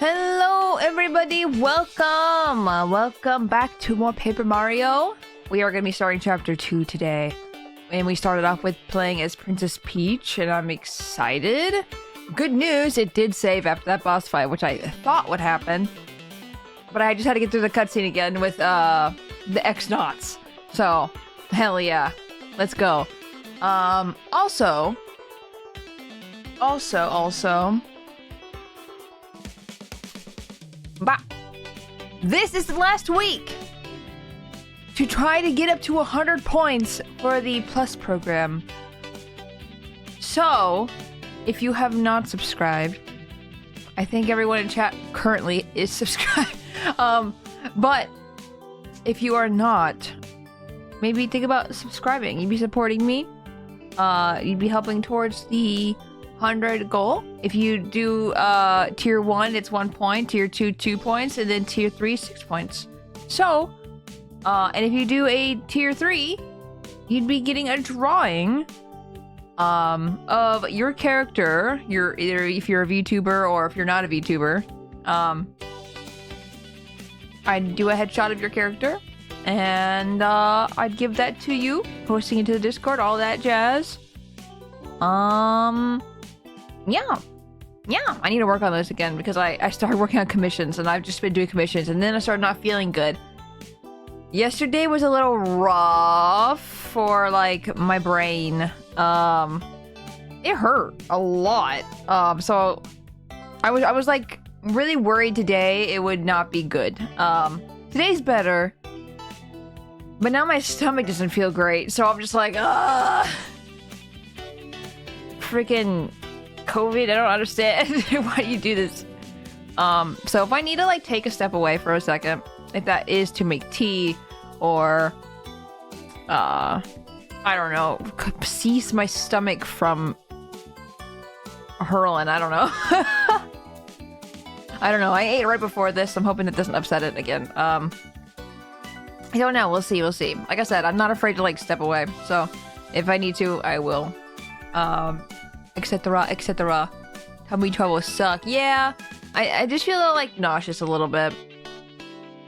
Hello everybody, welcome back to more Paper Mario. We are going to be starting chapter 2 today, and we started off with playing as Princess Peach, and I'm excited. Good news, it did save after that boss fight, which I thought would happen, but I just had to get through the cutscene again with the X-Nauts. So hell yeah, let's go. Also this is the last week to try to get up to 100 points for the Plus program. So, if you have not subscribed, I think everyone in chat currently is subscribed. But if you are not, maybe think about subscribing. You'd be supporting me. You'd be helping towards the 100 goal. If you do tier 1, it's 1 point, tier 2, 2 points, and then tier 3, 6 points. So, and if you do a tier 3, you'd be getting a drawing of your character. Either if you're a VTuber or if you're not a VTuber. I'd do a headshot of your character, and I'd give that to you, posting it to the Discord, all that jazz. Yeah, I need to work on this again because I started working on commissions, and I've just been doing commissions, and then I started not feeling good. Yesterday was a little rough for like my brain. It hurt a lot. So I was like really worried today it would not be good. Today's better, but now my stomach doesn't feel great, so I'm just like, freaking COVID, I don't understand why you do this. So if I need to like take a step away for a second, if that is to make tea or I don't know, cease my stomach from hurling, I don't know. I don't know, I ate right before this, I'm hoping it doesn't upset it again. I don't know, we'll see. Like I said, I'm not afraid to like step away, so if I need to, I will. Etc. Tummy trouble suck. Yeah, I just feel like nauseous a little bit.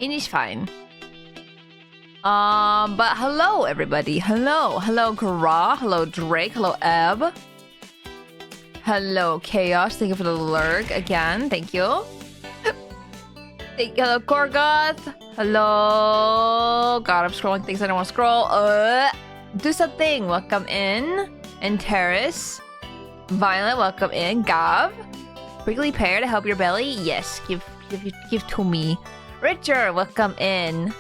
And it's fine. But hello everybody. Hello Gra. Hello Drake. Hello Eb. Hello Chaos. Thank you for the lurk again. Thank you. Hello Korgoth. Hello. God, I'm scrolling things I don't want to scroll. Do something. Welcome in. And Terrace. Violet, welcome in. Gav. Prickly pear to help your belly? Yes, give to me. Richard, welcome in.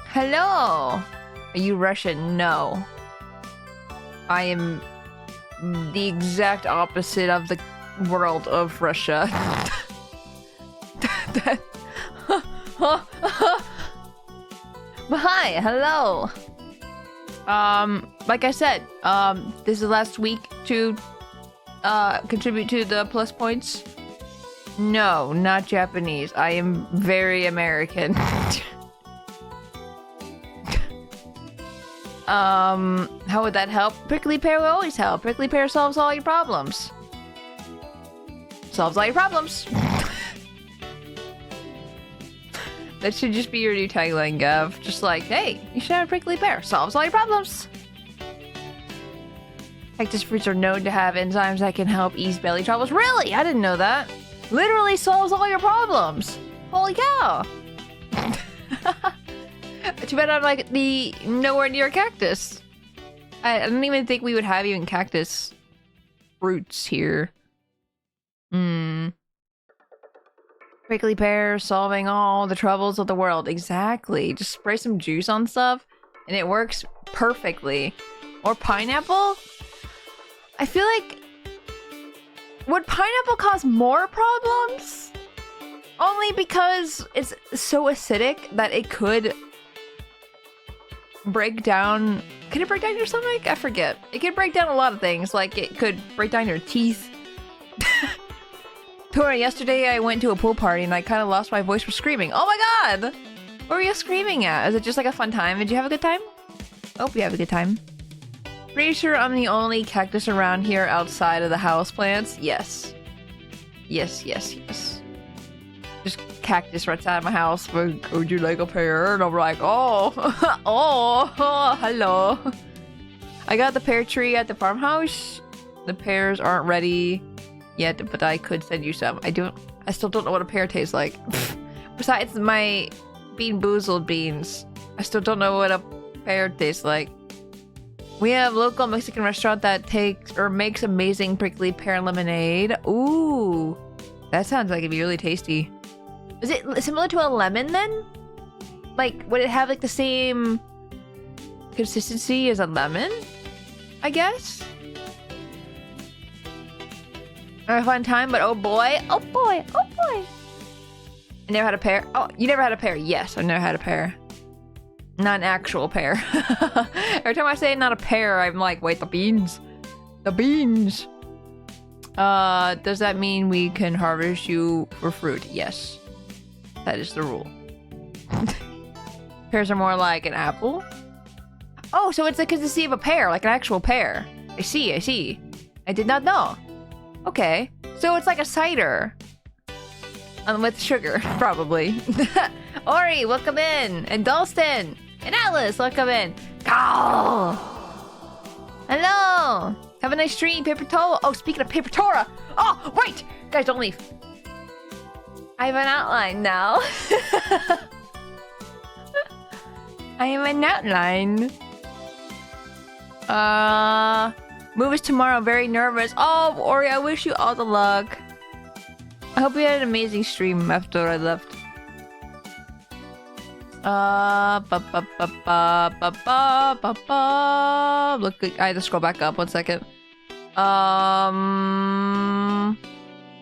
Hello. Are you Russian? No. I am the exact opposite of the world of Russia. But hi, hello. Like I said, this is the last week to contribute to the plus points. No, not Japanese. I am very American. How would that help? Prickly pear will always help. Prickly pear solves all your problems. Solves all your problems. That should just be your new tagline, Gav. Just like, hey, you should have a prickly pear. Solves all your problems. Cactus fruits are known to have enzymes that can help ease belly troubles. Really? I didn't know that. Literally solves all your problems. Holy cow. Too bad I'm like nowhere near a cactus. I don't even think we would have even cactus fruits here. Prickly pear solving all the troubles of the world. Exactly. Just spray some juice on stuff and it works perfectly. Or pineapple? I feel like... Would pineapple cause more problems? Only because it's so acidic that it could break down... Could it break down your stomach? I forget. It could break down a lot of things. Like, it could break down your teeth. Tora, yesterday I went to a pool party and I kind of lost my voice for screaming. Oh my god! What were you screaming at? Is it just like a fun time? Did you have a good time? Hope you have a good time. Pretty sure I'm the only cactus around here outside of the houseplants. Yes. Yes. Just cactus right outside my house. Would you like a pear? And I'm like, oh, oh, hello. I got the pear tree at the farmhouse. The pears aren't ready yet, but I could send you some. I still don't know what a pear tastes like. Besides my Bean Boozled beans, I still don't know what a pear tastes like. We have a local Mexican restaurant that makes amazing prickly pear lemonade. Ooh, that sounds like it'd be really tasty. Is it similar to a lemon then? Like, would it have like the same consistency as a lemon? I guess. A fun time, but oh boy, oh boy, oh boy. I never had a pear. Oh, you never had a pear? Yes, I've never had a pear. Not an actual pear. Every time I say not a pear, I'm like, wait, the beans. The beans. Does that mean we can harvest you for fruit? Yes. That is the rule. Pears are more like an apple. Oh, so it's the consistency of a pear, like an actual pear. I see, I see. I did not know. Okay, so it's like a cider. With sugar, probably. Ori, welcome in. And Dalston. And Alice, welcome in. Go! Hello. Have a nice stream, Paper Tora. Oh, speaking of Paper Tora. Oh, wait! Guys, don't leave. I have an outline now. I have an outline. Move is tomorrow. Very nervous. Oh, Ori, I wish you all the luck. I hope you had an amazing stream after I left. Look, I had to scroll back up 1 second.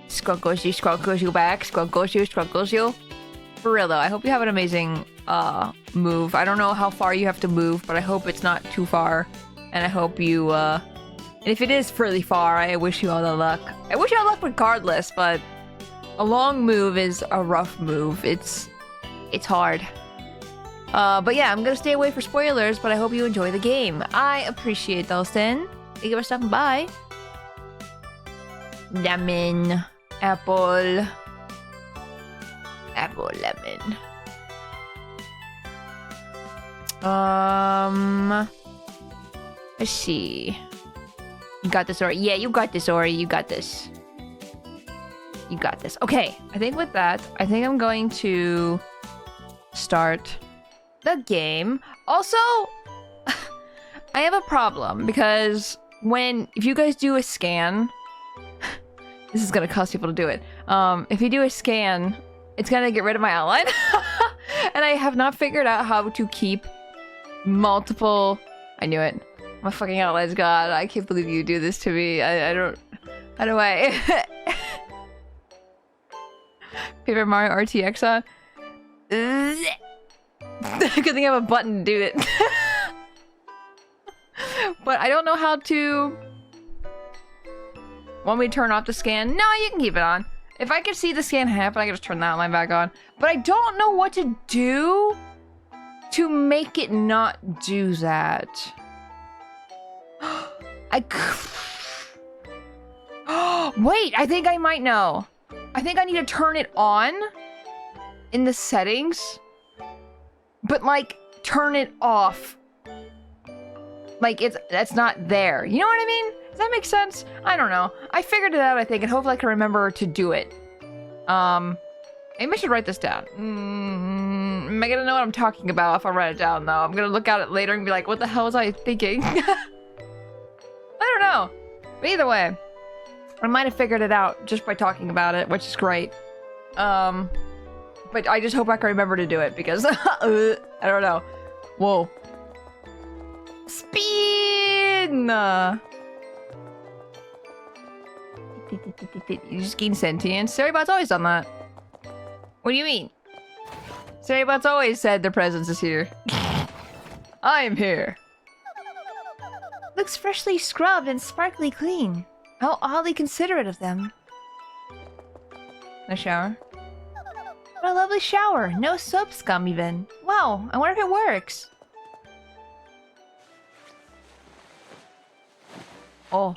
Scrunkles you back. Scrunkles you. For real though, I hope you have an amazing move. I don't know how far you have to move, but I hope it's not too far. And I hope you, and if it is fairly far, I wish you all the luck. I wish you all luck regardless, but a long move is a rough move. It's hard. But yeah, I'm gonna stay away for spoilers, but I hope you enjoy the game. I appreciate Dalston. Thank you for stopping by. Lemon. Apple. Apple, lemon. Let's see. You got this, Ori. Yeah, you got this, Ori. You got this. You got this. Okay, I think with that, I think I'm going to start the game. Also, I have a problem because if you guys do a scan, this is gonna cost people to do it. If you do a scan, it's gonna get rid of my outline. And I have not figured out how to keep multiple... I knew it. My fucking outline's gone. I can't believe you do this to me. I don't... How do I... Paper Mario RTX on? Good thing I have a button to do it. But I don't know how to... Want me to turn off the scan? No, you can keep it on. If I could see the scan happen, I could just turn the outline back on. But I don't know what to do to make it not do that. Wait, I think I might know. I think I need to turn it on in the settings, but like turn it off. Like that's not there. You know what I mean? Does that make sense? I don't know. I figured it out, I think, and hopefully I can remember to do it. Maybe I should write this down. Am I gonna know what I'm talking about if I write it down, though? I'm gonna look at it later and be like, what the hell was I thinking? I don't know. But either way, I might have figured it out just by talking about it, which is great. But I just hope I can remember to do it because I don't know. Whoa. Spin! You just gain sentience. Seribot's always done that. What do you mean? Seribot's always said their presence is here. I am here. Looks freshly scrubbed and sparkly clean. How oddly considerate of them. No shower? What a lovely shower. No soap scum even. Wow, I wonder if it works. Oh.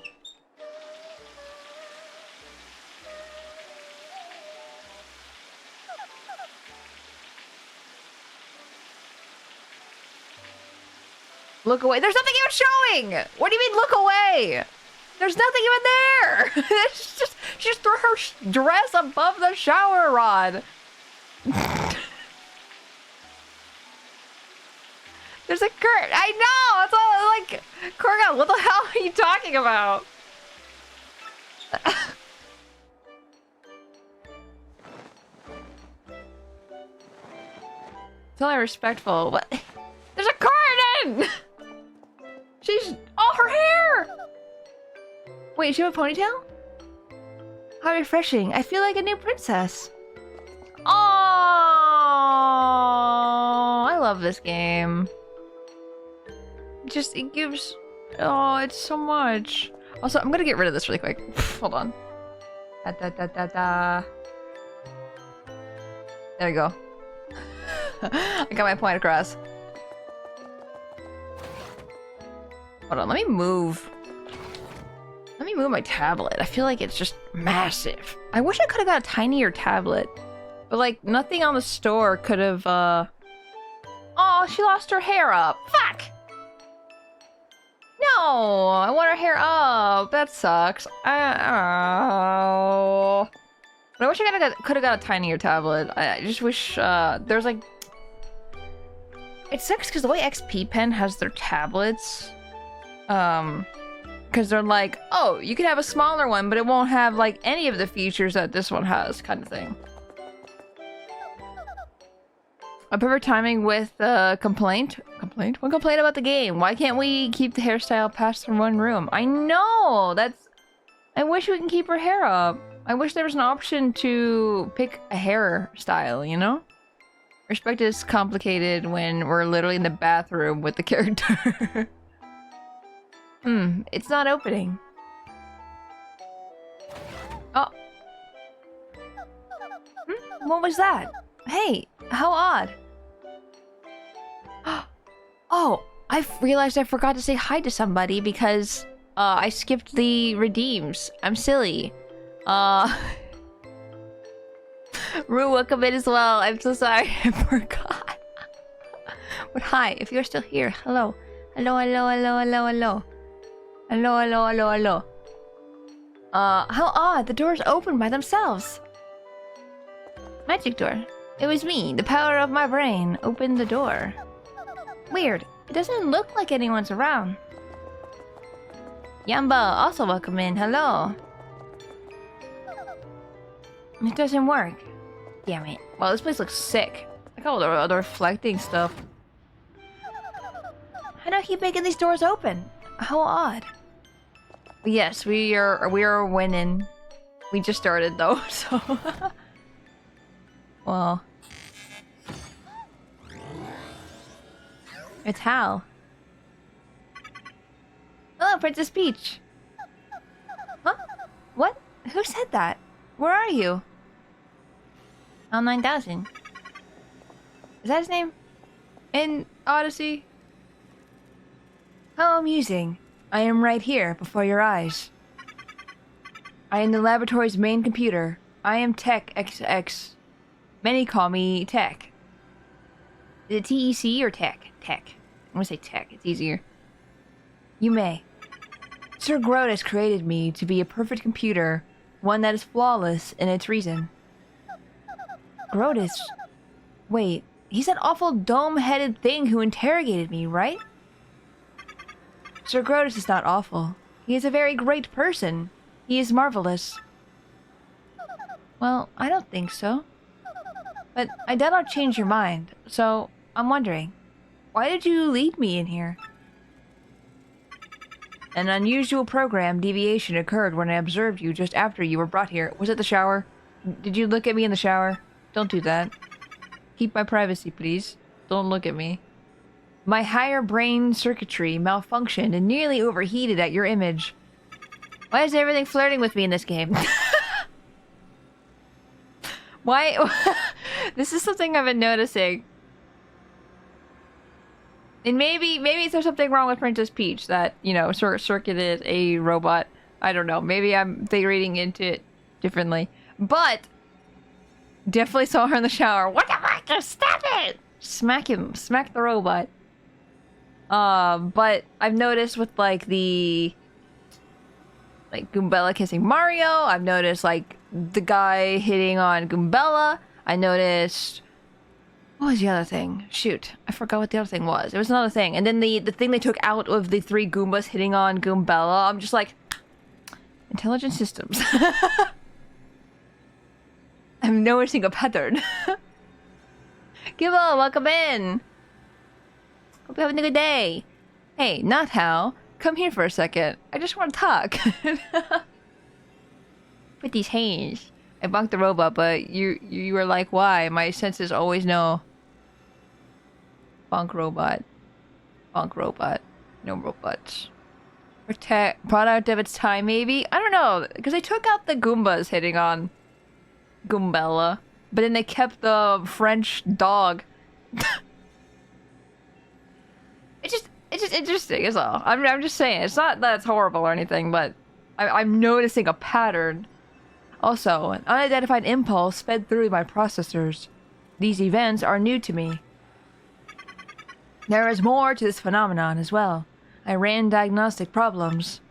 Look away. There's nothing even showing! What do you mean look away? There's nothing even there! She just threw her dress above the shower rod. There's a curtain. I know! It's all like... Corgan, what the hell are you talking about? It's only respectful. What? There's a curtain! She's... Oh, her hair! Wait, she have a ponytail? How refreshing. I feel like a new princess. Oh, I love this game. It gives... Oh, it's so much. Also, I'm gonna get rid of this really quick. Hold on. Da, da, da, da, da. There you go. I got my point across. Hold on, let me move. Let me move my tablet. I feel like it's just massive. I wish I could have got a tinier tablet. But like, nothing on the store could have, Oh, she lost her hair up. Fuck! No! I want her hair up. That sucks. Oh. But I wish I could have got a tinier tablet. I just wish, there's like... It sucks because the way XP Pen has their tablets, because they're like, oh, you can have a smaller one, but it won't have like any of the features that this one has, kind of thing. I prefer timing with complaint. Complaint? One complaint about the game. Why can't we keep the hairstyle passed from one room? I know! That's... I wish we can keep her hair up. I wish there was an option to pick a hairstyle, you know? Respect is complicated when we're literally in the bathroom with the character. It's not opening. Oh. What was that? Hey, how odd. Oh, I realized I forgot to say hi to somebody because I skipped the redeems. I'm silly. Rue, welcome in as well. I'm so sorry, I forgot. But hi, if you're still here, hello. Hello, hello, hello, hello, hello. Hello, hello, hello, hello. How odd, the doors open by themselves. Magic door. It was me, the power of my brain, opened the door. Weird, it doesn't look like anyone's around. Yamba, also welcome in, hello. It doesn't work. Damn it. Wow, this place looks sick. Look at all the reflecting stuff. How do I keep making these doors open? How odd. Yes, we are winning. We just started though, so well. It's Hal. Hello, Princess Peach. Huh? What? Who said that? Where are you? Oh, 9000. Is that his name? In Odyssey? How amusing. I am right here, before your eyes. I am the laboratory's main computer. I am Tech XX. Many call me Tech. Is it TEC or Tech? Tech. I'm gonna say Tech, it's easier. You may. Sir Grotus created me to be a perfect computer, one that is flawless in its reason. Grotus? Wait, he's that awful dome-headed thing who interrogated me, right? Sir Grotus is not awful. He is a very great person. He is marvelous. Well, I don't think so. But I doubt I'll change your mind, so I'm wondering, why did you lead me in here? An unusual program deviation occurred when I observed you just after you were brought here. Was it the shower? Did you look at me in the shower? Don't do that. Keep my privacy, please. Don't look at me. My higher brain circuitry malfunctioned and nearly overheated at your image. Why is everything flirting with me in this game? Why? This is something I've been noticing. And maybe there's something wrong with Princess Peach that, you know, circuited a robot. I don't know. Maybe I'm reading into it differently. But definitely saw her in the shower. What the fuck? Just stop it! Smack him. Smack the robot. But I've noticed with like the Goombella kissing Mario, I've noticed like the guy hitting on Goombella. I noticed what was the other thing? Shoot, I forgot what the other thing was. It was another thing. And then the thing they took out of the 3 Goombas hitting on Goombella, I'm just like, intelligent systems. I'm noticing a pattern. Gibbo, welcome in. Hope you're having a good day. Hey, not Hal. Come here for a second. I just want to talk. With these hands. I bonked the robot, but you were like, why? My senses always know. Bonk robot. Bonk robot. No robots. Product of its time, maybe? I don't know, because they took out the Goombas hitting on Goombella, but then they kept the French dog. It's just interesting, is all. I'm just saying, it's not that it's horrible or anything, but I'm noticing a pattern. Also, an unidentified impulse sped through my processors. These events are new to me. There is more to this phenomenon as well. I ran diagnostic problems.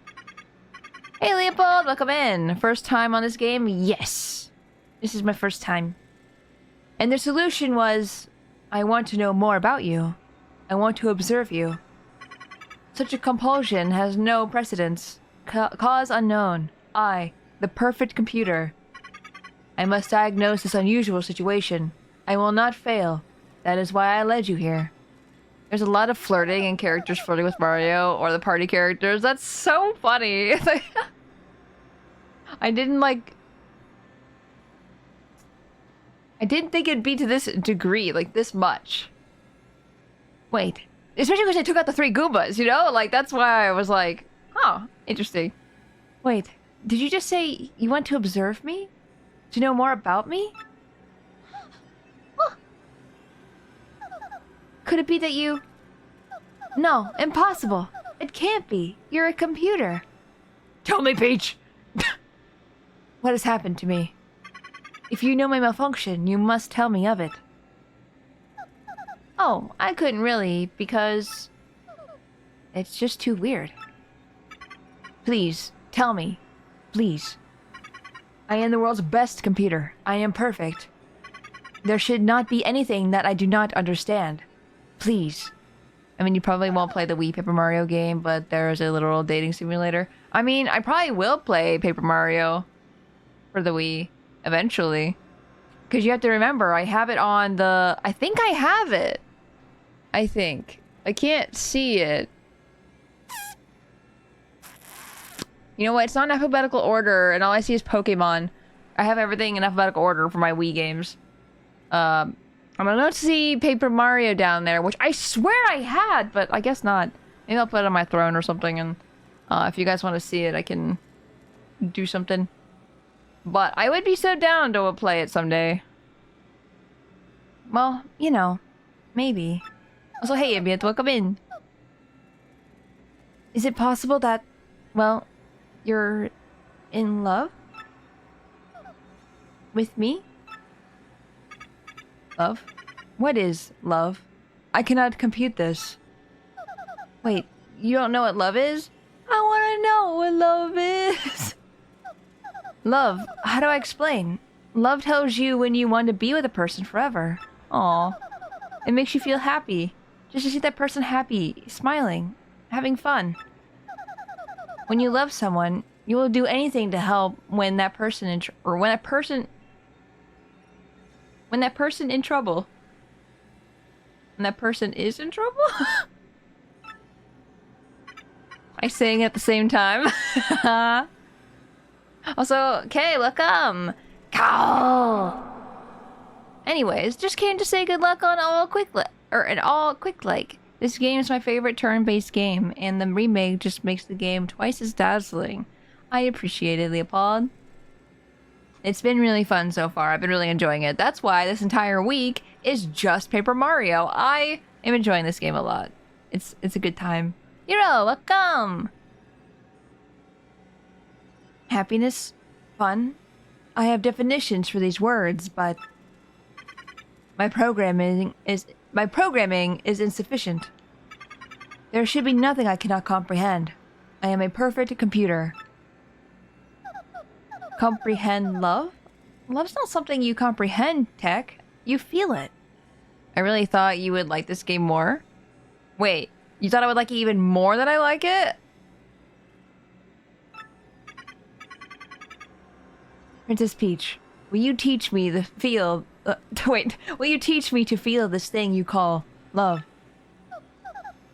Hey Leopold, welcome in. First time on this game? Yes. This is my first time. And the solution was, I want to know more about you. I want to observe you. Such a compulsion has no precedence. Cause unknown. I, the perfect computer. I must diagnose this unusual situation. I will not fail. That is why I led you here. There's a lot of flirting and characters flirting with Mario or the party characters. That's so funny. I didn't think it'd be to this degree, like this much. Wait. Especially because they took out the 3 Goombas, you know? Like, that's why I was like, oh, interesting. Wait, did you just say you want to observe me? To know more about me? Could it be that you... No, impossible. It can't be. You're a computer. Tell me, Peach! What has happened to me? If you know my malfunction, you must tell me of it. Oh, I couldn't really, because... It's just too weird. Please, tell me. Please. I am the world's best computer. I am perfect. There should not be anything that I do not understand. Please. I mean, you probably won't play the Wii Paper Mario game, but there's a literal dating simulator. I mean, I probably will play Paper Mario for the Wii eventually. Because you have to remember, I have it on the... I think I have it. I think. I can't see it. You know what? It's not in alphabetical order, and all I see is Pokemon. I have everything in alphabetical order for my Wii games. I'm gonna see Paper Mario down there, which I swear I had, but I guess not. Maybe I'll put it on my throne or something, and if you guys want to see it, I can do something. But I would be so down to play it someday. Well, you know, maybe. Also, hey, Ambient, welcome in. Is it possible that, well, you're in love? With me? Love? What is love? I cannot compute this. Wait, you don't know what love is? I want to know what love is. Love, how do I explain? Love tells you when you want to be with a person forever. Aw. It makes you feel happy. Just to see that person happy, smiling, having fun. When you love someone, you will do anything to help when that person in trouble. When that person in trouble. When that person is in trouble? I sing at the same time. Also, okay, welcome. Cow. Anyways, just came to say good luck on all quick like. This game is my favorite turn-based game, and the remake just makes the game twice as dazzling. I appreciate it, Leopold. It's been really fun so far. I've been really enjoying it. That's why this entire week is just Paper Mario. I am enjoying this game a lot. It's a good time. Hero, welcome! Happiness? Fun? I have definitions for these words, but my programming is insufficient. There should be nothing I cannot comprehend. I am a perfect computer. Comprehend love? Love's not something you comprehend, Tech. You feel it. I really thought you would like this game more. Wait, you thought I would like it even more than I like it? Princess Peach, will you teach me the feel... wait, will you teach me to feel this thing you call love?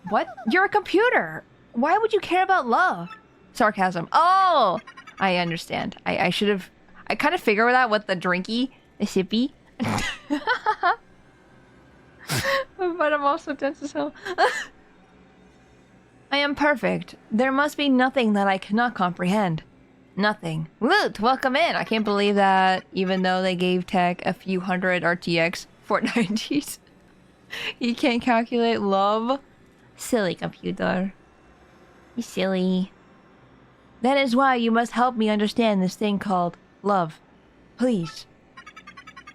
What? You're a computer! Why would you care about love? Sarcasm. Oh! I understand. I should have... I kind of figured that with the drinky, the sippy. But I'm also tense as hell. I am perfect. There must be nothing that I cannot comprehend. Nothing. Woot! Welcome in! I can't believe that even though they gave Tech a few hundred RTX 490s, he can't calculate love. Silly computer. You silly. That is why you must help me understand this thing called love. Please.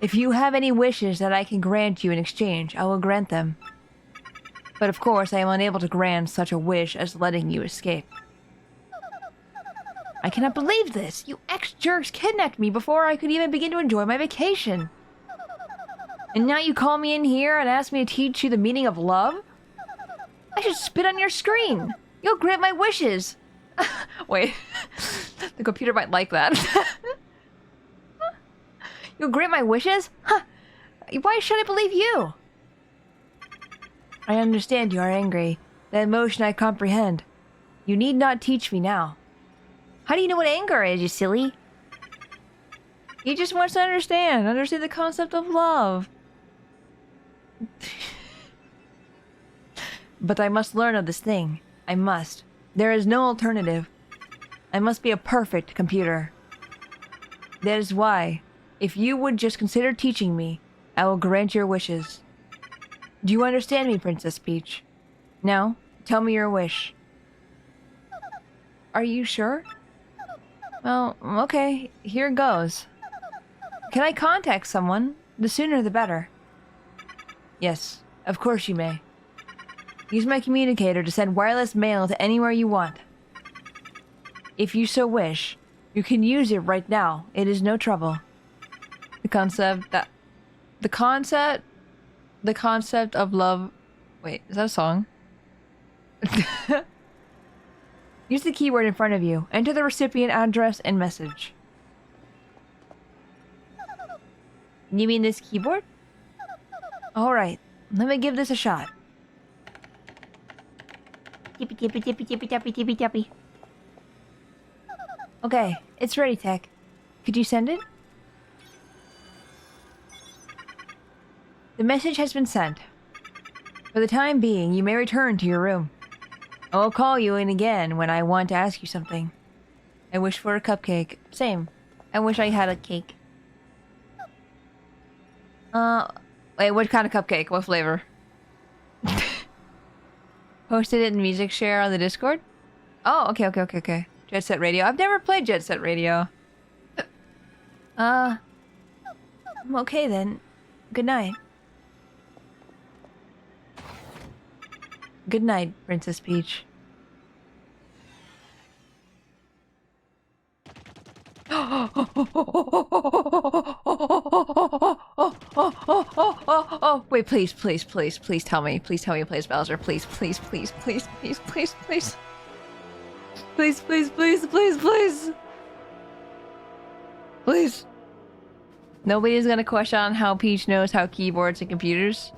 If you have any wishes that I can grant you in exchange, I will grant them. But of course, I am unable to grant such a wish as letting you escape. I cannot believe this! You ex-jerks kidnapped me before I could even begin to enjoy my vacation! And now you call me in here and ask me to teach you the meaning of love? I should spit on your screen! You'll grant my wishes! Wait. The computer might like that. You'll grant my wishes? Huh. Why should I believe you? I understand you are angry. That emotion I comprehend. You need not teach me now. How do you know what anger is, you silly? He just wants to understand the concept of love. But I must learn of this thing. I must. There is no alternative. I must be a perfect computer. That is why, if you would just consider teaching me, I will grant your wishes. Do you understand me, Princess Peach? Now, tell me your wish. Are you sure? Well, okay, here goes. Can I contact someone? The sooner the better. Yes, of course you may. Use my communicator to send wireless mail to anywhere you want. If you so wish, you can use it right now. It is no trouble. The concept of love... Wait, is that a song? Use the keyword in front of you. Enter the recipient address and message. You mean this keyboard? Alright, let me give this a shot. Tippy tippy tippy tippy tippy tippy tippy. Okay, it's ready, Tech. Could you send it? The message has been sent. For the time being, you may return to your room. I will call you in again when I want to ask you something. I wish for a cupcake. Same. I wish I had a cake. Wait, what kind of cupcake? What flavor? Posted it in music share on the Discord? Oh, okay. Jet Set Radio. I've never played Jet Set Radio. I'm okay then. Good night. Good night, Princess Peach. Wait, please tell me. Please tell me it plays Bowser. Please. Please. Nobody's gonna question how Peach knows how keyboards and computers.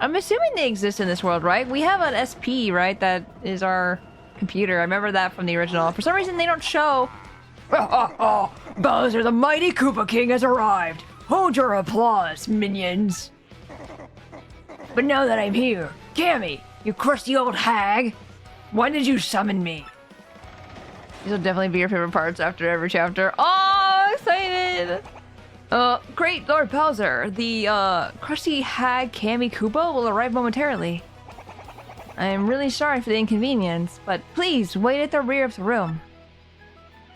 I'm assuming they exist in this world, right? We have an SP, right? That is our computer. I remember that from the original. For some reason, they don't show. Bowser, the mighty Koopa King has arrived. Hold your applause, minions. But now that I'm here, Cammy, you crusty old hag, why did you summon me? These will definitely be your favorite parts after every chapter. Oh, excited! Great Lord Bowser, the, crusty hag Cammy Koopa will arrive momentarily. I am really sorry for the inconvenience, but please wait at the rear of the room.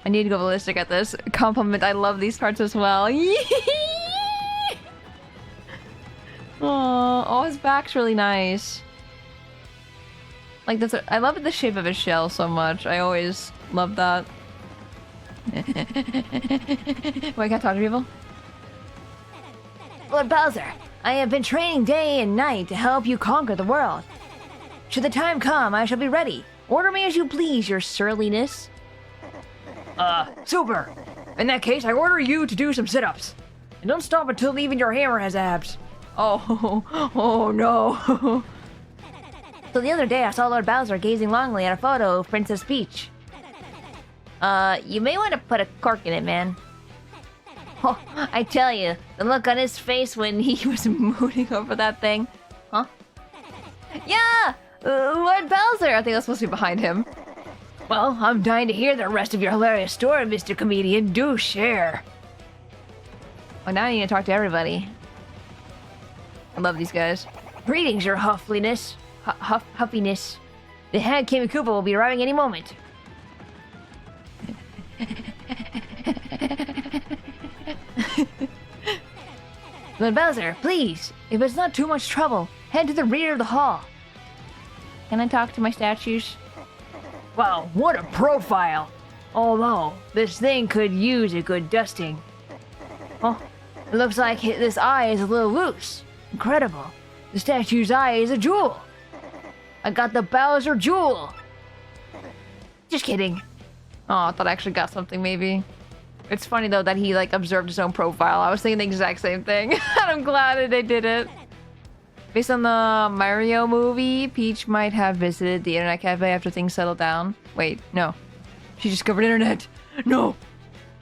I need to go ballistic at this. Compliment, I love these parts as well. Oh, his back's really nice. Like, I love the shape of his shell so much. I always love that. Wait, can I talk to people? Lord Bowser, I have been training day and night to help you conquer the world. Should the time come, I shall be ready. Order me as you please, your surliness. Super. In that case, I order you to do some sit-ups. And don't stop until even your hammer has abs. Oh no. So the other day, I saw Lord Bowser gazing longingly at a photo of Princess Peach. You may want to put a cork in it, man. Oh, I tell you, the look on his face when he was mooning over that thing. Huh? Yeah! Lord Bowser! I think that's supposed to be behind him. Well, I'm dying to hear the rest of your hilarious story, Mr. Comedian. Do share. Oh, now I need to talk to everybody. I love these guys. Greetings, your huffliness. Huffiness. The Hag King Koopa will be arriving any moment. Lord Bowser, please, if it's not too much trouble, head to the rear of the hall. Can I talk to my statues? Wow, what a profile! Although, this thing could use a good dusting. Oh, it looks like this eye is a little loose. Incredible. The statue's eye is a jewel. I got the Bowser jewel. Just kidding. Oh, I thought I actually got something, maybe. It's funny, though, that he, like, observed his own profile. I was thinking the exact same thing. And I'm glad that they did it. Based on the Mario movie, Peach might have visited the internet cafe after things settled down. Wait, no. She discovered internet. No!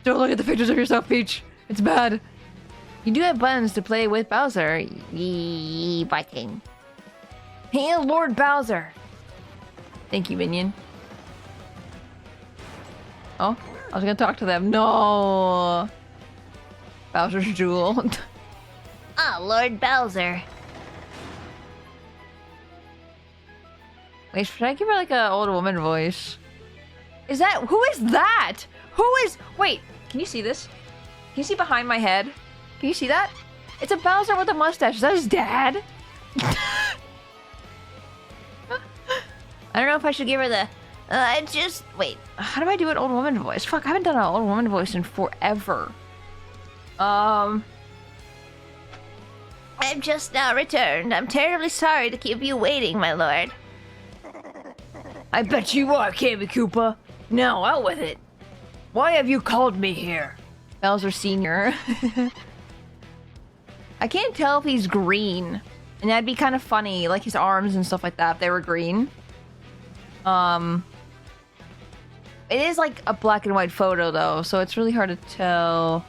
Don't look at the pictures of yourself, Peach. It's bad. You do have buttons to play with Bowser. Yee, biting. Hey, Lord Bowser. Thank you, minion. Oh, I was gonna talk to them. No. Bowser's jewel. Lord Bowser. Wait, should I give her like an old woman voice? Who is that? Who is, wait, can you see this? Can you see behind my head? Can you see that? It's a Bowser with a mustache. Is that his dad? I don't know if I should give her the, wait, how do I do an old woman voice? Fuck, I haven't done an old woman voice in forever. I've just now returned. I'm terribly sorry to keep you waiting, my lord. I bet you are, Kammy Koopa. Now, out with it. Why have you called me here? Bowser Sr. I can't tell if he's green. And that'd be kind of funny, like his arms and stuff like that, if they were green. It is like a black and white photo, though, so it's really hard to tell.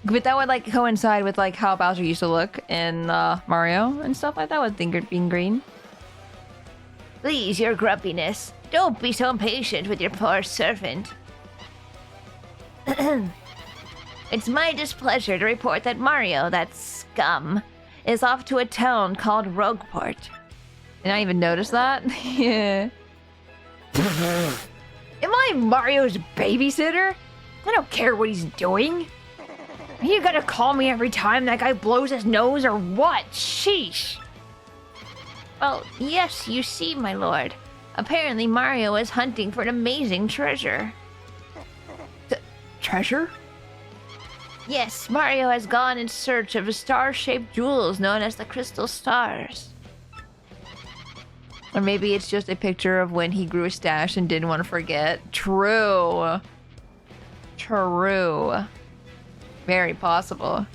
But that would, like, coincide with, like, how Bowser used to look in Mario and stuff like that, with Finger being green. Please, your grumpiness. Don't be so impatient with your poor servant. It's my displeasure to report that Mario, that scum, is off to a town called Rogueport. Did I even notice that? Yeah. Am I Mario's babysitter? I don't care what he's doing. Are you gonna call me every time that guy blows his nose or what? Sheesh. Well, yes, you see, my lord. Apparently Mario is hunting for an amazing treasure. Treasure? Yes, Mario has gone in search of star-shaped jewels known as the Crystal Stars. Or maybe it's just a picture of when he grew a stash and didn't want to forget. True. True. Very possible.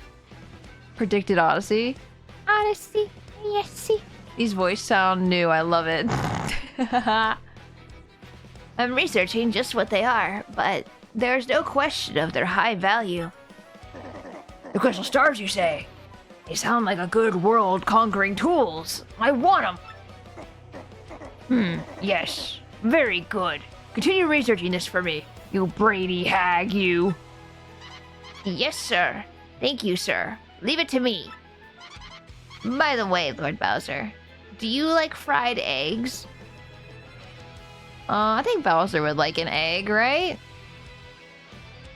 Predicted Odyssey? Odyssey, yes, see. These voices sound new. I love it. I'm researching just what they are, but there's no question of their high value. The crystal stars, you say? They sound like a good world-conquering tools. I want them. Yes. Very good. Continue researching this for me, you Brady hag, you. Yes, sir. Thank you, sir. Leave it to me. By the way, Lord Bowser, do you like fried eggs? I think Bowser would like an egg, right?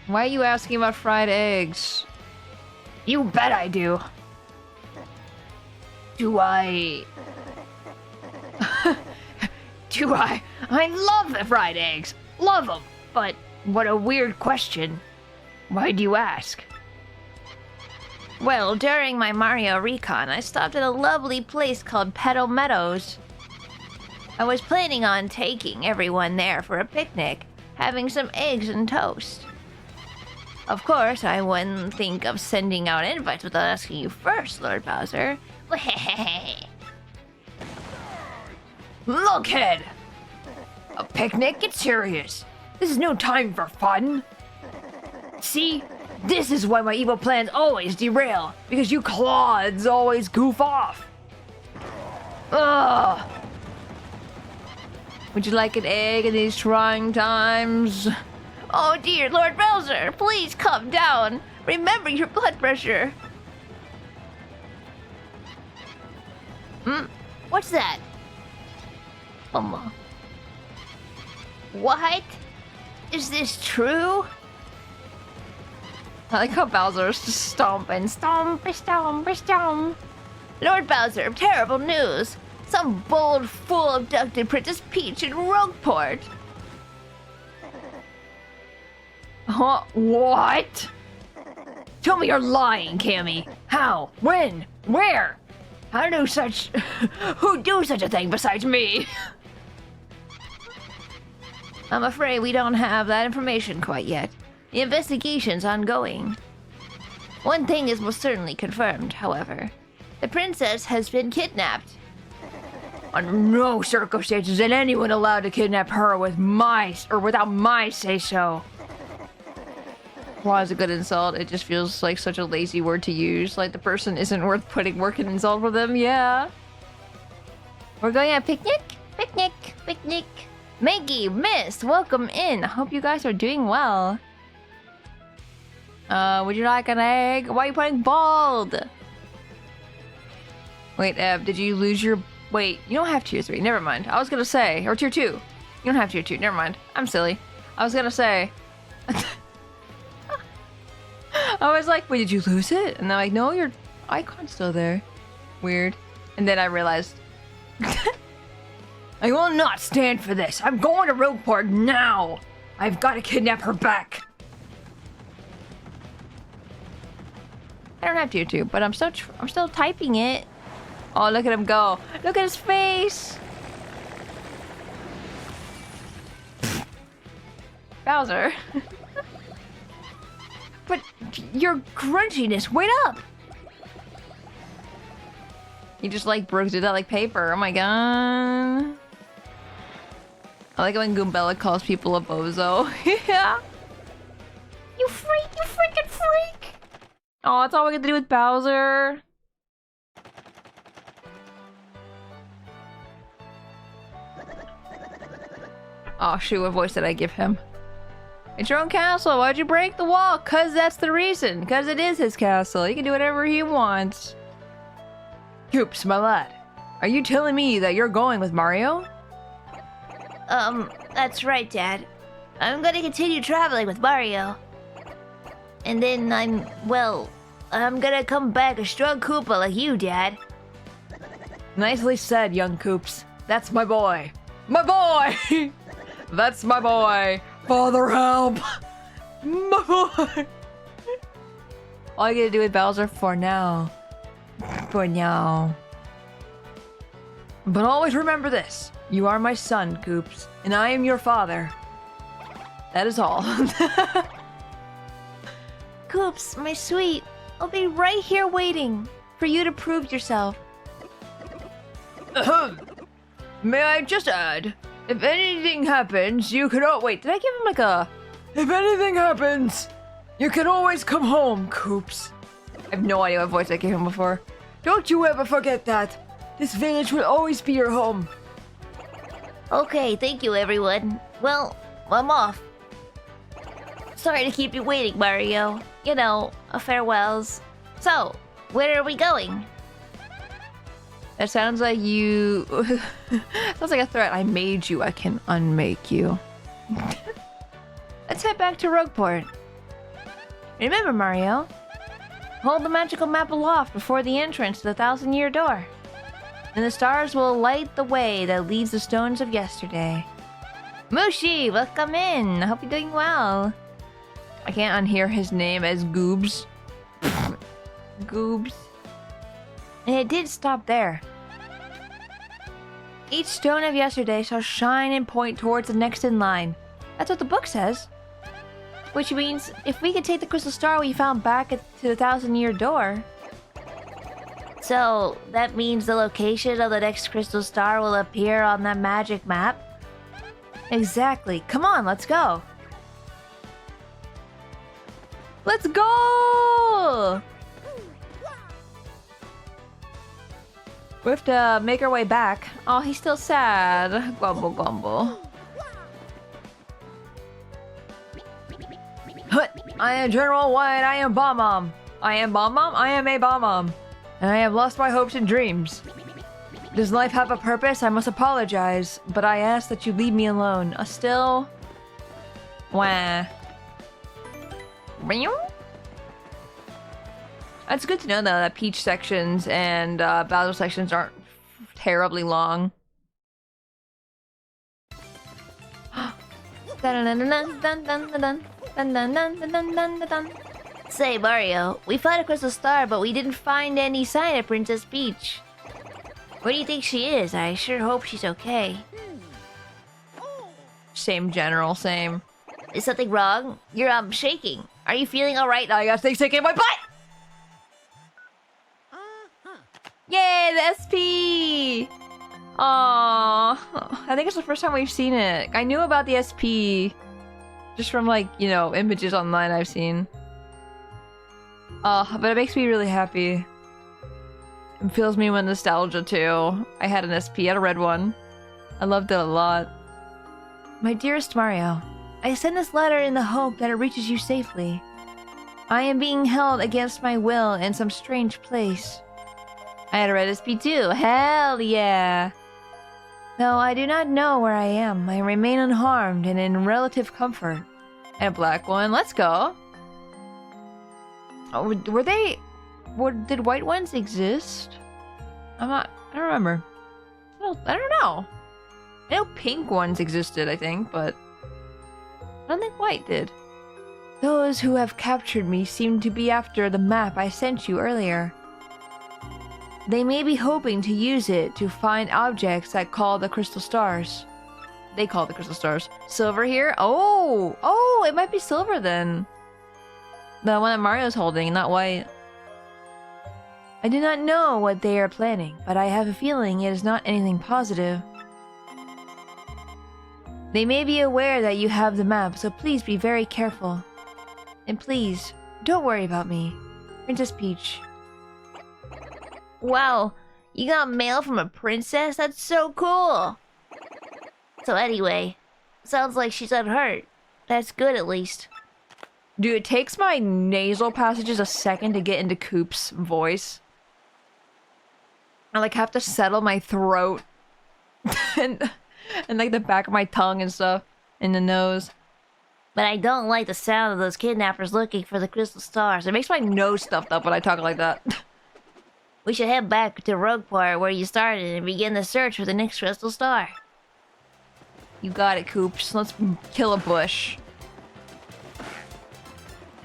Why are you asking about fried eggs? You bet I do. Do I... Do I? I love the fried eggs. Love them. But what a weird question. Why do you ask? Well, during my Mario recon, I stopped at a lovely place called Petal Meadows. I was planning on taking everyone there for a picnic, having some eggs and toast. Of course, I wouldn't think of sending out invites without asking you first, Lord Bowser. Lunkhead! A picnic? Get serious. This is no time for fun. See? This is why my evil plans always derail. Because you clods always goof off. Ugh. Would you like an egg in these trying times? Oh dear, Lord Bowser, please calm down. Remember your blood pressure. What's that? What? Is this true? I like how Bowser's just stomping. Stomp, stomp, stomp. Lord Bowser, terrible news. Some bold fool abducted Princess Peach in Rogueport. What? Tell me you're lying, Cammy. How? When? Where? How do such... Who do such a thing besides me? I'm afraid we don't have that information quite yet. The investigation's ongoing. One thing is most certainly confirmed, however. The princess has been kidnapped. Under no circumstances is anyone allowed to kidnap her without my say-so. Why is a good insult? It just feels like such a lazy word to use. Like the person isn't worth putting work and insult for them. Yeah. We're going on a picnic? Picnic, picnic. Maggie, Miss, welcome in. I hope you guys are doing well. Would you like an egg? Why are you putting bald? Wait, Eb, did you lose your... Wait, you don't have tier 3. Never mind. I was gonna say... Or tier 2. You don't have tier 2. Never mind. I'm silly. I was gonna say... I was like, wait, did you lose it? And they're like, no, your icon's still there. Weird. And then I realized... I will not stand for this. I'm going to Rogueport now. I've got to kidnap her back. I don't have tier 2, but I'm still typing it. Oh, look at him go. Look at his face. Bowser. But your crunchiness, wait up. You just like broke it out like paper. Oh my god. I like it when Goombella calls people a bozo. Yeah. You freak, you freaking freak. Oh, that's all we get to do with Bowser. Oh shoot, what voice did I give him? It's your own castle, why'd you break the wall? Cause that's the reason, cause it is his castle. He can do whatever he wants. Oops, my lad. Are you telling me that you're going with Mario? That's right, Dad. I'm gonna continue traveling with Mario. And then I'm gonna come back a strong Koopa like you, Dad. Nicely said, young Koops. That's my boy. My boy! That's my boy. Father, help! My boy! All I gotta do with Bowser for now. For now. But always remember this. You are my son, Koops, and I am your father. That is all. Koops, my sweet, I'll be right here waiting for you to prove yourself. May I just add, if anything happens, you can... Oh, wait, did I give him like a... If anything happens, you can always come home, Koops. I have no idea what voice I gave him before. Don't you ever forget that. This village will always be your home. Okay, thank you, everyone. Well, I'm off. Sorry to keep you waiting, Mario. You know, farewells. So, where are we going? That sounds like you... sounds like a threat. I made you, I can unmake you. Let's head back to Rogueport. Remember, Mario, hold the magical map aloft before the entrance to the 1,000-year door. and the stars will light the way that leads the stones of yesterday. Mushi, welcome in. I hope you're doing well. I can't unhear his name as Goobs. Goobs. And it did stop there. Each stone of yesterday shall shine and point towards the next in line. That's what the book says. Which means, if we could take the crystal star we found back to the 1,000-year door... So, that means the location of the next crystal star will appear on that magic map? Exactly. Come on, let's go. Let's go! We have to make our way back. Oh, he's still sad. Grumble, grumble. I am General White. I am Bomb Mom. I am Bomb Mom. I am a Bomb Mom. And I have lost my hopes and dreams. Does life have a purpose? I must apologize, but I ask that you leave me alone. Still... Wah. It's good to know, though, that Peach sections and Bowser sections aren't terribly long. Say, Mario, we found a crystal star, but we didn't find any sign of Princess Peach. Where do you think she is? I sure hope she's okay. Same general, same. Is something wrong? You're shaking. Are you feeling alright? I got things sticking in my butt! Yay, the SP! Aww. I think it's the first time we've seen it. I knew about the SP just from, like, you know, images online I've seen. But it makes me really happy. It fills me with nostalgia, too. I had an SP, I had a red one. I loved it a lot. My dearest Mario, I send this letter in the hope that it reaches you safely. I am being held against my will in some strange place. I had a red SP too. Hell yeah! Though I do not know where I am, I remain unharmed and in relative comfort. And a black one. Let's go. Oh, were they... did white ones exist? I don't remember. I don't know. I know pink ones existed, I think, but... I don't think white did. Those who have captured me seem to be after the map I sent you earlier. They may be hoping to use it to find objects that call the crystal stars. They call the crystal stars. Silver here? Oh! Oh, it might be silver then. The one that Mario's holding, not white. I do not know what they are planning, but I have a feeling it is not anything positive. They may be aware that you have the map, so please be very careful. And please, don't worry about me. Princess Peach. Wow, you got mail from a princess? That's so cool! So anyway, sounds like she's unhurt. That's good at least. Dude, it takes my nasal passages a second to get into Coop's voice. I like have to settle my throat and like the back of my tongue and stuff in the nose. But I don't like the sound of those kidnappers looking for the crystal stars. It makes my nose stuffed up when I talk like that. We should head back to Rogueport where you started and begin the search for the next crystal star. You got it, Coops. Let's kill a bush.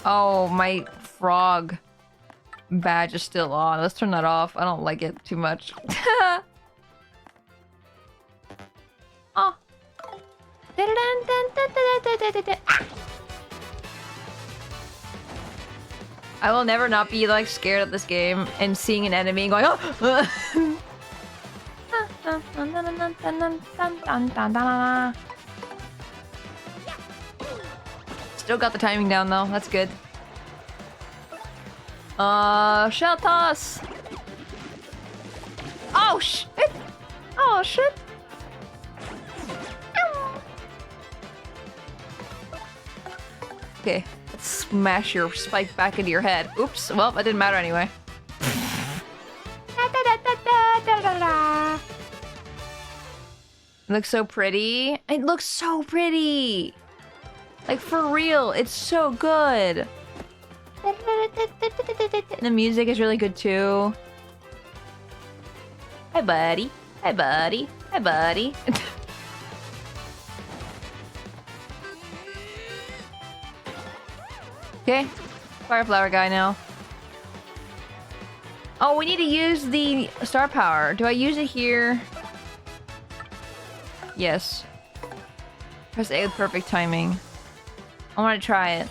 Oh, my frog badge is still on. Let's turn that off. I don't like it too much. Oh. I will never not be like scared of this game and seeing an enemy and going, oh! Still got the timing down though, that's good. Shell toss! Oh shit! Oh shit! Okay, let's smash your spike back into your head. Oops, well, that didn't matter anyway. It looks so pretty. It looks so pretty! Like, for real, it's so good! And the music is really good too. Hi, buddy. Hi, buddy. Hi, buddy. Okay. Fire flower guy now. Oh, we need to use the star power. Do I use it here? Yes. Press A with perfect timing. I want to try it.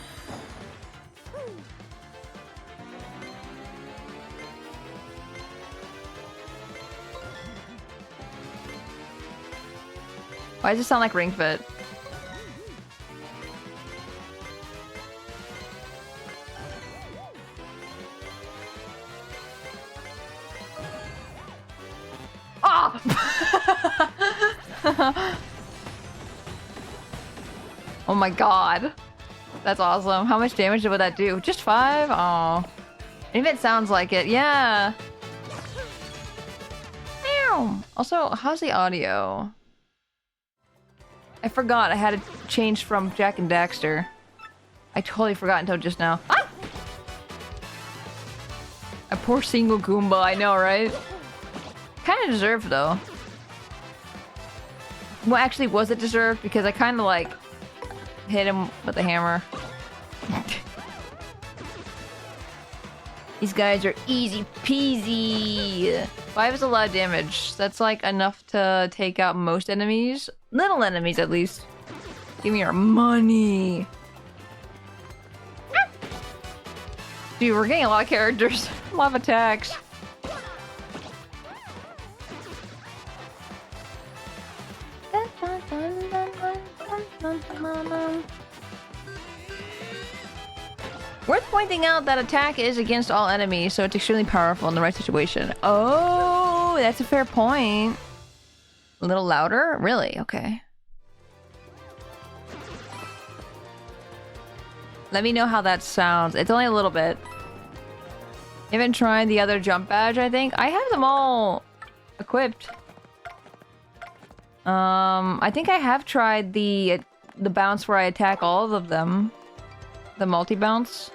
Why does it sound like Ring Fit? Oh! Oh my god. That's awesome. How much damage would that do? Just 5? Oh. Maybe it sounds like it. Yeah. Meow. Also, how's the audio? I forgot I had it changed from Jack and Daxter. I totally forgot until just now. Ah! A poor single Goomba, I know, right? Kinda deserved, though. Well, actually, was it deserved? Because I kinda, like, hit him with a hammer. These guys are easy peasy. 5 is a lot of damage. That's, like, enough to take out most enemies. Little enemies, at least. Give me your money. Dude, we're getting a lot of characters. A lot of attacks. Worth pointing out that attack is against all enemies, so it's extremely powerful in the right situation. Oh, that's a fair point. A little louder? Really? Okay. Let me know how that sounds. It's only a little bit. Haven't tried the other jump badge, I think. I have them all equipped. I think I have tried the bounce where I attack all of them. The multi-bounce.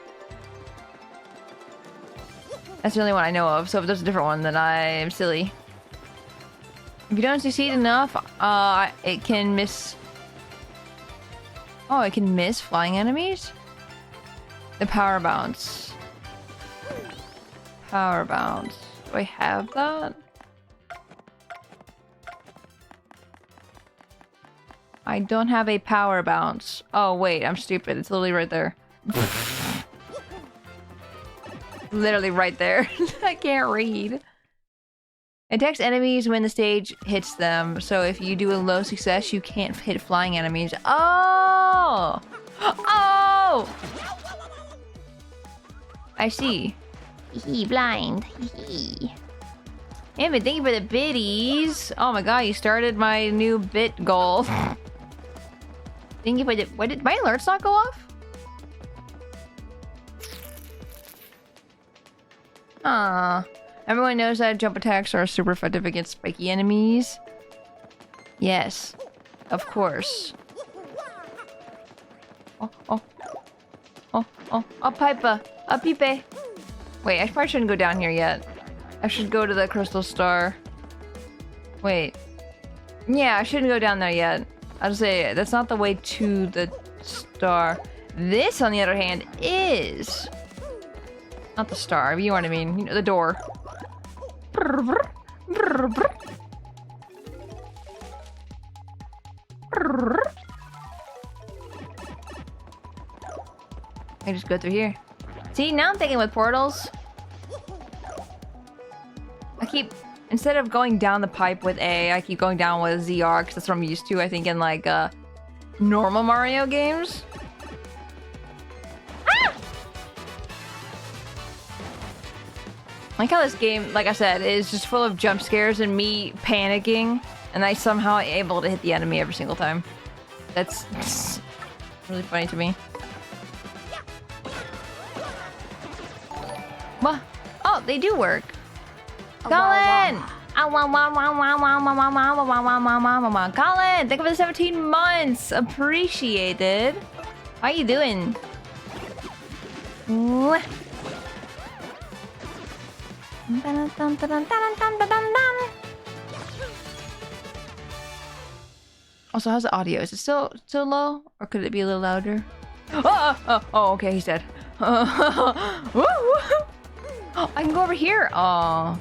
That's the only one I know of, so if there's a different one, then I'm silly. If you don't succeed enough, it can miss... Oh, it can miss flying enemies? The power bounce. Power bounce. Do I have that? I don't have a power bounce. Oh, wait, I'm stupid. It's literally right there. Literally right there. I can't read. Attacks enemies when the stage hits them. So if you do a low success, you can't hit flying enemies. Oh! Oh! I see. Hee, blind. Hee. Damn it, thank you for the biddies. Oh my god, you started my new bit goal. Thank you for the... Why did my alerts not go off? Ah, everyone knows that jump attacks are super effective against spiky enemies. Yes, of course. Oh, Piper, a Pipe. Wait, I probably shouldn't go down here yet. I should go to the crystal star. Wait. Yeah, I shouldn't go down there yet. I'll say that's not the way to the star. This, on the other hand, is... Not the star, you know what I mean. You know, the door. I just go through here. See, now I'm thinking with portals. I keep... Instead of going down the pipe with A, I keep going down with ZR, because that's what I'm used to, I think, in, like, normal Mario games. I like how this game, like I said, is just full of jump scares and me panicking, and I somehow able to hit the enemy every single time. That's really funny to me. What? Oh, they do work. Colin! Colin, thank you for the 17 months. Appreciated. How you doing? Also, how's the audio? Is it still low? Or could it be a little louder? Oh, okay, he's dead. Oh, I can go over here. Oh.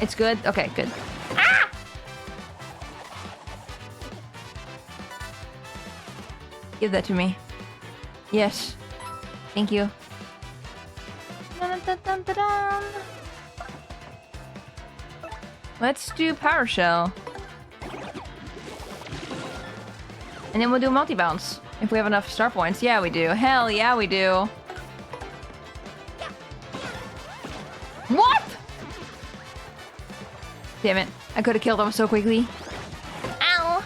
It's good? Okay, good. Ah! Give that to me. Yes. Thank you. Let's do Power Shell. And then we'll do multi-bounce. If we have enough star points. Yeah, we do. Hell yeah, we do. What? Damn it. I could have killed him so quickly. Ow.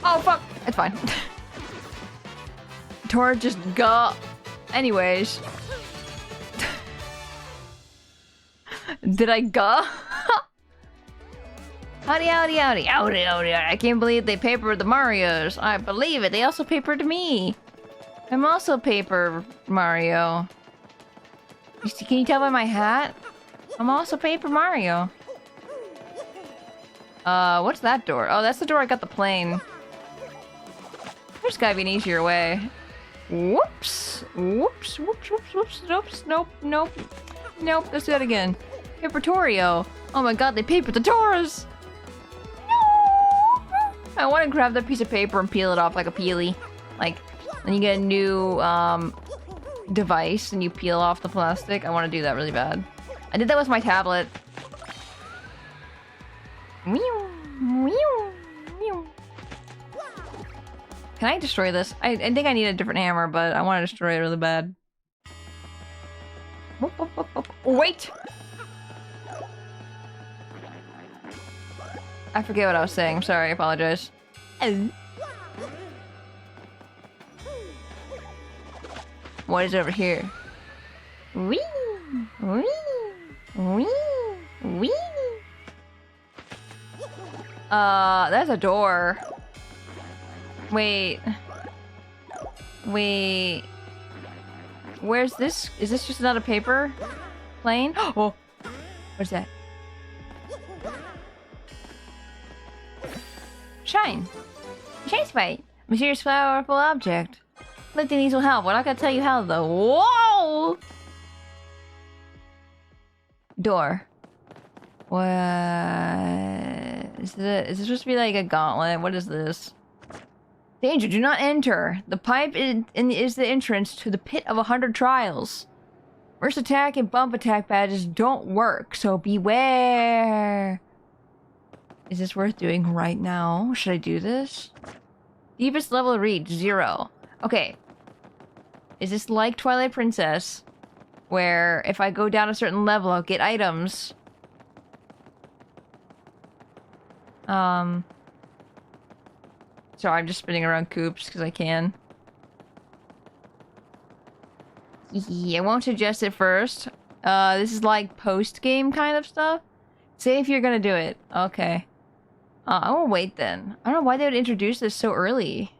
Oh, fuck. It's fine. Tora just got... Anyways. Did I go? Howdy, howdy, howdy, howdy, howdy. I can't believe they papered the Marios. I believe it. They also papered me. I'm also Paper Mario. Can you tell by my hat? I'm also Paper Mario. What's that door? Oh, that's the door I got the plane. There's gotta be an easier way. Whoops. Whoops, whoops, whoops, whoops, whoops. Nope, nope. Nope, let's do that again. Papertorio. Oh my god, they papered the Toras! No! I want to grab that piece of paper and peel it off like a peely. Like, then you get a new, device and you peel off the plastic. I want to do that really bad. I did that with my tablet. Can I destroy this? I think I need a different hammer, but I want to destroy it really bad. Wait! I forget what I was saying. I'm sorry, I apologize. What is over here? Wee! Wee! Wee! Wee! That's a door. Wait. Wait. Where's this? Is this just another paper plane? Oh! What's that? Shine. Shine spite. Mysterious powerful object. Lifting these will help. We're not gonna tell you how though. Whoa! Door. What? Is this supposed to be like a gauntlet? What is this? Danger, do not enter. The pipe is the entrance to the pit of 100 trials. Burst attack and bump attack badges don't work, so beware. Is this worth doing right now? Should I do this? Deepest level reached, 0. Okay. Is this like Twilight Princess? Where if I go down a certain level, I'll get items. Sorry, I'm just spinning around coops because I can. Yeah, I won't suggest it first. This is like post-game kind of stuff. Say if you're gonna do it. Okay. I will wait then. I don't know why they would introduce this so early.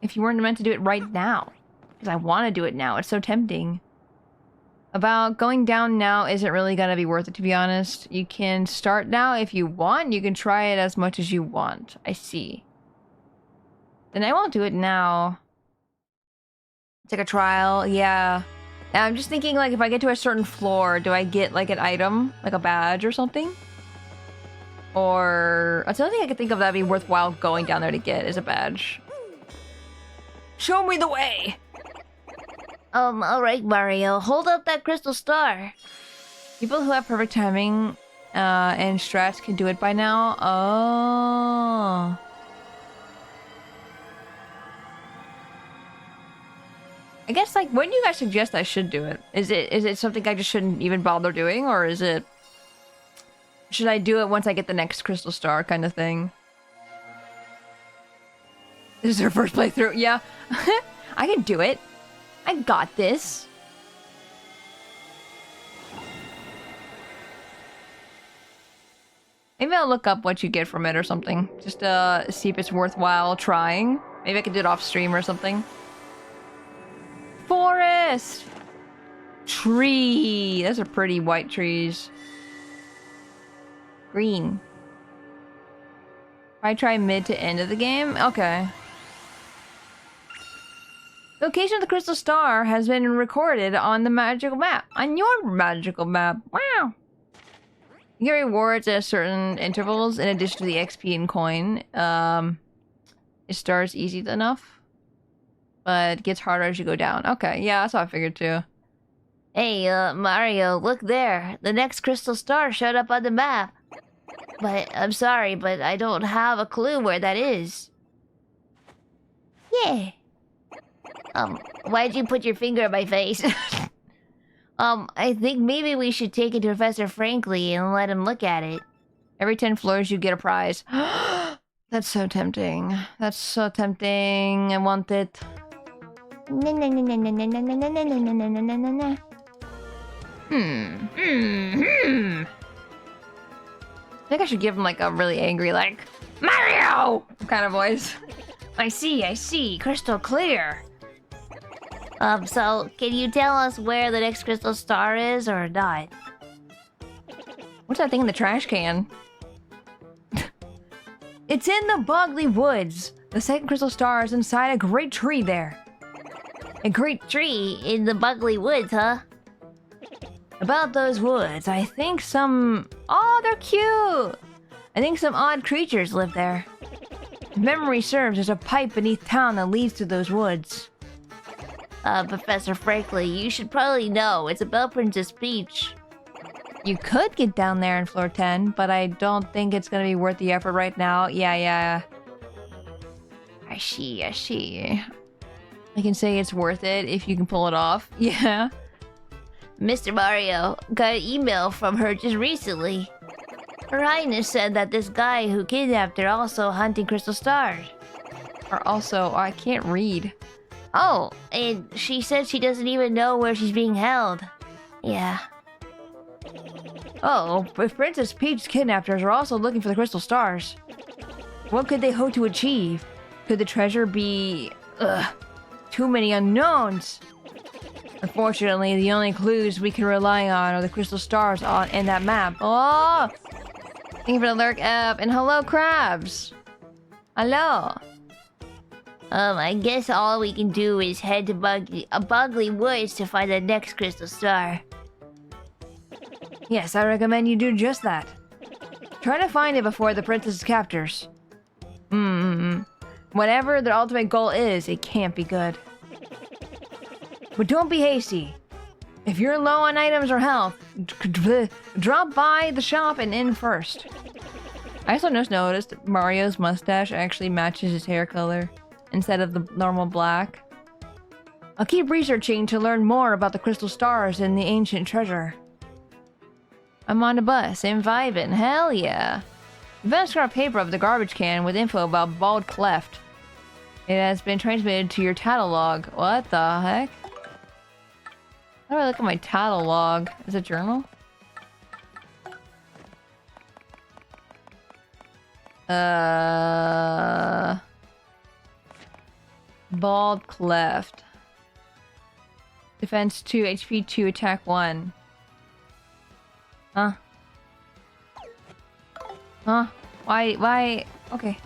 If you weren't meant to do it right now. Because I want to do it now. It's so tempting. About going down now isn't really gonna be worth it, to be honest. You can start now if you want. You can try it as much as you want. I see. Then I won't do it now. It's like a trial. Yeah. Now I'm just thinking, like, if I get to a certain floor, do I get, like, an item? Like a badge or something? Or... That's the only thing I can think of that'd be worthwhile going down there to get is a badge. Show me the way! Alright, Mario. Hold up that crystal star. People who have perfect timing, and strats can do it by now. Oh... I guess, like, when do you guys suggest I should do it? Is it something I just shouldn't even bother doing, or is it... Should I do it once I get the next crystal star kind of thing? This is our first playthrough. Yeah. I can do it. I got this. Maybe I'll look up what you get from it or something. Just see if it's worthwhile trying. Maybe I could do it off stream or something. Forest! tree. Those are pretty white trees. Green. I try mid to end of the game? Okay. The location of the crystal star has been recorded on the magical map. On your magical map. Wow. You get rewards at certain intervals in addition to the XP and coin. It starts easy enough, but it gets harder as you go down. Okay, yeah, that's what I figured too. Hey, Mario, look there. The next crystal star showed up on the map. But I'm sorry, but I don't have a clue where that is. Yeah. Why'd you put your finger in my face? I think maybe we should take it to Professor Frankly and let him look at it. Every 10 floors you get a prize. That's so tempting. That's so tempting. I want it. I think I should give him like a really angry, like, Mario! kind of voice. I see. Crystal clear. So, can you tell us where the next crystal star is, or not? What's that thing in the trash can? It's in the Bogly Woods. The second crystal star is inside a great tree there. A great tree in the Bogly Woods, huh? About those woods, I think some... Oh, they're cute! I think some odd creatures live there. If memory serves, there's a pipe beneath town that leads to those woods. Professor Frankly, you should probably know. It's a Bell Princess Peach. You could get down there in floor 10, but I don't think it's gonna be worth the effort right now. Yeah. I see. I can say it's worth it if you can pull it off. Yeah. Mr. Mario, got an email from her just recently. Her Highness said that this guy who kidnapped her also hunting crystal stars. Or also, I can't read. Oh, and she said she doesn't even know where she's being held. Yeah. Oh, if Princess Peach's kidnappers are also looking for the crystal stars, what could they hope to achieve? Could the treasure be... too many unknowns? Unfortunately, the only clues we can rely on are the crystal stars in that map. Oh! Thank you for the lurk app, and hello, crabs! Hello! I guess all we can do is head to Bogly Woods to find the next crystal star. Yes, I recommend you do just that. Try to find it before the princess's captors. Whatever their ultimate goal is, it can't be good. But don't be hasty. If you're low on items or health, drop by the shop and in first. I also just noticed Mario's mustache actually matches his hair color instead of the normal black. I'll keep researching to learn more about the crystal stars and the ancient treasure. I'm on the bus and vibing. Hell yeah. You found a scrap paper of the garbage can with info about Bald Cleft. It has been transmitted to your tattle log. What the heck? How do I look at my tattle log? Is it a journal? Bald Cleft. Defense 2, HP 2, attack 1. Huh? Why? Okay.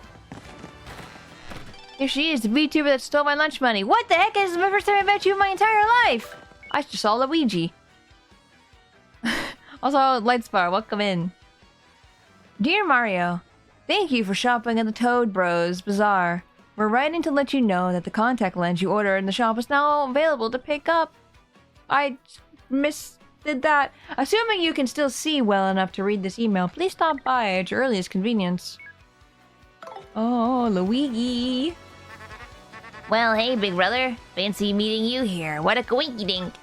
Here she is, the VTuber that stole my lunch money. What the heck? This is the first time I met you in my entire life! I just saw Luigi. Also, Lightspar, welcome in. Dear Mario, thank you for shopping at the Toad Bros Bazaar. We're writing to let you know that the contact lens you ordered in the shop is now available to pick up. I did that. Assuming you can still see well enough to read this email, please stop by at your earliest convenience. Oh, Luigi. Well, hey, big brother. Fancy meeting you here. What a coinky-dink.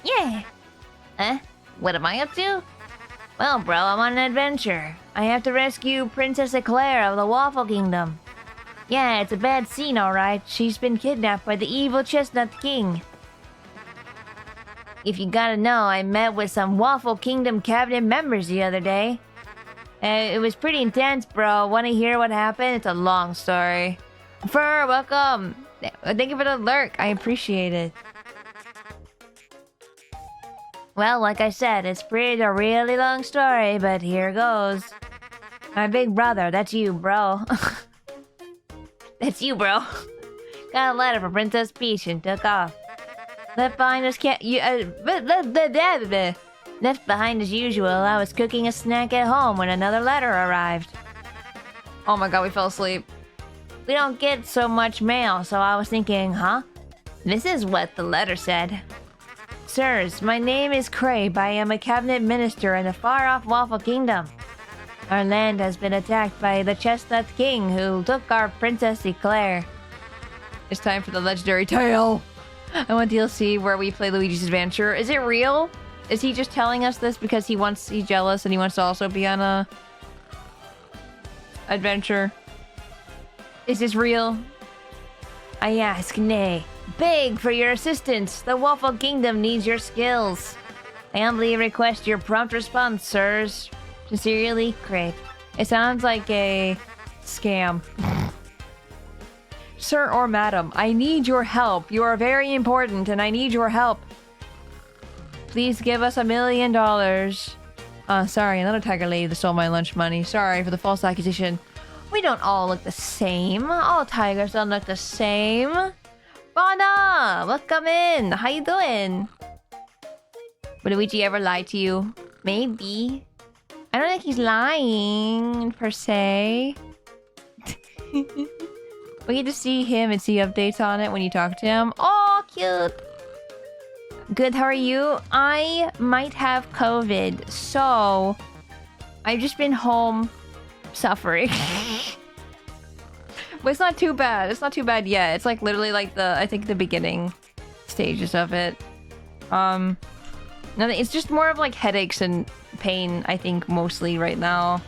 Yeah. Huh? What am I up to? Well, bro, I'm on an adventure. I have to rescue Princess Eclair of the Waffle Kingdom. Yeah, it's a bad scene, alright. She's been kidnapped by the evil Chestnut King. If you gotta know, I met with some Waffle Kingdom cabinet members the other day. It was pretty intense, bro. Wanna hear what happened? It's a long story. Fur, welcome. Thank you for the lurk. I appreciate it. Well, like I said, it's a really long story, but here goes. My big brother, that's you, bro. That's you, bro. Got a letter from Princess Peach and took off. Left behind as left behind as usual, I was cooking a snack at home when another letter arrived. Oh my god, we fell asleep. We don't get so much mail, so I was thinking, huh? This is what the letter said. Sirs, my name is Crape. I am a cabinet minister in the far-off Waffle Kingdom. Our land has been attacked by the Chestnut King, who took our Princess Eclair. It's time for the legendary tale. I want DLC where we play Luigi's Adventure. Is it real? Is he just telling us this because he's jealous and he wants to also be on a adventure? Is this real? I ask, nay. Beg for your assistance. The Waffle Kingdom needs your skills. I humbly request your prompt response, sirs. Sincerely, Crape. It sounds like a scam. Sir or madam, I need your help. You are very important and I need your help. Please give us $1 million. Sorry, another tiger lady that stole my lunch money. Sorry for the false accusation. We don't all look the same. All tigers don't look the same. Bana, welcome in. How you doing? Would Luigi ever lie to you? Maybe. I don't think he's lying, per se. We get to see him and see updates on it when you talk to him. Oh, cute. Good, how are you? I might have COVID, so I've just been home suffering. But it's not too bad. It's not too bad yet. It's like literally like I think the beginning stages of it. Nothing. It's just more of like headaches and pain, I think, mostly right now.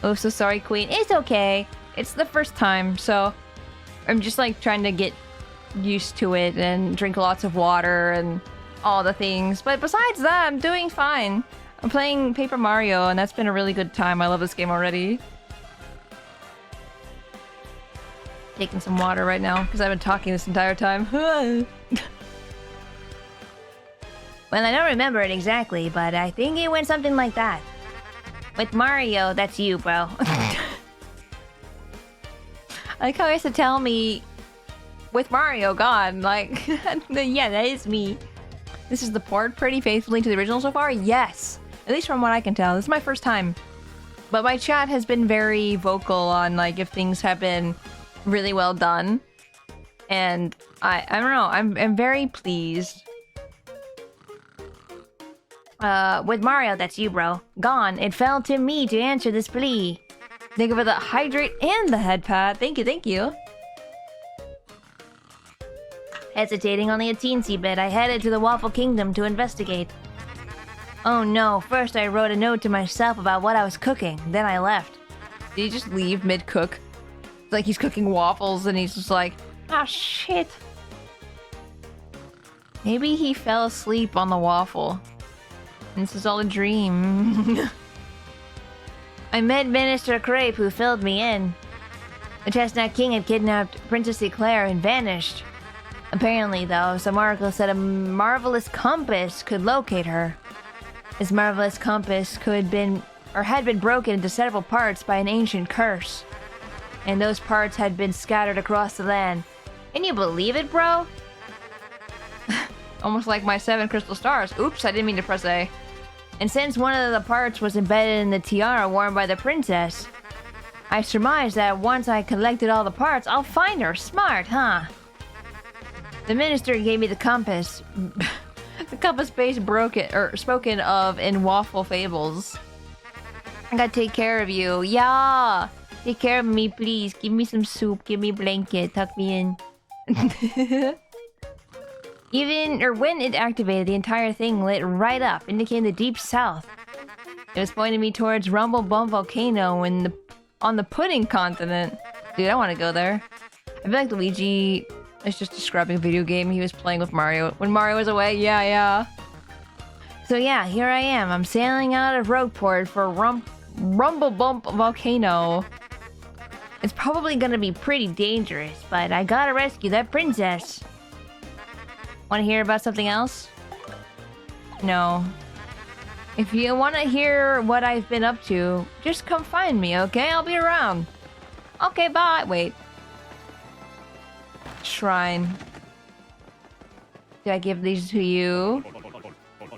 Oh, so sorry, Queen. It's okay. It's the first time, so I'm just like trying to get used to it and drink lots of water and all the things. But besides that, I'm doing fine. I'm playing Paper Mario, and that's been a really good time. I love this game already. Taking some water right now because I've been talking this entire time. Well, I don't remember it exactly, but I think it went something like that. With Mario, that's you, bro. I like how he has to tell me with Mario gone. Like, yeah, that is me. This is the port pretty faithfully to the original so far? Yes. At least from what I can tell. This is my first time. But my chat has been very vocal on like if things have been really well done. And I don't know, I'm very pleased. With Mario, that's you, bro. Gone. It fell to me to answer this plea. Thank you for the hydrate and the head pat. Thank you, thank you. Hesitating only a teensy bit, I headed to the Waffle Kingdom to investigate. Oh no, first I wrote a note to myself about what I was cooking, then I left. Did he just leave mid-cook? Like he's cooking waffles and he's just like, ah, shit. Maybe he fell asleep on the waffle. And this is all a dream. I met Minister Crape, who filled me in. The Chestnut King had kidnapped Princess Eclair and vanished. Apparently, though, some article said a marvelous compass could locate her. This marvelous compass had been broken into several parts by an ancient curse. And those parts had been scattered across the land. Can you believe it, bro? Almost like my 7 crystal stars. Oops, I didn't mean to press A. And since one of the parts was embedded in the tiara worn by the princess, I surmised that once I collected all the parts, I'll find her. Smart, huh? The minister gave me the compass. The compass base spoken of in Waffle Fables. I gotta take care of you. Yeah! Take care of me, please. Give me some soup. Give me a blanket. Tuck me in. When it activated, the entire thing lit right up, indicating the deep south. It was pointing me towards Rumble Bum Volcano on the Pudding Continent. Dude, I want to go there. I feel like Luigi is just describing a video game he was playing with Mario when Mario was away. Yeah. So yeah, here I am. I'm sailing out of Rogueport for Rumble Bump Volcano. It's probably gonna be pretty dangerous, but I gotta rescue that princess. Want to hear about something else? No. If you want to hear what I've been up to, just come find me, okay? I'll be around. Okay, bye. Wait. Shrine. Did I give these to you?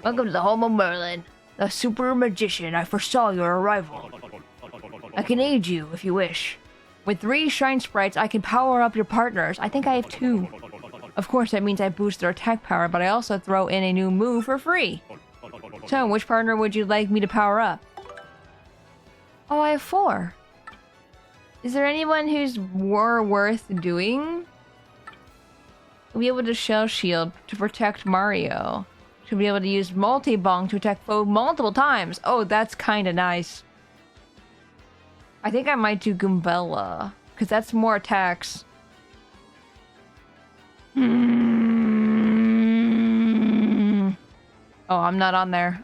Welcome to the home of Merlin, the super magician. I foresaw your arrival. I can aid you if you wish. With 3 shrine sprites, I can power up your partners. I think I have 2. Of course, that means I boost their attack power, but I also throw in a new move for free. So, which partner would you like me to power up? Oh, I have 4. Is there anyone who's more worth doing? We'll be able to Shell Shield to protect Mario. She'll be able to use Multi-Bong to attack foe multiple times. Oh, that's kind of nice. I think I might do Goombella, because that's more attacks. Oh, I'm not on there.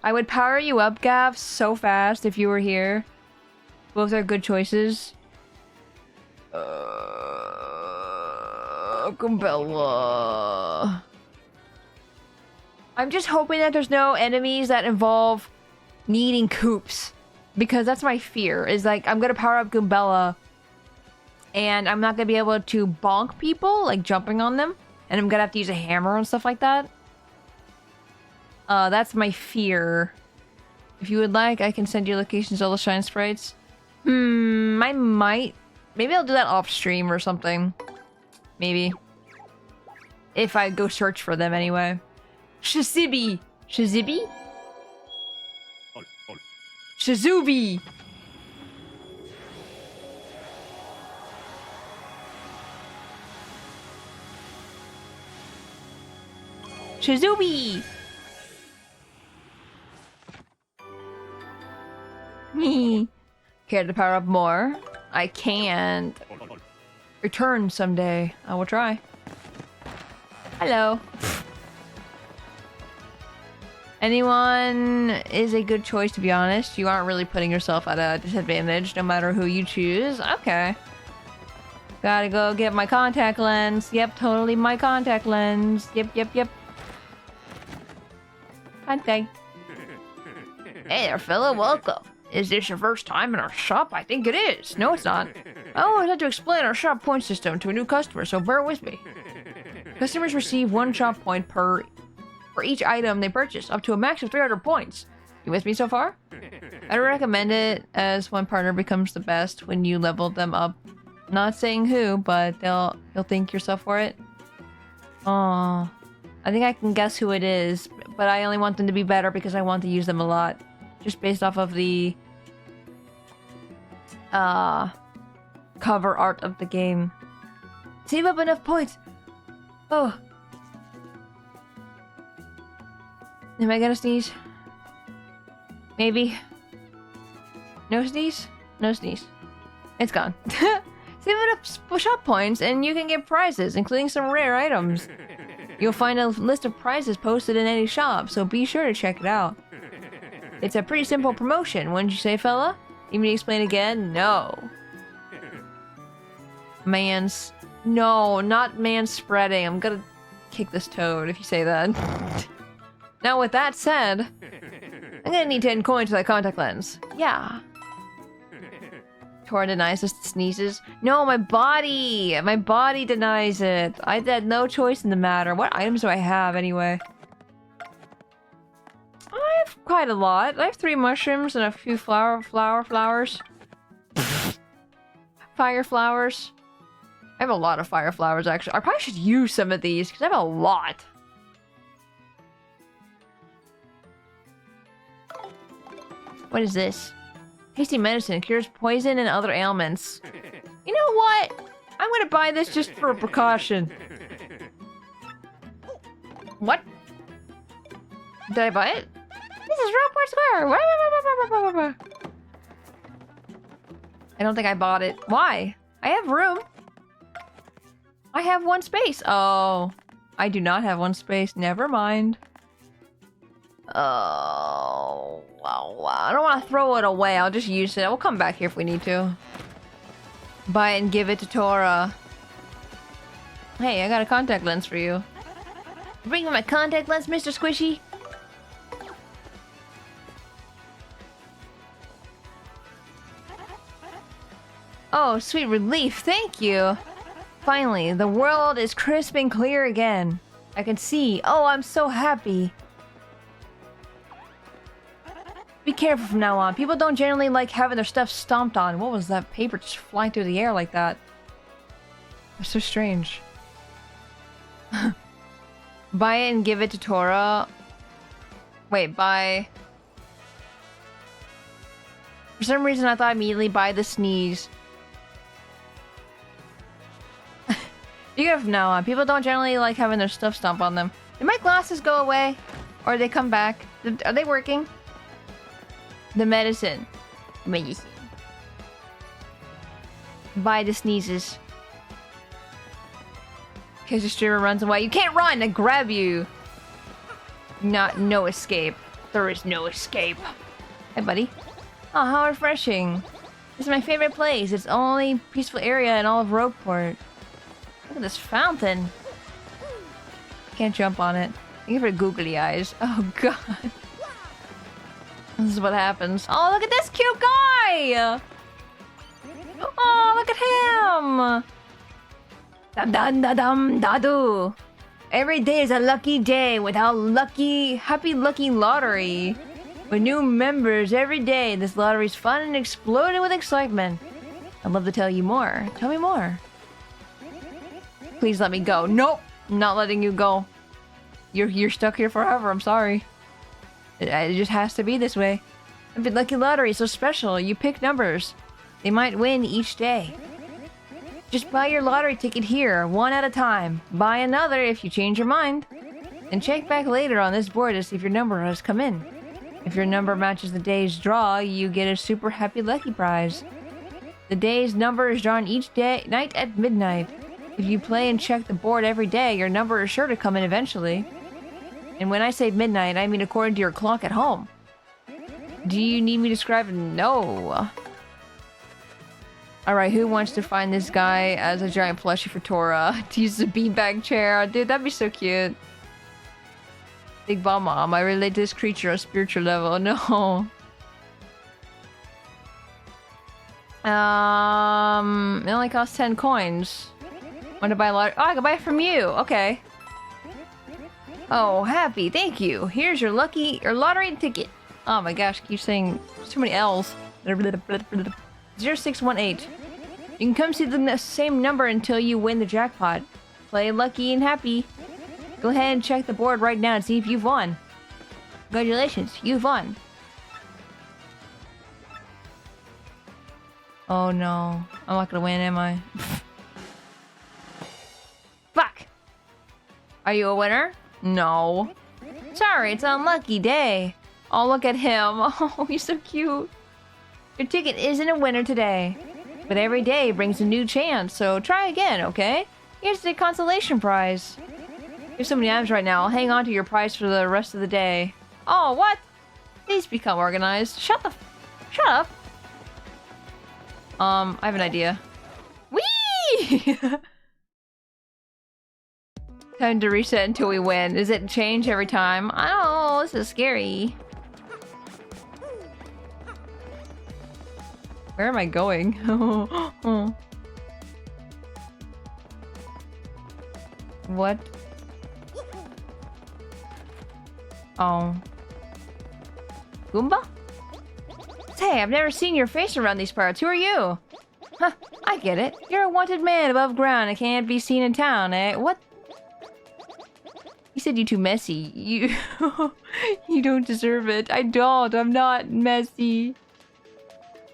I would power you up, Gav, so fast if you were here. Both are good choices. Goombella. I'm just hoping that there's no enemies that involve needing coops. Because that's my fear, is like, I'm gonna power up Goombella and I'm not gonna be able to bonk people, like jumping on them. And I'm gonna have to use a hammer and stuff like that. That's my fear. If you would like, I can send you locations of all the Shine Sprites. I might. Maybe I'll do that off stream or something. Maybe. If I go search for them anyway. Shazibi! Shazibi? Shazubi! Shazubi! Care to power up more? I can't. Return someday. I will try. Hello. Anyone is a good choice, to be honest. You aren't really putting yourself at a disadvantage, no matter who you choose. Okay. Gotta go get my contact lens. Yep, totally my contact lens. Yep. Okay. Hey there, fella. Welcome. Is this your first time in our shop? I think it is. No, it's not. I always have to explain our shop point system to a new customer, so bear with me. Customers receive 1 shop point for each item they purchase, up to a max of 300 points. You with me so far? I recommend it, as one partner becomes the best when you level them up. Not saying who, but they'll thank yourself for it. Aww. I think I can guess who it is, but I only want them to be better because I want to use them a lot. Just based off of the cover art of the game. Save up enough points! Oh. Am I gonna sneeze? Maybe. No sneeze? No sneeze. It's gone. Save up shop points and you can get prizes, including some rare items. You'll find a list of prizes posted in any shop, so be sure to check it out. It's a pretty simple promotion, wouldn't you say, fella? You mean to explain again? No. No, not man spreading. I'm gonna kick this toad if you say that. Now, with that said, I'm gonna need 10 coins for that contact lens. Yeah. Tora denies us sneezes. No, my body! My body denies it. I had no choice in the matter. What items do I have, anyway? I have quite a lot. I have 3 mushrooms and a few flowers. Fire flowers. I have a lot of fire flowers, actually. I probably should use some of these, because I have a lot. What is this? Tasty medicine. Cures poison and other ailments. You know what? I'm gonna buy this just for a precaution. What? Did I buy it? This is Rockport Square! I don't think I bought it. Why? I have room. I have 1 space. Oh. I do not have 1 space. Never mind. Oh. Wow. I don't want to throw it away. I'll just use it. We'll come back here if we need to. Buy it and give it to Tora. Hey, I got a contact lens for you. Bring me my contact lens, Mr. Squishy. Oh, sweet relief. Thank you. Finally, the world is crisp and clear again. I can see. Oh, I'm so happy. Be careful from now on. People don't generally like having their stuff stomped on. What was that paper just flying through the air like that? That's so strange. Buy it and give it to Tora. Wait, buy... For some reason, I thought immediately buy the sneeze. Be careful from now on. People don't generally like having their stuff stomped on them. Did my glasses go away? Or did they come back? Are they working? The medicine. Medicine. Buy the sneezes. In case the streamer runs away. You can't run! I grab you! No escape. There is no escape. Hey, buddy. Oh, how refreshing. This is my favorite place. It's the only peaceful area in all of Rogueport. Look at this fountain. Can't jump on it. Thank you for googly eyes. Oh, God. This is what happens. Oh, look at this cute guy! Oh, look at him! Da-dum-da-dum-da-do. Every day is a lucky day with our happy lucky lottery. With new members every day, this lottery is fun and exploding with excitement. I'd love to tell you more. Tell me more. Please let me go. Nope, I'm not letting you go. You're stuck here forever. I'm sorry. It just has to be this way. The lucky lottery is so special. You pick numbers. They might win each day. Just buy your lottery ticket here, one at a time. Buy another if you change your mind. And check back later on this board to see if your number has come in. If your number matches the day's draw, you get a super happy lucky prize. The day's number is drawn each night at midnight. If you play and check the board every day, your number is sure to come in eventually. And when I say midnight, I mean according to your clock at home. Do you need me to describe it? No. Alright, who wants to find this guy as a giant plushie for Tora? To use the beanbag chair? Dude, that'd be so cute. Big Bomb Mom, I relate to this creature on a spiritual level. No. It only costs 10 coins. Want to buy a lot? Oh, I can buy it from you. Okay. Oh, happy. Thank you. Here's your lottery ticket. Oh my gosh, keep saying too many L's. 0618. You can come see the same number until you win the jackpot. Play lucky and happy. Go ahead and check the board right now and see if you've won. Congratulations, you've won. Oh no, I'm not gonna win, am I? Fuck! Are you a winner? No. Sorry, it's an unlucky day. Oh, look at him. Oh, he's so cute. Your ticket isn't a winner today. But every day brings a new chance, so try again, okay? Here's the consolation prize. There's so many items right now. I'll hang on to your prize for the rest of the day. Oh, what? Please become organized. Shut up. I have an idea. Whee! Time to reset until we win. Does it change every time? Oh, this is scary. Where am I going? What? Oh. Goomba? Hey, I've never seen your face around these parts. Who are you? Huh, I get it. You're a wanted man above ground and can't be seen in town, eh? What? You said you're too messy. You... you don't deserve it. I don't. I'm not messy.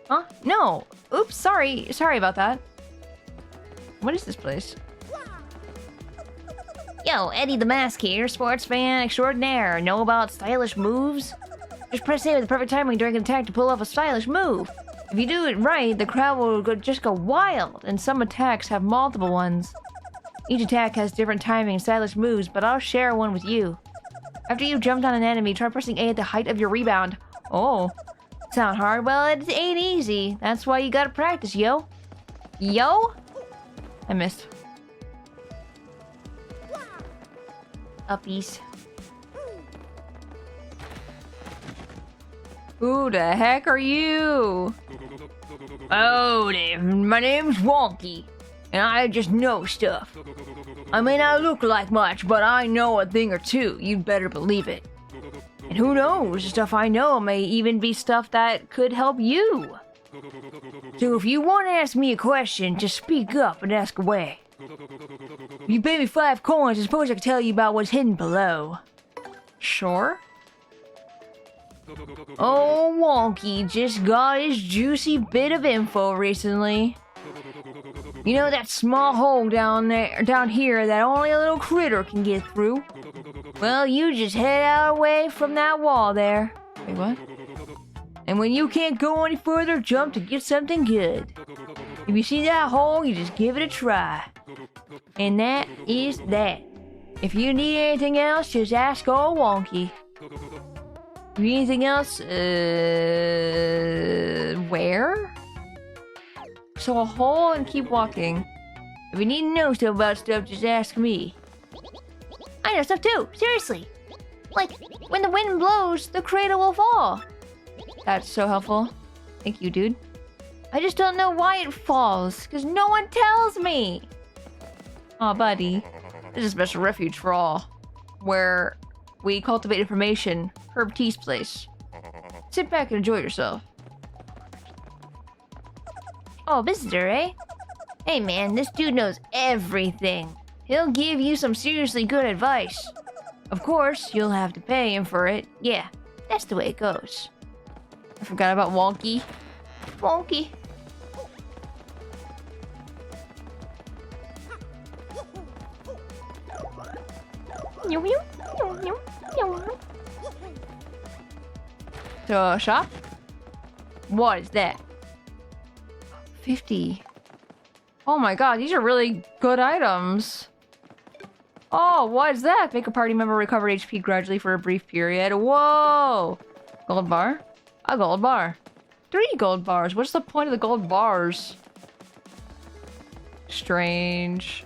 Huh? No. Oops, sorry. Sorry about that. What is this place? Yo, Eddie the Mask here, sports fan extraordinaire. Know about stylish moves? Just press A with the perfect timing during an attack to pull off a stylish move. If you do it right, the crowd will just go wild, and some attacks have multiple ones. Each attack has different timing and stylish moves, but I'll share one with you. After you've jumped on an enemy, try pressing A at the height of your rebound. Oh. Sound hard? Well, it ain't easy. That's why you gotta practice, yo. Yo? I missed. Uppies. Who the heck are you? Oh, Dave, my name's Wonky, and I just know stuff. I may not look like much, but I know a thing or two, you'd better believe it. And who knows, the stuff I know may even be stuff that could help you. So if you want to ask me a question, just speak up and ask away. If you pay me 5 coins, I suppose I can tell you about what's hidden below. Sure. Oh, Wonky just got his juicy bit of info recently. You know that small hole down here that only a little critter can get through? Well, you just head out away from that wall there. Wait, what? And when you can't go any further, jump to get something good. If you see that hole, you just give it a try. And that is that. If you need anything else, just ask old Wonky. If you need anything else, where? So a hole and keep walking. If you need to know stuff about stuff, just ask me. I know stuff too, seriously. Like, when the wind blows, the cradle will fall. That's so helpful. Thank you, dude. I just don't know why it falls, because no one tells me. Aw, buddy. This is a special refuge for all, where we cultivate information. Herb T's place. Sit back and enjoy yourself. Oh, visitor, eh? Hey man, this dude knows everything. He'll give you some seriously good advice. Of course, you'll have to pay him for it. Yeah, that's the way it goes. I forgot about Wonky. Wonky. So, shop? What is that? 50. Oh my god, these are really good items. Oh, what is that? Make a party member recover HP gradually for a brief period. Whoa! Gold bar? A gold bar. 3 gold bars. What's the point of the gold bars? Strange.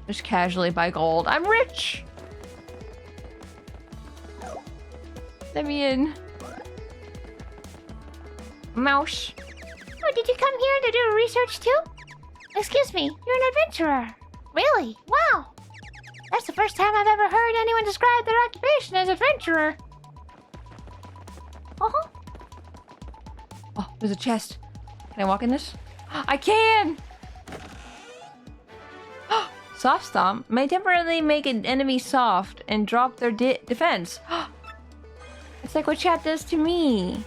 Just casually buy gold. I'm rich! Let me in. Mouse. Oh, did you come here to do research too? Excuse me, you're an adventurer. Really? Wow. That's the first time I've ever heard anyone describe their occupation as adventurer. Uh-huh. Oh, there's a chest. Can I walk in this? I can! Soft Stomp may temporarily make an enemy soft and drop their defense. It's like what chat does to me.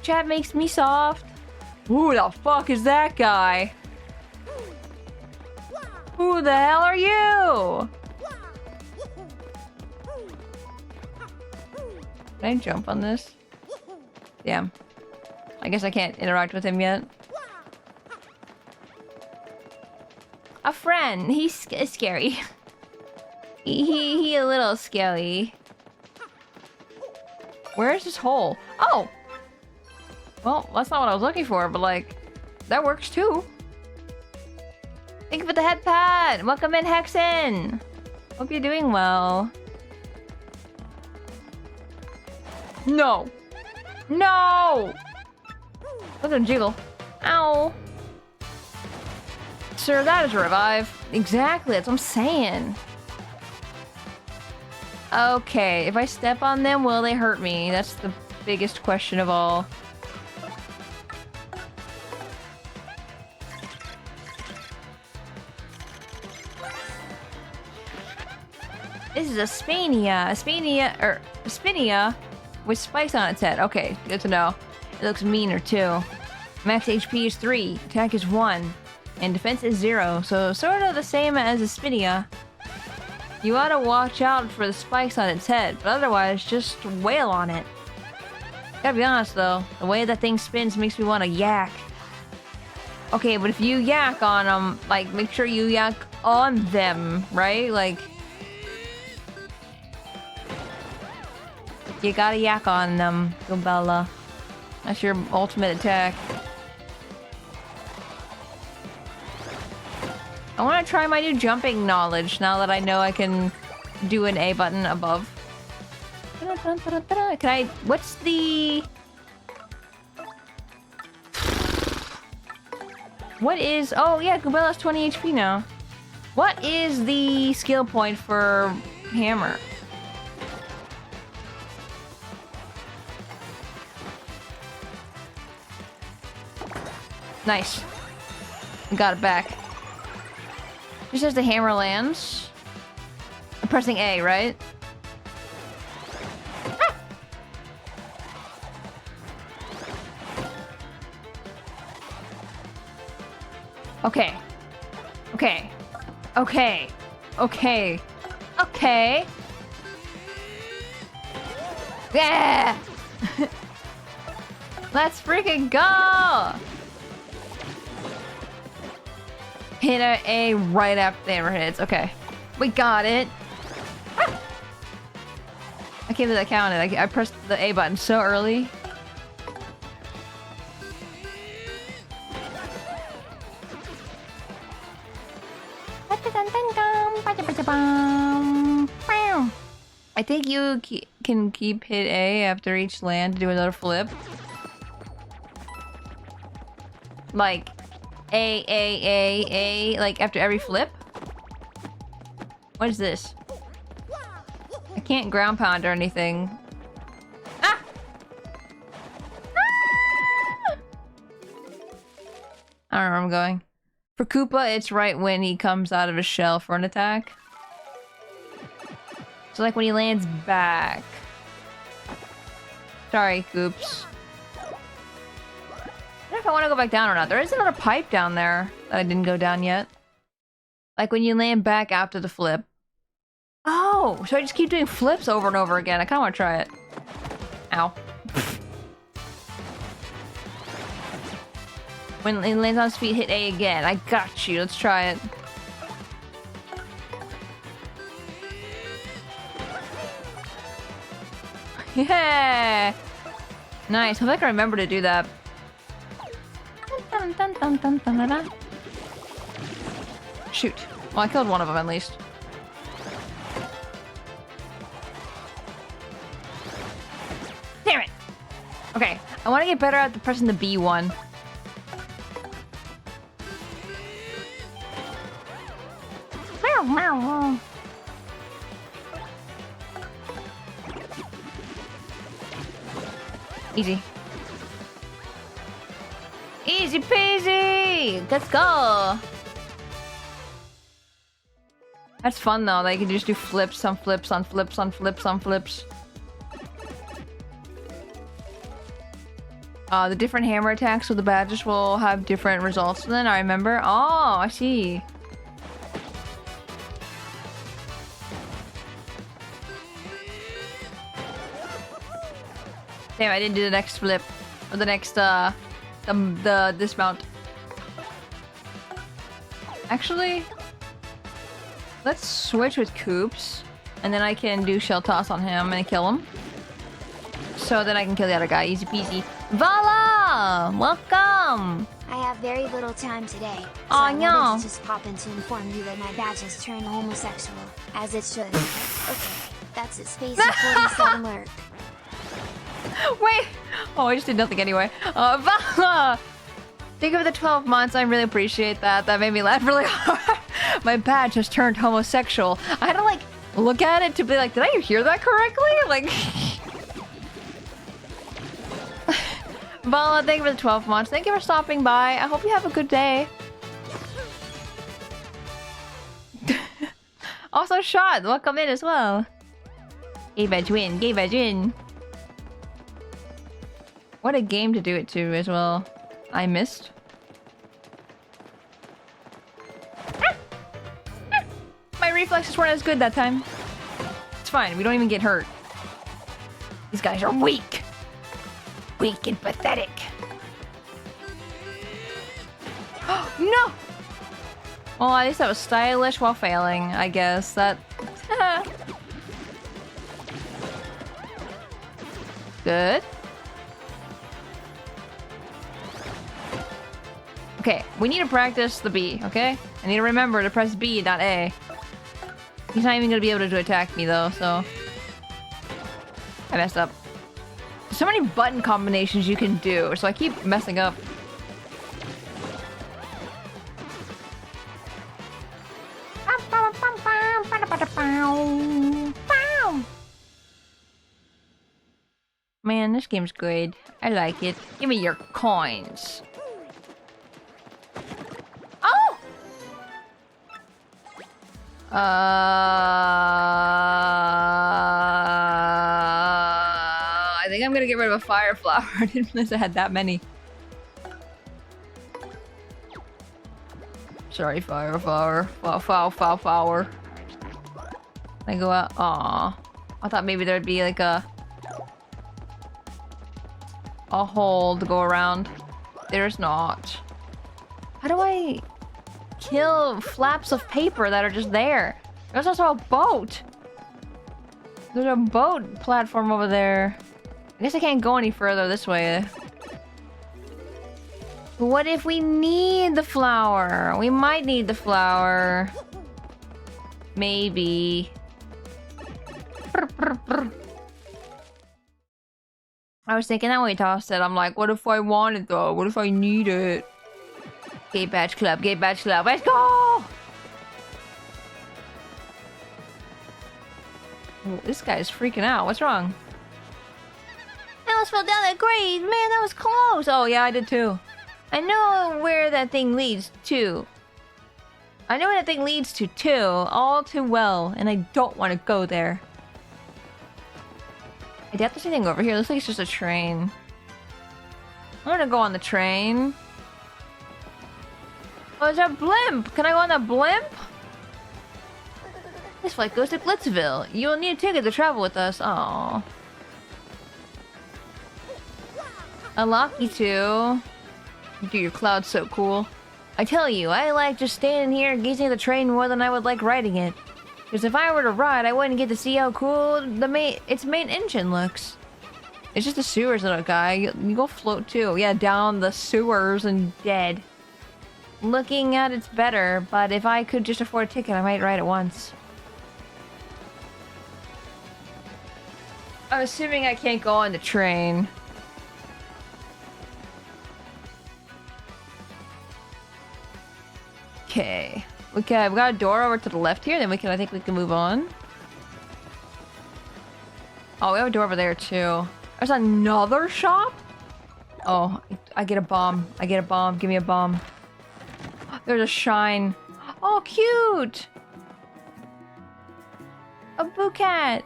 Chat makes me soft. Who the fuck is that guy? Who the hell are you? Can I jump on this? Damn. I guess I can't interact with him yet. A friend. He's scary. he a little scary. Where's this hole? Oh! Well, that's not what I was looking for, but like, that works too. Thank you for the head pad! Welcome in, Hexen! Hope you're doing well. No! No! Look at him jiggle. Ow! Sir, that is a revive. Exactly, that's what I'm saying. Okay, if I step on them, will they hurt me? That's the biggest question of all. This is a Spania. A Spinia with spikes on its head. Okay, good to know. It looks meaner too. Max HP is 3, attack is 1, and defense is 0. So sort of the same as a Spinia. You ought to watch out for the spikes on its head, but otherwise just wail on it. Gotta be honest though, the way that thing spins makes me want to yak. Okay, but if you yak on them, like make sure you yak on them, right? Like, you gotta yak on them, Gobella. That's your ultimate attack. I want to try my new jumping knowledge now that I know I can do an A button above. Can I... What's the... What is... Oh, yeah, Goombella has 20 HP now. What is the skill point for Hammer? Nice. We got it back. Just as the hammer lands. I'm pressing A, right? Ah! Okay. Okay. Okay. Okay. Okay. Yeah! Let's freaking go! Hit A right after the hammer hits. Okay. We got it. Ah! I can't believe that counted. I pressed the A button so early. I think you can keep hit A after each land to do another flip. Like A, like after every flip. What is this? I can't ground pound or anything. Ah! Ah! I don't know where I'm going. For Koopa, it's right when he comes out of his shell for an attack. So like when he lands back. Sorry, Koops. I don't know if I want to go back down or not. There is another pipe down there that I didn't go down yet. Like when you land back after the flip. Oh, so I just keep doing flips over and over again. I kind of want to try it. Ow. When it lands on his feet, hit A again. I got you. Let's try it. Yeah! Nice. Hope I can remember to do that. Shoot. Well, I killed one of them at least. Damn it! Okay, I want to get better at pressing the B one. Easy. Easy peasy! Let's go! That's fun though, that you can just do flips on flips on flips on flips on flips. The different hammer attacks with the badges will have different results then, I remember. Oh, I see. Damn, I didn't do the next flip. Or the next, the dismount. Actually, let's switch with Koops. And then I can do shell toss on him and kill him. So then I can kill the other guy. Easy peasy. Vala! Welcome! I have very little time today. So Oh, I no. wanted to just pop in to inform you that my badge has turned homosexual. As it should. Okay, that's it. Spacey 47 lurk. Wait! Oh, I just did nothing anyway. Vala! Thank you for the 12 months. I really appreciate that. That made me laugh really hard. My badge has turned homosexual. I had to like look at it to be like, did I hear that correctly? Like... Vala, thank you for the 12 months. Thank you for stopping by. I hope you have a good day. Also, Shot, welcome in as well. Gay badge win. Gay badge win. What a game to do it to as well. I missed. My reflexes weren't as good that time. It's fine, we don't even get hurt. These guys are weak. Weak and pathetic. No! Well, at least that was stylish while failing, I guess. That... Good. Okay, we need to practice the B, okay? I need to remember to press B, not A. He's not even gonna be able to attack me though, so... I messed up. There's so many button combinations you can do, so I keep messing up. Man, this game's good. I like it. Give me your coins. Oh! I think I'm gonna get rid of a fire flower. I didn't realize I had that many. Sorry, fire flower. Flower. I go out. Aw. I thought maybe there'd be like a hole to go around. There's not. How do I kill flaps of paper that are just there? There's also a boat. There's a boat platform over there. I guess I can't go any further this way. What if we need the flower? We might need the flower. Maybe. I was thinking that when we tossed it, I'm like, what if I want it though? What if I need it? Gate Badge Club, let's go! Ooh, this guy's freaking out. What's wrong? I almost fell down that grade. Man, that was close. Oh, yeah, I did too. I know where that thing leads to. All too well, and I don't want to go there. I doubt there's anything over here. Looks like it's just a train. I'm gonna go on the train. Oh, there's a blimp! Can I go on the blimp? This flight goes to Glitzville. You'll need a ticket to travel with us. Aww. Unlock you too. Dude, your cloud's so cool. I tell you, I like just standing here and gazing at the train more than I would like riding it. Because if I were to ride, I wouldn't get to see how cool its main engine looks. It's just the sewers, little guy. You go float too. Yeah, down the sewers and dead. Looking at it's better, but if I could just afford a ticket, I might ride it once. I'm assuming I can't go on the train. Okay. Okay, we got a door over to the left here, then I think we can move on. Oh, we have a door over there too. There's another shop? Oh, I get a bomb. Give me a bomb. There's a shine. Oh, cute! A boo cat.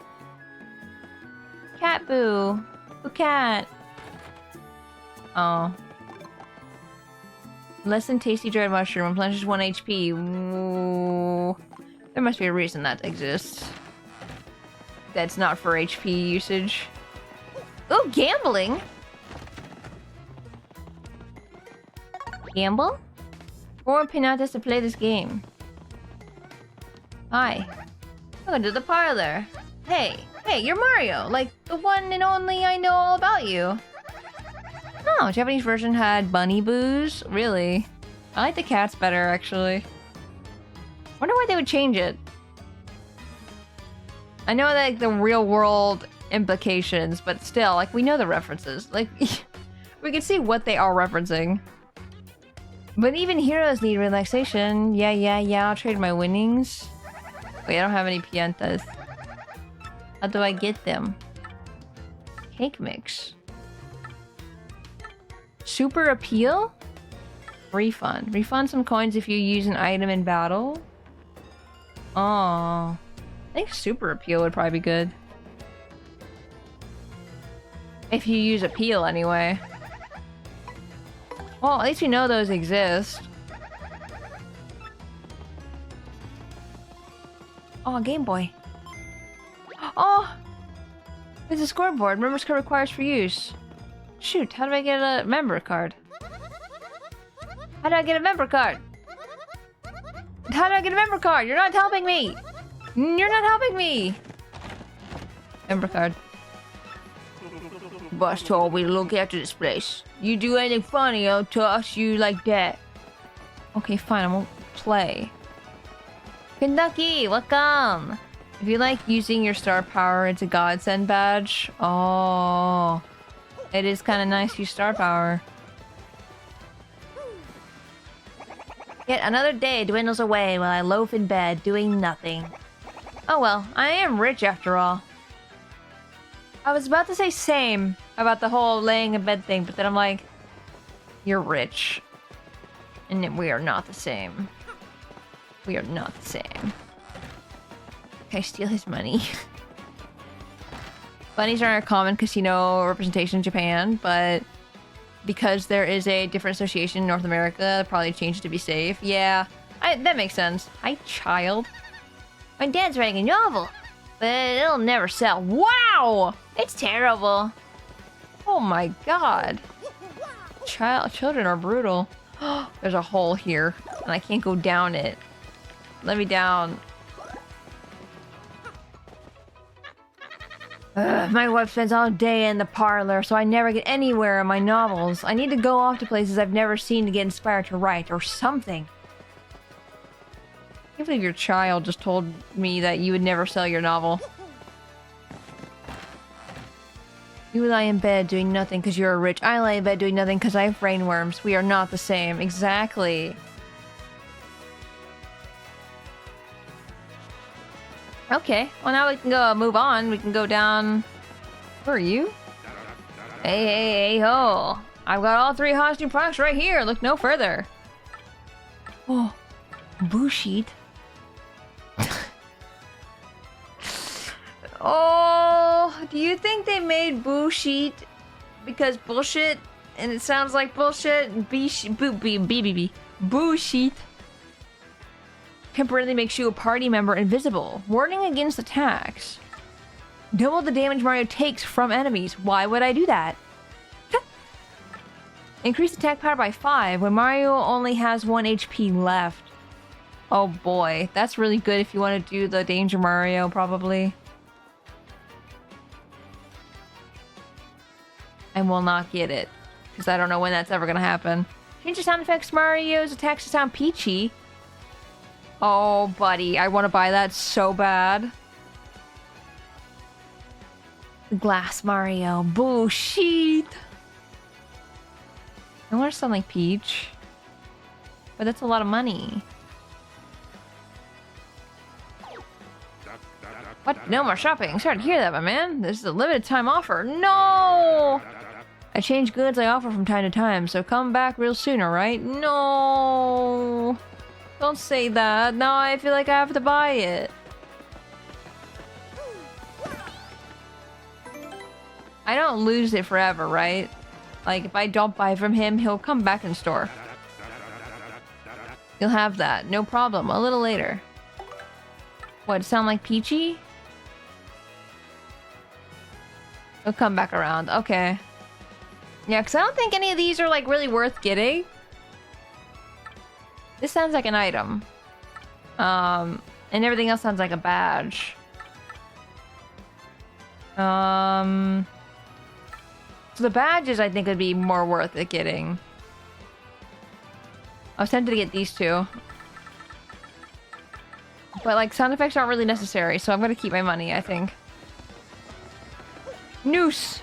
Cat boo. Boo cat. Oh. Less than tasty dried mushroom. Replenishes 1 HP. Ooh. There must be a reason that exists. That's not for HP usage. Oh, gambling! Gamble? 4 pinatas to play this game. Hi. Welcome to the parlor. Hey, you're Mario! Like, the one and only I know all about you. Oh, Japanese version had bunny boos? Really? I like the cats better, actually. Wonder why they would change it. I know that, like, the real world implications, but still, like, we know the references. Like, we can see what they are referencing. But even heroes need relaxation. Yeah, I'll trade my winnings. Wait, I don't have any piantas. How do I get them? Cake mix. Super appeal? Refund. Refund some coins if you use an item in battle. Oh. I think super appeal would probably be good. If you use appeal anyway. Well, at least we know those exist. Oh, Game Boy. Oh! It's a scoreboard. Members card requires for use. Shoot, how do I get a member card? How do I get a member card? How do I get a member card? You're not helping me! You're not helping me! Member card. Boss told me to look after this place. You do anything funny, I'll toss you like that. Okay, fine, I won't play. Kentucky, welcome! If you like using your star power, it's a godsend badge. Oh. It is kind of nice to use star power. Yet another day dwindles away while I loaf in bed, doing nothing. Oh well, I am rich after all. I was about to say same about the whole laying in bed thing, but then I'm like, you're rich. And we are not the same. We are not the same. Can I steal his money? Bunnies aren't a common casino representation in Japan, but because there is a different association in North America, they'll probably changed it to be safe. Yeah, that makes sense. Hi, child. My dad's writing a novel, but it'll never sell. Wow! It's terrible. Oh my god. Children are brutal. There's a hole here, and I can't go down it. Let me down. My wife spends all day in the parlor, so I never get anywhere in my novels. I need to go off to places I've never seen to get inspired to write, or something. I can't believe your child just told me that you would never sell your novel. You lie in bed doing nothing because you're rich. I lie in bed doing nothing because I have brainworms. We are not the same. Exactly. Okay, well now we can go move on. We can go down. Where are you? Hey ho! I've got all 3 hosting products right here. Look no further. Oh, boo sheet. Oh, do you think they made boo sheet because bullshit and it sounds like bullshit? Boo sheet. Temporarily makes you a party member invisible. Warning against attacks. Double the damage Mario takes from enemies. Why would I do that? Increase attack power by 5 when Mario only has 1 HP left. Oh boy, that's really good if you want to do the Danger Mario, probably. I will not get it, because I don't know when that's ever going to happen. Change your sound effects Mario's attacks to sound peachy. Oh, buddy, I want to buy that so bad. Glass Mario. Bullshit. I want to sound like Peach. But that's a lot of money. What? No more shopping. Sorry to hear that, my man. This is a limited time offer. No! I change goods I offer from time to time, so come back real soon, alright? No! Don't say that. Now I feel like I have to buy it. I don't lose it forever, right? Like, if I don't buy from him, he'll come back in store. You'll have that. No problem. A little later. What, sound like Peachy? He'll come back around. Okay. Yeah, because I don't think any of these are, like, really worth getting. This sounds like an item. And everything else sounds like a badge. So the badges, I think, would be more worth it getting. I was tempted to get these two. But, like, sound effects aren't really necessary, so I'm gonna keep my money, I think. Noose!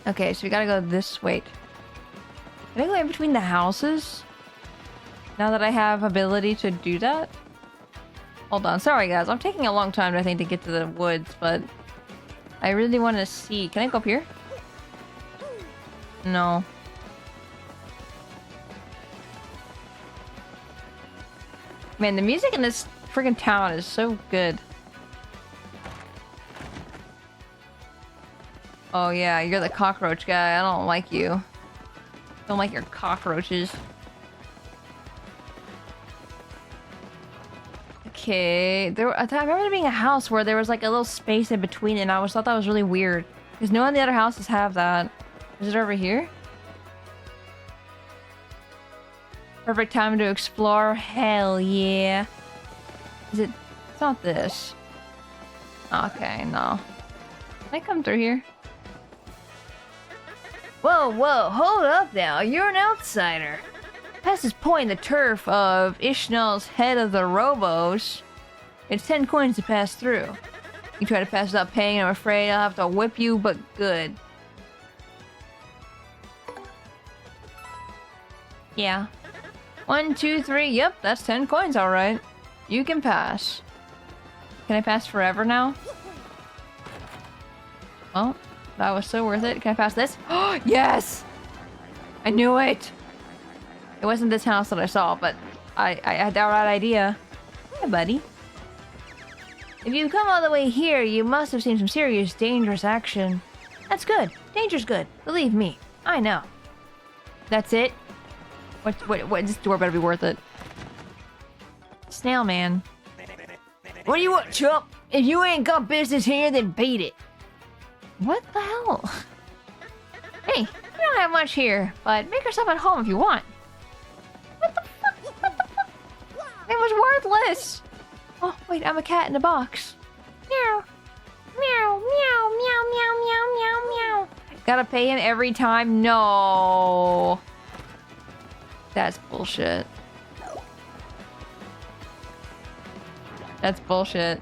Okay, so we gotta go this way. Can I go in between the houses? Now that I have ability to do that? Hold on, sorry guys, I'm taking a long time, I think, to get to the woods, but I really want to see. Can I go up here? No. Man, the music in this freaking town is so good. Oh yeah, you're the cockroach guy. I don't like you. Don't like your cockroaches. Okay, I remember there being a house where there was like a little space in between, and I always thought that was really weird. Because no one in the other houses have that. Is it over here? Perfect time to explore. Hell yeah. Is it? It's not this. Okay, no. Can I come through here? Whoa, whoa, hold up now. You're an outsider. Past this point in the turf of Ishnal's head of the Robos, it's 10 coins to pass through. You try to pass without paying, I'm afraid I'll have to whip you, but good. Yeah. 1, 2, 3. Yep, that's 10 coins, alright. You can pass. Can I pass forever now? Well, that was so worth it. Can I pass this? Oh, yes! I knew it! It wasn't this house that I saw, but I had the right idea. Hey, buddy. If you've come all the way here, you must have seen some serious, dangerous action. That's good. Danger's good. Believe me. I know. That's it? What? This door better be worth it. Snail man. What do you want, chump? If you ain't got business here, then beat it. What the hell? Hey, you don't have much here, but make yourself at home if you want. What the fuck? What the fuck? It was worthless. Oh, wait, I'm a cat in a box. Meow. Meow, meow, meow, meow, meow, meow, meow. Gotta pay him every time? No. That's bullshit. That's bullshit.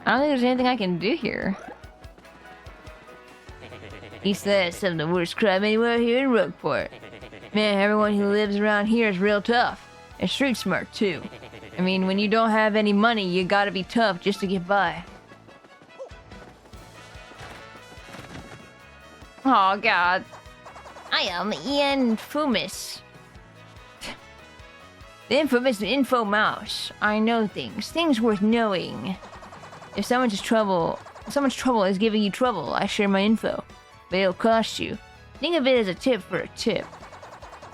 I don't think there's anything I can do here. He says some of the worst crime anywhere here in Rogueport. Man, everyone who lives around here is real tough. And street smart, too. I mean, when you don't have any money, you gotta be tough just to get by. Oh, God. I am Ian Fumis. The infamous Info Mouse. I know things. Things worth knowing. If someone's trouble is giving you trouble, I share my info. But it'll cost you. Think of it as a tip for a tip.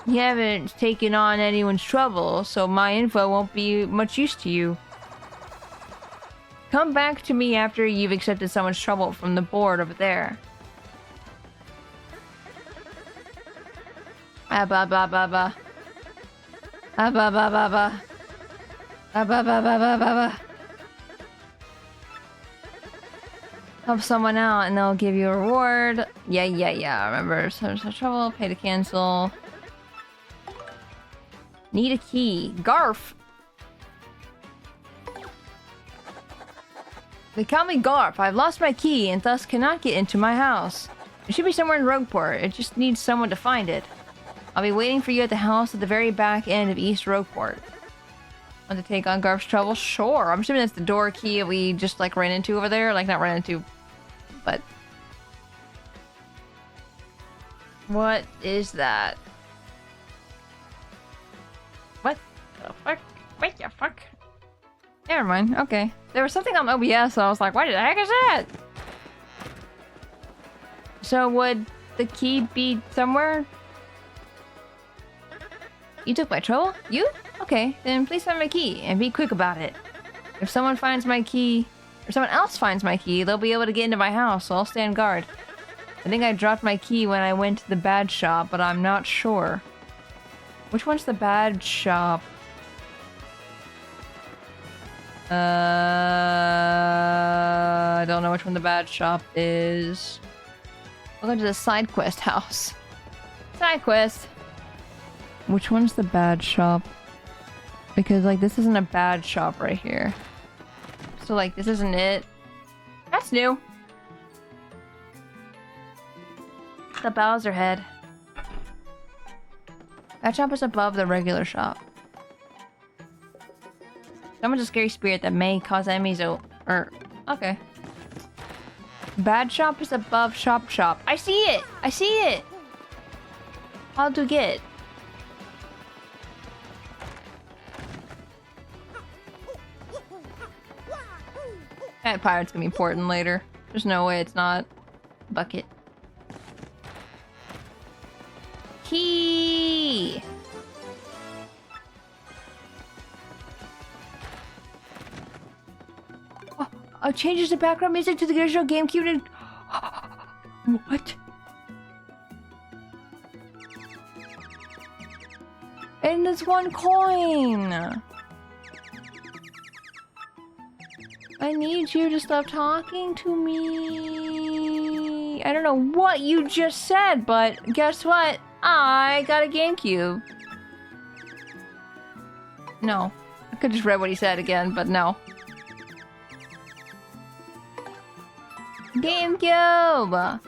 You haven't taken on anyone's trouble, so my info won't be much use to you. Come back to me after you've accepted someone's trouble from the board over there. Ah ba ba ba ba. Ah ba ba ba ba. Ah ba ba ba ba ba ba. Help someone out and they'll give you a reward. Yeah. Remember, so trouble, pay to cancel. Need a key. Garf! They call me Garf. I've lost my key and thus cannot get into my house. It should be somewhere in Rogueport. It just needs someone to find it. I'll be waiting for you at the house at the very back end of East Rogueport. Want to take on Garf's trouble? Sure. I'm assuming that's the door key that we just like ran into over there. Like not ran into, but... What is that? What the fuck? What the fuck? Never mind. Okay. There was something on OBS, so I was like, what the heck is that? So would the key be somewhere? You took my trouble? You? Okay, then please find my key and be quick about it. If someone finds my key, or someone else finds my key, they'll be able to get into my house, so I'll stand guard. I think I dropped my key when I went to the bad shop, but I'm not sure. Which one's the bad shop? I don't know which one the bad shop is. Welcome to the side quest house. Side quest. Which one's the bad shop? Because, like, this isn't a bad shop right here. So, like, this isn't it. That's new. The Bowser head. That shop is above the regular shop. Someone's a scary spirit that may cause enemies okay. Bad shop is above shop. I see it! I see it! How to get? That pirate's gonna be important later. There's no way it's not. Bucket. Key! Oh, changes the background music to the original GameCube and... What? And it's 1 coin! I need you to stop talking to me. I don't know what you just said, but guess what? I got a GameCube. No. I could just read what he said again, but no. GameCube!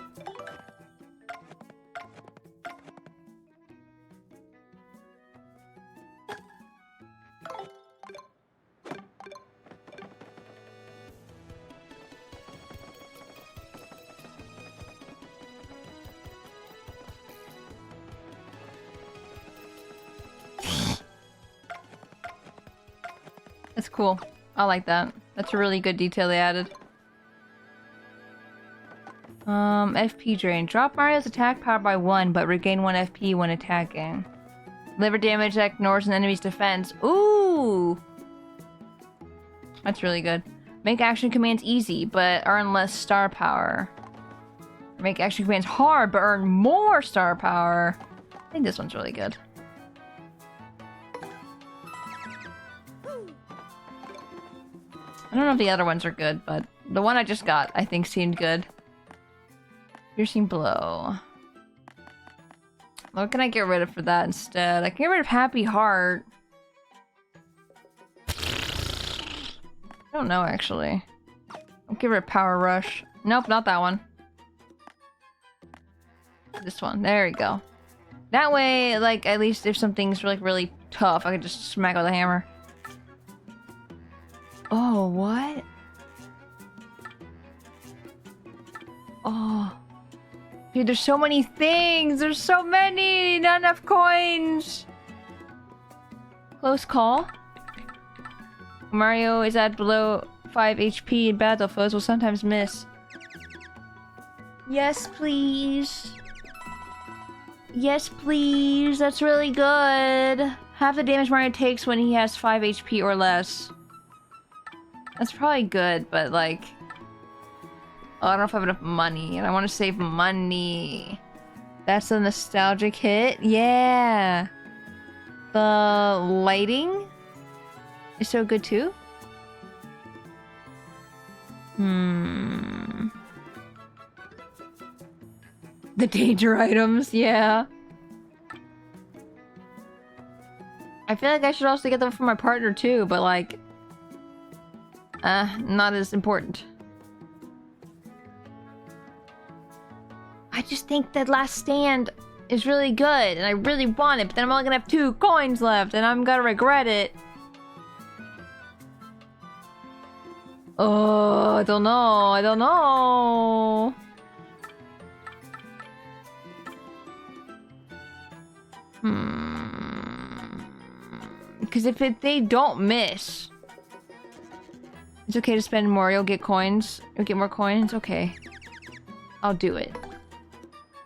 That's cool. I like that. That's a really good detail they added. FP drain. Drop Mario's attack power by 1, but regain 1 FP when attacking. Deliver damage that ignores an enemy's defense. Ooh! That's really good. Make action commands easy, but earn less star power. Make action commands hard, but earn more star power. I think this one's really good. I don't know if the other ones are good, but the one I just got, I think, seemed good. Piercing blow. What can I get rid of for that instead? I can get rid of Happy Heart. I don't know, actually. I'll get rid of Power Rush. Nope, not that one. This one. There you go. That way, like, at least if something's like really tough, I can just smack with a hammer. Oh, what? Oh. Dude, there's so many things! There's so many! Not enough coins! Close call. Mario is at below 5 HP in battle. Foes will sometimes miss. Yes, please. Yes, please. That's really good. Half the damage Mario takes when he has 5 HP or less. That's probably good, but like... Oh, I don't know if I have enough money, and I want to save money. That's a nostalgic hit? Yeah! The lighting is so good too? The danger items, yeah. I feel like I should also get them for my partner too, but like... not as important. I just think that Last Stand is really good, and I really want it, but then I'm only gonna have 2 coins left, and I'm gonna regret it. Oh, I don't know, I don't know. Because if they don't miss... It's okay to spend more, you'll get coins. You'll get more coins, okay. I'll do it.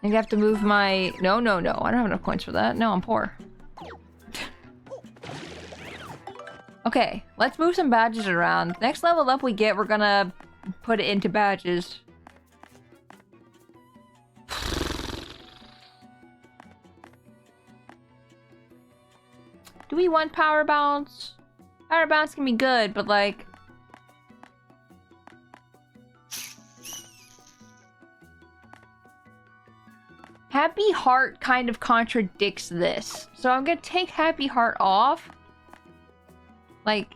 I have to move my... No, I don't have enough coins for that. No, I'm poor. Okay, let's move some badges around. Next level up we get, we're gonna put it into badges. Do we want Power Bounce? Power Bounce can be good, but like... Happy Heart kind of contradicts this. So I'm gonna take Happy Heart off. Like...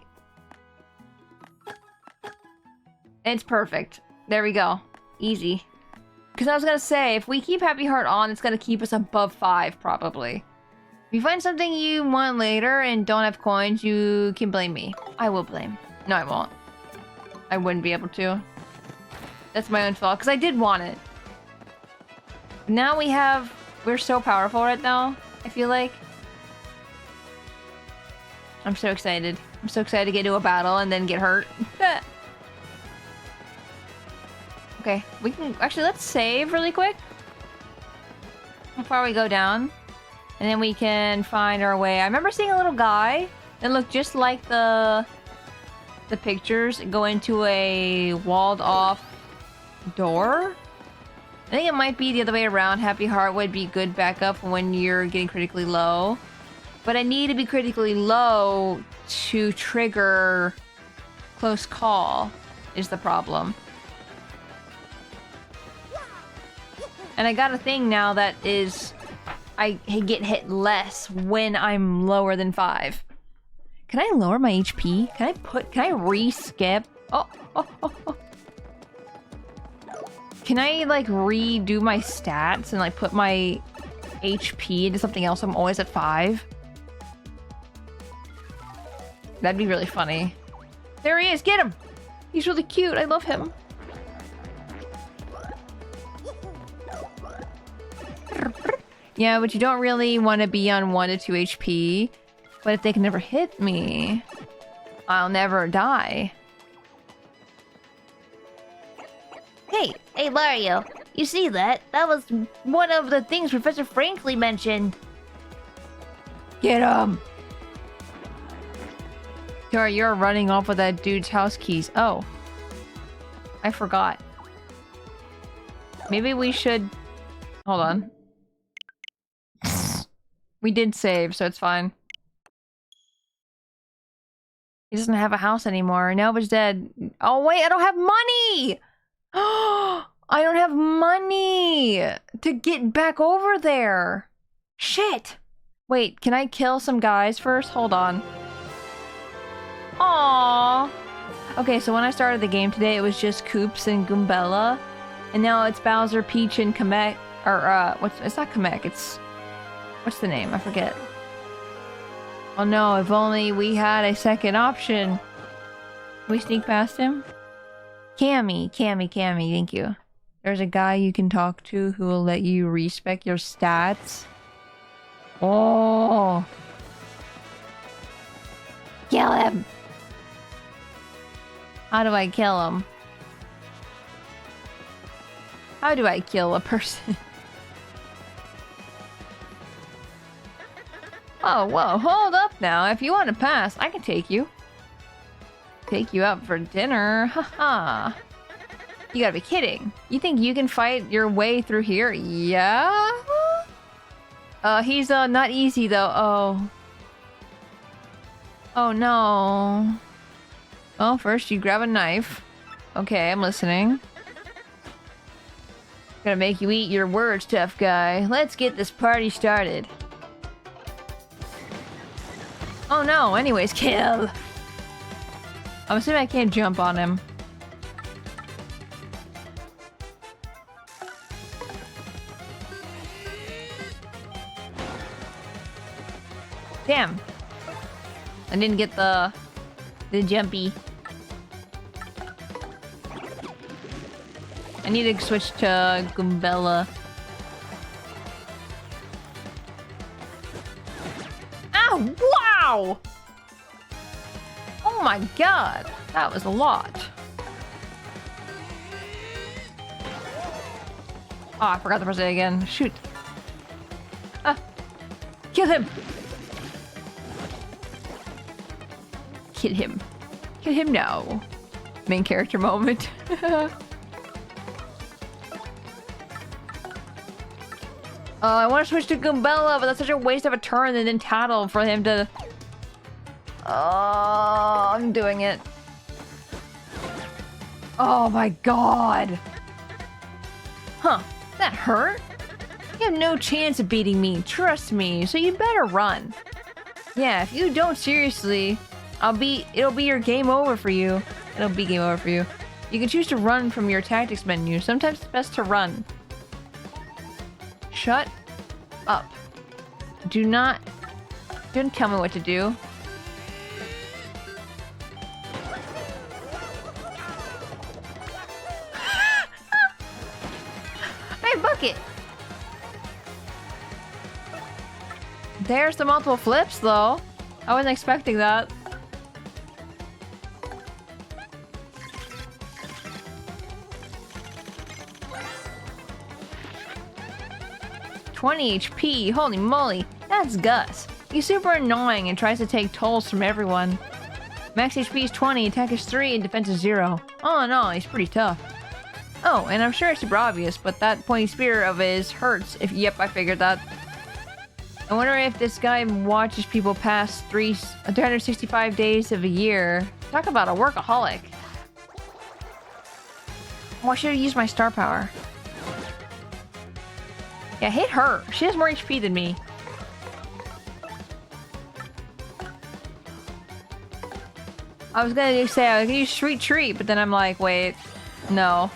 It's perfect. There we go. Easy. Because I was gonna say, if we keep Happy Heart on, it's gonna keep us above 5, probably. If you find something you want later and don't have coins, you can blame me. I will blame. No, I won't. I wouldn't be able to. That's my own fault, because I did want it. Now we have... We're so powerful right now, I feel like. I'm so excited. I'm so excited to get into a battle and then get hurt. Okay, we can... Actually, let's save really quick. Before we go down. And then we can find our way. I remember seeing a little guy that looked just like the pictures go into a walled off door. I think it might be the other way around. Happy Heart would be good backup when you're getting critically low. But I need to be critically low to trigger close call is the problem. And I got a thing now that is... I get hit less when I'm lower than 5. Can I lower my HP? Can I re-skip? Oh. Can I, like, redo my stats and, like, put my HP into something else? I'm always at 5. That'd be really funny. There he is! Get him! He's really cute. I love him. Yeah, but you don't really want to be on 1 to 2 HP. But if they can never hit me... I'll never die. Hey, Mario. You see that? That was one of the things Professor Frankly mentioned. Get him! Tora, you're running off with that dude's house keys. Oh. I forgot. Maybe we should... Hold on. We did save, so it's fine. He doesn't have a house anymore. Now it's dead. Oh wait, I don't have money! I don't have money to get back over there. Shit! Wait, can I kill some guys first? Hold on. Aww. Okay, so when I started the game today, it was just Koops and Goombella. And now it's Bowser, Peach, and Kamek. Or, it's not Kamek, it's... What's the name? I forget. Oh no, if only we had a second option. Can we sneak past him? Cammy, thank you. There's a guy you can talk to who will let you respec your stats. Oh. Kill him. How do I kill him? How do I kill a person? Oh, whoa, hold up now. If you want to pass, I can take you. Take you out for dinner. Haha. You gotta be kidding. You think you can fight your way through here? Yeah? He's not easy though. Oh. Oh no. Well, first you grab a knife. Okay, I'm listening. Gonna make you eat your words, tough guy. Let's get this party started. Oh no, anyways, kill! I'm assuming I can't jump on him. Damn. I didn't get the jumpy. I need to switch to Goombella. Ow! Wow! Oh my god! That was a lot. Oh, I forgot to press it again. Shoot. Ah! Kill him! Kill him. Kill him now. Main character moment. I want to switch to Goombella, but that's such a waste of a turn and then tattle for him to... Oh, I'm doing it. Oh my god. Huh, that hurt? You have no chance of beating me, trust me, so you better run. Yeah, if you don't seriously, it'll be your game over for you. It'll be game over for you. You can choose to run from your tactics menu. Sometimes it's best to run. Shut up. Don't tell me what to do. Hey, bucket! There's the multiple flips, though. I wasn't expecting that. $20 HP, holy moly, that's Gus. He's super annoying and tries to take tolls from everyone. Max HP is 20, attack is 3, and defense is 0. Oh no, he's pretty tough. Oh, and I'm sure it's super obvious, but that pointy spear of his hurts if- yep, I figured that. I wonder if this guy watches people pass 365 days of a year. Talk about a workaholic. Oh, I should have used my star power. Yeah, hit her. She has more HP than me. I was gonna say I was gonna use Sweet Treat, but then I'm like, wait, no.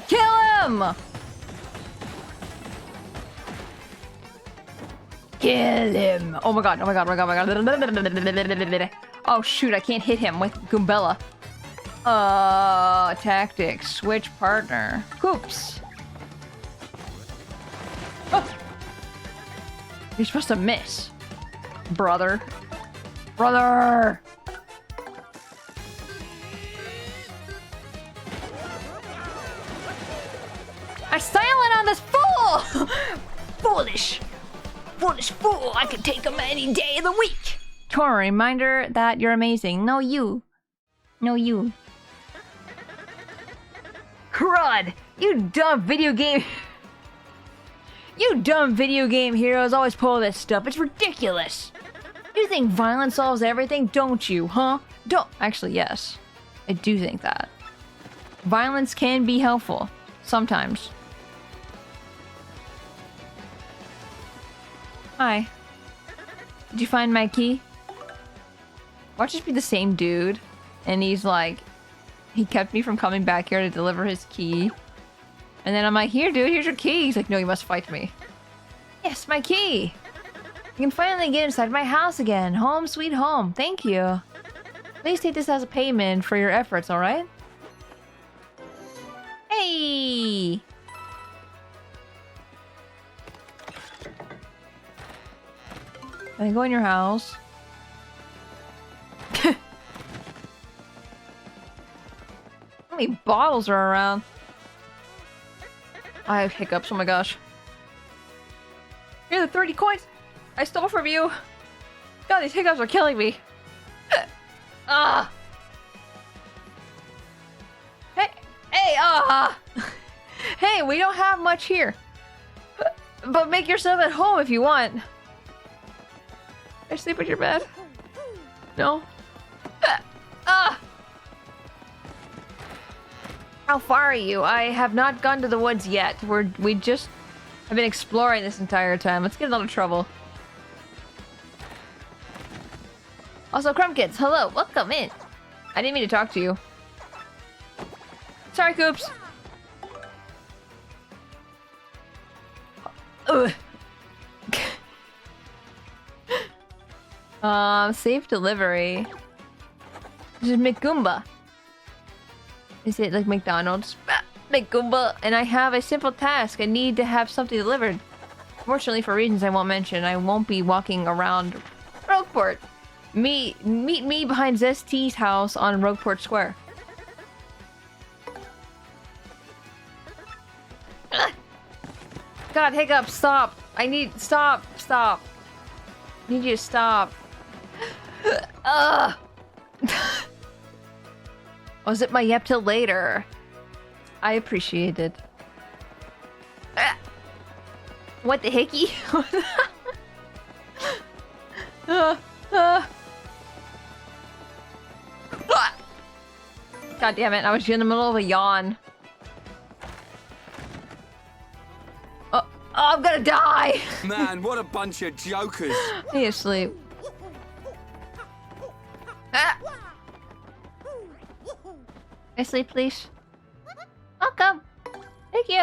Kill him! Kill him! Oh my god, oh my god, oh my god, oh my god. Oh shoot, I can't hit him with Goombella. Tactics. Switch partner. Oops. Oh. You're supposed to miss. Brother. Brother! I'm silent on this fool! Foolish! Foolish fool! I could take him any day of the week! Tora, reminder that you're amazing. No, you. No, you. Crud! You dumb video game... You dumb video game heroes always pull this stuff. It's ridiculous! You think violence solves everything, don't you, huh? Don't... Actually, yes. I do think that. Violence can be helpful. Sometimes. Hi. Did you find my key? Watch this be the same dude. And he's like... He kept me from coming back here to deliver his key. And then I'm like, here dude, here's your key. He's like, no, you must fight me. Yes, my key! You can finally get inside my house again. Home sweet home. Thank you. Please take this as a payment for your efforts, alright? Hey! Can I go in your house? How many bottles are around? I have hiccups, oh my gosh. Here are the 30 coins I stole from you! God, these hiccups are killing me! Ah! Hey! Hey, Hey, we don't have much here. But make yourself at home if you want. I sleep in your bed? No? How far are you? I have not gone to the woods yet. We just have been exploring this entire time. Let's get out of trouble. Also, Crumbkits, hello, welcome in. I didn't mean to talk to you. Sorry, Coops. Ugh. Safe delivery. This is McGoomba. Is it like McDonald's? McGoomba, and I have a simple task. I need to have something delivered. Fortunately, for reasons I won't mention, I won't be walking around Rogueport. Meet me behind Zest's house on Rogueport Square. God, hiccup, stop. I need... Stop. I need you to stop. I'll zip my yep till later. I appreciate it. What the hickey? God damn it, I was in the middle of a yawn. Oh, I'm gonna die! Man, what a bunch of jokers. I need to sleep. Can I sleep, please? Welcome! Thank you!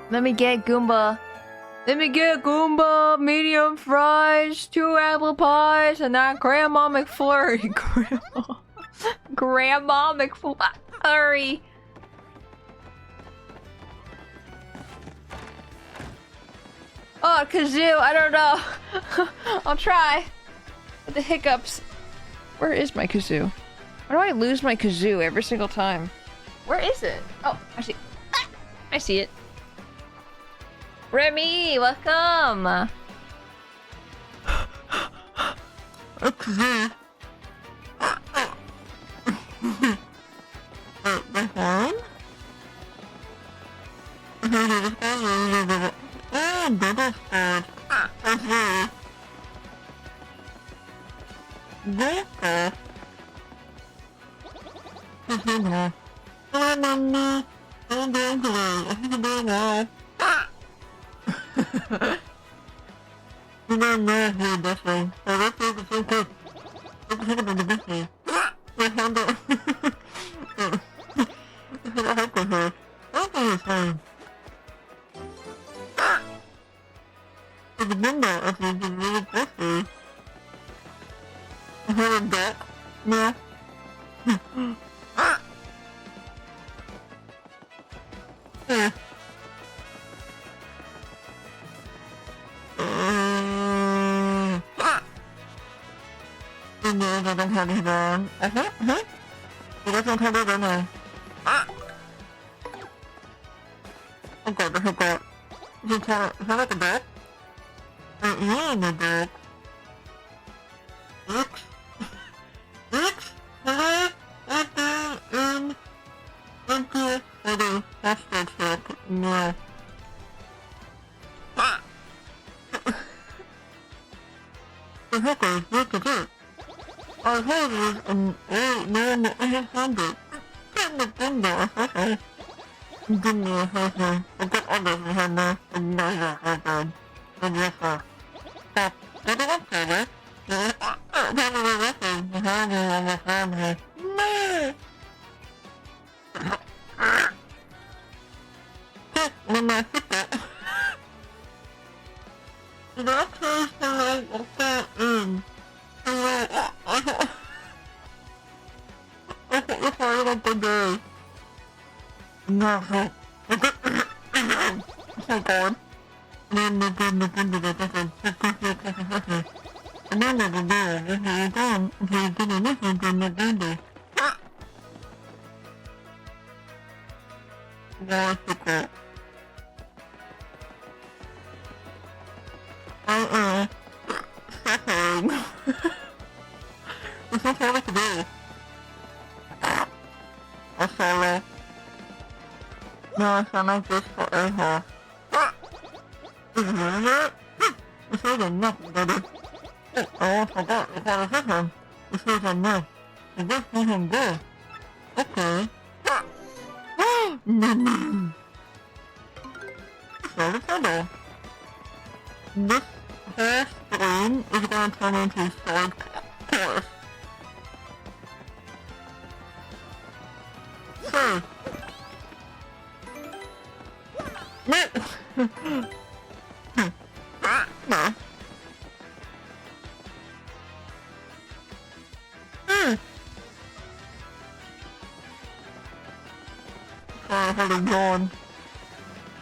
Let me get Goomba. Let me get Goomba, medium fries, 2 apple pies, and that Grandma McFlurry. Grandma McFlurry. Oh, kazoo, I don't know. I'll try. With the hiccups. Where is my kazoo? Why do I lose my kazoo every single time? Where is it? Oh, I see. Ah, I see it. Remy, welcome.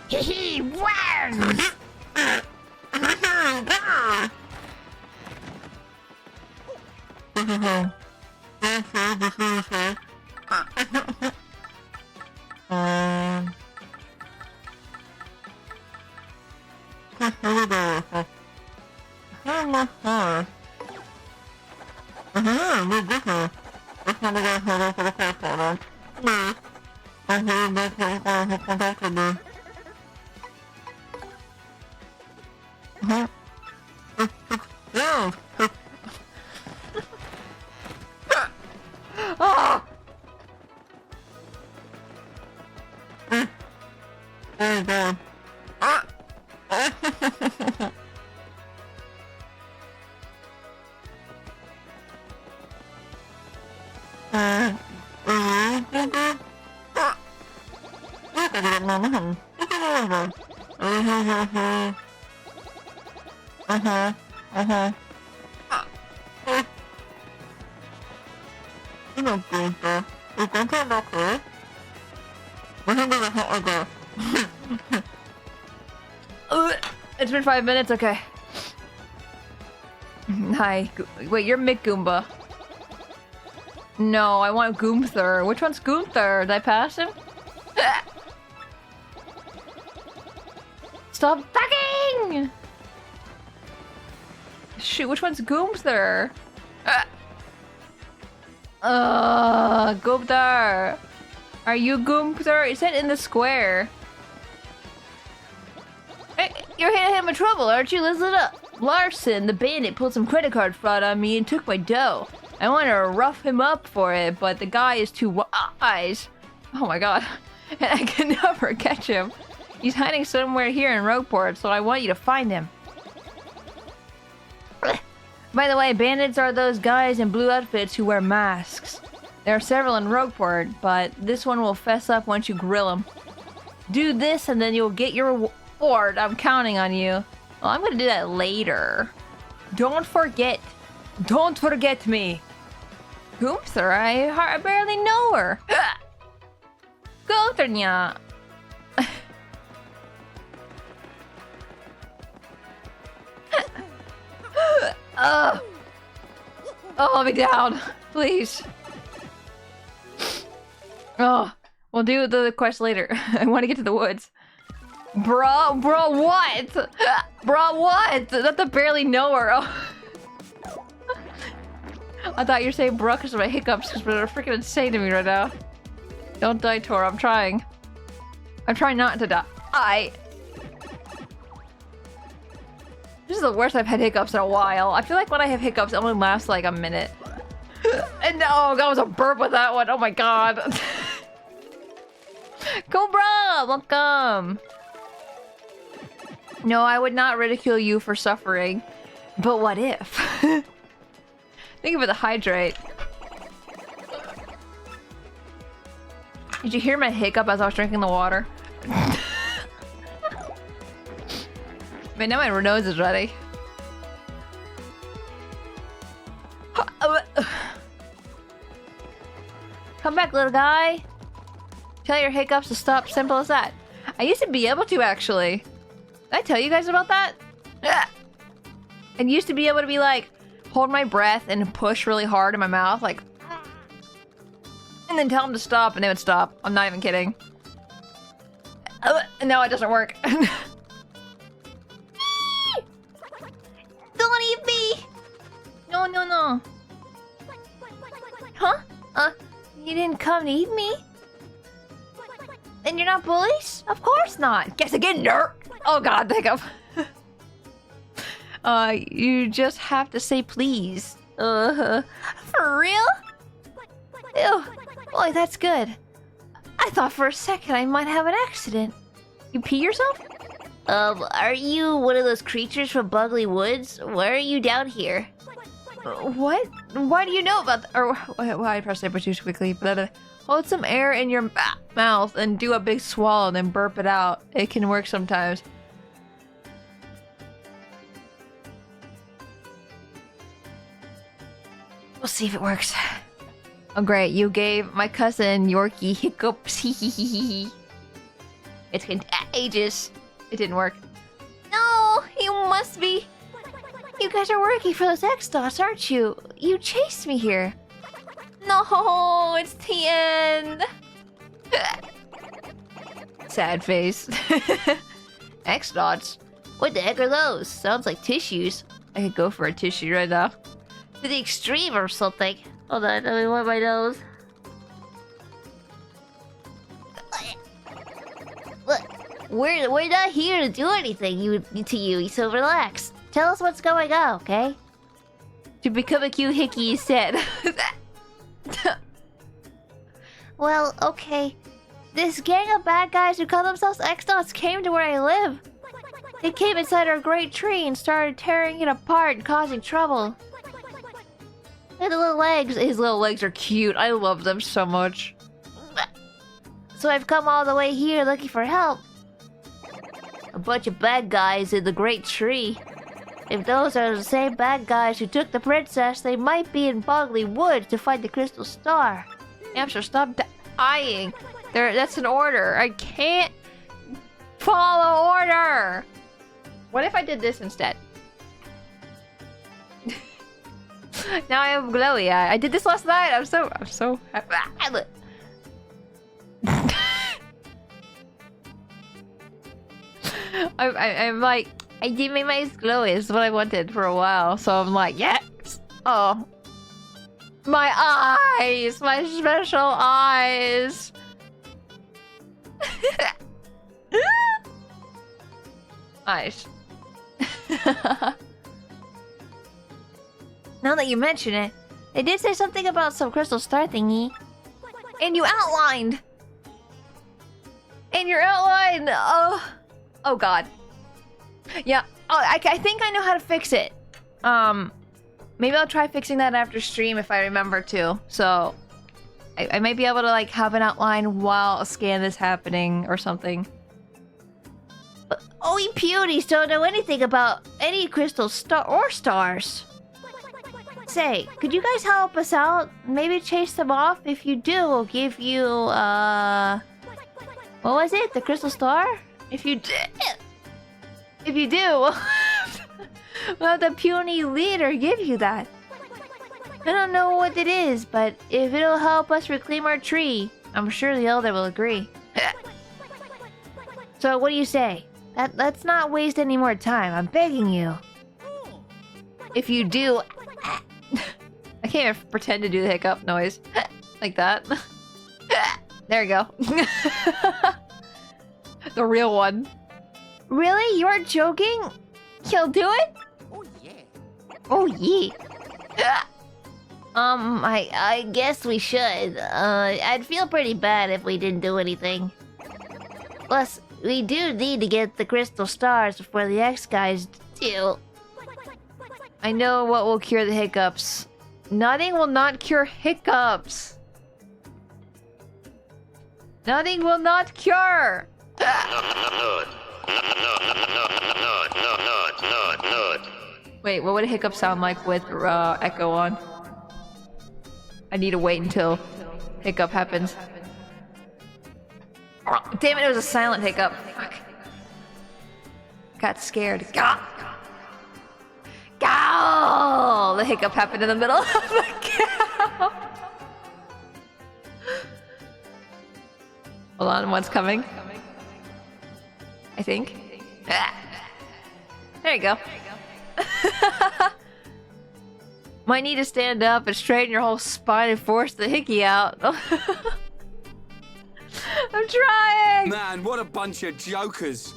Hee worms! It's been 5 minutes, okay. Hi. Wait, you're Mick Goomba. No, I want Goomther. Which one's Goomther? Did I pass him? Stop bugging! Shoot, which one's Goomther? Goomther! Are you Goomther? It said in the square. Hey, you're having trouble, aren't you? Listen up. Larson, the bandit, pulled some credit card fraud on me and took my dough. I want to rough him up for it, but the guy is too wise. Oh my god. And I can never catch him. He's hiding somewhere here in Rogueport, so I want you to find him. By the way, bandits are those guys in blue outfits who wear masks. There are several in Rogueport, but this one will fess up once you grill him. Do this and then you'll get your reward. I'm counting on you. Well, I'm gonna do that later. Don't forget. Don't forget me. Gunther, I barely know her. Gunther, nya. Oh, let me down, please. Oh, we'll do the quest later. I want to get to the woods. Bro, what? Bro, what? That's a barely know her. Oh. I thought you were saying bro because of my hiccups, because they're freaking insane to me right now. Don't die, Tora. I'm trying. I'm trying not to die. This is the worst I've had hiccups in a while. I feel like when I have hiccups, it only lasts like a minute. And no, that was a burp with that one. Oh my god. Cobra, welcome. No, I would not ridicule you for suffering. But what if? Think of it, the hydrate. Did you hear my hiccup as I was drinking the water? Man, now my nose is ready. Come back, little guy. Tell your hiccups to stop. Simple as that. I used to be able to, actually. Did I tell you guys about that? I used to be able to be like, hold my breath and push really hard in my mouth, like, and then tell them to stop, and they would stop. I'm not even kidding. And now it doesn't work. Don't eat me! No, no, no. Huh? You didn't come to eat me? And you're not bullies? Of course not. Guess again, nerd. Oh god, hiccup. You just have to say please. For real? Ew. Boy, that's good. I thought for a second I might have an accident. You pee yourself? Are you one of those creatures from Bugly Woods? Why are you down here? What? Why do you know about or why I pressed it too quickly? Hold some air in your mouth and do a big swallow and then burp it out. It can work sometimes. We'll see if it works. Oh great, you gave my cousin Yorkie hiccups. It's contagious. It didn't work. No, you must be. You guys are working for those X-Dots, aren't you? You chased me here. No, it's the end. Sad face. X-Dots? What the heck are those? Sounds like tissues. I could go for a tissue right now. To the extreme or something. Hold on, let me wipe my nose. Look, we're not here to do anything to you, so relax. Tell us what's going on, okay? To become a cute hickey, you said. Well, okay. This gang of bad guys who call themselves X-Dots came to where I live. They came inside our great tree and started tearing it apart and causing trouble. And the little legs. His little legs are cute. I love them so much. So I've come all the way here looking for help. A bunch of bad guys in the great tree. If those are the same bad guys who took the princess, they might be in Bogly Woods to find the crystal star. Hamster, stop dying. That's an order. I can't follow order. What if I did this instead? Now I have glowy eye. I did this last night. I'm so happy. I'm like, I did make my eyes glowy. Is what I wanted for a while. So I'm like, yes. Oh, my eyes, my special eyes. Eyes. Now that you mention it, they did say something about some crystal star thingy. And you outlined. And your outline. Oh god. Yeah. Oh, I think I know how to fix it. Maybe I'll try fixing that after stream if I remember to. So I might be able to like have an outline while a scan is happening or something. we puties don't know anything about any crystal star or stars. Say, could you guys help us out? Maybe chase them off? If you do, we'll give you, what was it? The crystal star? If you do, we'll have the puny leader give you that. I don't know what it is, but if it'll help us reclaim our tree, I'm sure the elder will agree. So what do you say? Let's not waste any more time, I'm begging you. If you do... I can't even pretend to do the hiccup noise. Like that. There we go. The real one. Really? You aren't joking? You'll do it? Oh, yeah. Oh, yeah. I guess we should. I'd feel pretty bad if we didn't do anything. Plus, we do need to get the crystal stars before the X guys do. I know what will cure the hiccups. Nothing will not cure hiccups. Nothing will not cure. Wait, what would a hiccup sound like with echo on? I need to wait until hiccup happens. Oh, damn it, it was a silent hiccup. Fuck. Got scared. Gah! Gah! The hiccup happened in the middle of the cow. Hold on, one's coming. I think. There you go. Might need to stand up and straighten your whole spine and force the hickey out. I'm trying! Man, what a bunch of jokers.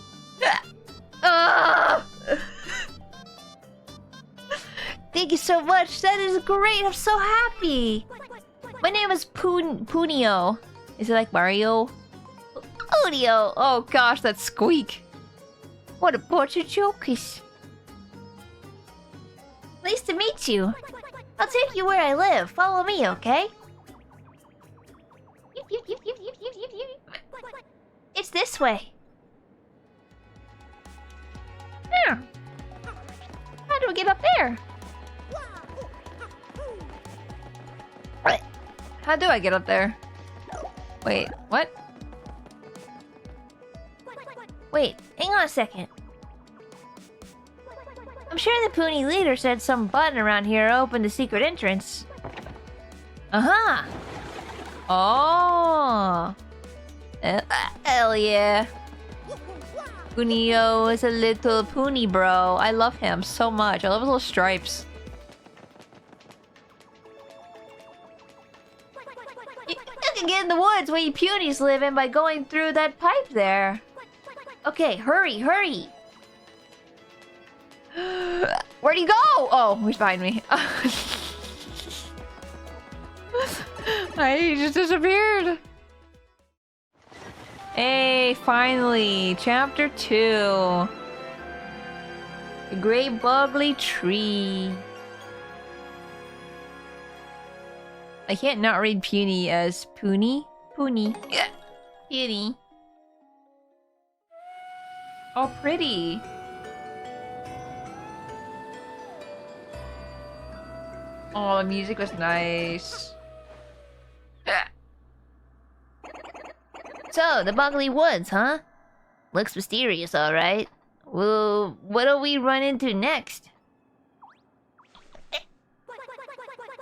Thank you so much. That is great. I'm so happy. My name is Punio. Is it like Mario? Punio. Oh gosh, that squeak. What a bunch of jokers. Nice to meet you. I'll take you where I live. Follow me, okay? It's this way. Yeah. How do we get up there? How do I get up there? Wait, what? Wait, hang on a second. I'm sure the Poonie leader said some button around here opened the secret entrance. Uh-huh. Oh. Hell yeah. Punio is a little pony bro. I love him so much. I love his little stripes. You can get in the woods where you punies live in by going through that pipe there. Okay, hurry, hurry. Where'd he go? Oh, he's behind me. He just disappeared. Hey, finally, chapter 2. The Great Bugly Tree. I can't not read puny as Poonie. Poonie. Yeah. Puny. Oh, pretty. Oh, the music was nice. So, the Bugly Woods, huh? Looks mysterious, alright. Well, what'll we run into next?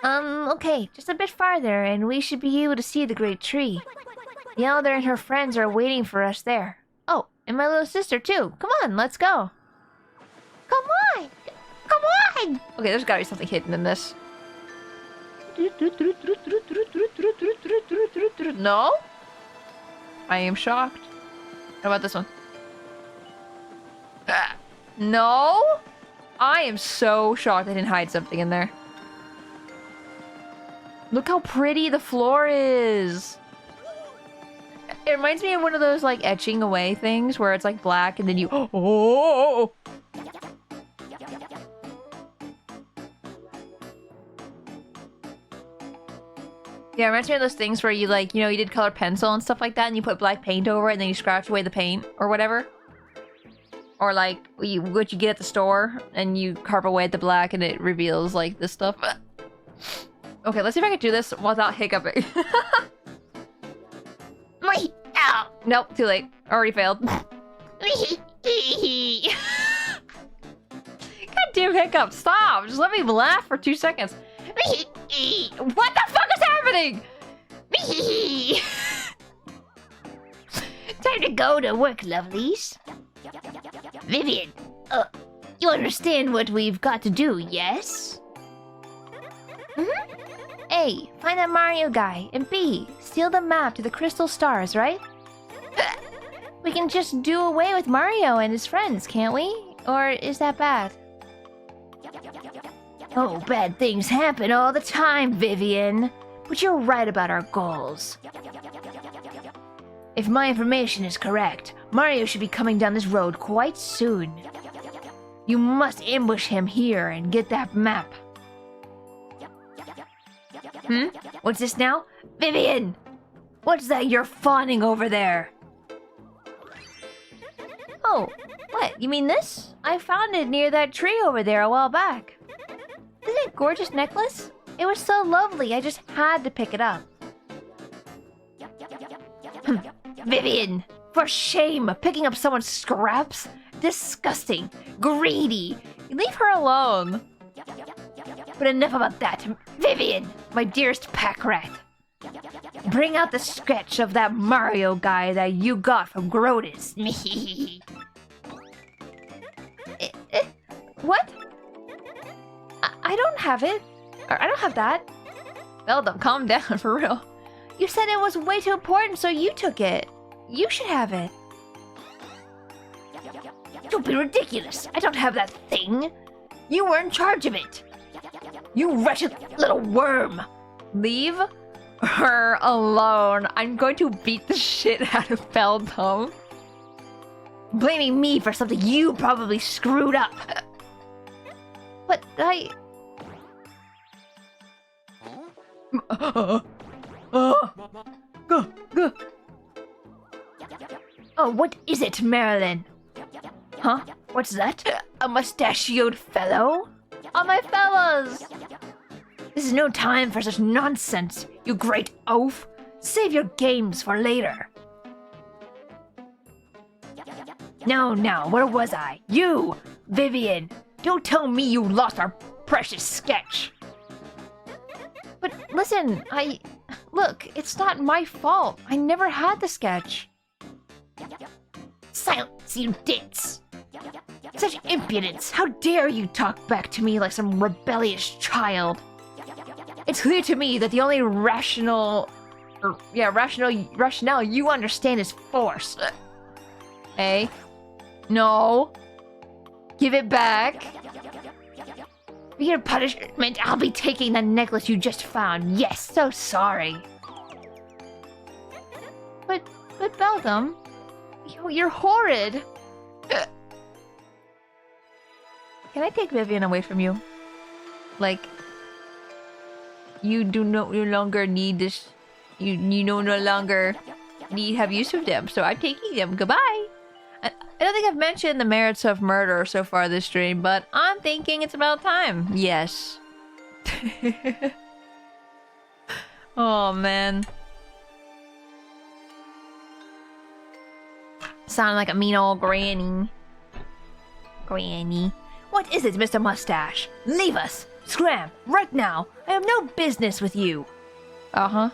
Okay, just a bit farther, and we should be able to see the great tree. The elder and her friends are waiting for us there. Oh, and my little sister, too. Come on, let's go. Come on! Come on! Okay, there's gotta be something hidden in this. No? I am shocked. How about this one? No? I am so shocked I didn't hide something in there. Look how pretty the floor is. It reminds me of one of those like etching away things where it's like black and then you oh. Yeah, it reminds me of those things where you like, you know, you did colored pencil and stuff like that and you put black paint over it and then you scratch away the paint or whatever. Or like what you get at the store and you carve away at the black and it reveals like this stuff. Okay, let's see if I can do this without hiccuping. Ow! Nope, too late. Already failed. Goddamn hiccup, stop! Just let me laugh for 2 seconds. What the fuck is happening? Time to go to work, lovelies. Vivian, you understand what we've got to do, yes? A, find that Mario guy, and B, steal the map to the crystal stars, right? We can just do away with Mario and his friends, can't we? Or is that bad? Oh, bad things happen all the time, Vivian. But you're right about our goals. If my information is correct, Mario should be coming down this road quite soon. You must ambush him here and get that map. What's this now? Vivian! What's that you're fawning over there? Oh, what? You mean this? I found it near that tree over there a while back. Isn't it a gorgeous necklace? It was so lovely, I just had to pick it up. Vivian! For shame! Picking up someone's scraps? Disgusting! Greedy! Leave her alone. But enough about that. Vivian, my dearest pack rat. Bring out the sketch of that Mario guy that you got from Grotus. What? I don't have it. Or I don't have that. Beldum, calm down, for real. You said it was way too important, so you took it. You should have it. Don't be ridiculous. I don't have that thing. You were in charge of it. You wretched little worm. Leave her alone. I'm going to beat the shit out of Beldum. Blaming me for something you probably screwed up. But I... Oh, what is it, Marilyn? Huh? What's that? A mustachioed fellow? Oh, my fellas! This is no time for such nonsense, you great oaf. Save your games for later. Now, where was I? You! Vivian! Don't tell me you lost our precious sketch! But listen, Look, it's not my fault. I never had the sketch. Silence, you ditz! Such impudence! How dare you talk back to me like some rebellious child? It's clear to me that the only rationale you understand is force. Hey? No. Give it back. For your punishment, I'll be taking the necklace you just found. Yes, so sorry. But Beldum, you're horrid. Can I take Vivian away from you? Like, you do no longer need this. You no longer need have use of them. So I'm taking them. Goodbye. I don't think I've mentioned the merits of murder so far this stream, but I'm thinking it's about time. Yes. Oh man. Sound like a mean old granny. Granny. What is it, Mr. Mustache? Leave us! Scram! Right now! I have no business with you! Uh-huh.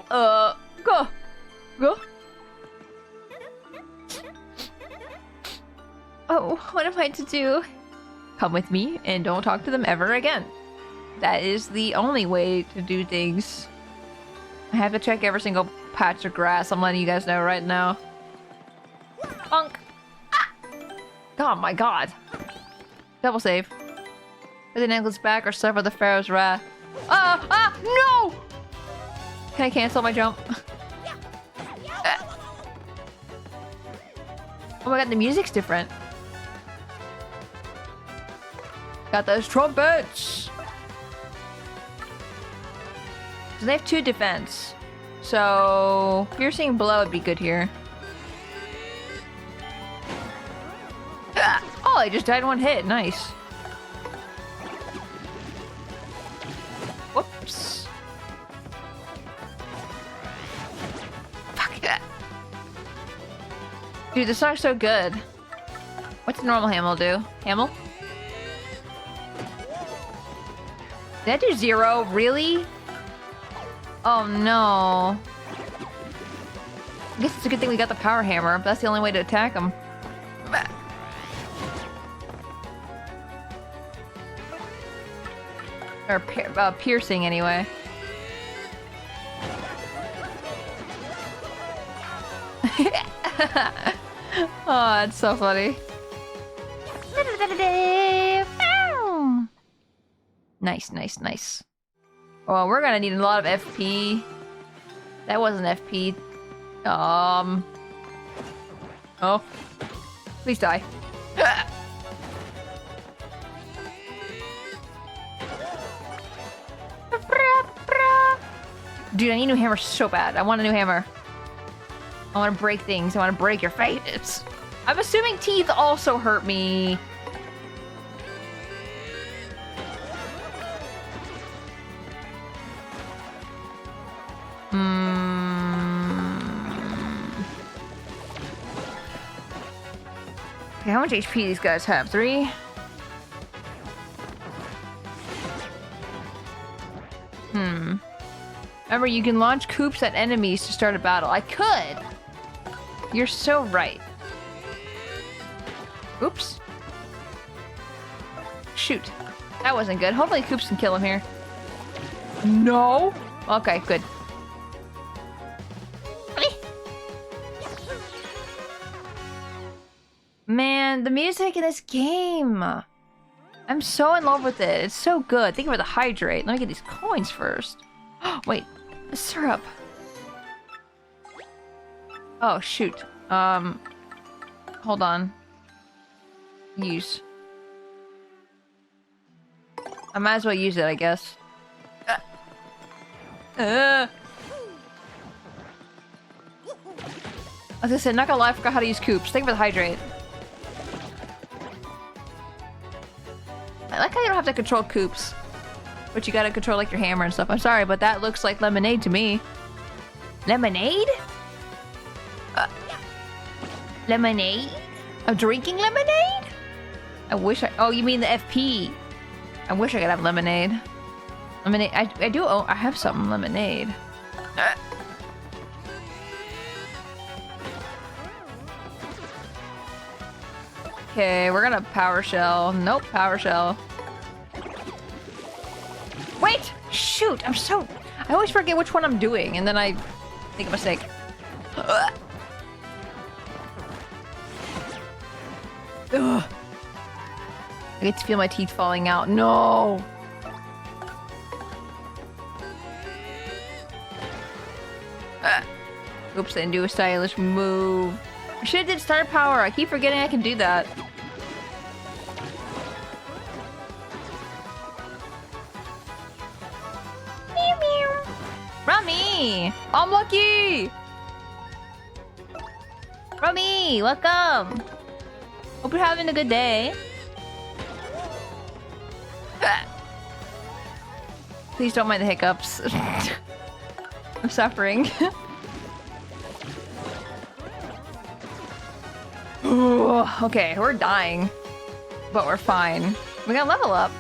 Go! Oh, what am I to do? Come with me and don't talk to them ever again. That is the only way to do things. I have to check every single patch of grass. I'm letting you guys know right now. Bonk! Ah! Oh my god. Double save. Put the necklace back or suffer the Pharaoh's wrath. No! Can I cancel my jump? Oh my god, the music's different. Got those trumpets! So they have 2 defense. So piercing blow would be good here. I just died in one hit. Nice. Whoops. Fuck that. Dude, this song's so good. What's a normal Hamel do? Hamel? Did I do 0? Really? Oh no. I guess it's a good thing we got the power hammer. That's the only way to attack him. Or piercing, anyway. Oh, that's so funny. Nice, nice, nice. Well, we're gonna need a lot of FP. That wasn't FP. Oh. Please die. Dude, I need a new hammer so bad. I want a new hammer. I want to break things. I want to break your face. I'm assuming teeth also hurt me. Okay, how much HP these guys have? 3? Remember, you can launch coops at enemies to start a battle. I could! You're so right. Oops. Shoot. That wasn't good. Hopefully coops can kill him here. No! Okay, good. Man, the music in this game. I'm so in love with it. It's so good. Think about the hydrate. Let me get these coins first. Wait. The syrup. Oh, shoot. Hold on. Use. I might as well use it, I guess. As I said, not gonna lie, I forgot how to use coops. Thank you for the hydrate. I like how you don't have to control coops. But you gotta control like your hammer and stuff. I'm sorry, but that looks like lemonade to me. Lemonade? Lemonade? I'm drinking lemonade? I wish I... Oh, you mean the FP. I wish I could have lemonade. Lemonade... I do... Oh, I have some lemonade. Okay, we're gonna power shell. Nope, power shell. Wait! Shoot! I'm so... I always forget which one I'm doing, and then I make a mistake. Ugh. I get to feel my teeth falling out. No! Oops, I didn't do a stylish move. I should've did star power. I keep forgetting I can do that. Meow meow. Rummy! I'm lucky! Rummy, welcome! Hope you're having a good day. Please don't mind the hiccups. I'm suffering. Okay, we're dying. But we're fine. We gotta level up.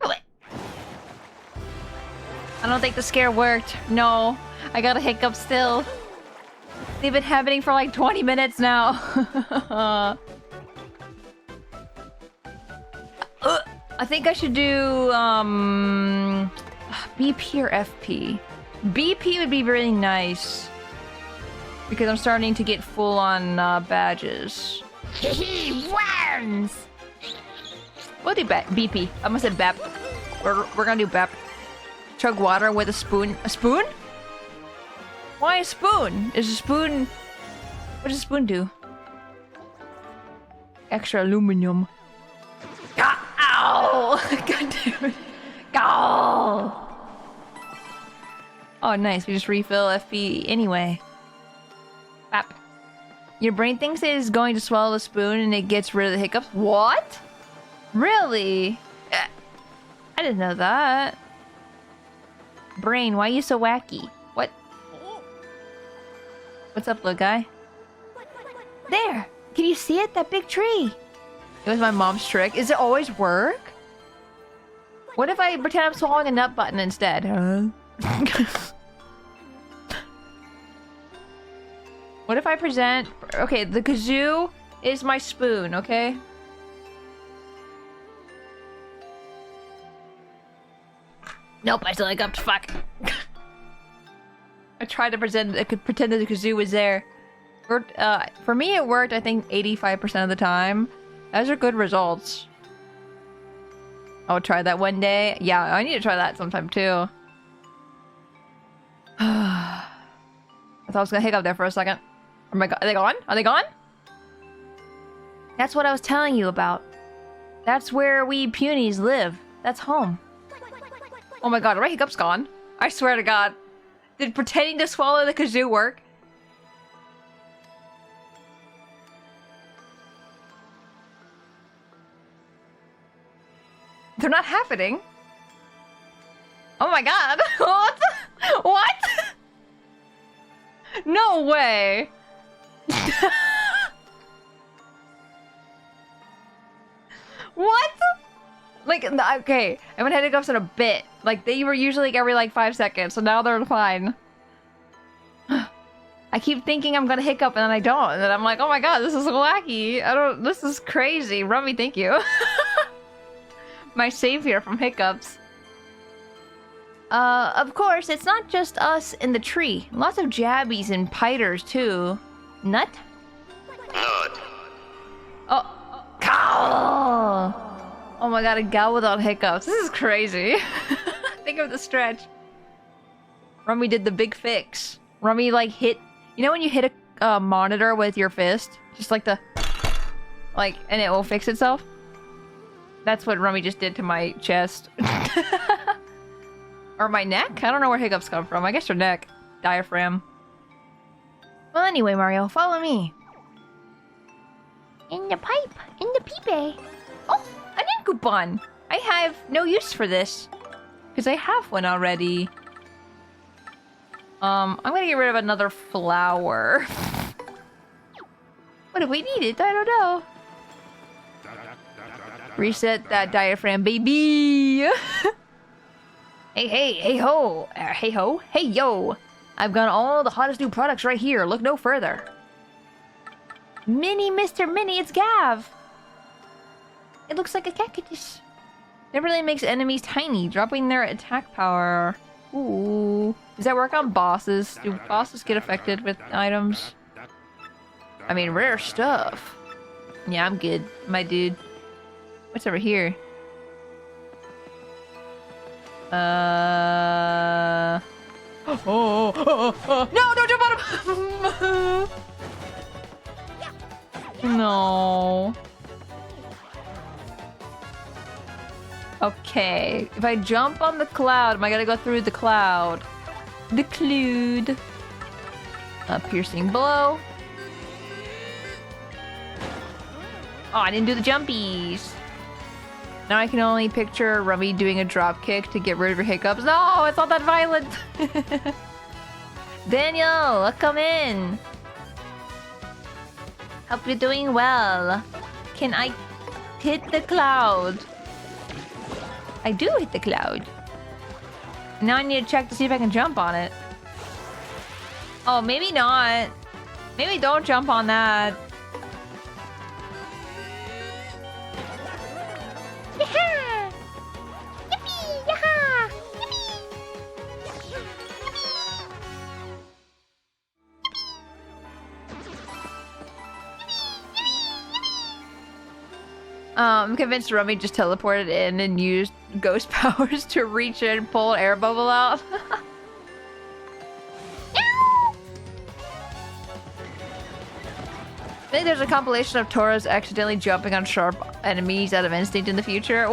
I don't think the scare worked. No, I got a hiccup still. They've been happening for like 20 minutes now. I think I should do BP or FP. BP would be really nice because I'm starting to get full on badges. Worms! We'll do BP. I almost said BAP. We're gonna do BAP. Chug water with a spoon. A spoon? Why a spoon? Is a spoon... What does a spoon do? Extra aluminum. Ow! God damn it. Ow! Oh, nice. We just refill FP anyway. Bap. Your brain thinks it is going to swallow the spoon and it gets rid of the hiccups. What? Really? I didn't know that. Brain, why are you so wacky? What? What's up, little guy? There! Can you see it? That big tree! It was my mom's trick. Does it always work? What if I pretend I'm swallowing a nut button instead? What if I present... Okay, the kazoo is my spoon, okay? Nope, I still hiccuped. Fuck. I tried to pretend that the kazoo was there. For me, it worked, I think, 85% of the time. Those are good results. I'll try that one day. Yeah, I need to try that sometime, too. I thought I was gonna hiccup there for a second. Oh my god, are they gone? Are they gone? That's what I was telling you about. That's where we punies live. That's home. Oh my god, are my hiccups gone? I swear to god. Did pretending to swallow the kazoo work? They're not happening. Oh my god. What? What? No way. What? Like, okay, I haven't had hiccups in a bit. Like, they were usually like every like 5 seconds, so now they're fine. I keep thinking I'm gonna hiccup and then I don't, and then I'm like, oh my god, this is wacky. This is crazy. Rummy, thank you. My savior from hiccups. Of course, it's not just us in the tree. Lots of jabbies and piters, too. Nut? Nut. Oh. Cow! Oh my god, a gal without hiccups. This is crazy. Think of the stretch. Rummy did the big fix. Rummy, like, hit... You know when you hit a monitor with your fist? Just like the... Like, and it will fix itself? That's what Rummy just did to my chest. Or my neck? I don't know where hiccups come from. I guess your neck. Diaphragm. Well, anyway, Mario, follow me. In the pipe. In the peepee. Oh, an ink coupon. I have no use for this. Because I have one already. I'm gonna get rid of another flower. What if we need it? I don't know. Reset that diaphragm, baby. Hey ho, hey yo. I've got all the hottest new products right here. Look no further. Mr. Mini, it's Gav. It looks like a cactus. It really makes enemies tiny, dropping their attack power. Ooh. Does that work on bosses? Do bosses get affected with items? I mean, rare stuff. Yeah, I'm good, my dude. What's over here? No, don't jump on him! No. Okay, if I jump on the cloud, am I gonna go through the cloud? The cloud. A piercing blow. Oh, I didn't do the jumpies. Now I can only picture Rummy doing a drop kick to get rid of your hiccups. No, it's not that violent. Daniel, come in. Hope you're doing well. Can I hit the cloud? I do hit the cloud. Now I need to check to see if I can jump on it. Oh, maybe not. Maybe don't jump on that. Yaha! Yippee! Yaha! I'm convinced Rummy just teleported in and used ghost powers to reach in and pull an air bubble out. I think there's a compilation of Toras accidentally jumping on sharp enemies out of instinct in the future.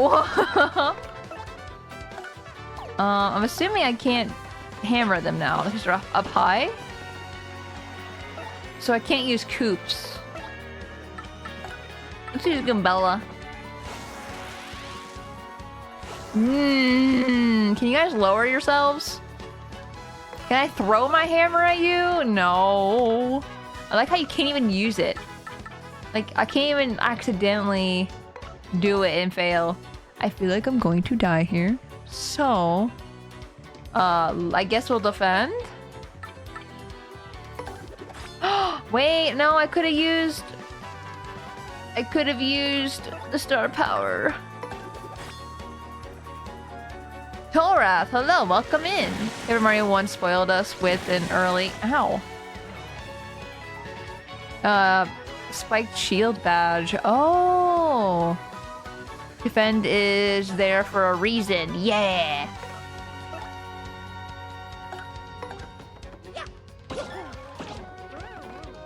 I'm assuming I can't hammer them now because they're up high. so I can't use Coops. Let's use Gumbella. Can you guys lower yourselves? Can I throw my hammer at you? No. I like how you can't even use it. Like, I can't even accidentally do it and fail. I feel like I'm going to die here. So, I guess we'll defend. Wait, no, I could have used the star power. Tora, hello, welcome in. Paper Mario 1 spoiled us with an early... Ow. Spiked shield badge. Oh. Defend is there for a reason. Yeah.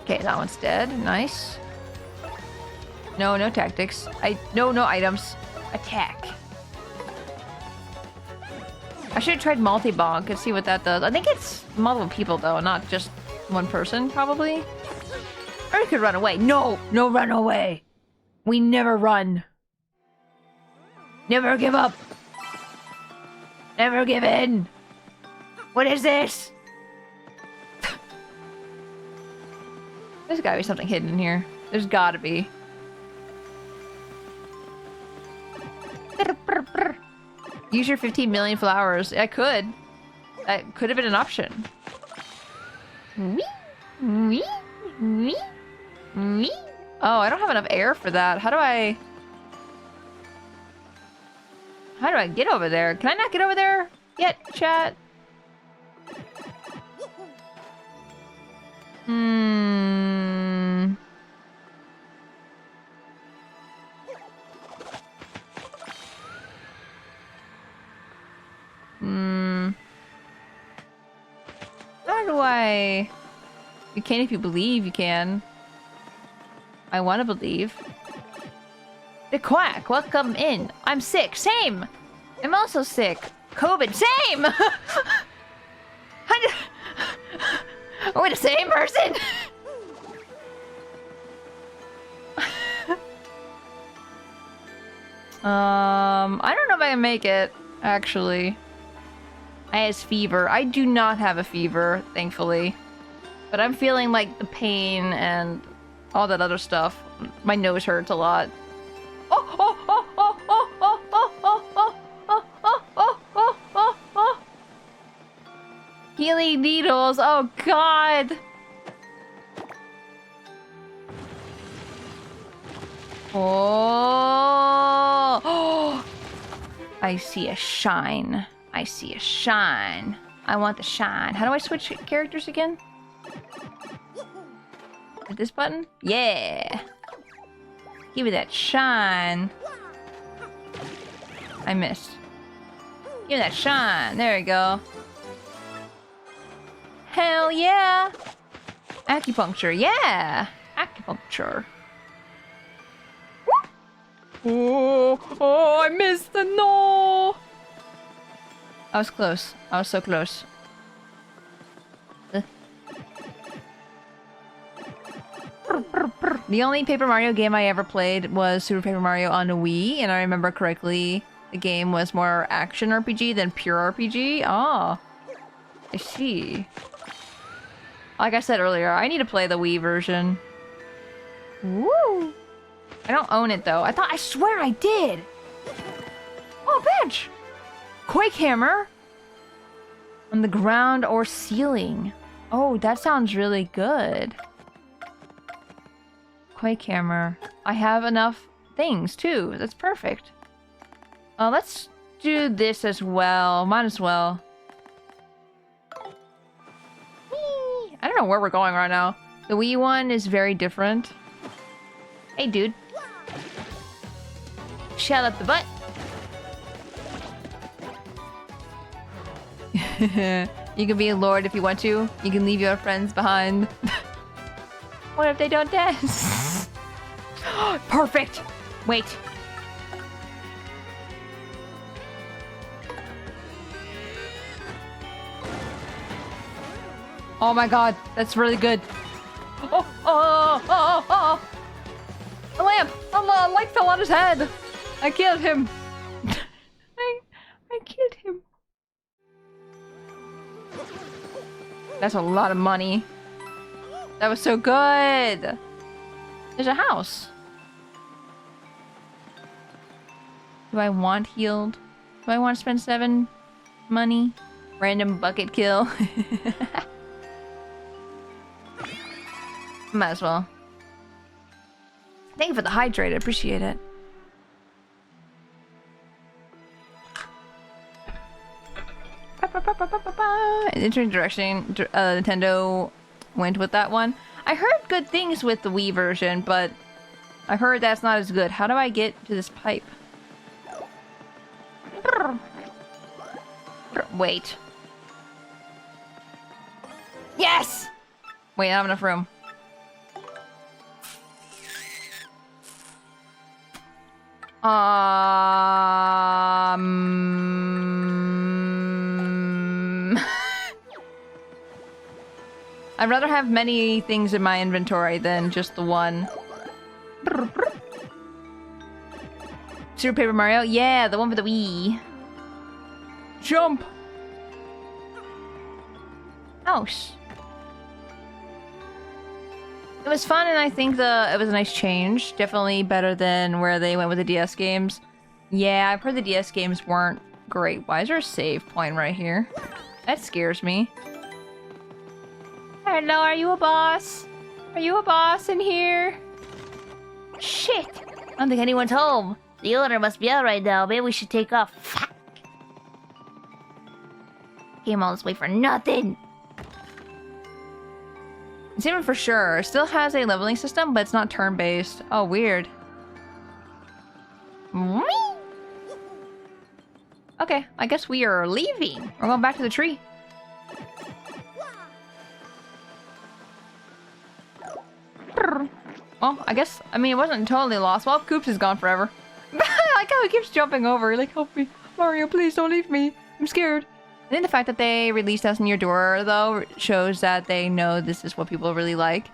Okay, that one's dead. Nice. No tactics. No items. Attack. I should have tried multi-bonk and see what that does. I think it's multiple people though, not just one person probably. Or we could run away. No run away. We never run. Never give up. Never give in. What is this? There's gotta be something hidden in here. There's gotta be. Use your 15 million flowers. I could. That could have been an option. Oh, I don't have enough air for that. How do I get over there? Can I not get over there yet, chat? How do I... You can if you believe you can. I want to believe. The Quack, welcome in. I'm sick. Same. I'm also sick. COVID. Same. Are we the same person? I don't know if I can make it, actually. I has fever. I do not have a fever, thankfully. But I'm feeling like the pain and all that other stuff. My nose hurts a lot. Healing needles. Oh god. Oh. I see a shine. I see a shine. I want the shine. How do I switch characters again? Hit this button? Yeah. Give me that shine. I missed. Give me that shine. There we go. Hell yeah. Acupuncture. Yeah. Acupuncture. Oh, I missed the no. I was close. I was so close. The only Paper Mario game I ever played was Super Paper Mario on the Wii, and I remember correctly, the game was more action RPG than pure RPG. Oh, I see. Like I said earlier, I need to play the Wii version. Woo! I don't own it though. I swear I did! Oh, bench! Quake hammer! On the ground or ceiling. Oh, that sounds really good. Quake hammer. I have enough things too. That's perfect. Let's do this as well. Might as well. Whee! I don't know where we're going right now. The Wii one is very different. Hey, dude. Shell up the butt. You can be a lord if you want to. You can leave your friends behind. What if they don't dance? Perfect! Wait. Oh my god, that's really good. Oh! Oh! A lamp! A light fell on his head! I killed him! I killed him. That's a lot of money. That was so good! There's a house. Do I want healed? Do I want to spend 7 money? Random bucket kill. Might as well. Thank you for the hydrate. I appreciate it. Interesting direction Nintendo went with that one. I heard good things with the Wii version, but I heard that's not as good. How do I get to this pipe? Wait. Yes! Wait, I don't have enough room. I'd rather have many things in my inventory than just the one. Super Paper Mario? Yeah, the one for the Wii. Jump! House. It was fun, and I think it was a nice change. Definitely better than where they went with the DS games. Yeah, I've heard the DS games weren't great. Why is there a save point right here? That scares me. Hello, are you a boss? Are you a boss in here? Shit! I don't think anyone's home. The owner must be out right now. Maybe we should take off. Fuck. Came all this way for nothing. It's even for sure. It still has a leveling system, but it's not turn-based. Oh, weird. Okay, I guess we are leaving. We're going back to the tree. Well, I guess, I mean, it wasn't totally lost. Well, Koops is gone forever. I like how he keeps jumping over. Like, help me. Mario, please don't leave me. I'm scared. I think the fact that they released Us Near Door, though, shows that they know this is what people really like.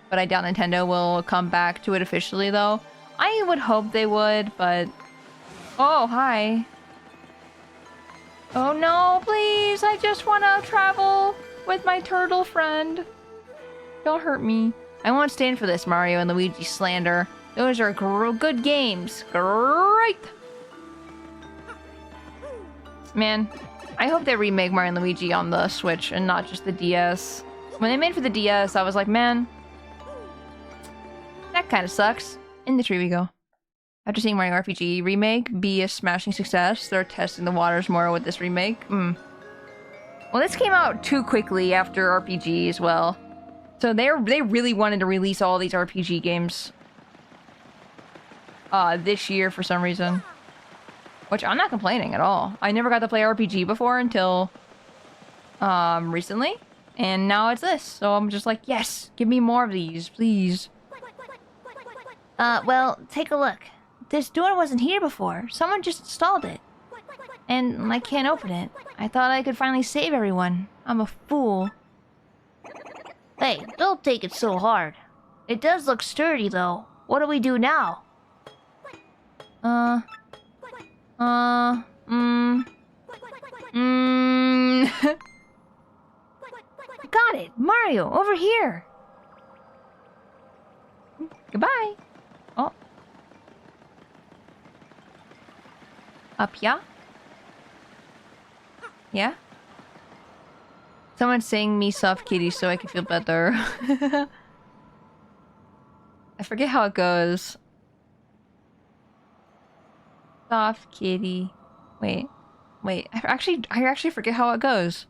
But I doubt Nintendo will come back to it officially, though. I would hope they would, but... Oh, hi. Oh no, please! I just want to travel with my turtle friend. Don't hurt me. I won't stand for this Mario and Luigi slander. Those are good games. Great! Man, I hope they remake Mario and Luigi on the Switch and not just the DS. When they made for the DS, I was like, man, that kind of sucks. In the tree we go. After seeing Mario RPG remake be a smashing success, they're testing the waters more with this remake. Well, this came out too quickly after RPG as well. So they really wanted to release all these RPG games this year for some reason. Which I'm not complaining at all. I never got to play RPG before until recently. And now it's this. So I'm just like, yes, give me more of these, please. Well, take a look. This door wasn't here before. Someone just installed it. And I can't open it. I thought I could finally save everyone. I'm a fool. Hey, don't take it so hard. It does look sturdy, though. What do we do now? Got it! Mario, over here! Goodbye! Oh. Up, yeah? Yeah? Someone's saying me soft kitty so I can feel better. I forget how it goes. Soft kitty. Wait. I actually forget how it goes.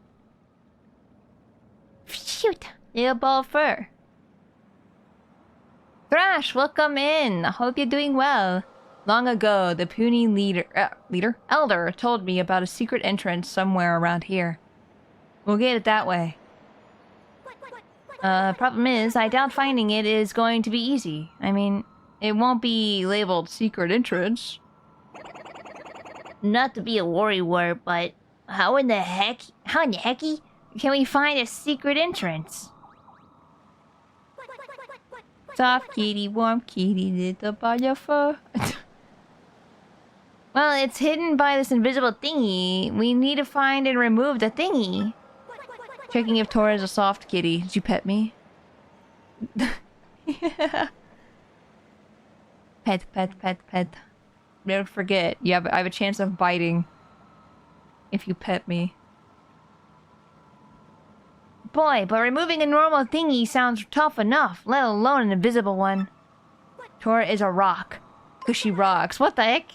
Shoot! Little ball of fur. Thrash, welcome in. I hope you're doing well. Long ago, the puny elder told me about a secret entrance somewhere around here. We'll get it that way. Problem is, I doubt finding it is going to be easy. I mean, it won't be labeled secret entrance. Not to be a worrywart, but how in the hecky can we find a secret entrance? Soft kitty, warm kitty, little by your fur. Well, it's hidden by this invisible thingy. We need to find and remove the thingy. Checking if Tora is a soft kitty. Did you pet me? Pet, pet, pet, pet. Don't forget, I have a chance of biting if you pet me. Boy, but removing a normal thingy sounds tough enough, let alone an invisible one. Tora is a rock. Cause she rocks. What the heck?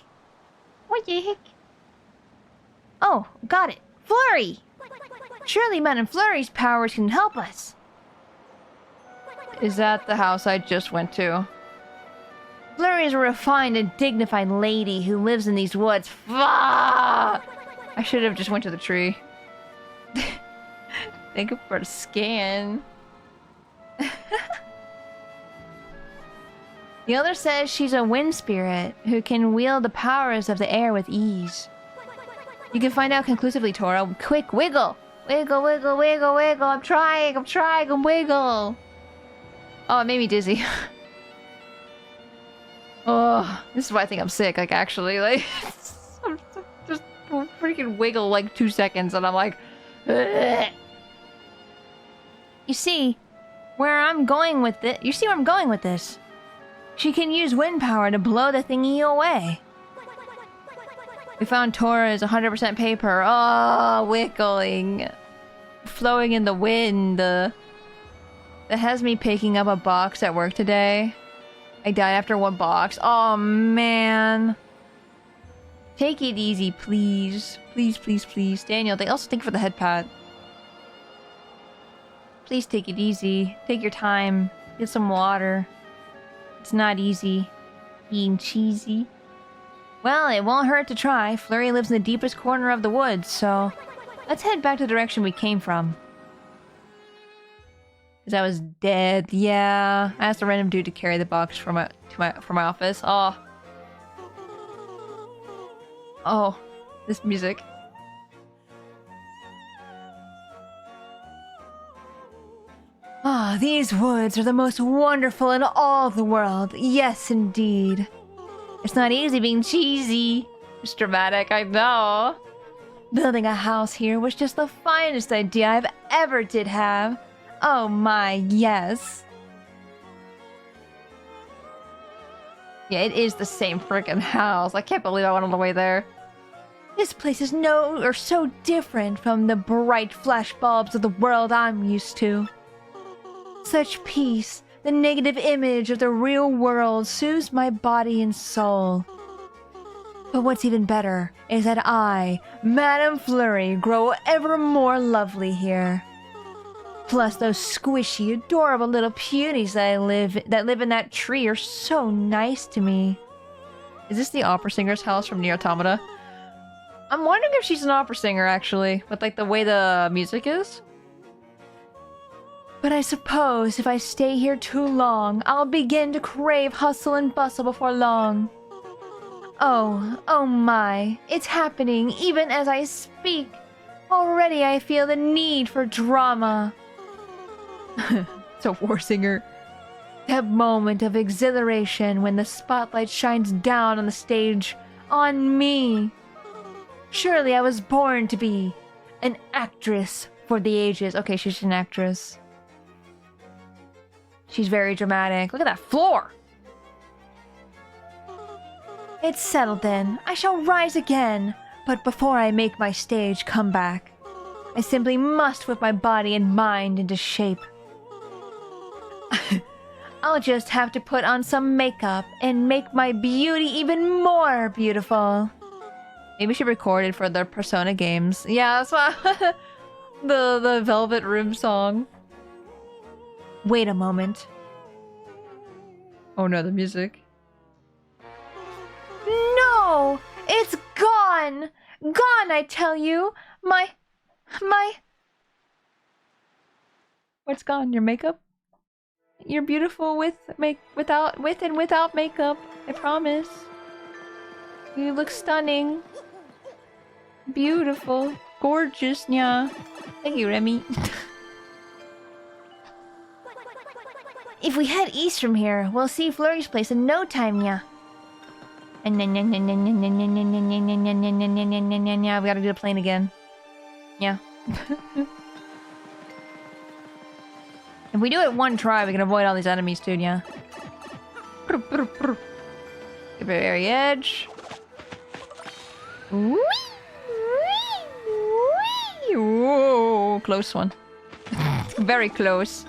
What the heck? Oh, got it. Flurry! Surely Madame Flurry's powers can help us. Is that the house I just went to? Flurry is a refined and dignified lady who lives in these woods. Fuck! I should have just went to the tree. Thank you for the scan. The other says she's a wind spirit who can wield the powers of the air with ease. You can find out conclusively, Tora. Quick, wiggle! Wiggle, wiggle, wiggle, wiggle. I'm trying, wiggle. Oh, it made me dizzy. Oh, this is why I think I'm sick, like, actually. Like, I'm just freaking wiggle like 2 seconds and I'm like... Ugh. You see where I'm going with it? You see where I'm going with this? She can use wind power to blow the thingy away. We found Tora's 100% paper. Oh, wiggling. Flowing in the wind. That has me picking up a box at work today. I died after one box. Oh, man. Take it easy, please. Please, please, please. Daniel, they also thank you for the head pat. Please take it easy. Take your time. Get some water. It's not easy. Being cheesy. Well, it won't hurt to try. Flurry lives in the deepest corner of the woods, so... Let's head back to the direction we came from. Because I was dead. Yeah. I asked a random dude to carry the box from my office. Oh. Oh. This music. Ah, these woods are the most wonderful in all the world. Yes, indeed. It's not easy being cheesy. It's dramatic, I know. Building a house here was just the finest idea I've ever did have. Oh my, yes. Yeah, it is the same freaking house. I can't believe I went all the way there. This place is so different from the bright flash bulbs of the world I'm used to. Such peace, the negative image of the real world soothes my body and soul. But what's even better is that I, Madame Flurry, grow ever more lovely here. Plus those squishy, adorable little puties that live in that tree are so nice to me. Is this the opera singer's house from Nier Automata? I'm wondering if she's an opera singer, actually, with like the way the music is. But I suppose if I stay here too long, I'll begin to crave hustle and bustle before long. Oh my, it's happening even as I speak. Already I feel the need for drama. It's a war singer. That moment of exhilaration when the spotlight shines down on the stage on me. Surely I was born to be an actress for the ages. Okay, she's an actress. She's very dramatic. Look at that floor! It's settled then. I shall rise again. But before I make my stage comeback, I simply must whip my body and mind into shape. I'll just have to put on some makeup and make my beauty even more beautiful. Maybe she recorded for the Persona games. Yeah, that's why the Velvet Room song. Wait a moment. Oh no, the music. No! It's gone! Gone, I tell you! My... What's gone? Your makeup? You're beautiful without makeup. I promise. You look stunning. Beautiful. Gorgeous, yeah. Thank you, Remy. if we head east from here, we'll see Flurry's place in no time, yeah. We gotta do the plane again. Yeah. If we do it one try, we can avoid all these enemies, dude, yeah. Get the very edge. Whoa, close one. Very close.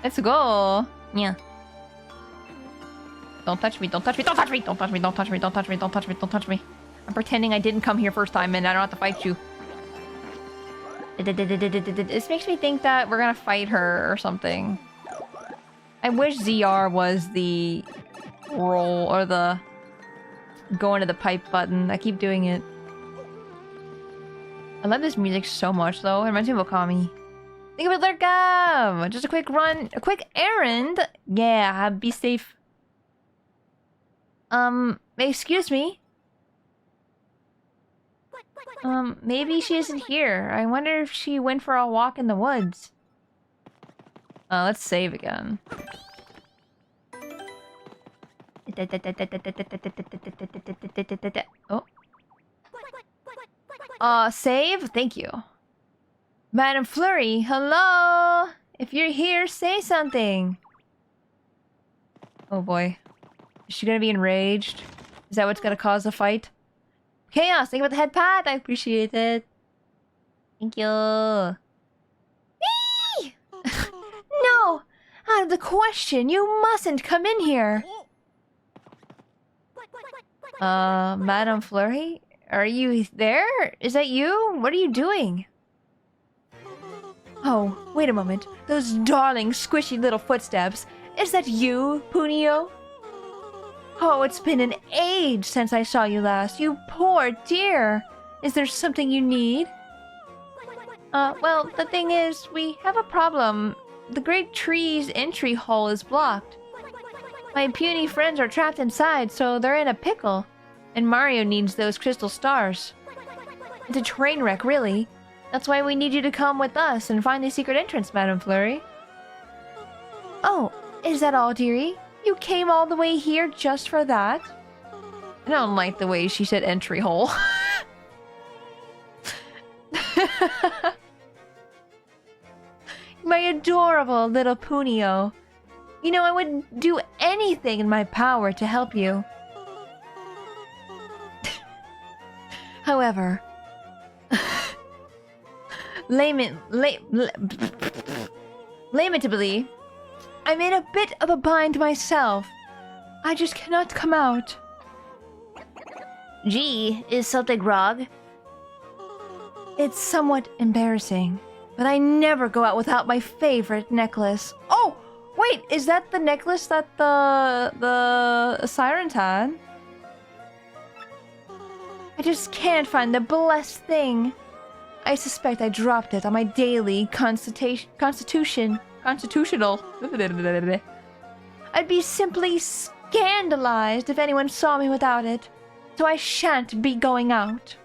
Let's go. Yeah. Don't touch me, don't touch me, don't touch me, don't touch me, don't touch me, don't touch me, don't touch me, don't touch me. I'm pretending I didn't come here first time and I don't have to fight you. This makes me think that we're gonna fight her or something. I wish ZR was the roll or the go into the pipe button. I keep doing it. I love this music so much though. It reminds me of Okami. Think of it, Lurkam! Just a quick run, a quick errand. Yeah, be safe. Excuse me? Maybe she isn't here. I wonder if she went for a walk in the woods. Let's save again. Oh. Save? Thank you. Madam Flurry, hello? If you're here, say something. Oh boy. Is she gonna be enraged? Is that what's gonna cause a fight? Chaos, thank you for the head pat. I appreciate it. Thank you. Whee! No! Out of the question. You mustn't come in here. Madame Flurry? Are you there? Is that you? What are you doing? Oh, wait a moment. Those darling, squishy little footsteps. Is that you, Punio? Oh, it's been an age since I saw you last. You poor dear. Is there something you need? Well, the thing is, we have a problem. The great tree's entry hole is blocked. My puny friends are trapped inside, so they're in a pickle. And Mario needs those crystal stars. It's a train wreck, really. That's why we need you to come with us and find the secret entrance, Madame Flurry. Oh, is that all, dearie? You came all the way here just for that? I don't like the way she said entry hole. My adorable little Punio. You know, I would do anything in my power to help you. However, lamentably, I'm in a bit of a bind myself. I just cannot come out. Gee, is something wrong? It's somewhat embarrassing, but I never go out without my favorite necklace. Oh, wait, is that the necklace that the Sirens had? I just can't find the blessed thing. I suspect I dropped it on my daily constitutional. I'd be simply scandalized if anyone saw me without it, so I shan't be going out.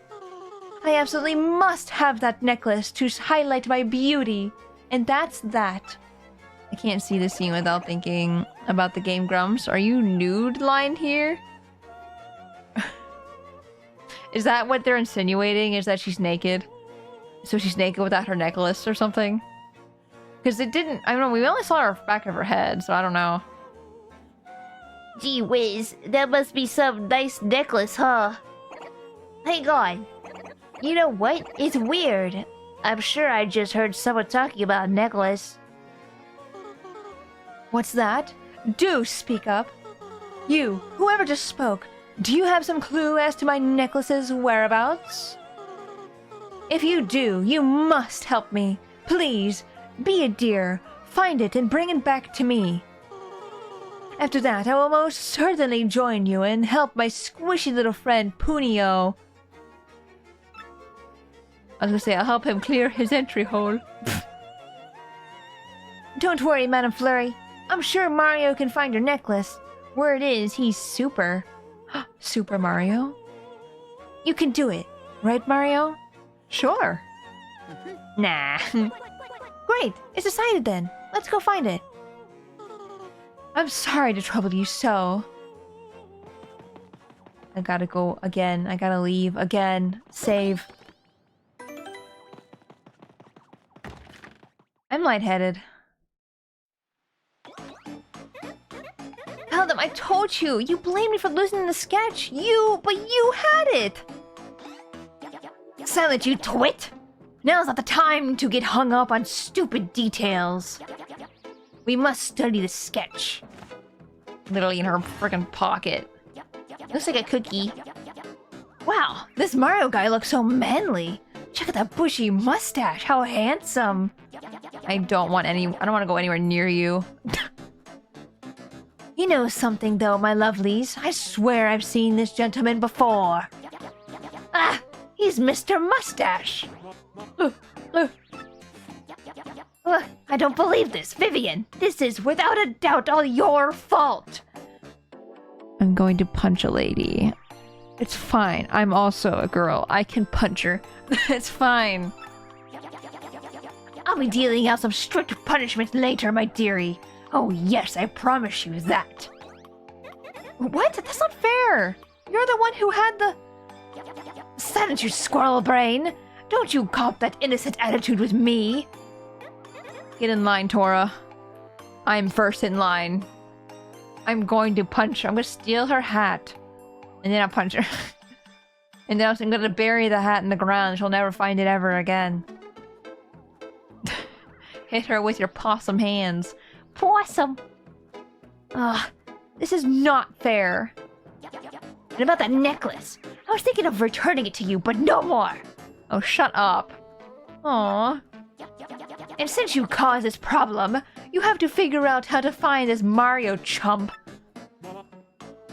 I absolutely must have that necklace to highlight my beauty, and that's that. I can't see this scene without thinking about the Game Grumps. Are you nude line here? Is that what they're insinuating? Is that she's naked? So she's naked without her necklace or something? Because it didn't... I don't know, we only saw her back of her head, so I don't know. Gee whiz, that must be some nice necklace, huh? Hang on. You know what? It's weird. I'm sure I just heard someone talking about a necklace. What's that? Do speak up. You, whoever just spoke, do you have some clue as to my necklace's whereabouts? If you do, you must help me. Please, be a dear, find it and bring it back to me. After that, I will most certainly join you and help my squishy little friend Punio. I was gonna say, I'll help him clear his entry hole. Don't worry, Madame Flurry. I'm sure Mario can find your necklace. Where it is, he's super. Super Mario? You can do it, right, Mario? Sure. Nah. Great, it's decided then. Let's go find it. I'm sorry to trouble you so. I gotta go again. I gotta leave again. Save. I'm lightheaded. Tell them I told you. You blamed me for losing the sketch. But you had it. Silent, you twit. Now's not the time to get hung up on stupid details. We must study the sketch. Literally in her freaking pocket. Looks like a cookie. Wow, this Mario guy looks so manly. Check out that bushy mustache. How handsome. I don't want to go anywhere near you. You know something though, my lovelies. I swear I've seen this gentleman before. Ah, he's Mr. Mustache. I don't believe this, Vivian. This is without a doubt all your fault. I'm going to punch a lady. It's fine. I'm also a girl. I can punch her. It's fine. I'll be dealing out some strict punishment later, my dearie. Oh yes, I promise you that. What? That's not fair. You're the one who had the... Silence, you squirrel brain. Don't you cop that innocent attitude with me. Get in line, Tora. I'm first in line. I'm going to punch her. I'm going to steal her hat. And then I'll punch her. And then I'm going to bury the hat in the ground. She'll never find it ever again. Hit her with your possum hands. Possum! Ugh, this is not fair. And about that necklace. I was thinking of returning it to you, but no more. Oh, shut up. Aww. And since you caused this problem, you have to figure out how to find this Mario chump.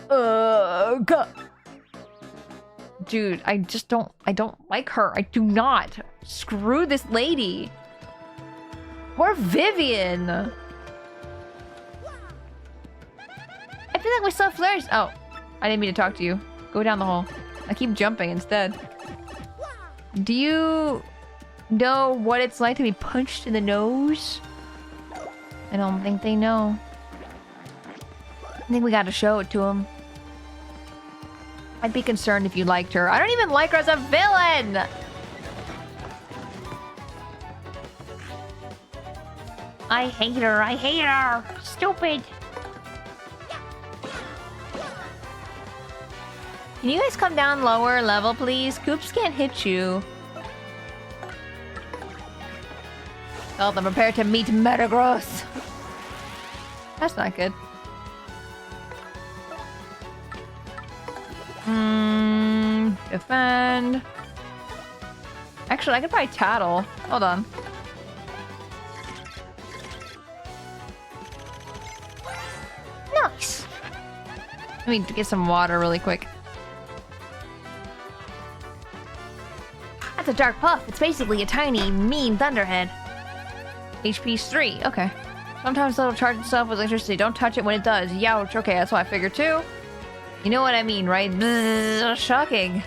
Ugh. Dude, I don't like her. I do not. Screw this lady. Poor Vivian. I feel like we still have flares. Oh, I didn't mean to talk to you. Go down the hole. I keep jumping instead. Do you know what it's like to be punched in the nose? I don't think they know. I think we gotta show it to them. I'd be concerned if you liked her. I don't even like her as a villain! I hate her. I hate her. Stupid. Can you guys come down lower level, please? Coops can't hit you. Tell them prepare to meet Metagross. That's not good. Defend. Actually, I could probably tattle. Hold on. Nice. Let me get some water really quick. That's a dark puff. It's basically a tiny, mean thunderhead. HP's 3. Okay. Sometimes it'll charge itself with electricity. Don't touch it when it does. Youch. Okay, that's what I figured too. You know what I mean, right? Bzzz, shocking.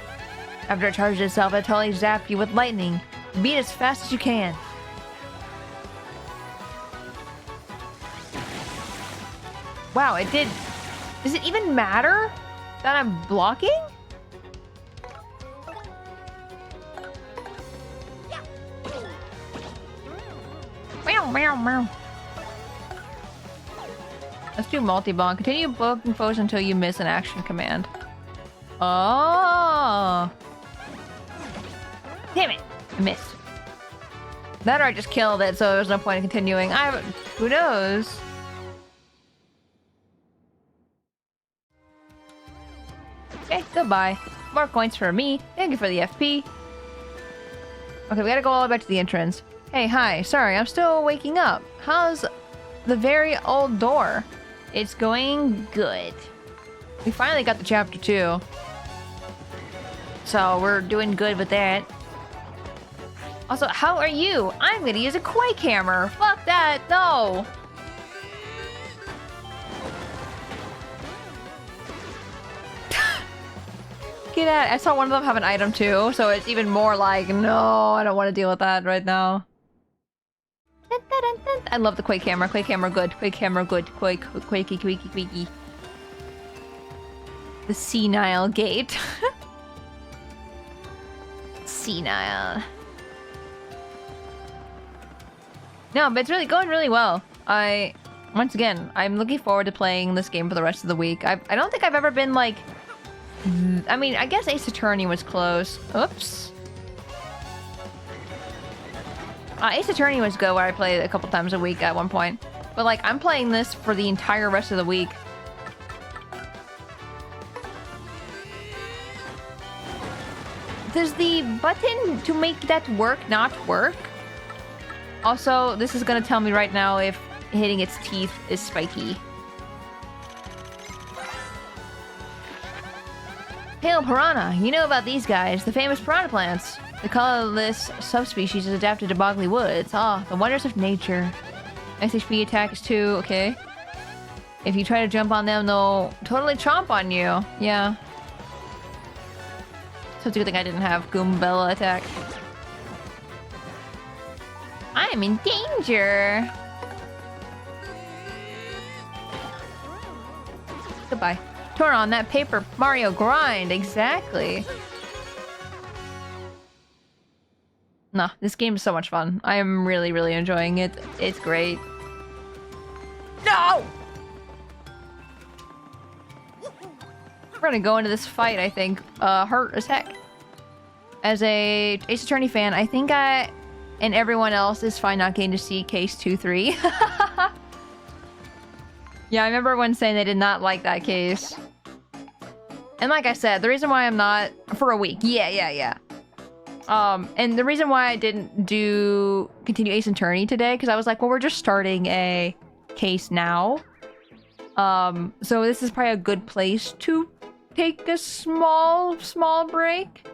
After it charges itself, it'll totally zap you with lightning. Beat as fast as you can. Wow, it did. Does it even matter that I'm blocking? Meow, meow, meow. Let's do multi-bond. Continue blocking foes until you miss an action command. Oh! Damn it! I missed. That or I just killed it, so there's no point in continuing. Who knows? Okay, goodbye. More coins for me. Thank you for the FP. Okay, we gotta go all the way back to the entrance. Hey, hi. Sorry, I'm still waking up. How's the very old door? It's going good. We finally got the chapter 2. So we're doing good with that. Also, how are you? I'm gonna use a Quake hammer. Fuck that, no! Get at it. I saw one of them have an item too, so it's even more like, no, I don't want to deal with that right now. I love the Quake camera. Quake camera good. Quake camera good. Quakey. The senile gate. Senile. No, but it's really going really well. Once again, I'm looking forward to playing this game for the rest of the week. I don't think I've ever been like... I mean, I guess Ace Attorney was close. Oops. Ace Attorney was good where I played a couple times a week at one point. But like, I'm playing this for the entire rest of the week. Does the button to make that work not work? Also, this is gonna tell me right now if hitting its teeth is spiky. Hail Piranha! You know about these guys, the famous piranha plants. The colorless subspecies is adapted to boggly woods. Ah, the wonders of nature. SHP attack is 2, okay. If you try to jump on them, they'll totally chomp on you. Yeah. So it's a good thing I didn't have Goombella attack. I'm in danger! Goodbye. Tora on that Paper Mario grind, exactly. Nah, this game is so much fun. I am really, really enjoying it. It's great. No! We're gonna go into this fight, I think, hurt as heck. As a Ace Attorney fan, I think I and everyone else is fine not getting to see case 2-3. Yeah, I remember everyone saying they did not like that case. And like I said, the reason why I'm not for a week. Yeah. And the reason why I didn't continue Ace Attorney today, because I was like, well, we're just starting a case now. So this is probably a good place to take a small break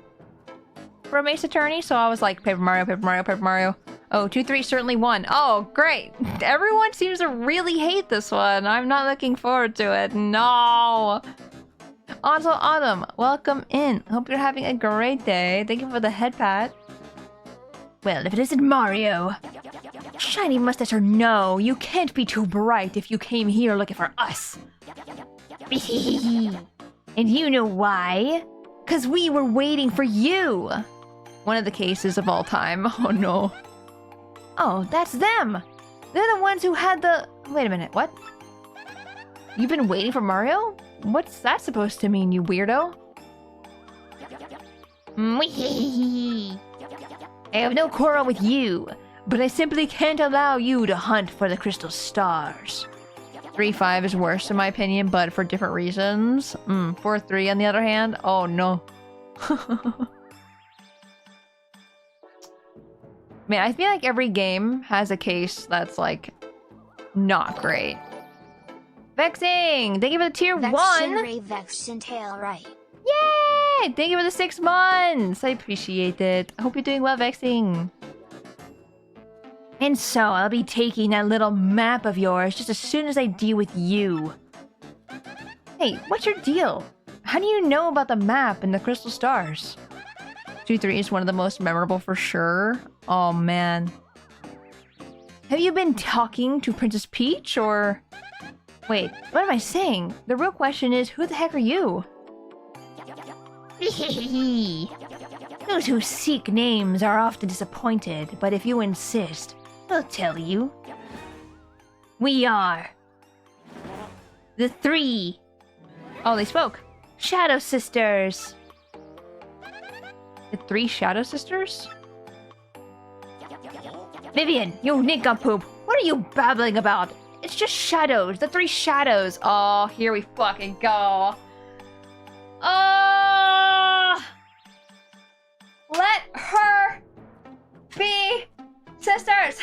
from Ace Attorney. So I was like, Paper Mario. Oh, 2-3 certainly won. Oh, great. Everyone seems to really hate this one. I'm not looking forward to it. No. Also, Autumn, welcome in. Hope you're having a great day. Thank you for the head pat. Well, if it isn't Mario. Shiny mustache or no, you can't be too bright if you came here looking for us. And you know why? 'Cause we were waiting for you. One of the cases of all time. Oh no. Oh, that's them. They're the ones who had the... Wait a minute, what? You've been waiting for Mario? What's that supposed to mean, you weirdo? I have no quarrel with you, but I simply can't allow you to hunt for the crystal stars. 3-5 is worse in my opinion, but for different reasons. 4-3 on the other hand, oh no. Man, I feel like every game has a case that's like not great. Vexing! Thank you for the tier 1! Vexin tail right. Yay! Thank you for the 6 months! I appreciate it. I hope you're doing well, Vexing. And so, I'll be taking that little map of yours just as soon as I deal with you. Hey, what's your deal? How do you know about the map and the crystal stars? 2-3 is one of the most memorable for sure. Oh man. Have you been talking to Princess Peach or... Wait, what am I saying? The real question is, who the heck are you? Those who seek names are often disappointed, but if you insist, I'll tell you. We are... the 3... Oh, they spoke. Shadow Sisters. The 3 Shadow Sisters? Vivian, you nincompoop! What are you babbling about? It's just shadows, the 3 shadows. Oh, here we fucking go. Oh! Let her be sisters!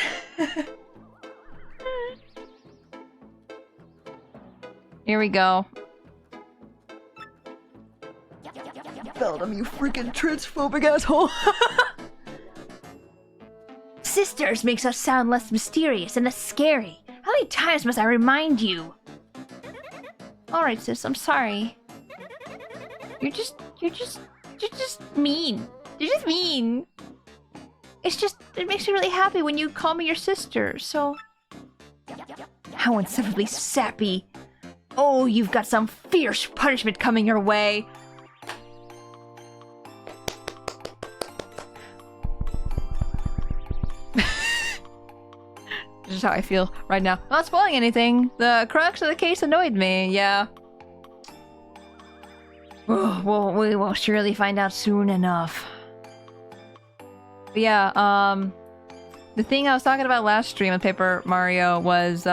Here we go. Seldom, you freaking transphobic asshole. Sisters makes us sound less mysterious and less scary. How many times must I remind you? Alright, sis, I'm sorry. You're just mean. You're just mean. It's just, it makes me really happy when you call me your sister, so... How insufferably sappy. Oh, you've got some fierce punishment coming your way. This is how I feel right now. Not spoiling anything. The crux of the case annoyed me, yeah. Well, we will surely find out soon enough. But yeah, the thing I was talking about last stream with Paper Mario was,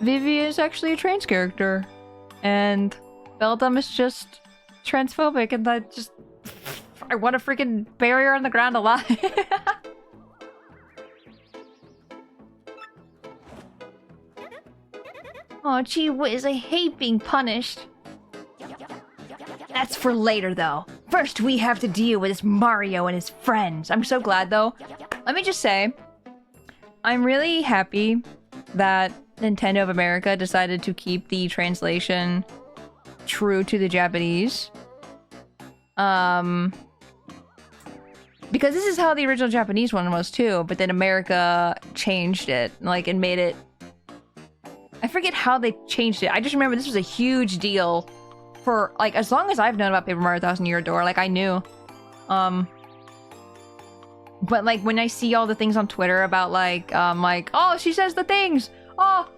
Vivian is actually a trans character. And Beldum is just transphobic, and I want to freaking bury her on the ground alive. Oh, gee whiz, I hate being punished. That's for later, though. First, we have to deal with this Mario and his friends. I'm so glad, though. Let me just say, I'm really happy that Nintendo of America decided to keep the translation true to the Japanese. Because this is how the original Japanese one was, too. But then America changed it, like, and made it... I forget how they changed it. I just remember this was a huge deal for, like, as long as I've known about Paper Mario Thousand Year Door, like, I knew. But, like, when I see all the things on Twitter about, like, oh, she says the things! Oh!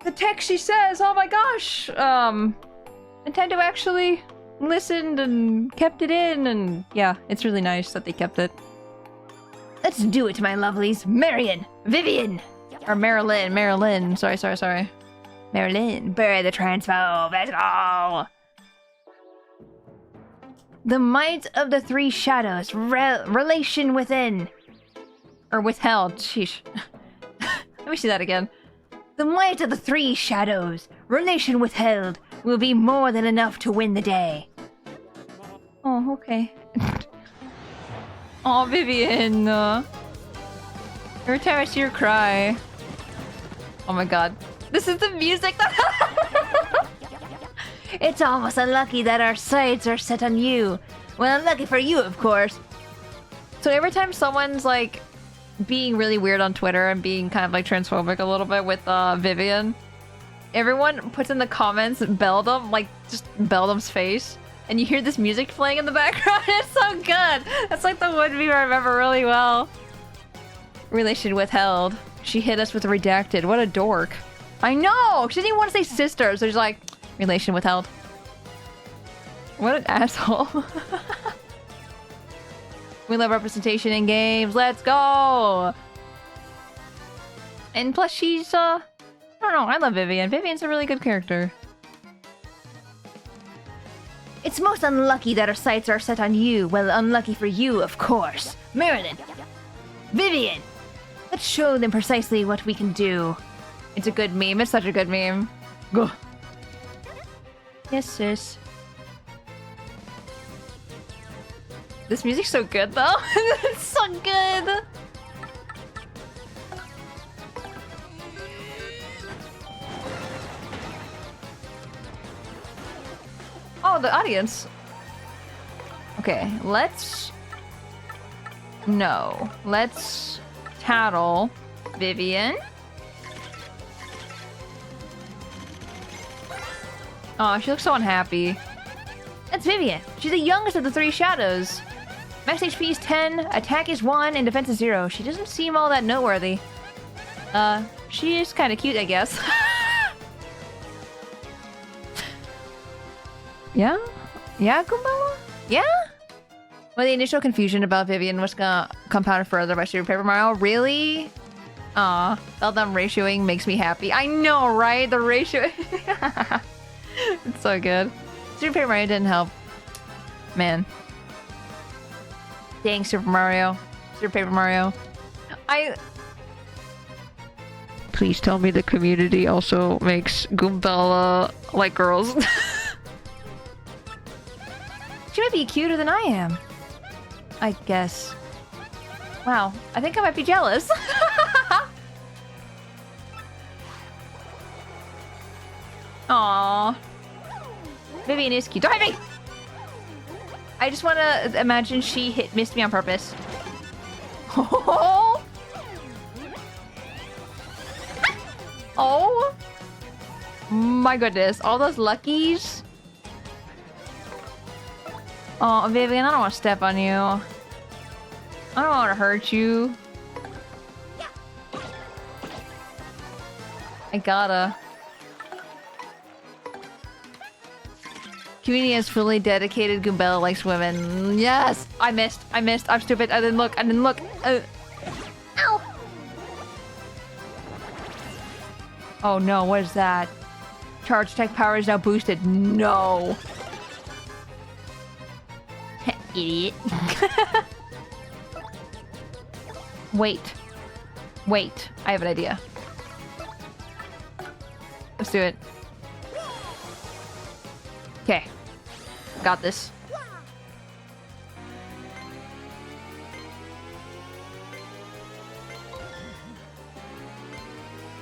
The text she says! Oh my gosh! Nintendo actually listened and kept it in, and yeah, it's really nice that they kept it. Let's do it, my lovelies! Marion! Vivian! Or Marilyn. Sorry. Marilyn, bury the transphobe. Let's go. The might of the three shadows. Relation within. Or withheld. Sheesh. Let me see that again. The might of the three shadows. Relation withheld will be more than enough to win the day. Oh, okay. Oh, Vivian. Every time I see her cry. Oh my god. This is the music that... It's almost unlucky that our sights are set on you. Well, unlucky for you, of course. So every time someone's, like, being really weird on Twitter and being kind of, like, transphobic a little bit with Vivian, everyone puts in the comments Beldum, like, just Beldum's face. And you hear this music playing in the background. It's so good. That's, like, the one meme I remember really well. Relation withheld. She hit us with a redacted. What a dork. I know! She didn't even want to say sister, so she's like, relation withheld. What an asshole. We love representation in games. Let's go! And plus she's, I don't know, I love Vivian. Vivian's a really good character. It's most unlucky that our sights are set on you. Well, unlucky for you, of course. Marilyn! Vivian! Let's show them precisely what we can do. It's a good meme. It's such a good meme. Go. Yes, sis. This music's so good, though. It's so good. Oh, the audience. Okay, let's... No. Let's tattle Vivian. Oh, she looks so unhappy. That's Vivian. She's the youngest of the three shadows. Max HP is 10, attack is 1, and defense is 0. She doesn't seem all that noteworthy. She is kind of cute, I guess. Yeah? Yeah, Kumbawa? Yeah? Well, the initial confusion about Vivian was gonna compounded further by Super Paper Mario. Really? Aw, Beldum ratioing makes me happy. I know, right? The ratio... It's so good. Super Paper Mario didn't help. Man. Dang, Super Mario. Super Paper Mario. Please tell me the community also makes Goombella like girls. She might be cuter than I am. I guess. Wow, I think I might be jealous. Aww. Vivian is cute. Don't hit me! I just want to imagine she missed me on purpose. Oh! Oh! My goodness, all those luckies. Oh, Vivian, I don't want to step on you. I don't want to hurt you. I gotta. Community is fully dedicated. Goombella likes women. Yes! I missed. I'm stupid. I didn't look. Ow! Oh no, what is that? Charge attack power is now boosted. No! Idiot. Wait. I have an idea. Let's do it. Okay. Got this.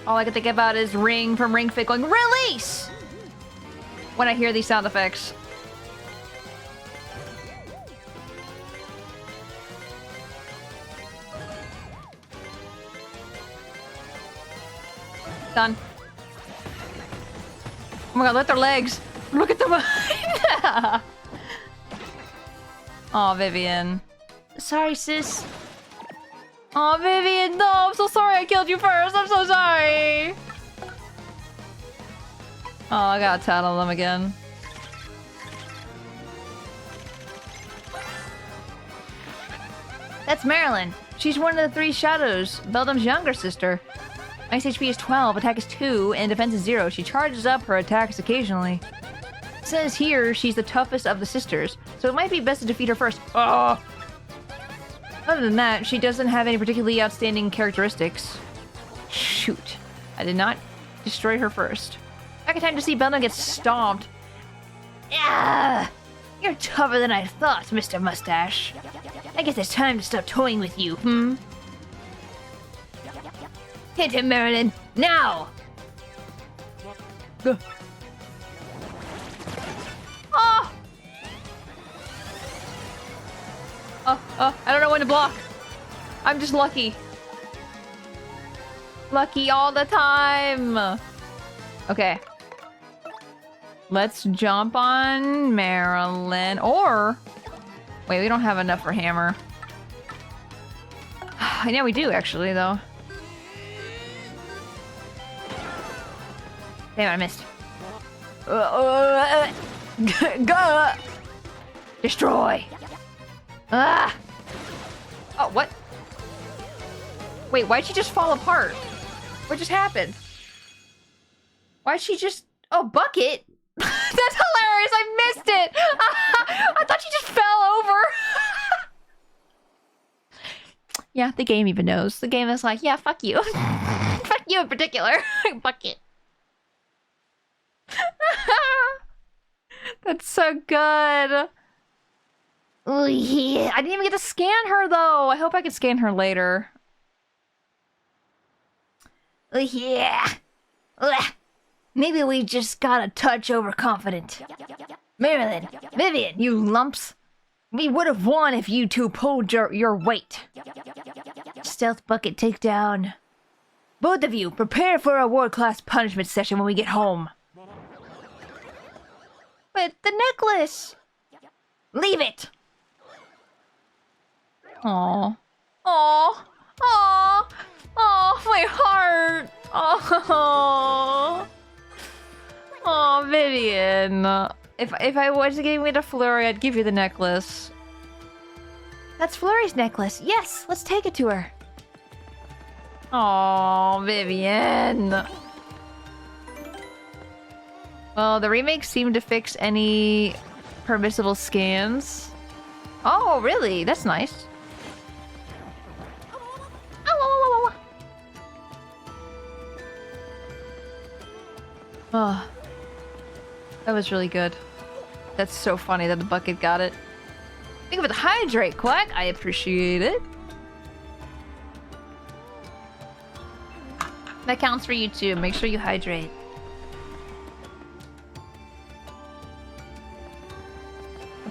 All I can think about is Ring from Ring Fit going, RELEASE! When I hear these sound effects. Done. Oh my god, look at their legs. Look at them. Aw, Vivian. Sorry, sis. Aw, Vivian, no, I'm so sorry I killed you first. I'm so sorry. Oh, I gotta tattle them again. That's Marilyn. She's one of the three shadows, Beldam's younger sister. Max HP is 12, attack is 2, and defense is 0. She charges up her attacks occasionally. It says here she's the toughest of the sisters, so it might be best to defeat her first. Other than that, she doesn't have any particularly outstanding characteristics. Shoot. I did not destroy her first. Back in time to see Beldam get stomped. Yeah, you're tougher than I thought, Mr. Mustache. I guess it's time to stop toying with you, Hit him, Marilyn! Now! Oh! I don't know when to block. I'm just lucky. Lucky all the time. Okay. Let's jump on Marilyn. Or... Wait, we don't have enough for Hammer. Yeah, we do, actually, though. Damn, I missed. Go! Destroy! Ah! Oh, what? Wait, why'd she just fall apart? What just happened? Why'd she just... Oh, bucket? That's hilarious! I missed it! I thought she just fell over! Yeah, the game even knows. The game is like, yeah, fuck you. Fuck you in particular. Bucket. That's so good. Oh, yeah. I didn't even get to scan her, though. I hope I can scan her later. Oh, yeah. Ugh. Maybe we just got a touch overconfident. Marilyn, Vivian, you lumps. We would have won if you two pulled your weight. Stealth bucket takedown. Both of you, prepare for a world-class punishment session when we get home. But the necklace! Leave it! Aww. Aww. Aww. Aww, my heart. Aww. Aww, Vivian. If I was giving it to Flurry, I'd give you the necklace. That's Flurry's necklace. Yes, let's take it to her. Aww, Vivian. Well, the remakes seem to fix any permissible scans. Oh, really? That's nice. Oh, that was really good. That's so funny that the bucket got it. Think of it, the hydrate, Quack. I appreciate it. That counts for you too. Make sure you hydrate.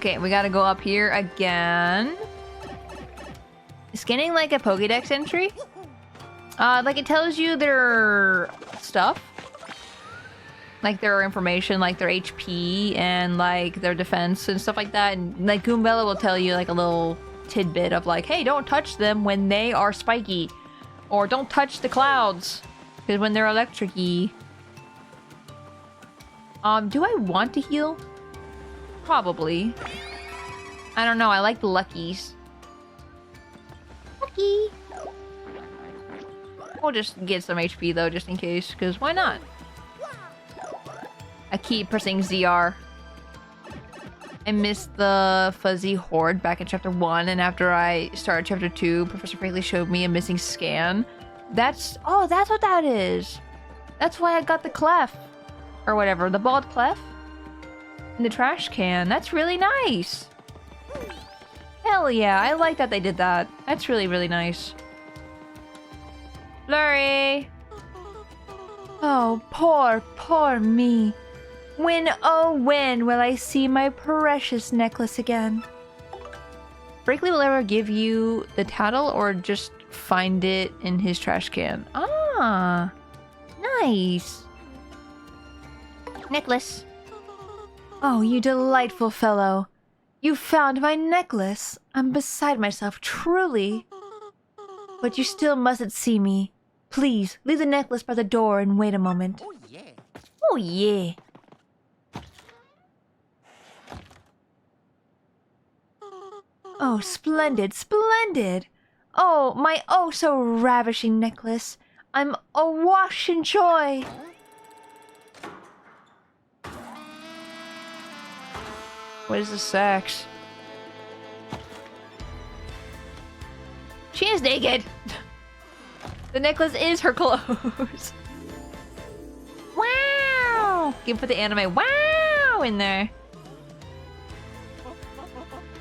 Okay, we gotta go up here again. Scanning like a Pokédex entry. Like it tells you their stuff. Like their information, like their HP and like their defense and stuff like that. And like Goombella will tell you like a little tidbit of like, hey, don't touch them when they are spiky. Or don't touch the clouds. Because when they're electric-y. Do I want to heal? Probably. I don't know, I like the Luckies. Lucky! We'll just get some HP though, just in case, because why not? I keep pressing ZR. I missed the fuzzy horde back in chapter 1, and after I started chapter 2, Professor Frakley showed me a missing scan. Oh, that's what that is! That's why I got the clef. Or whatever, the bald clef. In the trash can. That's really nice! Hell yeah, I like that they did that. That's really, really nice. Flurry! Oh, poor me. When, oh when will I see my precious necklace again? Frakley will ever give you the tattle or just find it in his trash can? Ah, nice. Necklace. Oh, you delightful fellow. You found my necklace. I'm beside myself, truly. But you still mustn't see me. Please, leave the necklace by the door and wait a moment. Oh, yeah. Oh, yeah. Oh, splendid, splendid! Oh, my oh so ravishing necklace. I'm awash in joy. What is the sex? She is naked! The necklace is her clothes. Wow! You can put the anime wow in there.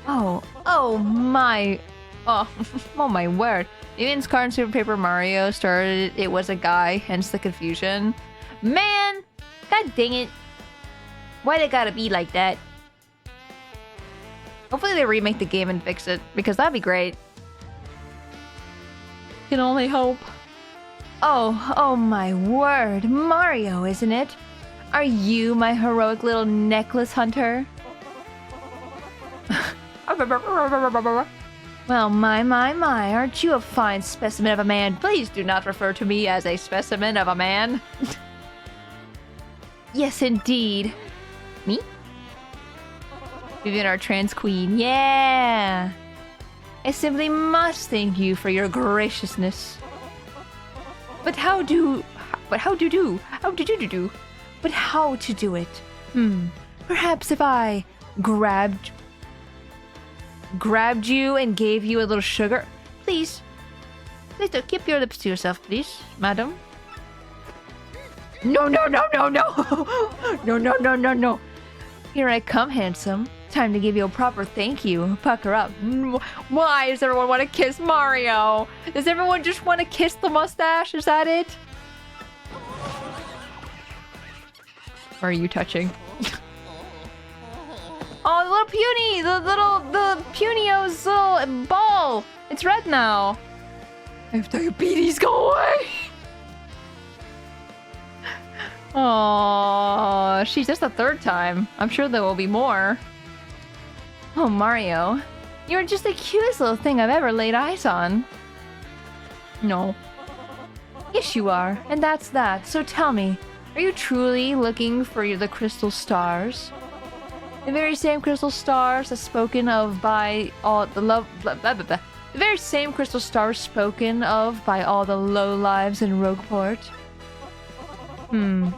Oh my, oh my word. Even Scar Super Paper Mario started, it was a guy, hence the confusion. Man, god dang it. Why'd it gotta be like that? Hopefully they remake the game and fix it, because that'd be great. Can only hope. Oh my word, Mario, isn't it? Are you my heroic little necklace hunter? Well, my, aren't you a fine specimen of a man? Please do not refer to me as a specimen of a man. Yes, indeed. Me? Vivian, our trans queen. Yeah! I simply must thank you for your graciousness. But how to do it? Perhaps if I grabbed you and gave you a little sugar. Please don't keep your lips to yourself, please, madam. No. No. Here I come, handsome. Time to give you a proper thank you. Pucker up. Why does everyone want to kiss Mario? Does everyone just want to kiss the mustache? Is that it? Or are you touching? Oh, the little puny! The Punio's little ball! It's red now! I have diabetes, go away! Oh, she's just the third time. I'm sure there will be more. Oh, Mario. You're just the cutest little thing I've ever laid eyes on. No. Yes, you are. And that's that. So tell me, are you truly looking for the crystal stars? The very same crystal stars as spoken of by all the the very same crystal stars spoken of by all the lowlives in Rogueport.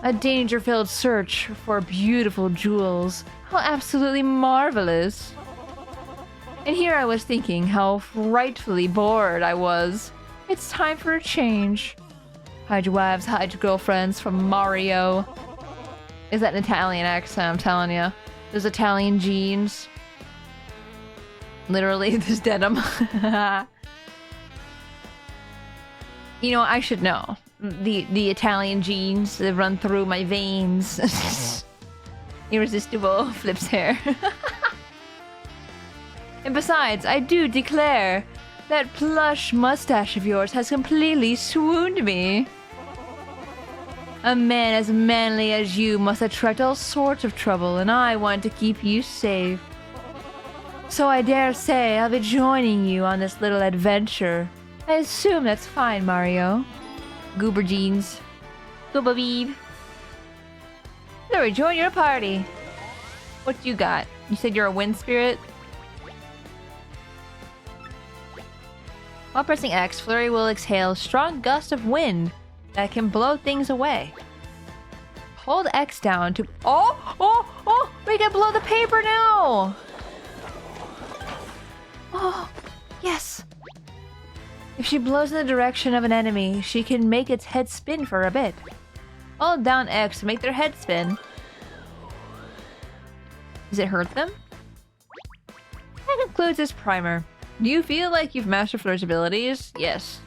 A danger-filled search for beautiful jewels. How absolutely marvelous. And here I was thinking how frightfully bored I was. It's time for a change. Hide your wives, hide your girlfriends from Mario. Is that an Italian accent? I'm telling you. Those Italian jeans. Literally, this denim. You know, I should know. The Italian jeans that run through my veins. Irresistible flips hair. And besides, I do declare that plush mustache of yours has completely swooned me. A man as manly as you must attract all sorts of trouble, and I want to keep you safe. So I dare say I'll be joining you on this little adventure. I assume that's fine, Mario. Goober jeans. Goober beeb. Flurry, join your party. What you got? You said you're a wind spirit? While pressing X, Flurry will exhale a strong gust of wind that can blow things away. Hold X down to... Oh! We can blow the paper now! Oh, yes! If she blows in the direction of an enemy, she can make its head spin for a bit. Hold down X to make their head spin. Does it hurt them? That concludes this primer. Do you feel like you've mastered Flurry's abilities? Yes.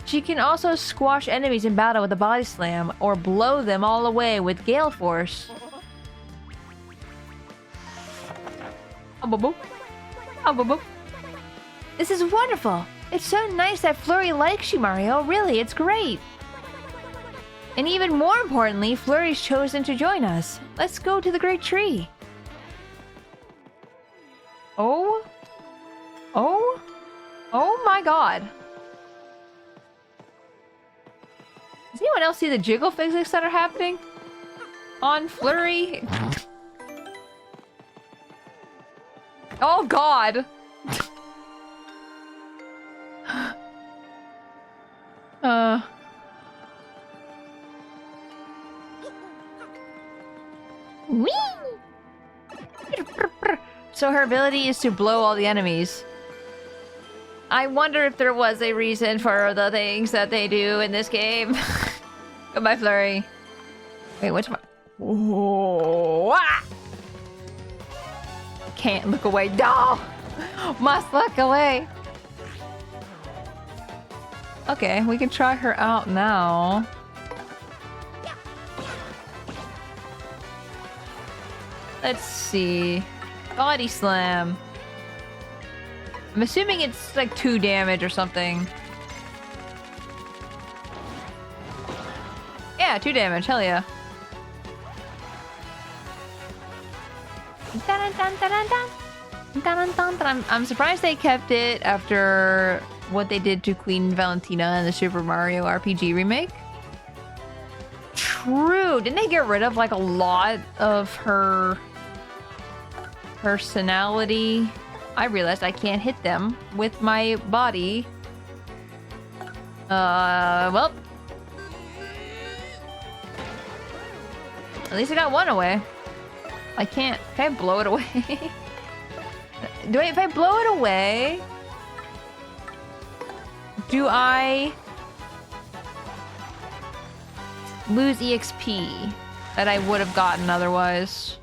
She can also squash enemies in battle with a body slam, or blow them all away with gale force. This is wonderful! It's so nice that Flurry likes you, Mario. Really, it's great! And even more importantly, Flurry's chosen to join us. Let's go to the Great Tree. Oh my god. Does anyone else see the jiggle physics that are happening on Flurry? Oh god. Whee! So her ability is to blow all the enemies. I wonder if there was a reason for the things that they do in this game. Goodbye, Flurry. Wait, what's my... Whoa, ah! Can't look away. No! Must look away. Okay, we can try her out now. Let's see. Body slam. I'm assuming it's like 2 damage or something. Yeah, 2 damage. Hell yeah. I'm surprised they kept it after what they did to Queen Valentina in the Super Mario RPG remake. True. Didn't they get rid of like a lot of her personality? I realized I can't hit them with my body. Well. At least I got one away. I can't... Can I blow it away? If I blow it away... Do I... lose EXP that I would have gotten otherwise?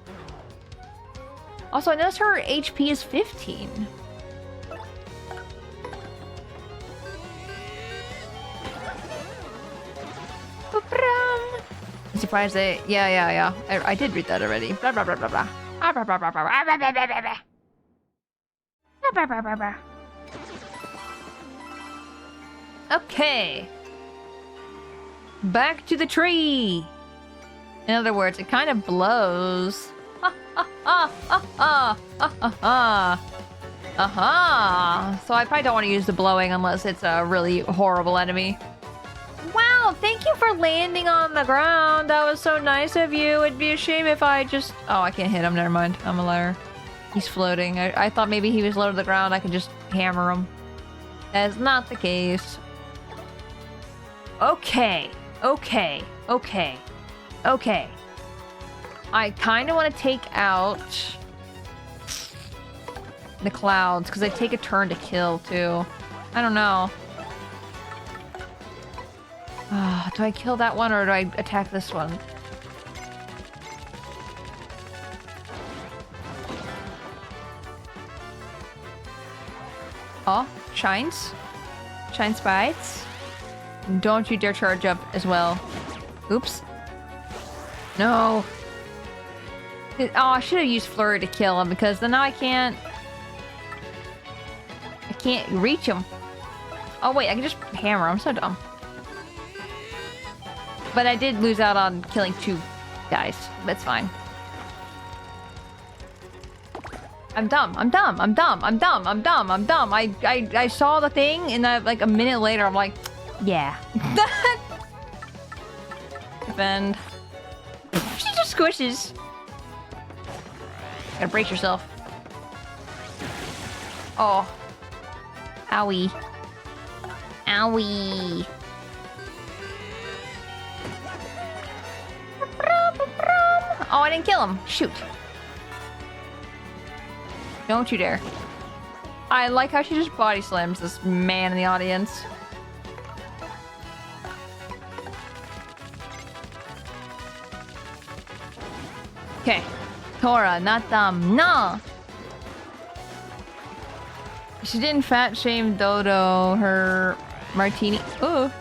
Also, I noticed her HP is 15. I'm surprised they... Yeah. I did read that already. Blah, blah, blah, blah, blah. Okay. Back to the tree. In other words, it kind of blows. So I probably don't want to use the blowing unless it's a really horrible enemy. Wow, thank you for landing on the ground. That was so nice of you. It'd be a shame if I just... Oh, I can't hit him. Never mind. I'm a liar. He's floating. I thought maybe he was low to the ground. I could just hammer him. That's not the case. Okay. I kind of want to take out the clouds because they take a turn to kill too. I don't know. Do I kill that one or do I attack this one? Oh, shines. Shine sprites. Don't you dare charge up as well. Oops. No. Oh, I should have used Flurry to kill him because then now I can't reach him. Oh wait, I can just hammer. I'm so dumb. But I did lose out on killing 2 guys. That's fine. I'm dumb. I'm dumb. I'm dumb. I'm dumb. I'm dumb. I'm dumb. I saw the thing and like a minute later I'm like, yeah. Defend. She just squishes. Gotta brace yourself. Oh. Owie. Owie. Oh, I didn't kill him. Shoot. Don't you dare. I like how she just body slams this man in the audience. Okay. Tora, not them. No! She didn't fat shame Dodo. Her martini... Ooh.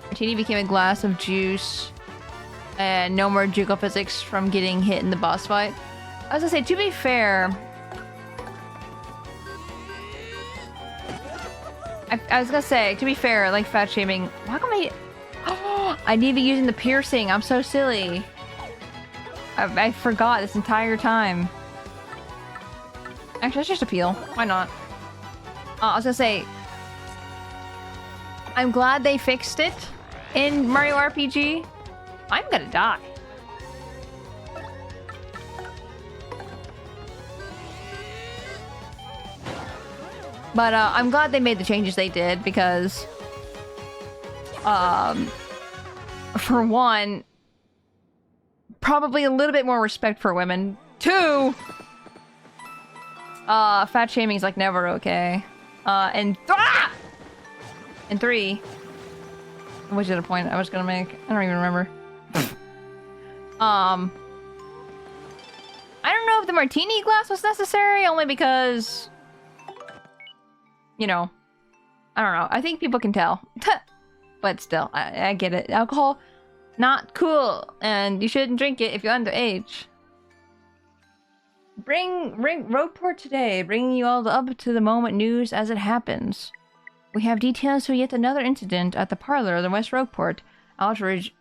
Martini became a glass of juice. And no more Jugo physics from getting hit in the boss fight. I was gonna say, to be fair... I was gonna say, to be fair, like fat shaming... How come I need to be using the piercing. I'm so silly. I forgot this entire time. Actually, let's just appeal. Why not? I was gonna say... I'm glad they fixed it in Mario RPG. I'm gonna die. But I'm glad they made the changes they did because... for one... Probably a little bit more respect for women. 2! Fat shaming is like never okay. And 3... Which is the point I was gonna make? I don't even remember. I don't know if the martini glass was necessary, only because... You know. I don't know. I think people can tell. But still, I get it. Alcohol, not cool. And you shouldn't drink it if you're underage. Bring Roadport today, bringing you all up to the moment news as it happens. We have details for yet another incident at the parlor of the West Roadport. Outrages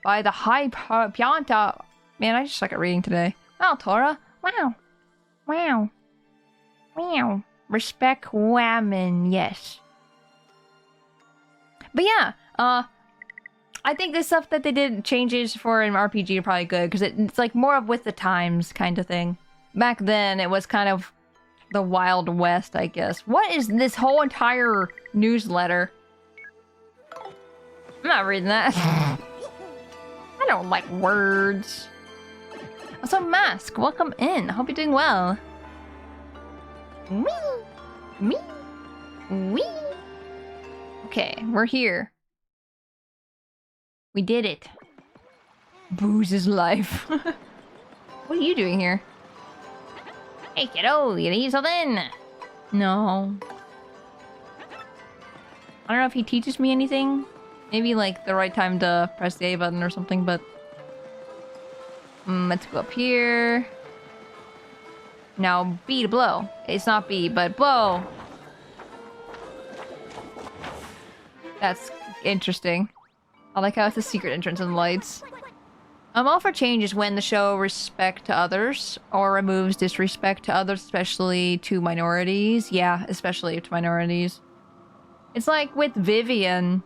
by the High Pianta. Man, I just suck at reading today. Wow, Tora. Wow. Wow. Wow. Respect women, yes. But yeah, I think the stuff that they did changes for an RPG are probably good because it's like more of with the times kind of thing. Back then, it was kind of the Wild West, I guess. What is this whole entire newsletter? I'm not reading that. I don't like words. Also, Mask, welcome in. I hope you're doing well. Me. Okay, we're here. We did it. Booze is life. What are you doing here? Hey kiddo, you need something? No. I don't know if he teaches me anything. Maybe like the right time to press the A button or something, but... let's go up here. Now B to blow. It's not B, but blow. That's interesting. I like how it's a secret entrance in the lights. I'm all for changes when the show respect to others or removes disrespect to others, especially to minorities. Yeah, especially to minorities. It's like with Vivian.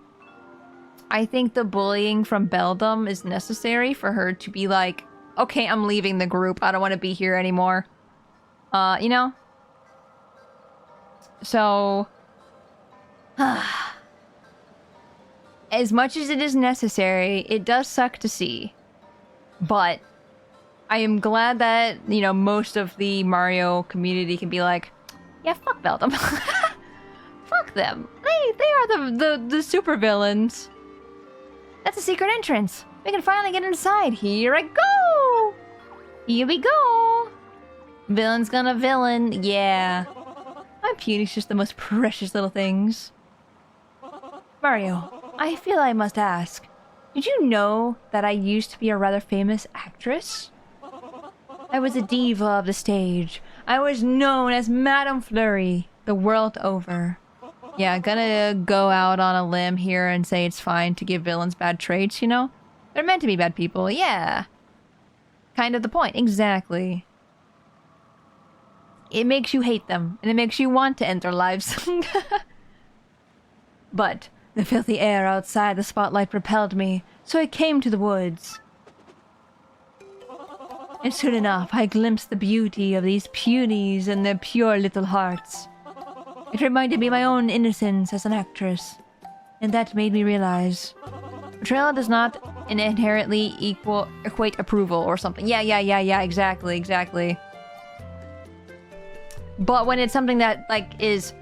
I think the bullying from Beldam is necessary for her to be like, okay, I'm leaving the group. I don't want to be here anymore. You know? So... as much as it is necessary, it does suck to see. But I am glad that, you know, most of the Mario community can be like, yeah, fuck Beldam. Fuck them. They are the super villains. That's a secret entrance. We can finally get inside. Here I go. Here we go. Villain's gonna villain. Yeah. My Puny's just the most precious little things. Mario, I feel I must ask. Did you know that I used to be a rather famous actress? I was a diva of the stage. I was known as Madame Fleury the world over. Yeah, gonna go out on a limb here and say it's fine to give villains bad traits, you know? They're meant to be bad people, yeah. Kind of the point, exactly. It makes you hate them, and it makes you want to end their lives. But the filthy air outside the spotlight repelled me, so I came to the woods. And soon enough, I glimpsed the beauty of these punies and their pure little hearts. It reminded me of my own innocence as an actress, and that made me realize betrayal does not inherently equate approval or something. Yeah, exactly. But when it's something that, like, is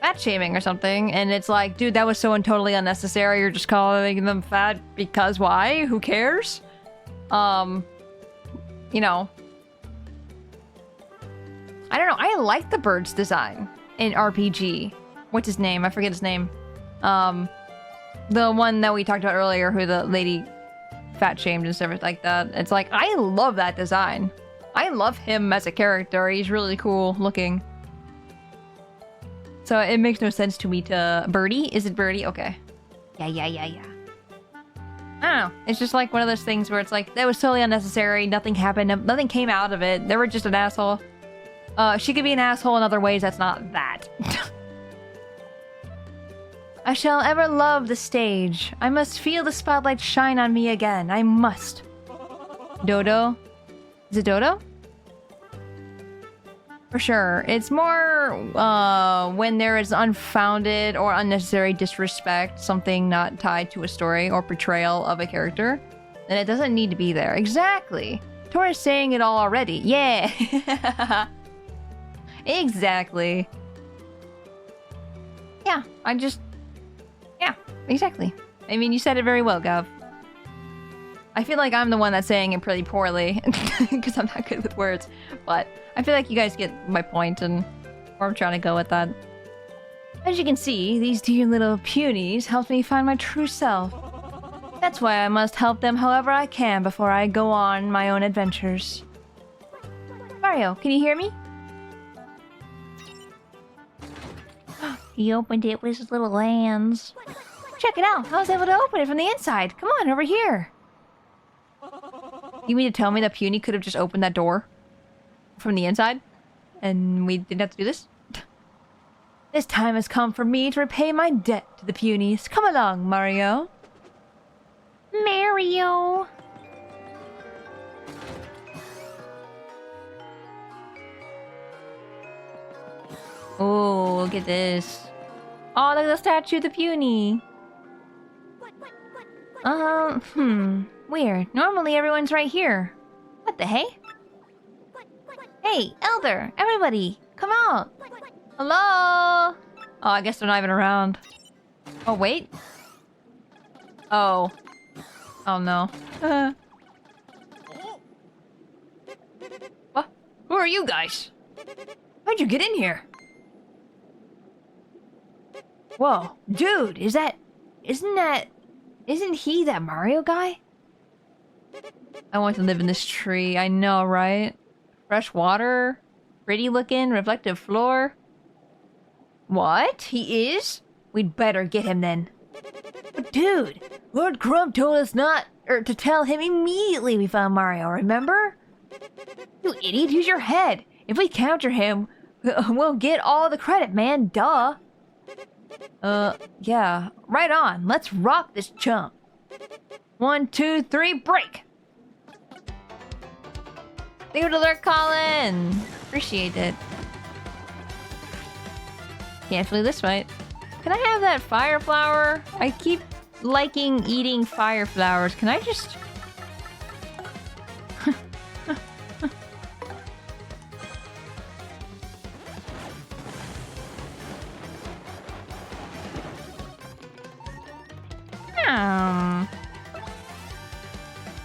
fat shaming or something, and it's like, dude, that was so totally unnecessary, you're just calling them fat because why? Who cares? You know. I don't know, I like the bird's design in RPG. What's his name? I forget his name. The one that we talked about earlier, who the lady fat shamed and stuff like that. It's like, I love that design. I love him as a character. He's really cool looking. So it makes no sense to me to... Birdie? Is it Birdie? Okay. Yeah. I don't know. It's just like one of those things where it's like, that was totally unnecessary. Nothing happened. Nothing came out of it. They were just an asshole. She could be an asshole in other ways. That's not that. I shall ever love the stage. I must feel the spotlight shine on me again. I must. Dodo? Is it Dodo? For sure. It's more when there is unfounded or unnecessary disrespect, something not tied to a story or portrayal of a character, then it doesn't need to be there. Exactly. Tora's saying it all already. Yeah. Exactly. Yeah, yeah, exactly. I mean, you said it very well, Gav. I feel like I'm the one that's saying it pretty poorly, because I'm not good with words, but I feel like you guys get my point and where I'm trying to go with that. As you can see, these dear little punies helped me find my true self. That's why I must help them however I can before I go on my own adventures. Mario, can you hear me? He opened it with his little hands. Check it out. I was able to open it from the inside. Come on, over here. You mean to tell me that Puny could have just opened that door from the inside? And we didn't have to do this? This time has come for me to repay my debt to the Punies. Come along, Mario. Mario. Oh, look at this. Oh, look at the statue of the Puny. Weird. Normally everyone's right here. What the hey? Hey, Elder, everybody, come out. Hello? Oh, I guess they're not even around. Oh, wait. Oh. Oh, no. What? Who are you guys? How'd you get in here? Whoa, dude, isn't he that Mario guy? I want to live in this tree, I know, right? Fresh water, pretty looking, reflective floor. What? He is? We'd better get him then. But dude, Lord Crumb told us to tell him immediately we found Mario, remember? You idiot, use your head. If we counter him, we'll get all the credit, man, duh. Yeah, right on. Let's rock this chump. 1, 2, 3, break! Thank you to Lurk Colin! Appreciate it. Can't flee this fight. Can I have that fire flower? I keep liking eating fire flowers. Can I just...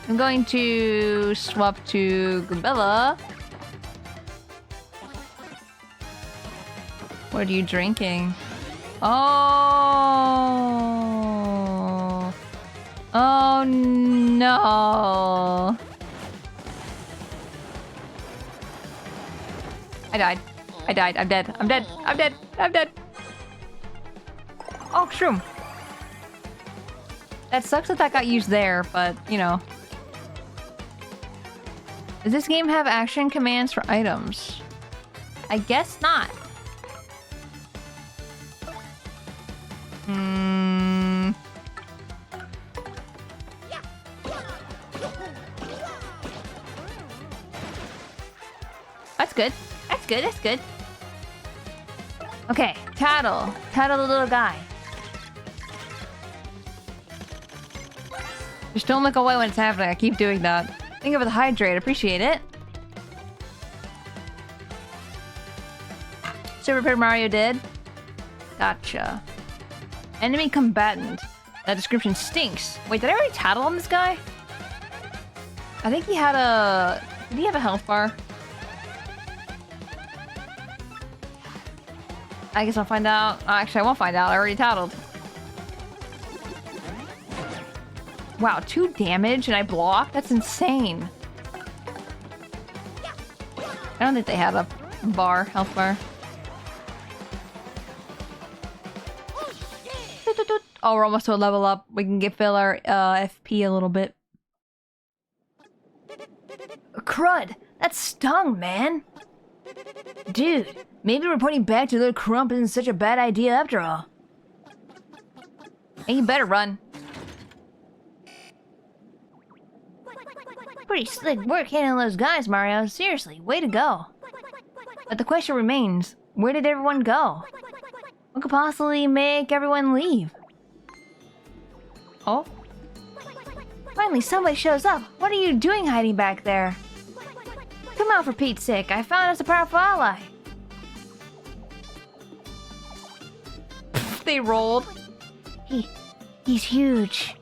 I'm going to swap to Gabella. What are you drinking? Oh. Oh, Oh no. I died. I died. I'm dead. I'm dead. I'm dead. I'm dead. Oh, shroom. That sucks that that got used there, but, you know. Does this game have action commands for items? I guess not. Hmm. That's good. That's good. That's good. Okay, Tattle. Tattle the little guy. Just don't look away when it's happening. I keep doing that. Think of the hydrate. Appreciate it. Super Paper Mario did. Gotcha. Enemy combatant. That description stinks. Wait, did I already tattle on this guy? I think he had a... Did he have a health bar? I guess I'll find out. Oh, actually, I won't find out. I already tattled. Wow, 2 damage and I blocked? That's insane. I don't think they had a bar, health bar. Oh, we're almost to a level up. We can fill our FP a little bit. Crud! That stung, man! Dude, maybe reporting back to the Crump isn't such a bad idea after all. Hey, you better run. Pretty slick work handling those guys, Mario. Seriously, way to go. But the question remains, where did everyone go? What could possibly make everyone leave? Oh? Finally, somebody shows up. What are you doing hiding back there? Come out for Pete's sake. I found us a powerful ally. They rolled. He's huge.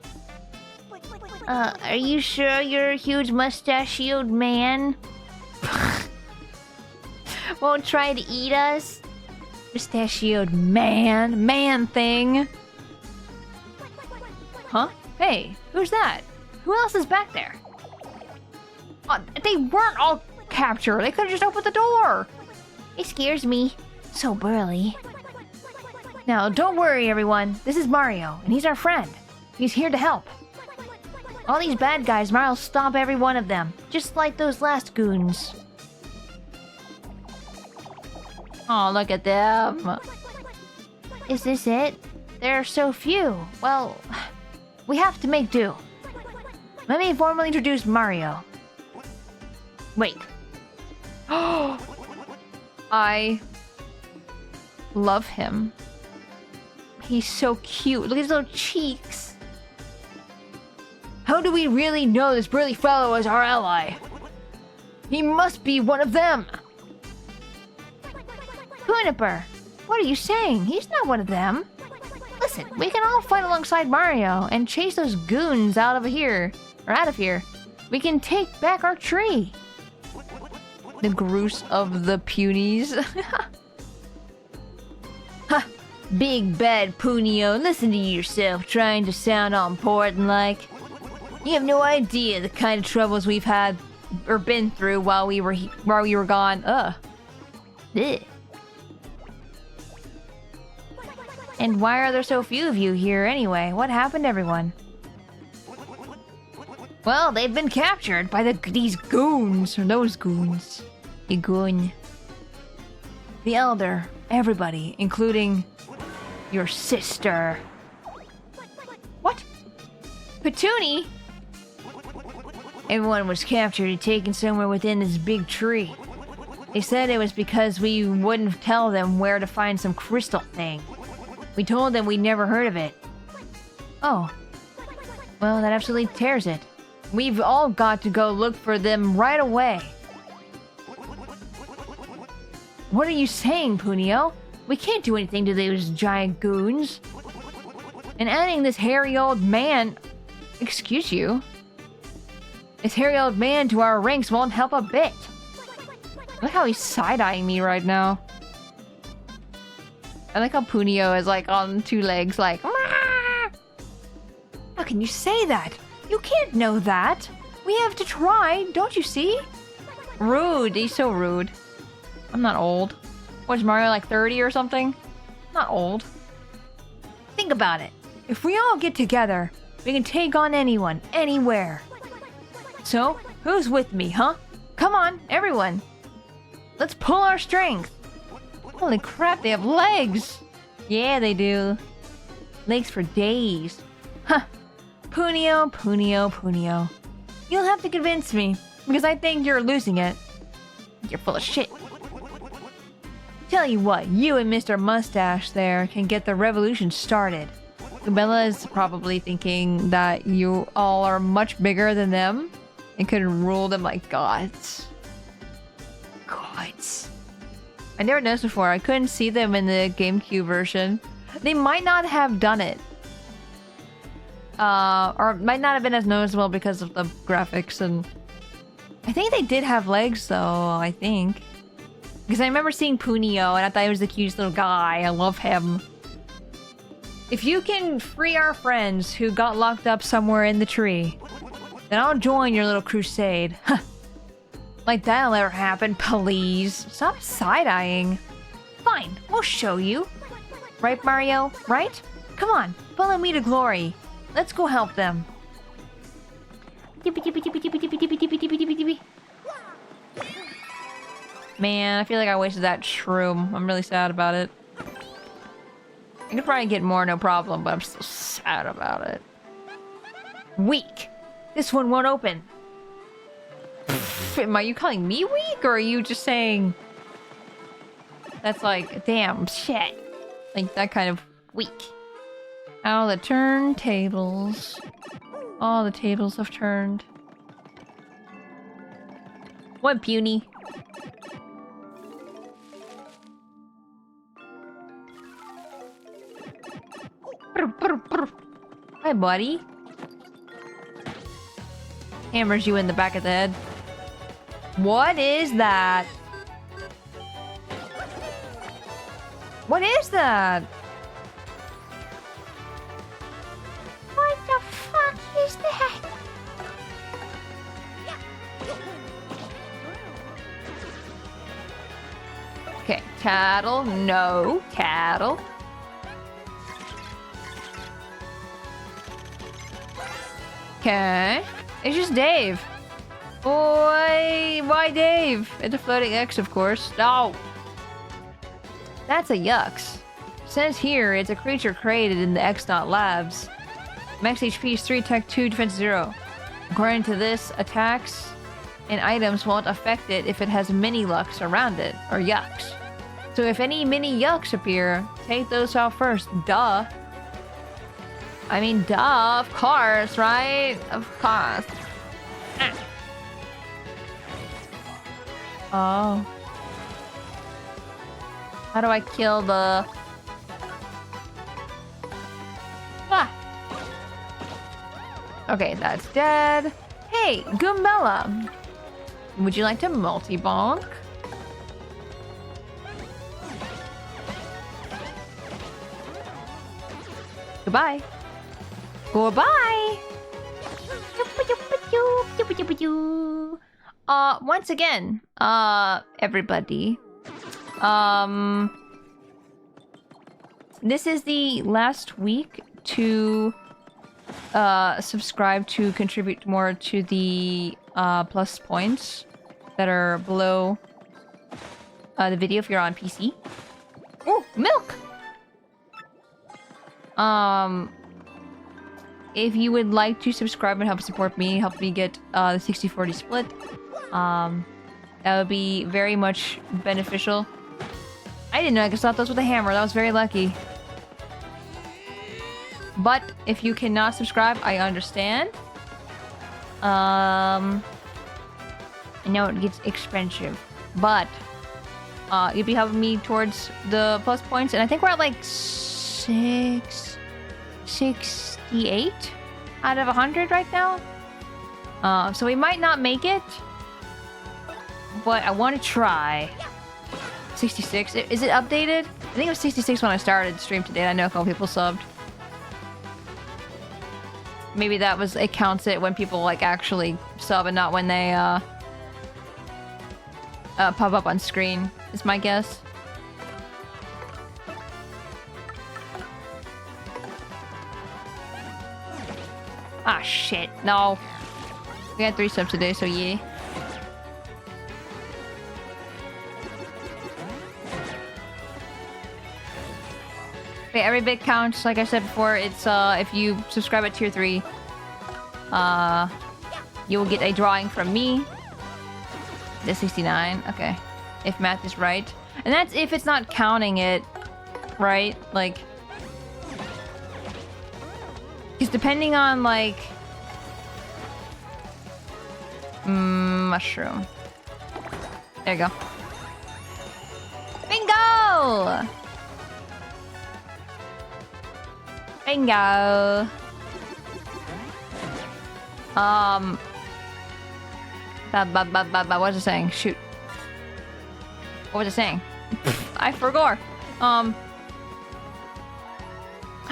Are you sure you're a huge mustachioed man? Won't try to eat us? Mustachioed man. Man thing. Huh? Hey, who's that? Who else is back there? Oh, they weren't all captured. They could have just opened the door. It scares me. So burly. Now, don't worry, everyone. This is Mario, and he's our friend. He's here to help. All these bad guys, Mario'll stomp every one of them. Just like those last goons. Oh, look at them. Is this it? There are so few. Well, we have to make do. Let me formally introduce Mario. Wait. I love him. He's so cute. Look at his little cheeks. How do we really know this burly fellow is our ally? He must be one of them. Juniper, what are you saying? He's not one of them. Listen, we can all fight alongside Mario and chase those goons out of here. We can take back our tree. The Groose of the Punies. Ha! Big bad Punio, listen to yourself, trying to sound all important like. You have no idea the kind of troubles we've had or been through while we were gone. Ugh. And why are there so few of you here anyway? What happened to everyone? Well, they've been captured by these goons, or those goons. You goon. The Elder, everybody, including your sister. What? Petuni? Everyone was captured and taken somewhere within this big tree. They said it was because we wouldn't tell them where to find some crystal thing. We told them we'd never heard of it. Oh. Well, that absolutely tears it. We've all got to go look for them right away. What are you saying, Punio? We can't do anything to those giant goons. And adding this hairy old man... Excuse you? This hairy old man to our ranks won't help a bit. Look how he's side-eyeing me right now. I like how Punio is like on 2 legs like... How can you say that? You can't know that. We have to try, don't you see? Rude. He's so rude. I'm not old. Was Mario like 30 or something? Not old. Think about it. If we all get together, we can take on anyone, anywhere. So, who's with me, huh? Come on, everyone. Let's pull our strength. Holy crap, they have legs. Yeah, they do. Legs for days. Huh. Punio, Punio, Punio. You'll have to convince me, because I think you're losing it. You're full of shit. Tell you what, you and Mr. Mustache there can get the revolution started. Bella is probably thinking that you all are much bigger than them and could rule them like gods. Gods. I never noticed before. I couldn't see them in the GameCube version. They might not have done it. Or might not have been as noticeable because of the graphics and... I think they did have legs though, I think. Because I remember seeing Punio and I thought he was the cutest little guy. I love him. If you can free our friends who got locked up somewhere in the tree, then I'll join your little crusade. Like that'll ever happen, please. Stop side-eyeing. Fine, we'll show you. Right, Mario? Right? Come on, follow me to glory. Let's go help them. Man, I feel like I wasted that shroom. I'm really sad about it. I could probably get more, no problem, but I'm still sad about it. Weak. This one won't open. Are you calling me weak, or are you just saying... That's like, damn, shit. Like, that kind of weak. All the turntables. All the tables have turned. What, puny? Hi, buddy. Hammers you in the back of the head. What is that? What is that? What the fuck is that? Okay, cattle. No, cattle. Okay. It's just Dave. Why Dave? It's a floating X, of course. No! That's a Yux. Says here, it's a creature created in the X-Naut Labs. Max HP is 3, Tech 2, Defense 0. According to this, attacks and items won't affect it if it has mini Lux around it, or Yucks. So if any mini Yucks appear, take those out first. Duh. I mean, duh, of course, right? Of course. Oh. How do I kill the... Ah! Okay, that's dead. Hey, Goombella! Would you like to multi-bonk? Goodbye. Goodbye! Once again, everybody. This is the last week to subscribe to contribute more to the plus points that are below the video if you're on PC. Oh, milk! If you would like to subscribe and help support me, help me get the 60-40 split, that would be very much beneficial. I didn't know I could stop those with a hammer. That was very lucky. But if you cannot subscribe, I understand. I know it gets expensive, but you'd be helping me towards the plus points, and I think we're at like 68 out of 100 right now. So we might not make it, but I want to try. 66. Is it updated? I think it was 66 when I started the stream today. I know a couple people subbed. maybe that was, it counts it when people like actually sub and not when they pop up on screen, is my guess. Ah, shit. No. We had 3 subs today, so yeah. Okay, every bit counts. Like I said before, it's if you subscribe at tier 3, you will get a drawing from me. The 69. Okay. If math is right. And that's if it's not counting it, right? Like, because depending on, like... mushroom. There you go. Bingo! Bingo! What was it saying? Shoot. What was it saying? I forgot.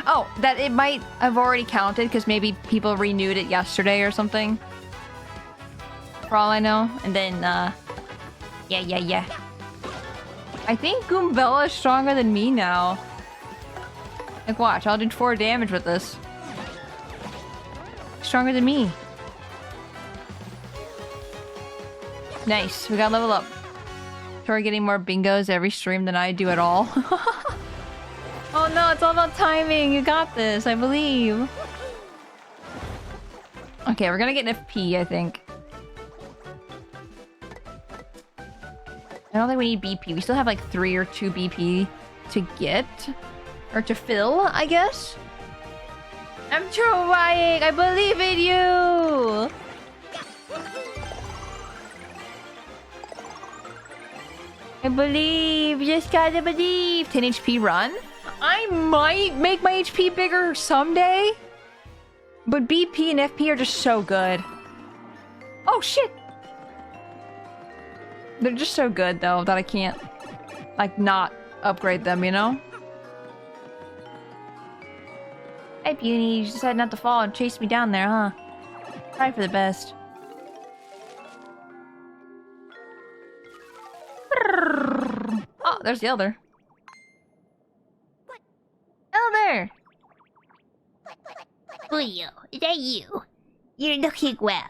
Oh, that it might have already counted because maybe people renewed it yesterday or something. For all I know. And then, yeah. I think Goombella is stronger than me now. Like, watch, I'll do 4 damage with this. Stronger than me. Nice, we gotta level up. So we're getting more bingos every stream than I do at all. Oh no, it's all about timing. You got this, I believe. Okay, we're gonna get an FP, I think. I don't think we need BP. We still have like 3 or 2 BP to get. Or to fill, I guess. I'm trying! I believe in you! I believe, you just gotta believe. 10 HP run? I might make my HP bigger someday. But BP and FP are just so good. Oh shit! They're just so good though that I can't, like, not upgrade them, you know? Hey Puny, you decided not to fall and chase me down there, huh? Try for the best. Oh, there's the Elder. Elder! Julio, is that you? You're looking well.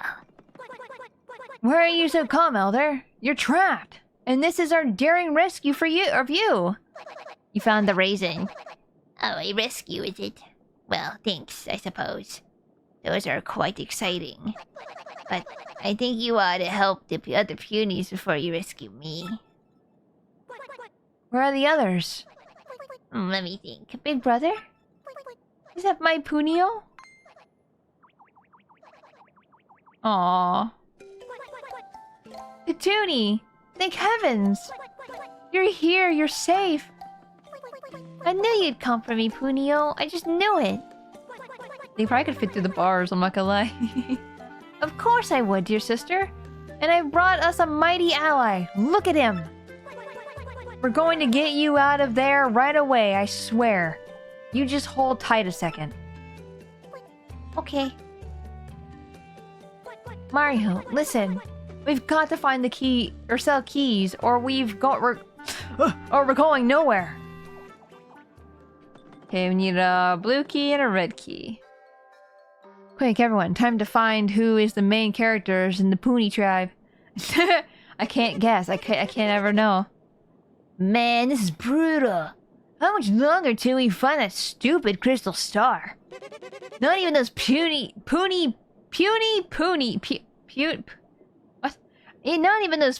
Where are you so calm, Elder? You're trapped! And this is our daring rescue for you, of you! You found the raisin. Oh, a rescue, is it? Well, thanks, I suppose. Those are quite exciting. But I think you ought to help the other punies before you rescue me. Where are the others? Let me think. Big brother? Is that my Punio? Aww. Petuni! Thank heavens! You're here, you're safe! I knew you'd come for me, Punio. I just knew it. They probably could fit through the bars, I'm not gonna lie. Of course I would, dear sister. And I brought us a mighty ally. Look at him! We're going to get you out of there right away, I swear. You just hold tight a second. Okay. Mario, listen. We've got to find the key, or sell keys, or we're going nowhere. Okay, we need a blue key and a red key. Quick, everyone, time to find who is the main characters in the Puni tribe. I can't guess. I can't ever know. Man, this is brutal. How much longer till we find that stupid crystal star? Not even those what? Not even those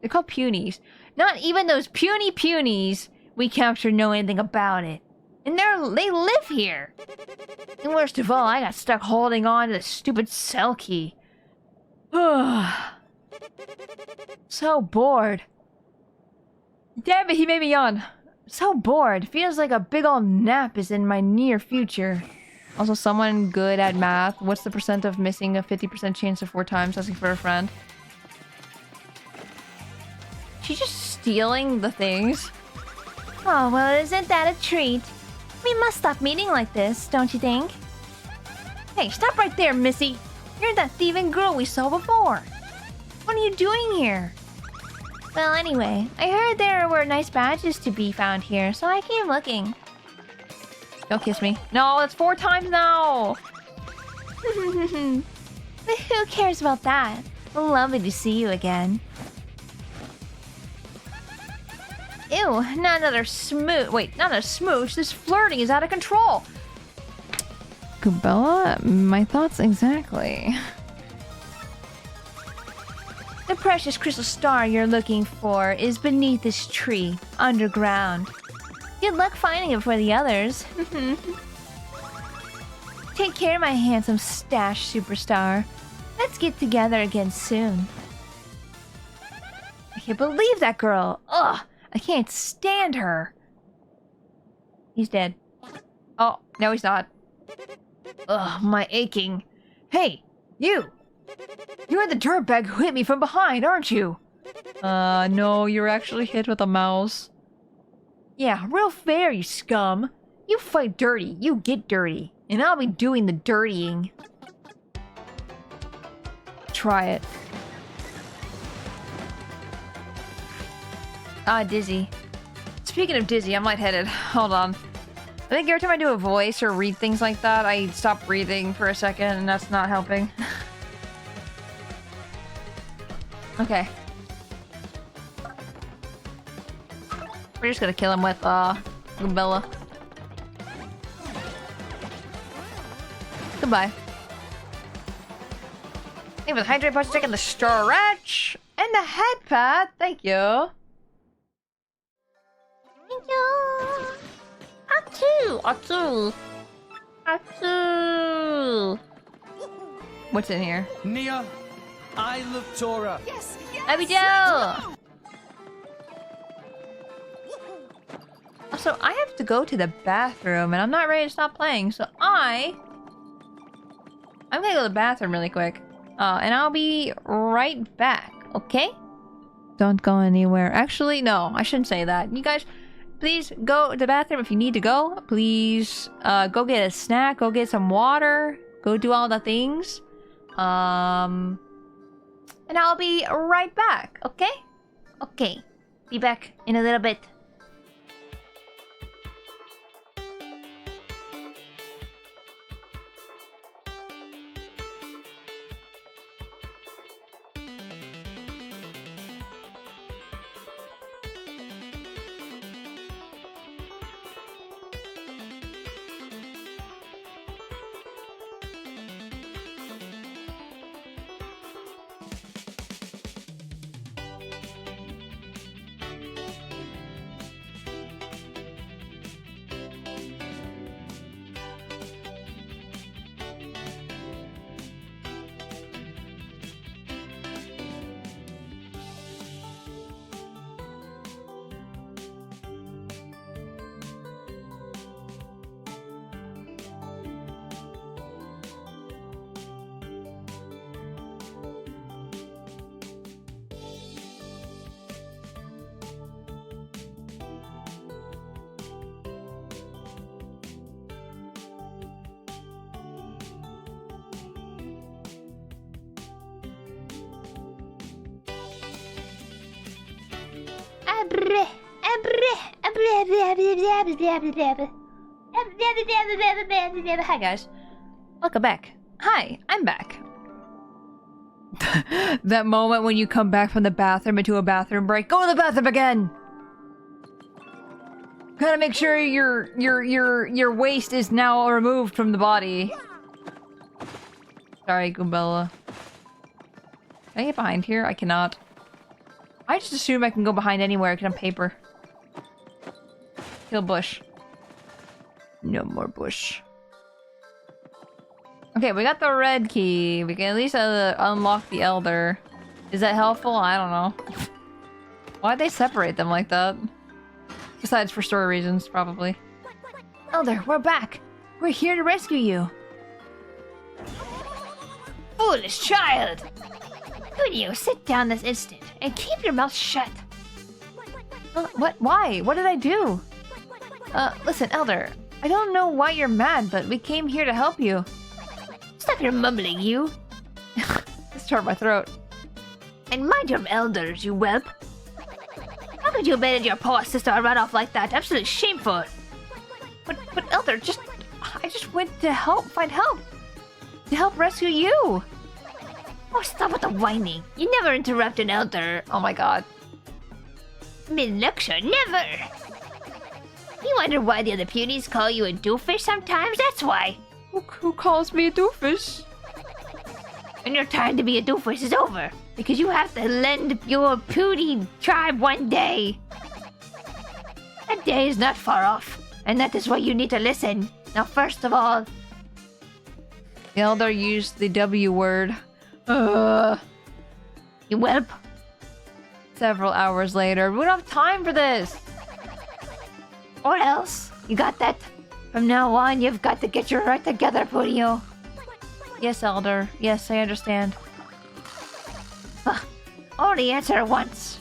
they're called punies. Not even those puny punies we captured know anything about it. And they live here. And worst of all, I got stuck holding on to the stupid cell key. So bored. Damn it, he made me yawn. So bored. Feels like a big old nap is in my near future. Also, someone good at math. What's the percent of missing a 50% chance of 4 times asking for a friend? She's just stealing the things. Oh, well, isn't that a treat? We must stop meeting like this, don't you think? Hey, stop right there, Missy. You're that thieving girl we saw before. What are you doing here? Well, anyway, I heard there were nice badges to be found here, so I came looking. Don't kiss me. No, that's 4 times now. Who cares about that? Lovely to see you again. Ew, not another smooch. Wait, not a smooch. This flirting is out of control. Kubella, my thoughts exactly. The precious crystal star you're looking for is beneath this tree, underground. Good luck finding it for the others. Take care, my handsome stash superstar. Let's get together again soon. I can't believe that girl. Ugh, I can't stand her. He's dead. Oh, no he's not. Ugh, my aching. Hey, you! You're the dirtbag who hit me from behind, aren't you? No, you're actually hit with a mouse. Yeah, real fair, you scum. You fight dirty, you get dirty. And I'll be doing the dirtying. Try it. Ah, dizzy. Speaking of dizzy, I'm lightheaded. Hold on. I think every time I do a voice or read things like that, I stop breathing for a second, and that's not helping. Okay. We're just gonna kill him with, Gumbella. Goodbye. Hey, with the hydrate punch, taking the stretch and the head pat. Thank you. Thank you. Achoo! Achoo! Achoo! What's in here? Nia, I love Tora. There we go! Also, I have to go to the bathroom, and I'm not ready to stop playing, so I'm gonna go to the bathroom really quick. And I'll be right back, okay? Don't go anywhere. Actually, no, I shouldn't say that. You guys, please go to the bathroom if you need to go. Please, go get a snack, go get some water, go do all the things. And I'll be right back, okay? Okay, be back in a little bit. Hi guys, welcome back. Hi, I'm back. That moment when you come back from the bathroom into a bathroom break. Go to the bathroom again. Gotta make sure your waste is now removed from the body. Sorry, Gumbella. Can I get behind here? I cannot. I just assume I can go behind anywhere because I'm paper. Kill bush. No more bush. Okay, we got the red key. We can at least unlock the elder. Is that helpful? I don't know. Why'd they separate them like that? Besides for story reasons, probably. Elder, we're back. We're here to rescue you. Foolish child! Could you sit down this instant and keep your mouth shut? What? Why? What did I do? Listen, Elder. I don't know why you're mad, but we came here to help you. Stop your mumbling, you. Let's hurt my throat. And mind your elders, you whelp. How could you abandon your poor sister and run off like that? Absolutely shameful. But Elder, I just went to find help. To help rescue you. Oh, stop with the whining. You never interrupt an elder. Oh my god. Mid-lecture, never. You wonder why the other punies call you a doofus sometimes? That's why. Who calls me a doofus? And your time to be a doofus is over. Because you have to lend your puny tribe one day. That day is not far off. And that is why you need to listen. Now, first of all... The Elder used the W word. You whelp. Several hours later. We don't have time for this. Or else. You got that? From now on, you've got to get your right together, Pudio. Yes, Elder. Yes, I understand. Only answer once.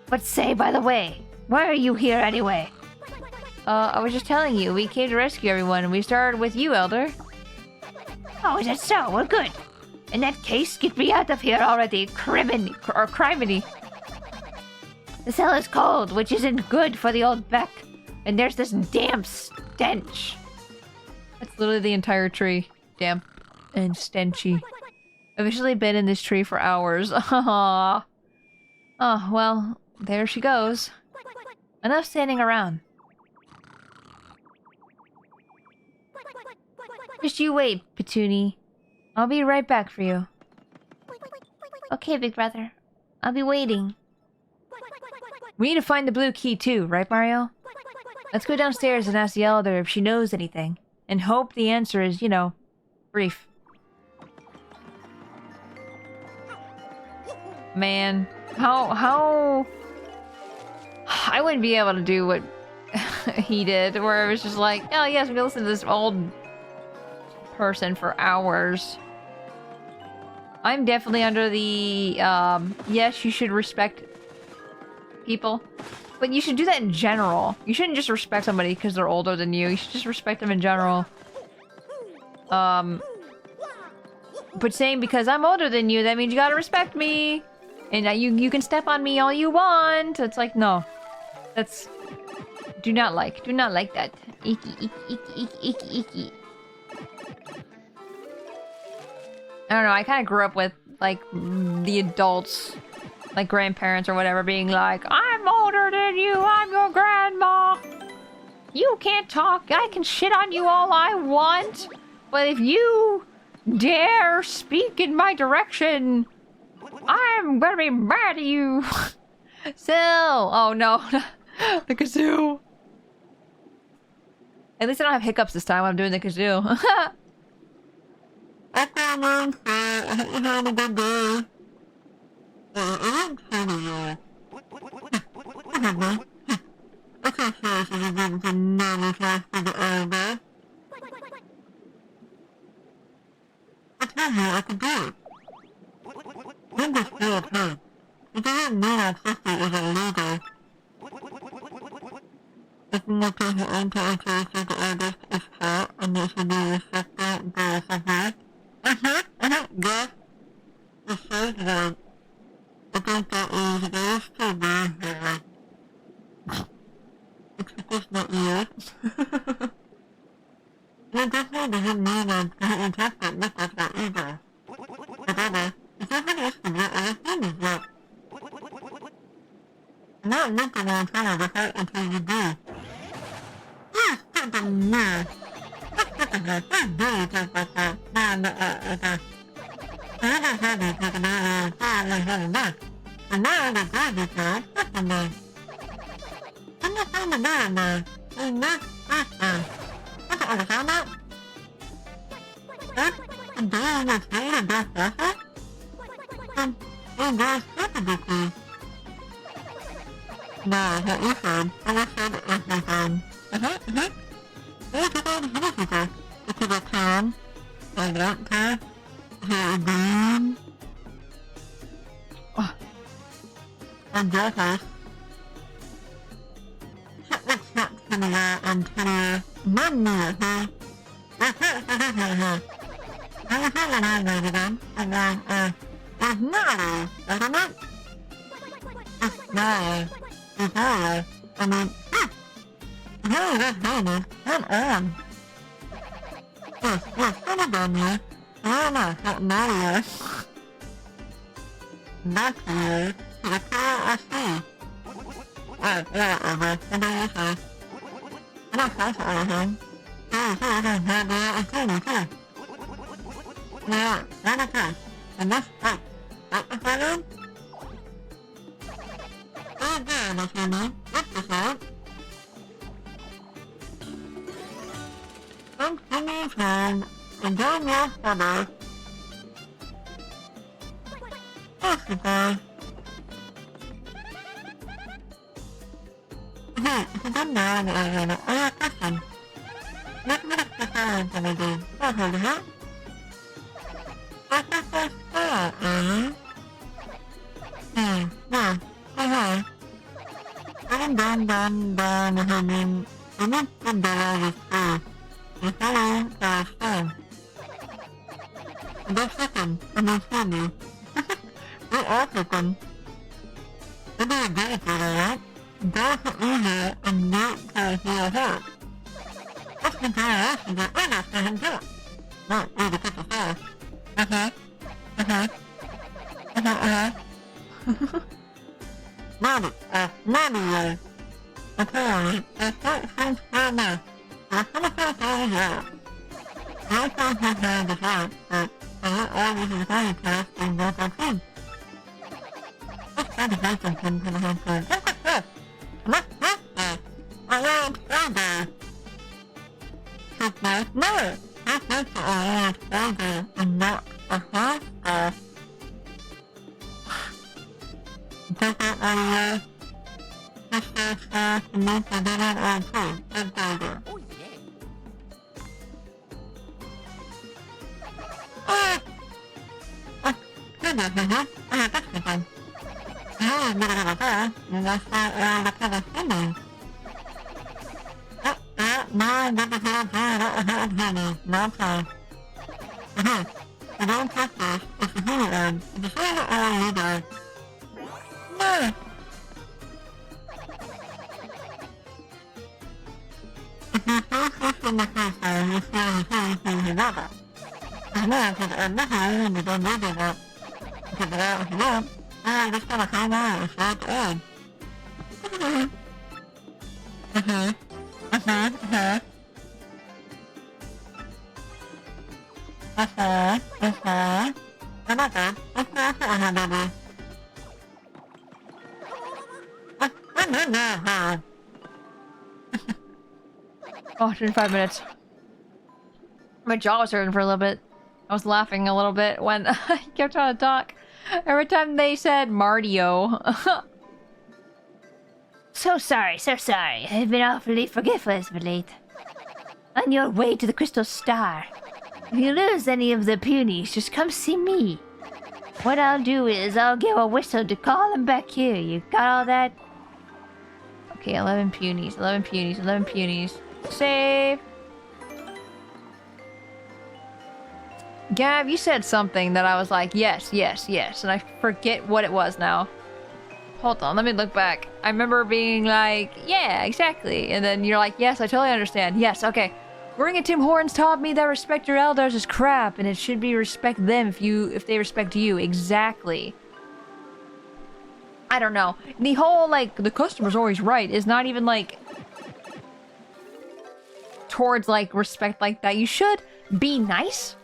But say, by the way, why are you here anyway? I was just telling you, we came to rescue everyone, and we started with you, Elder. Oh, is that so? Well, good. In that case, get me out of here already, criminy. The cell is cold, which isn't good for the old Beck. And there's this damp stench. That's literally the entire tree. Damp and stenchy. I've actually been in this tree for hours. Oh, well, there she goes. Enough standing around. Just you wait, Petuni. I'll be right back for you. Okay, big brother. I'll be waiting. We need to find the blue key too, right, Mario? Let's go downstairs and ask the Elder if she knows anything. And hope the answer is, you know, brief. Man, how... I wouldn't be able to do what he did, where it was just like, oh yes, we can listen to this old person for hours. I'm definitely under the, yes, you should respect people. But you should do that in general. You shouldn't just respect somebody because they're older than you. You should just respect them in general. But saying because I'm older than you, that means you gotta respect me. And you can step on me all you want. It's like, no. That's... Do not like that. Icky, icky, icky, icky, icky, icky. I don't know, I kind of grew up with, like, the adults, like grandparents or whatever, being like, I'm older than you, I'm your grandma. You can't talk, I can shit on you all I want. But if you dare speak in my direction, I'm gonna be mad at you. Still, oh no, the kazoo. At least I don't have hiccups this time when I'm doing the kazoo. Oh, it's been 5 minutes. My jaw was hurting for a little bit. I was laughing a little bit when I kept trying to talk. Every time they said Mardio. So sorry, so sorry. I've been awfully forgetful as of late. On your way to the Crystal Star. If you lose any of the punies, just come see me. What I'll do is I'll give a whistle to call them back here. You got all that? Okay, 11 punies, 11 punies, 11 punies. Save. Gab, you said something that I was like, yes, yes, yes. And I forget what it was now. Hold on, let me look back. I remember being like, yeah, exactly. And then you're like, yes, I totally understand. Yes, okay. Working at Tim Hortons taught me that respect your elders is crap, and it should be respect them if they respect you. Exactly. I don't know. The whole, like, the customer's always right is not even, like, towards, like, respect like that. You should be nice.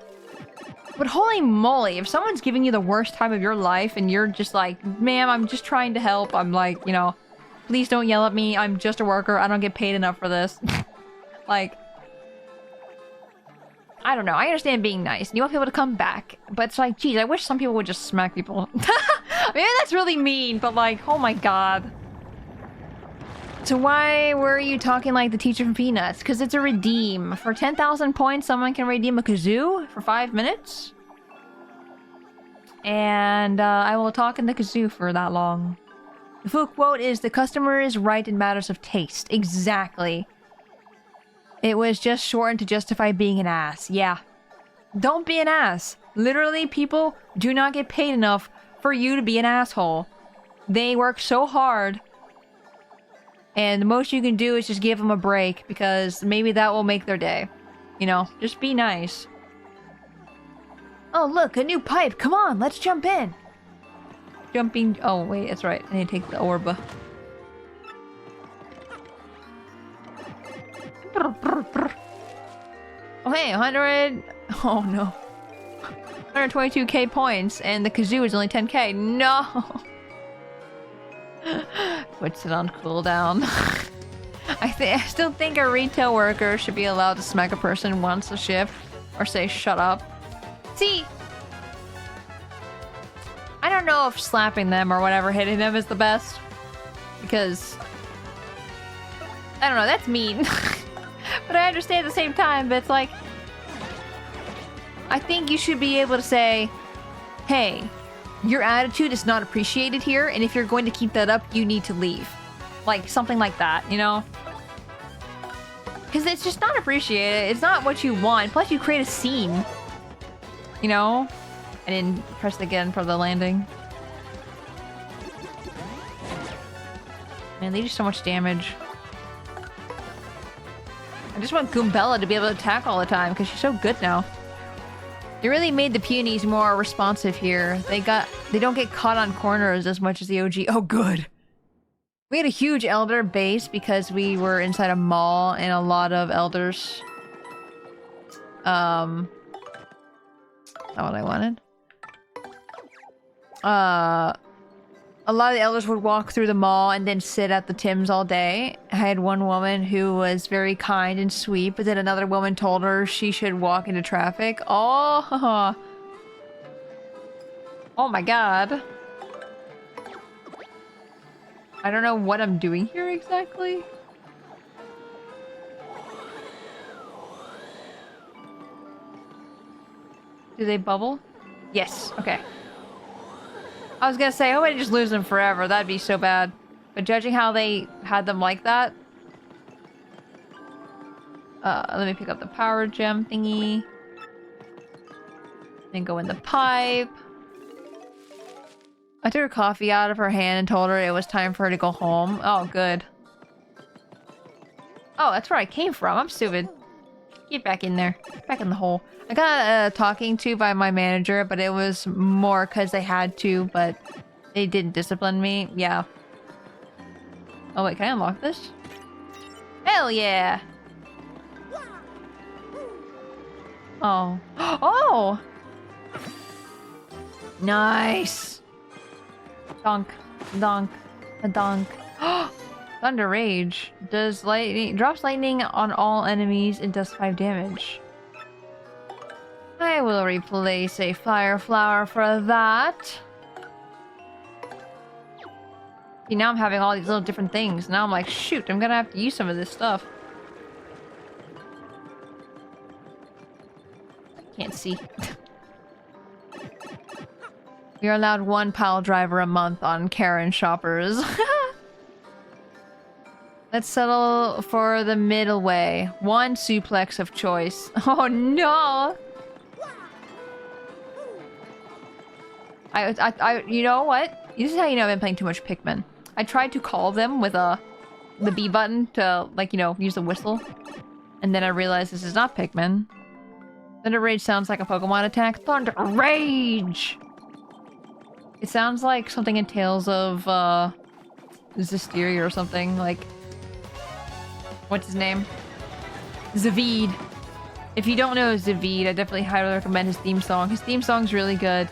But holy moly, if someone's giving you the worst time of your life and you're just like, ma'am, I'm just trying to help. I'm like, you know, please don't yell at me. I'm just a worker. I don't get paid enough for this. Like, I don't know. I understand being nice. And you want people to come back. But it's like, geez, I wish some people would just smack people. Maybe that's really mean, but like, oh my god. So why were you talking like the teacher from Peanuts? Because it's a redeem. For 10,000 points, someone can redeem a kazoo for 5 minutes. And I will talk in the kazoo for that long. The full quote is, the customer is right in matters of taste. Exactly. It was just shortened to justify being an ass. Yeah. Don't be an ass. Literally, people do not get paid enough for you to be an asshole. They work so hard. And the most you can do is just give them a break, because maybe that will make their day. You know, just be nice. Oh, look, a new pipe. Come on, let's jump in. Jumping. Oh, wait, that's right. I need to take the orb. Okay, 100. Oh, no. 122k points, and the kazoo is only 10k. No! Puts it on cooldown. I still think a retail worker should be allowed to smack a person once a shift, or say shut up. See, I don't know if slapping them or whatever, hitting them is the best, because I don't know, that's mean. But I understand at the same time, but it's like, I think you should be able to say, hey, your attitude is not appreciated here, and if you're going to keep that up, you need to leave. Like, something like that, you know? Because it's just not appreciated. It's not what you want. Plus, you create a scene. You know? I didn't press it again for the landing. Man, they do so much damage. I just want Goombella to be able to attack all the time, because she's so good now. They really made the peonies more responsive here. They don't get caught on corners as much as the OG. Oh, good. We had a huge elder base because we were inside a mall, and a lot of elders. Not what I wanted. A lot of the elders would walk through the mall and then sit at the Tim's all day. I had one woman who was very kind and sweet, but then another woman told her she should walk into traffic. Oh, oh my god. I don't know what I'm doing here exactly. Do they bubble? Yes, okay. I was gonna say, I hope I just lose them forever. That'd be so bad. But judging how they had them like that... let me pick up the power gem thingy. Then go in the pipe. I took her coffee out of her hand and told her it was time for her to go home. Oh, good. Oh, that's where I came from. I'm stupid. Get back in there. Back in the hole. I got talking to by my manager, but it was more because they had to, but they didn't discipline me. Yeah. Oh wait, can I unlock this? Hell yeah! Oh. Oh! Nice! Donk. Donk. A donk. Thunder Rage. Does lightning... Drops lightning on all enemies and does 5 damage. I will replace a fire flower for that. See, now I'm having all these little different things. Now I'm like, shoot, I'm gonna have to use some of this stuff. Can't see. We are allowed 1 pile driver a month on Karen shoppers. Let's settle for the middle way. 1 suplex of choice. Oh no! You know what? This is how you know I've been playing too much Pikmin. I tried to call them with the B button to, like, you know, use the whistle. And then I realized this is not Pikmin. Thunder Rage sounds like a Pokemon attack. Thunder Rage! It sounds like something in Tales of, Zestiria or something, like... What's his name? Zavid. If you don't know Zavid, I definitely highly recommend his theme song. His theme song's really good.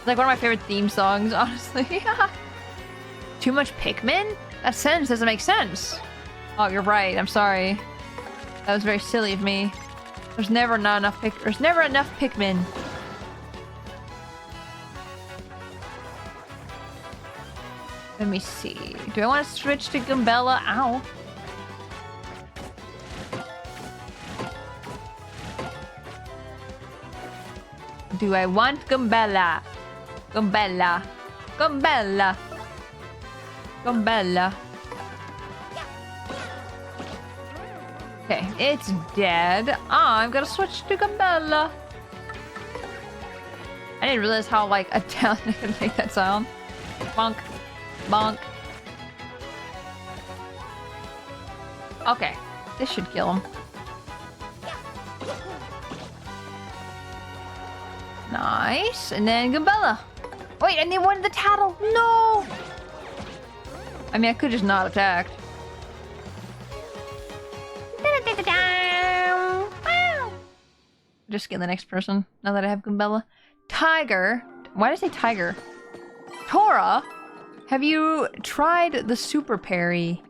Like one of my favorite theme songs, honestly. Too much Pikmin? That sentence doesn't make sense. Oh, you're right. I'm sorry. That was very silly of me. There's never enough Pikmin. Let me see. Do I want to switch to Goombella? Ow. Do I want Goombella? Goombella. Goombella. Goombella. Okay, it's dead. I'm gonna switch to Gambella. I didn't realize how, like, Italian could make that sound. Bonk. Bonk. Okay, this should kill him. Nice. And then Gambella. Wait, and they wanted the tattle. No! I mean, I could just not attacked. Just get the next person, now that I have Gambella. Tiger. Why did I say tiger? Tora, have you tried the super parry?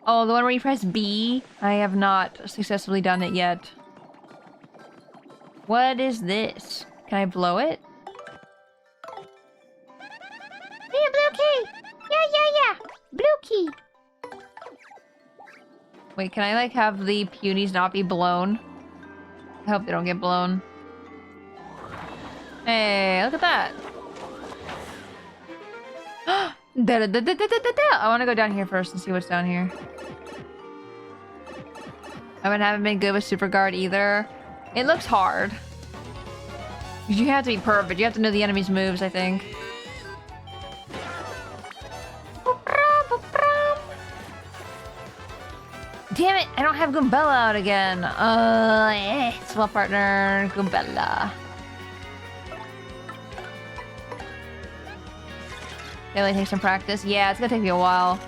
Oh, the one where you press B? I have not successfully done it yet. What is this? Can I blow it? Yeah, blue key. Yeah. Blue key. Wait, can I, like, have the peonies not be blown? I hope they don't get blown. Hey, look at that. I want to go down here first and see what's down here. I haven't been good with Super Guard either. It looks hard. You have to be perfect. You have to know the enemy's moves, I think. Damn it! I don't have Gambella out again. Swap partner, Gambella. It'll take some practice. Yeah, it's gonna take me a while.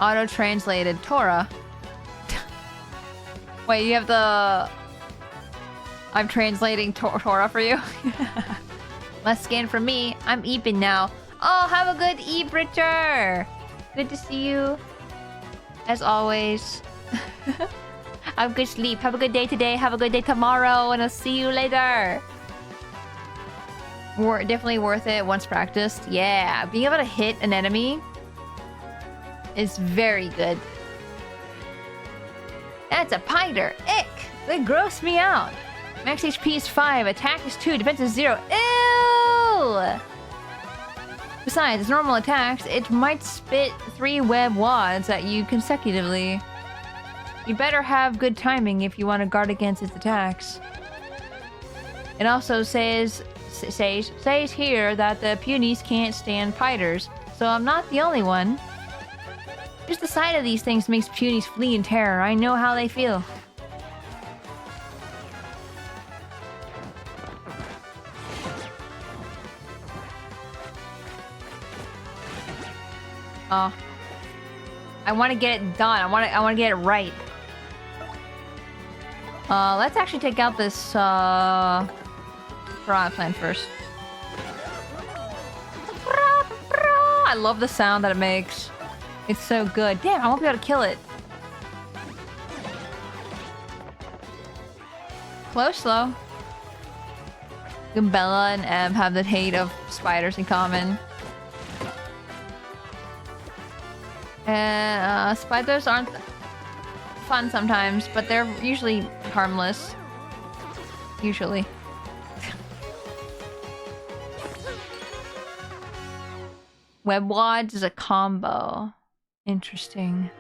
Auto-translated. Tora. Wait, you have the... I'm translating Tora for you? Less scan from me. I'm eeping now. Oh, have a good eep, Richard! Good to see you. As always. Have a good sleep. Have a good day today. Have a good day tomorrow. And I'll see you later. Definitely worth it once practiced. Yeah. Being able to hit an enemy is very good. That's a piter. Ick. They gross me out. Max HP is 5. Attack is 2. Defense is 0. Ew! Besides, its normal attacks, it might spit 3 web wads at you consecutively. You better have good timing if you want to guard against its attacks. It also says here that the Punies can't stand piters, so I'm not the only one. Just the sight of these things makes Punies flee in terror. I know how they feel. I want to get it done. I want to get it right. Let's actually take out this piranha plant first. I love the sound that it makes. It's so good. Damn, I won't be able to kill it. Close though. Gambella and Em have the hate of spiders in common. Spiders aren't fun sometimes, but they're usually harmless. Usually. Web wads is a combo. Interesting.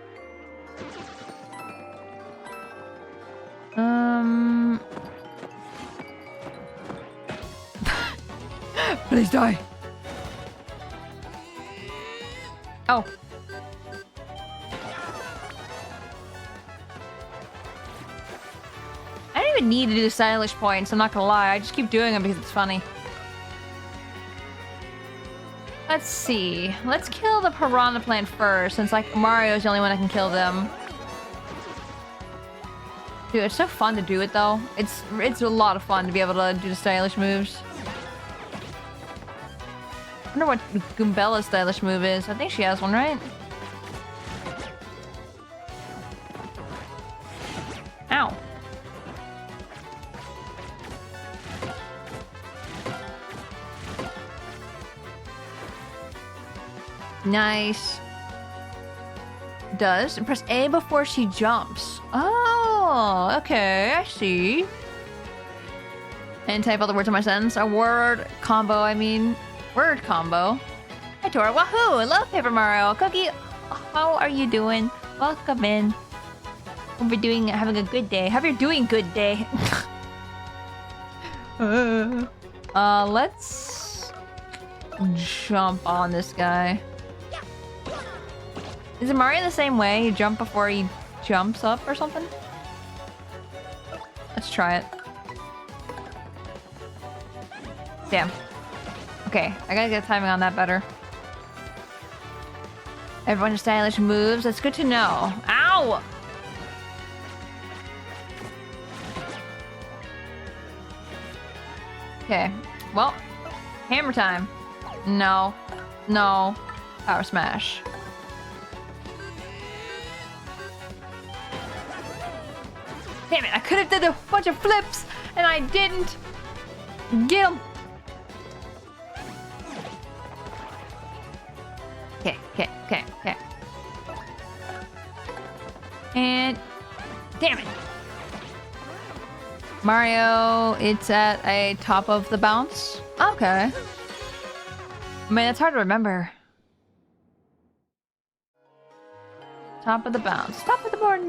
Please die. Oh. I don't even need to do the stylish points, I'm not gonna lie. I just keep doing them because it's funny. Let's see. Let's kill the piranha plant first, since like Mario's the only one that can kill them. Dude, it's so fun to do it though. It's a lot of fun to be able to do the stylish moves. I wonder what Gambella's stylish move is. I think she has one, right? Ow. Nice. Does. And press A before she jumps. Oh, okay. I see. And type all the words in my sentence. A word combo, I mean. Word combo. Hi, Tora. Wahoo! I love Paper Mario. Cookie, how are you doing? Welcome in. Hope you're having a good day. Hope you're doing good day. Let's jump on this guy. Is it Mario the same way? You jump before he jumps up or something? Let's try it. Damn. Okay, I gotta get timing on that better. Everyone's stylish moves. That's good to know. Ow! Okay. Well, hammer time. No. No. Power smash. Damn it, I could have did a bunch of flips and I didn't. Get him. Okay. And damn it. Mario, it's at a top of the bounce. Okay. I mean, it's hard to remember. Top of the bounce. Top of the board.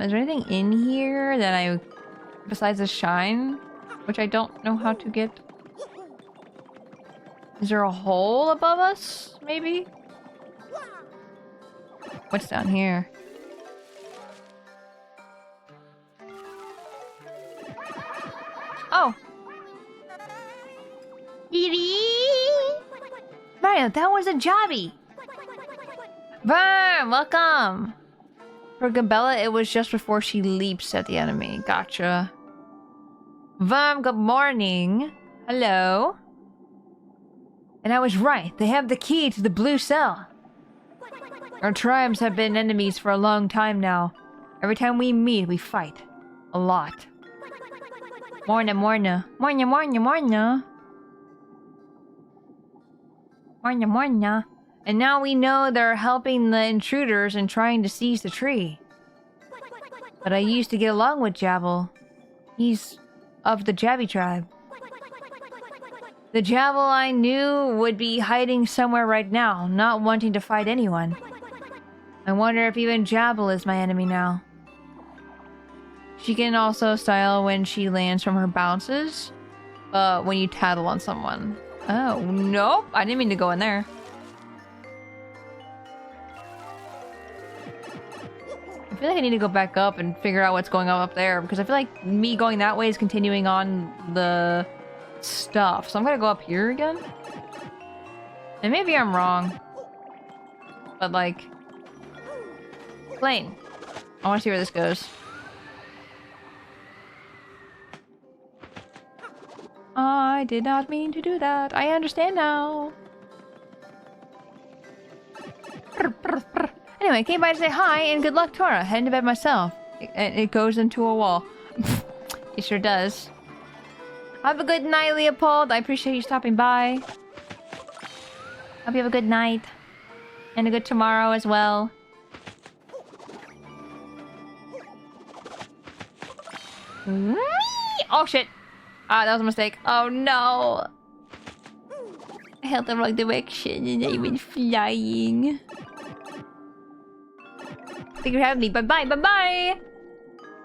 Is there anything in here that I... besides a shine? Which I don't know how to get. Is there a hole above us? Maybe? What's down here? Oh! Mario, that was a jobby! Burn! Welcome! For Gabella, it was just before she leaps at the enemy. Gotcha. Vam, good morning. Hello. And I was right. They have the key to the blue cell. Our tribes have been enemies for a long time now. Every time we meet, we fight. A lot. Morna, morna. Morna, morna, morna. Morna, morna. And now we know they're helping the intruders and trying to seize the tree. But I used to get along with Jabble. He's of the Jabby tribe. The Jabble I knew would be hiding somewhere right now, not wanting to fight anyone. I wonder if even Jabble is my enemy now. She can also style when she lands from her bounces. When you tattle on someone. Oh, nope. I didn't mean to go in there. I feel like I need to go back up and figure out what's going on up there, because I feel like me going that way is continuing on the stuff. So I'm gonna go up here again. And maybe I'm wrong. But like... Plane. I want to see where this goes. I did not mean to do that. I understand now. Anyway, came by to say hi and good luck, Tora. Heading to bed myself. It goes into a wall. It sure does. Have a good night, Leopold. I appreciate you stopping by. Hope you have a good night. And a good tomorrow as well. Oh shit! Ah, that was a mistake. Oh no! I held the wrong direction and I went flying. Thank you for having me. Bye bye, bye bye!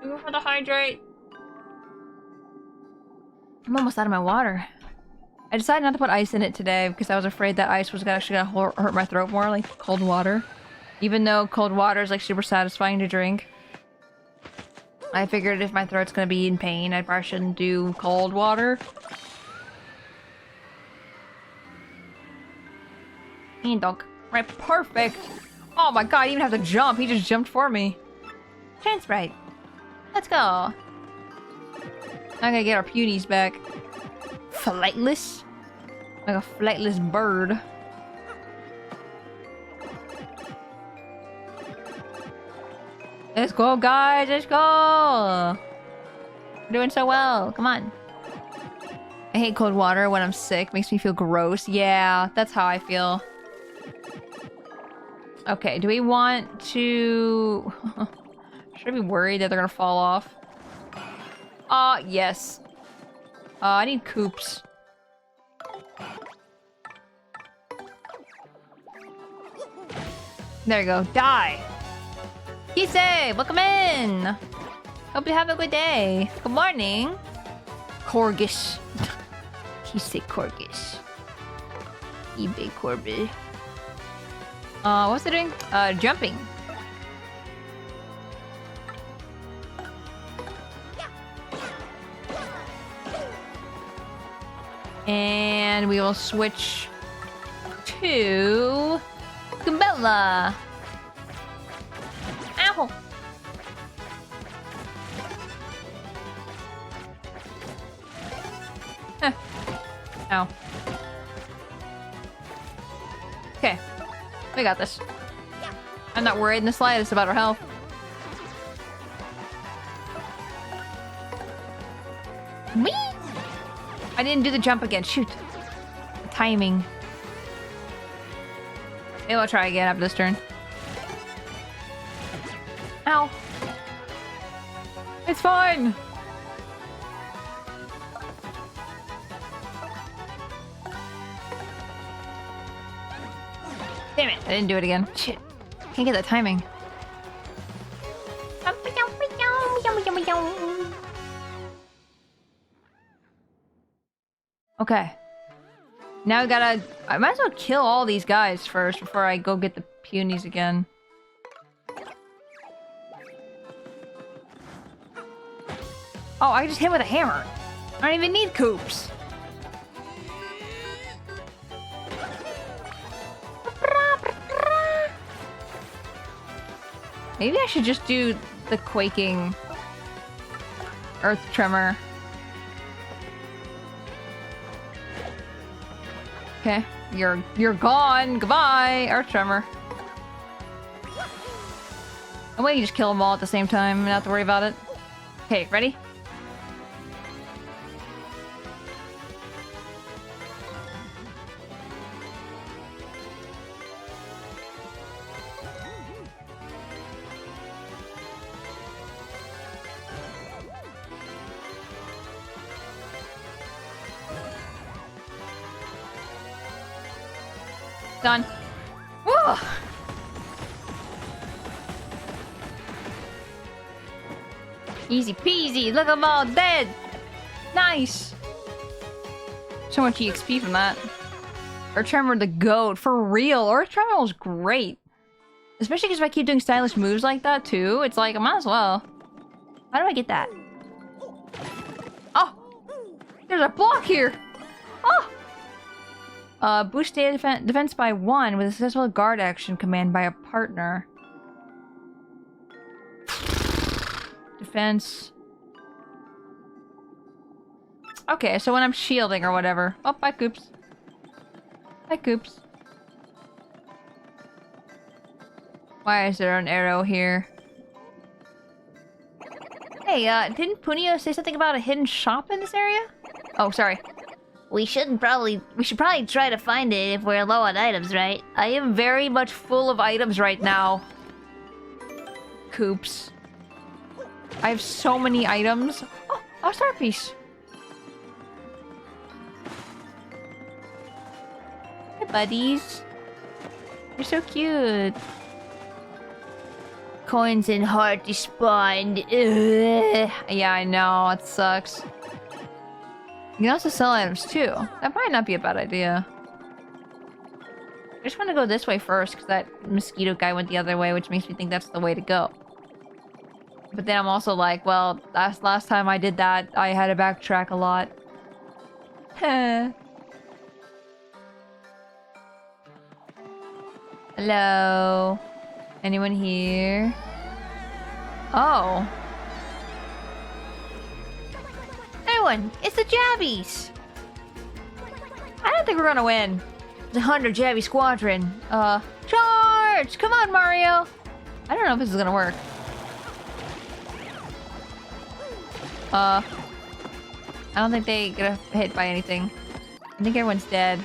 Go for the hydrate. I'm almost out of my water. I decided not to put ice in it today because I was afraid that ice was actually gonna hurt my throat more, like cold water. Even though cold water is like super satisfying to drink. I figured if my throat's gonna be in pain, I probably shouldn't do cold water. And dog. Right, perfect! Oh my god, I didn't even have to jump, he just jumped for me. Chance right. Let's go. I'm gonna get our punies back. Flightless? Like a flightless bird. Let's go, guys! Let's go! We're doing so well. Come on. I hate cold water when I'm sick. Makes me feel gross. Yeah, that's how I feel. Okay, do we want to... Should I be worried that they're gonna fall off? Yes. I need coops. There you go. Die. Kisei, welcome in. Hope you have a good day. Good morning. Corgish. Kisei Corgish. eBay Corby. What's it doing? Jumping. And we will switch to Gabella. Ow! Huh. Ow. Okay. We got this. I'm not worried in the slightest about our health. Whee! I didn't do the jump again. Shoot. The timing. Maybe I'll try again after this turn. Ow. It's fine. Damn it. I didn't do it again. Shit. Can't get that timing. Okay. Now we gotta... I might as well kill all these guys first before I go get the punies again. Oh, I just hit with a hammer. I don't even need coops. Maybe I should just do the quaking earth tremor. Okay, you're gone. Goodbye, earth tremor. I'm waiting to just kill them all at the same time and not have to worry about it. Okay, ready? Done. Woo! Easy peasy. Look, I'm all dead. Nice. So much EXP from that. Earth Tremor the goat. For real. Earth Tremor was great. Especially because if I keep doing stylish moves like that too, it's like, I might as well. How do I get that? Oh! There's a block here! Oh! Boost data defense by 1 with a successful guard action command by a partner. Defense. Okay, so when I'm shielding or whatever. Oh, bye, Coops. Bye, Coops. Why is there an arrow here? Hey, didn't Punio say something about a hidden shop in this area? Oh, sorry. We should probably try to find it if we're low on items, right? I am very much full of items right now. Coops. I have so many items. Oh, a star piece. Hi, buddies. You're so cute. Coins and heart despawned. Ugh. Yeah, I know. It sucks. You can also sell items too. That might not be a bad idea. I just want to go this way first because that mosquito guy went the other way, which makes me think that's the way to go. But then I'm also like, well, last time I did that, I had to backtrack a lot. Hello? Anyone here? Oh. Everyone, it's the Jabbies! I don't think we're gonna win. The 100 Jabby Squadron. Charge! Come on, Mario! I don't know if this is gonna work. I don't think they get hit by anything. I think everyone's dead.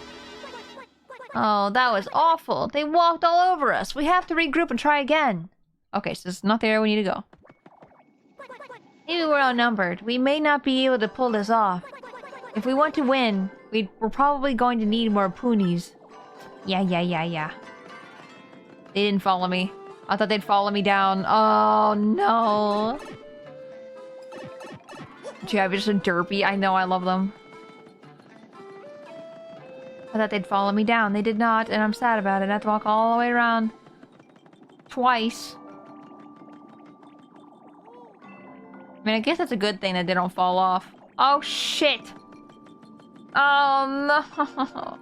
Oh, that was awful. They walked all over us. We have to regroup and try again. Okay, so this is not the area we need to go. Maybe we're outnumbered. We may not be able to pull this off. If we want to win, we're probably going to need more ponies. Yeah. They didn't follow me. I thought they'd follow me down. Oh, no. Jabby just a derpy. I know, I love them. I thought they'd follow me down. They did not, and I'm sad about it. I have to walk all the way around. Twice. I mean, I guess that's a good thing that they don't fall off. Oh, shit! Oh, no!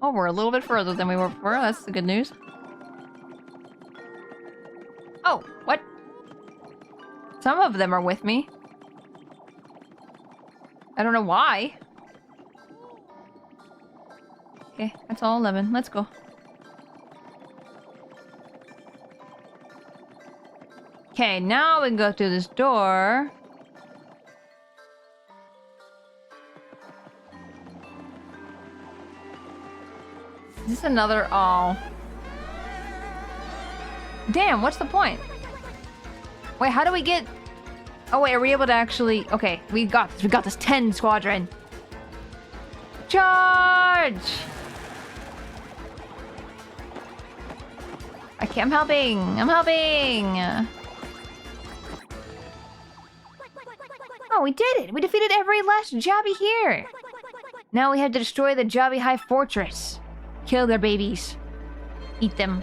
Oh, we're a little bit further than we were before. That's the good news. Oh, what? Some of them are with me. I don't know why. Okay, that's all 11. Let's go. Okay, now we can go through this door. Is this another... Oh. Damn, what's the point? Wait, how do we get... Oh wait, are we able to actually... Okay, we got this. We got this 10 squadron. Charge! Okay, I'm helping. I'm helping. Oh, we did it. We defeated every last Jobby here. Now we have to destroy the Jobby High Fortress. Kill their babies. Eat them.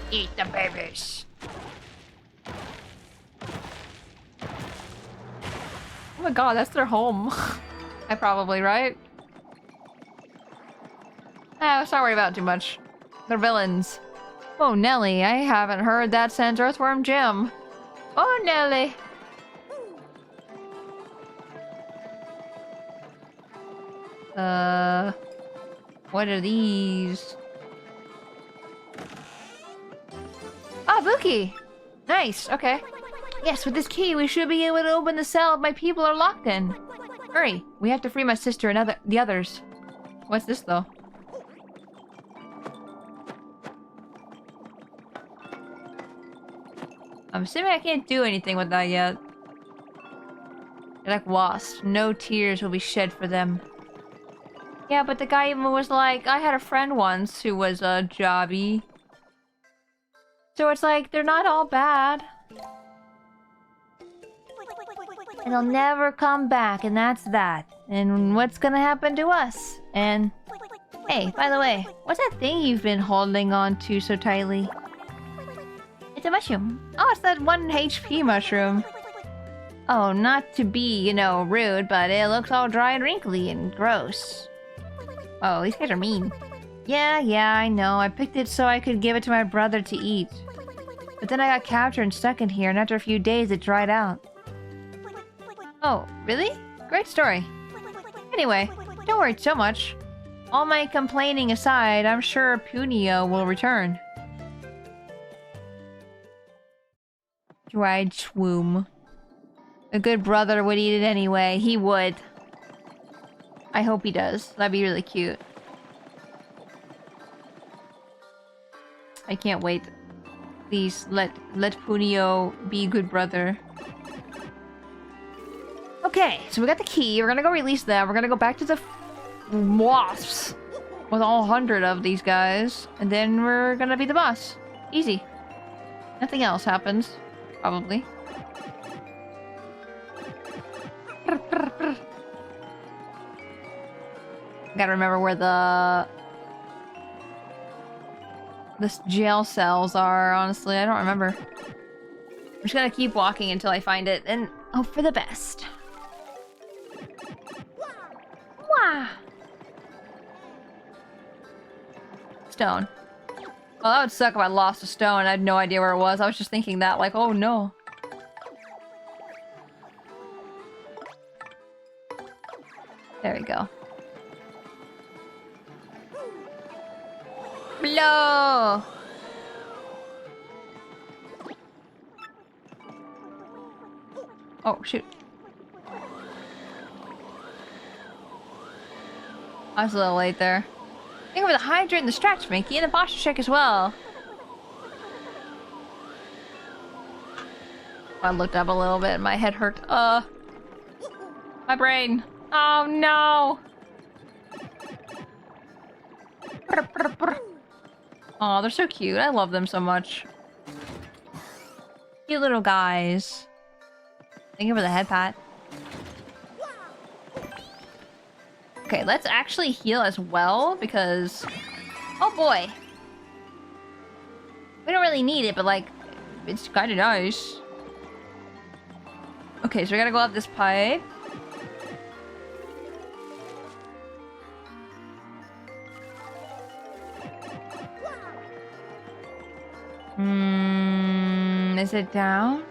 Eat the babies. Oh my god, that's their home. I probably, right? Let's not worry about it too much. They're villains. Oh, Nelly, I haven't heard that since Earthworm Jim. Oh, Nelly. What are these? Ah, Buki! Nice, okay. Yes, with this key, we should be able to open the cell my people are locked in. Hurry, we have to free my sister and the others. What's this, though? I'm assuming I can't do anything with that yet. They're like wasps. No tears will be shed for them. Yeah, but the guy even was like, I had a friend once who was a jobby. So it's like, they're not all bad. And they'll never come back, and that's that. And what's gonna happen to us? And... Hey, by the way, what's that thing you've been holding on to so tightly? It's a mushroom. Oh, it's that 1 HP mushroom. Oh, not to be, you know, rude, but it looks all dry and wrinkly and gross. Oh, these guys are mean. Yeah, I know. I picked it so I could give it to my brother to eat. But then I got captured and stuck in here, and after a few days it dried out. Oh, really? Great story. Anyway, don't worry so much. All my complaining aside, I'm sure Punio will return. Dried swoom. A good brother would eat it anyway. He would. I hope he does. That'd be really cute. I can't wait. Please, let Punio be a good brother. Okay, so we got the key. We're gonna go release them. We're gonna go back to the wasps with all 100 of these guys. And then we're gonna be the boss. Easy. Nothing else happens. Probably. Gotta remember where the jail cells are, honestly. I don't remember. I'm just gonna keep walking until I find it and hope for the best. Wah! Stone. Well, that would suck if I lost a stone and I had no idea where it was. I was just thinking that, like, oh no. There we go. Blow! Oh, shoot. I was a little late there. Think over the hydrant and the stretch, Mickey, and the posture check as well. I looked up a little bit and my head hurt. My brain. Oh no! Oh, they're so cute. I love them so much. Cute little guys. Thank you for the head pat. Okay, let's actually heal as well because... Oh boy! We don't really need it, but like, it's kind of nice. Okay, so we gotta go up this pipe. Is it down?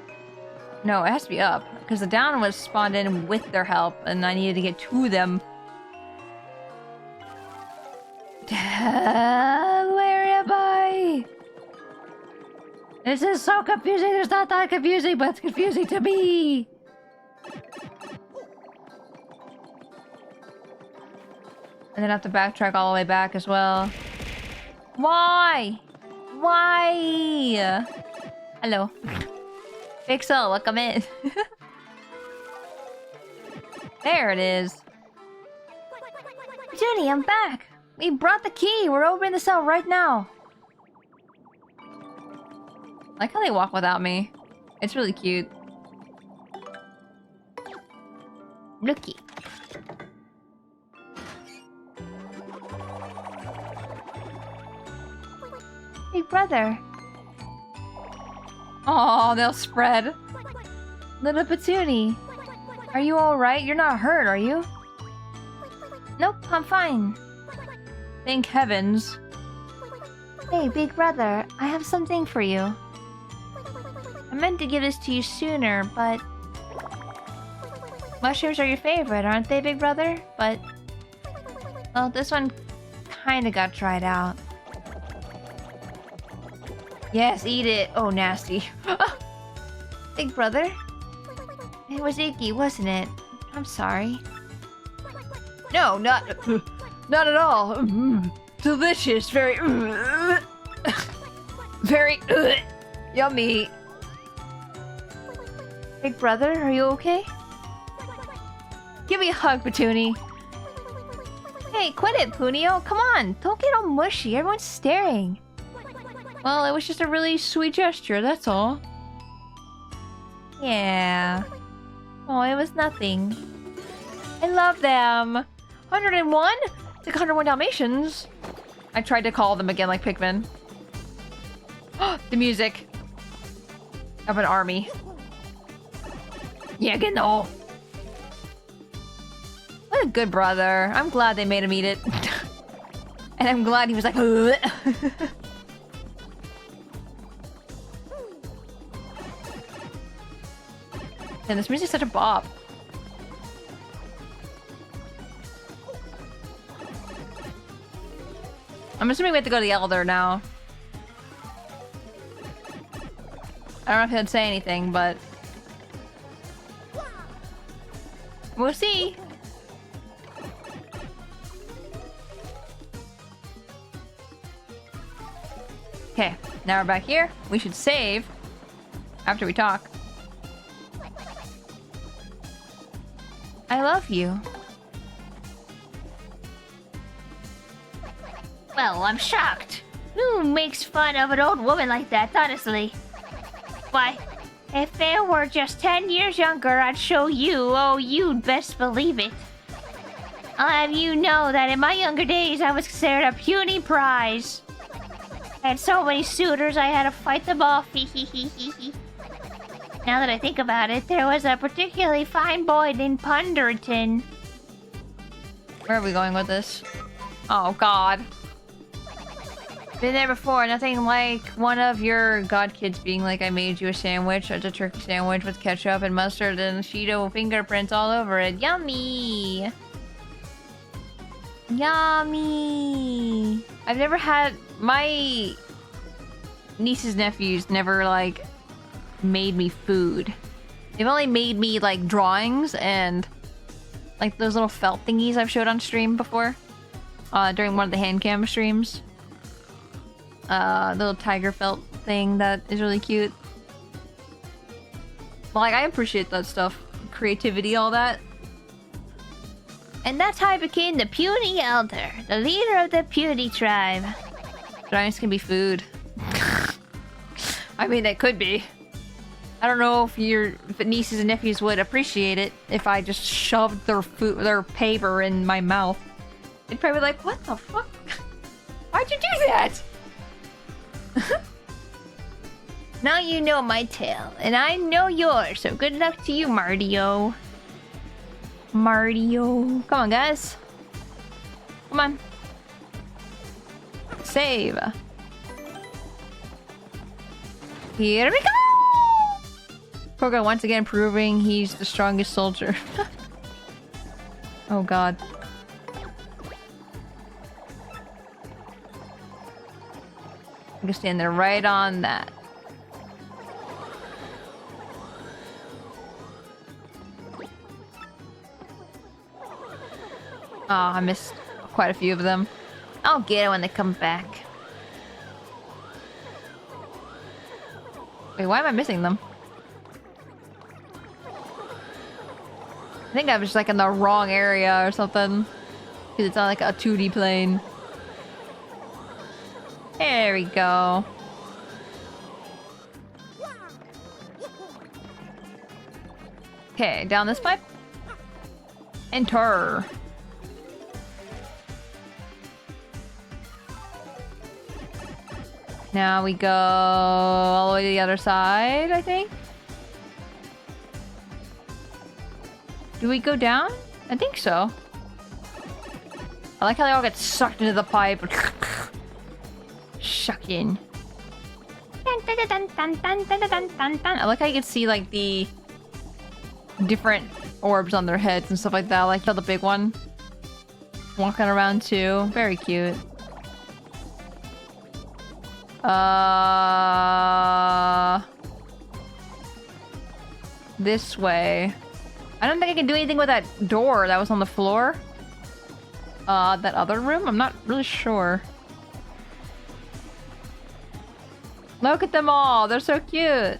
No, it has to be up. Because the down was spawned in with their help, and I needed to get to them. Where am I? This is so confusing. It's not that confusing, but it's confusing to me. And then I have to backtrack all the way back as well. Why? Why? Hello. Pixel, welcome in. There it is. Judy, I'm back. We brought the key. We're opening the cell right now. I like how they walk without me. It's really cute. Looky. Big brother. Oh, they'll spread. Little Patootie. Are you alright? You're not hurt, are you? Nope, I'm fine. Thank heavens. Hey, big brother, I have something for you. I meant to give this to you sooner, but... Mushrooms are your favorite, aren't they, big brother? But... Well, this one kinda got dried out. Yes, eat it. Oh, nasty. Big brother? It was icky, wasn't it? I'm sorry. No, not at all. Delicious, very very yummy. Big brother, are you okay? Give me a hug, Patootie. Hey, quit it, Punio. Come on, don't get all mushy. Everyone's staring. Well, it was just a really sweet gesture, that's all. Yeah. Oh, it was nothing. I love them. 101? It's like 101 Dalmatians. I tried to call them again like Pikmin. The music of an army. Yeah, genau. What a good brother. I'm glad they made him eat it. And I'm glad he was like, and this music's such a bop. I'm assuming we have to go to the Elder now. I don't know if he'd say anything, but... we'll see! Okay, now we're back here. We should save after we talk. I love you. Well, I'm shocked. Who makes fun of an old woman like that, honestly? Why, if they were just 10 years younger, I'd show you. Oh, you'd best believe it. I'll have you know that in my younger days, I was considered a puny prize. I had so many suitors, I had to fight them off. Now that I think about it, there was a particularly fine boy named Ponderton. Where are we going with this? Oh, God. Been there before. Nothing like one of your god kids being like, I made you a sandwich. It's a turkey sandwich with ketchup and mustard and Cheeto fingerprints all over it. Yummy! Yummy! I've never had... my niece's nephews never, like, made me food. They've only made me, like, drawings and, like, those little felt thingies I've showed on stream before. During one of the hand cam streams. The little tiger felt thing that is really cute. Like, I appreciate that stuff. Creativity, all that. And that's how I became the Puny Elder, the leader of the Puny tribe. Giants can be food. I mean, they could be. I don't know if your nieces and nephews would appreciate it if I just shoved their paper in my mouth. They'd probably be like, what the fuck? Why'd you do that? Now you know my tale, and I know yours, so good luck to you, Mardio. Mardio. Come on, guys. Come on. Save. Here we go! Koga once again proving he's the strongest soldier. Oh god. I'm gonna stand there right on that. Oh, I missed quite a few of them. I'll get it when they come back. Wait, why am I missing them? I think I was just like in the wrong area or something. Because it's on like a 2D plane. There we go. Okay, down this pipe. Enter. Now we go all the way to the other side, I think. Do we go down? I think so. I like how they all get sucked into the pipe. Shuck in. I like how you can see like the different orbs on their heads and stuff like that. I like the big one walking around too. Very cute. This way. I don't think I can do anything with that door that was on the floor. That other room? I'm not really sure. Look at them all. They're so cute.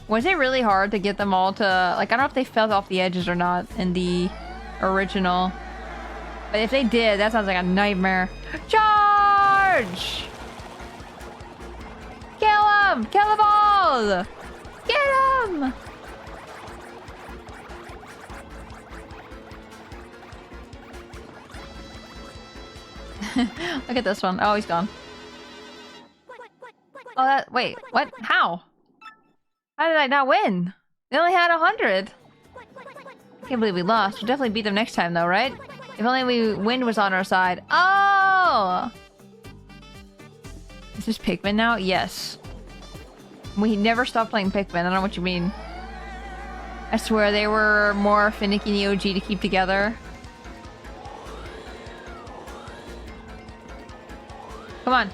Was it really hard to get them all to... Like, I don't know if they fell off the edges or not in the original. But if they did, that sounds like a nightmare. Charge! Kill them! Kill them all! Get them! Look at this one. Oh, he's gone. Oh, that... Wait, what? How? How did I not win? They only had 100. I can't believe we lost. We'll definitely beat them next time, though, right? If only wind was on our side. Oh! Is this Pikmin now? Yes. We never stopped playing Pikmin. I don't know what you mean. I swear they were more finicky in the OG to keep together. Come on.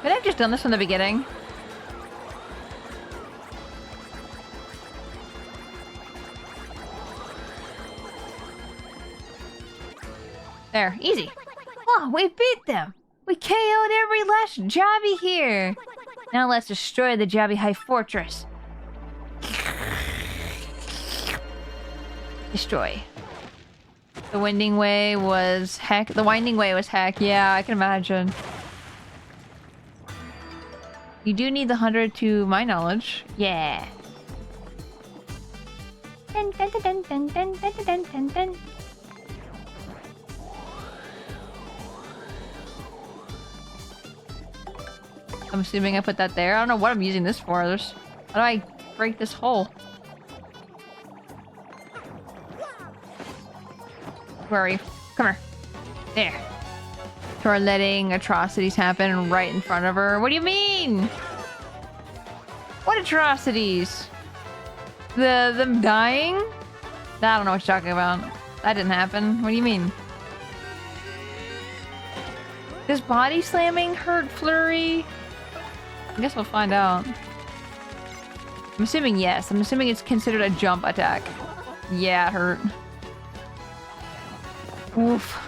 Could I have just done this from the beginning? There, easy. Oh, we beat them. We KO'd every last jobby here. Now let's destroy the Jobby High Fortress. Destroy. The winding way was heck. The winding way was heck. Yeah, I can imagine. You do need the 100 to my knowledge. Yeah. Dun, dun, dun, dun, dun, dun, dun, dun, dun. I'm assuming I put that there. I don't know what I'm using this for. How do I break this hole? Where are you? Come here. There. So we're letting atrocities happen right in front of her. What do you mean? What atrocities? Them dying? I don't know what you're talking about. That didn't happen. What do you mean? Does body slamming hurt Flurry? I guess we'll find out. I'm assuming yes. I'm assuming it's considered a jump attack. Yeah, it hurt. Oof.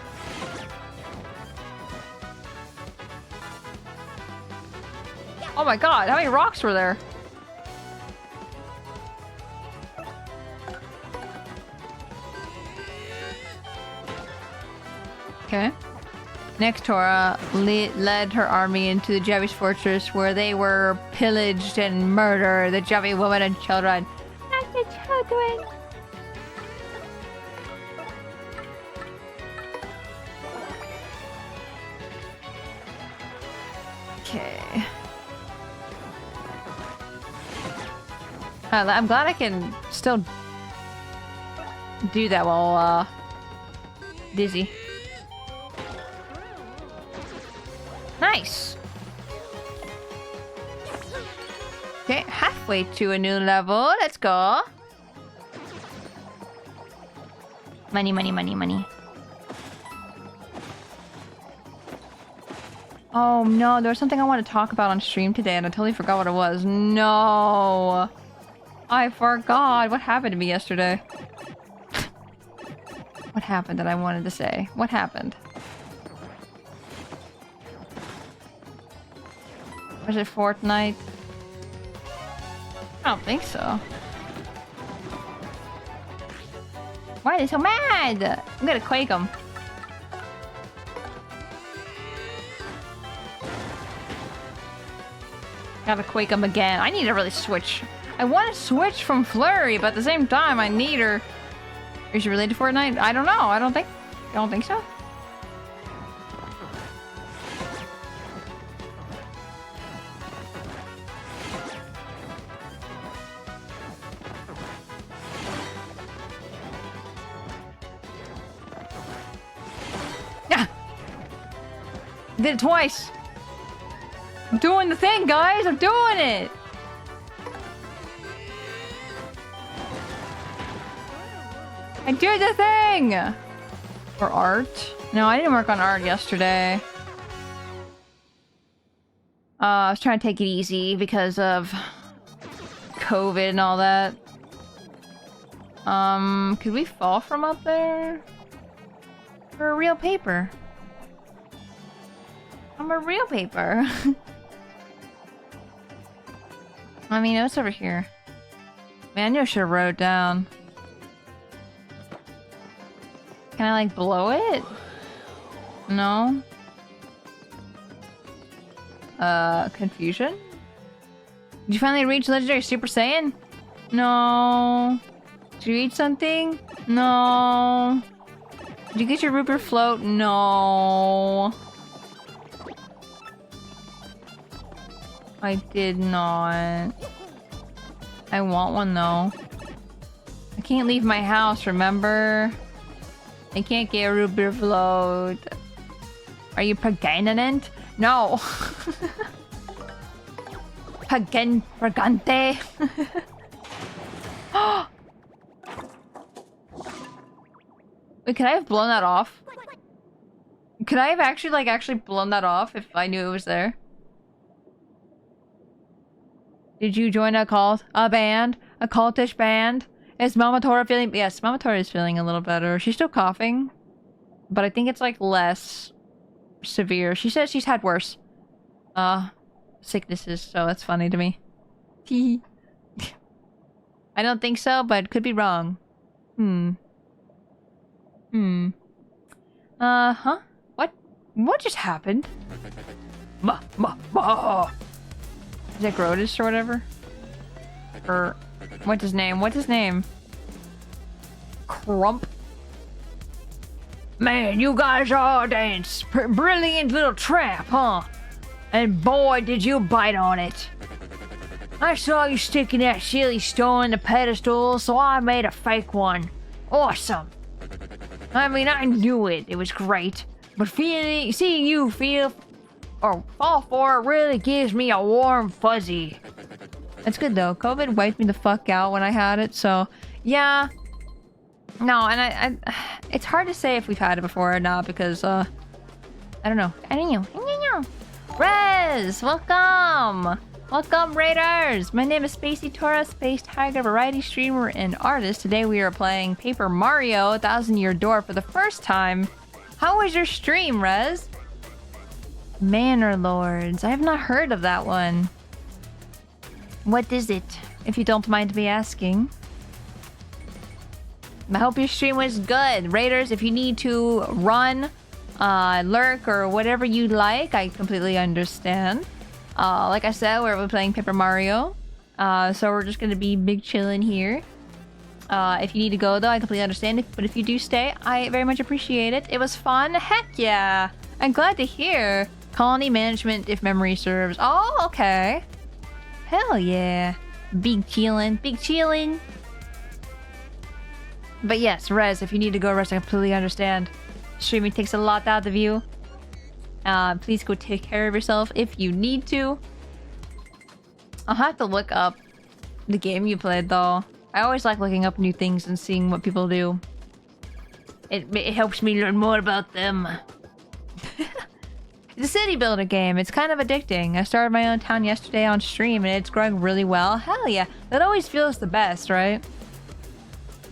Oh my god, how many rocks were there? Okay. Next, Tora led her army into the Javi's fortress where they were pillaged and murdered the Javi women and children. Not the children. Okay. I'm glad I can still do that while dizzy. Nice. Okay, halfway to a new level. Let's go. Money, money, money, money. Oh no, there was something I wanted to talk about on stream today and I totally forgot what it was. No. I forgot. What happened to me yesterday? What happened that I wanted to say? What happened? Was it Fortnite? I don't think so. Why are they so mad? I'm gonna quake them. Gotta quake them again. I need to really switch. I want to switch from Flurry, but at the same time, I need her. Is she related to Fortnite? I don't know. I don't think so. Yeah. Did it twice. I'm doing the thing, guys. I'm doing it. I did the thing! Or art? No, I didn't work on art yesterday. I was trying to take it easy because of COVID and all that. Could we fall from up there? For a real paper. I'm a real paper. I mean, what's over here? Man, I should have wrote it down. Can I, like, blow it? No? Confusion? Did you finally reach Legendary Super Saiyan? No. Did you eat something? No. Did you get your Rupert float? No. I did not. I want one, though. I can't leave my house, remember? I can't get a root beer float. Are you pregnant? No. Pregante. Wait, could I have blown that off? Could I have actually blown that off if I knew it was there? Did you join a cult? A band? A cultish band? Is Mama Tora feeling... Yes, Mama Tora is feeling a little better. She's still coughing. But I think it's, like, less severe. She says she's had worse sicknesses, so that's funny to me. I don't think so, but could be wrong. Uh-huh. What just happened? Is that Grotus or whatever? Or... What's his name? What's his name? Crump. Man, you guys are dance. Brilliant little trap, huh? And boy, did you bite on it. I saw you sticking that silly stone in the pedestal, so I made a fake one. Awesome. I mean, I knew it. It was great. But seeing you fall for it really gives me a warm fuzzy. That's good though. COVID wiped me the fuck out when I had it, so yeah. No, and I it's hard to say if we've had it before or not because I don't know. Rez, welcome! Welcome, Raiders! My name is Spacey Tora, Space Tiger, variety streamer and artist. Today we are playing Paper Mario 1000-Year Door for the first time. How was your stream, Rez? Manor Lords. I have not heard of that one. What is it, if you don't mind me asking? I hope your stream was good. Raiders, if you need to run lurk or whatever you like. I completely understand. Like I said, we're playing Paper Mario. So we're just gonna be big chillin' here. If you need to go though, I completely understand. But if you do stay, I very much appreciate it. It was fun. Heck yeah! I'm glad to hear. Colony management, if memory serves. Oh, okay. Hell yeah. Big chillin', big chillin'. But yes, Rez, if you need to go rest, I completely understand. Streaming takes a lot out of you. Please go take care of yourself if you need to. I'll have to look up the game you played though. I always like looking up new things and seeing what people do. It helps me learn more about them. It's a city builder game. It's kind of addicting. I started my own town yesterday on stream and it's growing really well. Hell yeah. That always feels the best, right?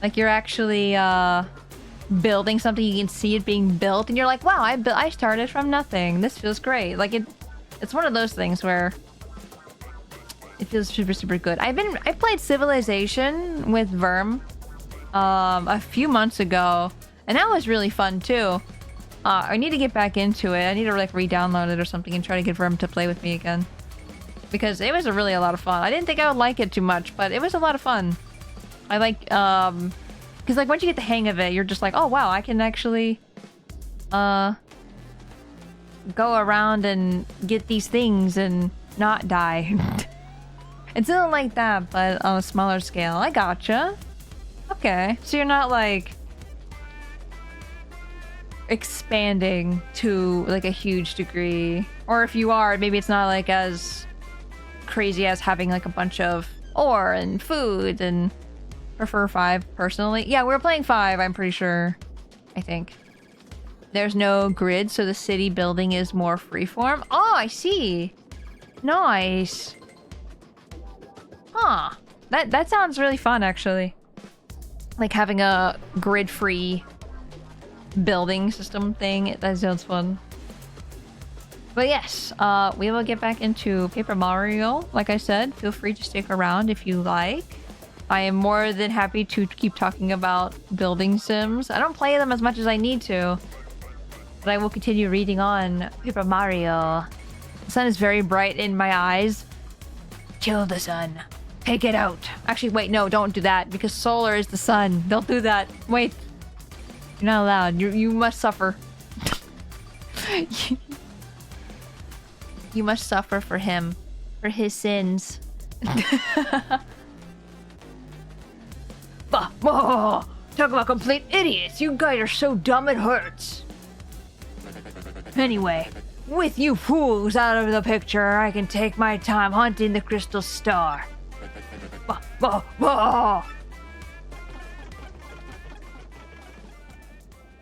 Like you're actually building something, you can see it being built and you're like, wow, I started from nothing. This feels great. Like it's one of those things where it feels super, super good. I played Civilization with Verm a few months ago, and that was really fun too. I need to get back into it. I need to like re-download it or something and try to get Verm to play with me again. Because it was really a lot of fun. I didn't think I would like it too much, but it was a lot of fun. I like, because like once you get the hang of it, you're just like, oh wow, I can actually go around and get these things and not die. It's not like that, but on a smaller scale. I gotcha. Okay, so you're not like expanding to like a huge degree, or if you are, maybe it's not like as crazy as having like a bunch of ore and food. And prefer 5 personally. Yeah, we're playing 5, I'm pretty sure. I think there's no grid, so the city building is more freeform. Oh, I see. Nice. Huh. That sounds really fun, actually. Like having a grid-free building system thing. That sounds fun. But yes, we will get back into Paper Mario. Like I said, feel free to stick around if you like. I am more than happy to keep talking about building sims. I don't play them as much as I need to, but I will continue reading on Paper Mario. The sun is very bright in my eyes. Kill the sun. Take it out. Actually, wait, no, don't do that, because solar is the sun. Don't do that. Wait. You're not allowed. You must suffer. You must suffer for him. For his sins. Talk about complete idiots. You guys are so dumb it hurts. Anyway, with you fools out of the picture, I can take my time hunting the crystal star.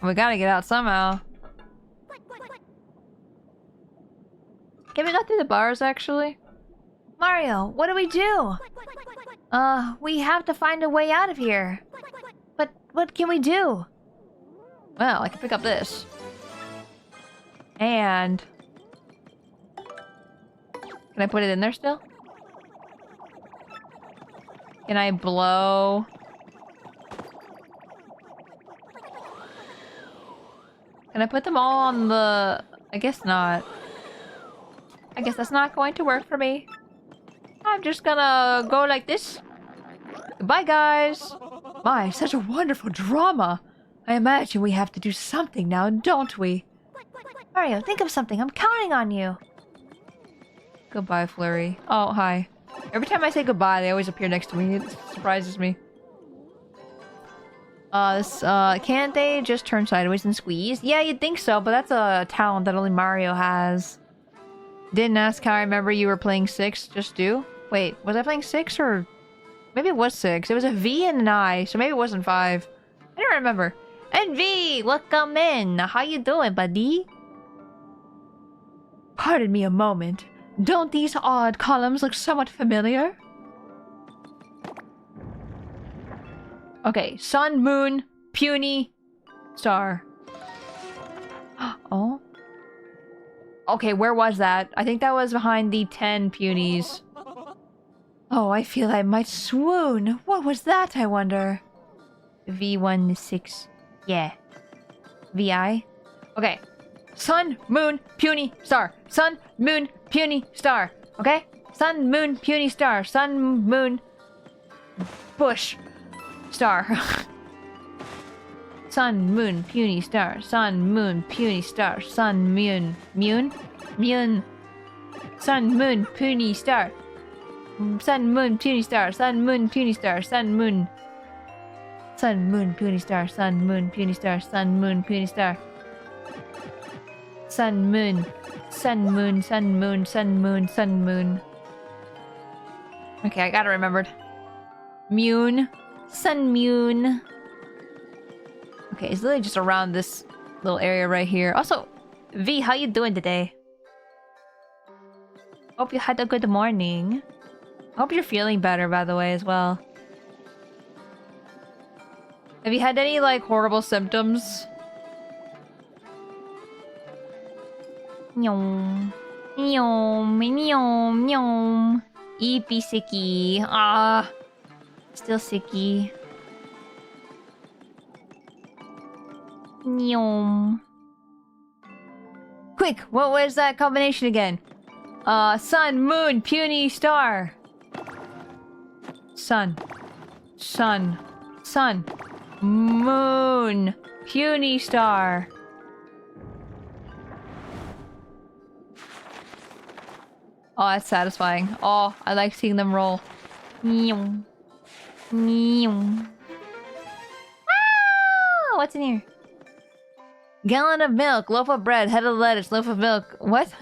We gotta get out somehow. Can we go through the bars, actually? Mario, what do? We have to find a way out of here. But what can we do? Well, I can pick up this. And... can I put it in there still? Can I blow... can I put them all on the... I guess not. I guess that's not going to work for me. I'm just gonna go like this. Goodbye, guys. My, such a wonderful drama. I imagine we have to do something now, don't we? Mario, think of something. I'm counting on you. Goodbye, Flurry. Oh, hi. Every time I say goodbye, they always appear next to me. It surprises me. Can't they just turn sideways and squeeze? Yeah, you'd think so, but that's a talent that only Mario has. Didn't ask how I remember you were playing 6, just do? Wait, was I playing 6 or... maybe it was 6. It was a V and an I, so maybe it wasn't 5. I don't remember. And V, welcome in. How you doing, buddy? Pardon me a moment. Don't these odd columns look somewhat familiar? Okay, sun, moon, puny, star. Oh? Okay, where was that? I think that was behind the 10 punies. Oh, I feel I might swoon. What was that, I wonder? V1 6. Yeah. VI? Okay. Sun, moon, puny, star. Sun, moon, puny, star. Okay? Sun, moon, puny, star. Sun, moon, bush, star. Sun, moon, puny, star. Sun, moon, puny, star. Sun, moon, moon. Sun, moon, puny, star. Sun, moon, puny, star. Sun, moon, puny, star. Sun, moon. Sun, moon, puny, star. Sun, moon, puny, star. Sun, moon, puny, star. Sun, moon. Sun, moon, sun, moon, sun, moon, sun, moon. Okay, I gotta remember it. Moon. Sun, moon. Okay, it's literally just around this little area right here. Also, V, how you doing today? Hope you had a good morning. Hope you're feeling better, by the way, as well. Have you had any, like, horrible symptoms? Nyom. Nyom. Nyom. Nyom. Eepy sicky. Ah. Still sicky. Nyom. Quick, what was that combination again? Sun, moon, puny, star. Sun. Sun. Sun. Moon. Puny, star. Oh, that's satisfying. Oh, I like seeing them roll. Nyum. Nyum. Ah! What's in here? Gallon of milk, loaf of bread, head of lettuce, loaf of milk. What?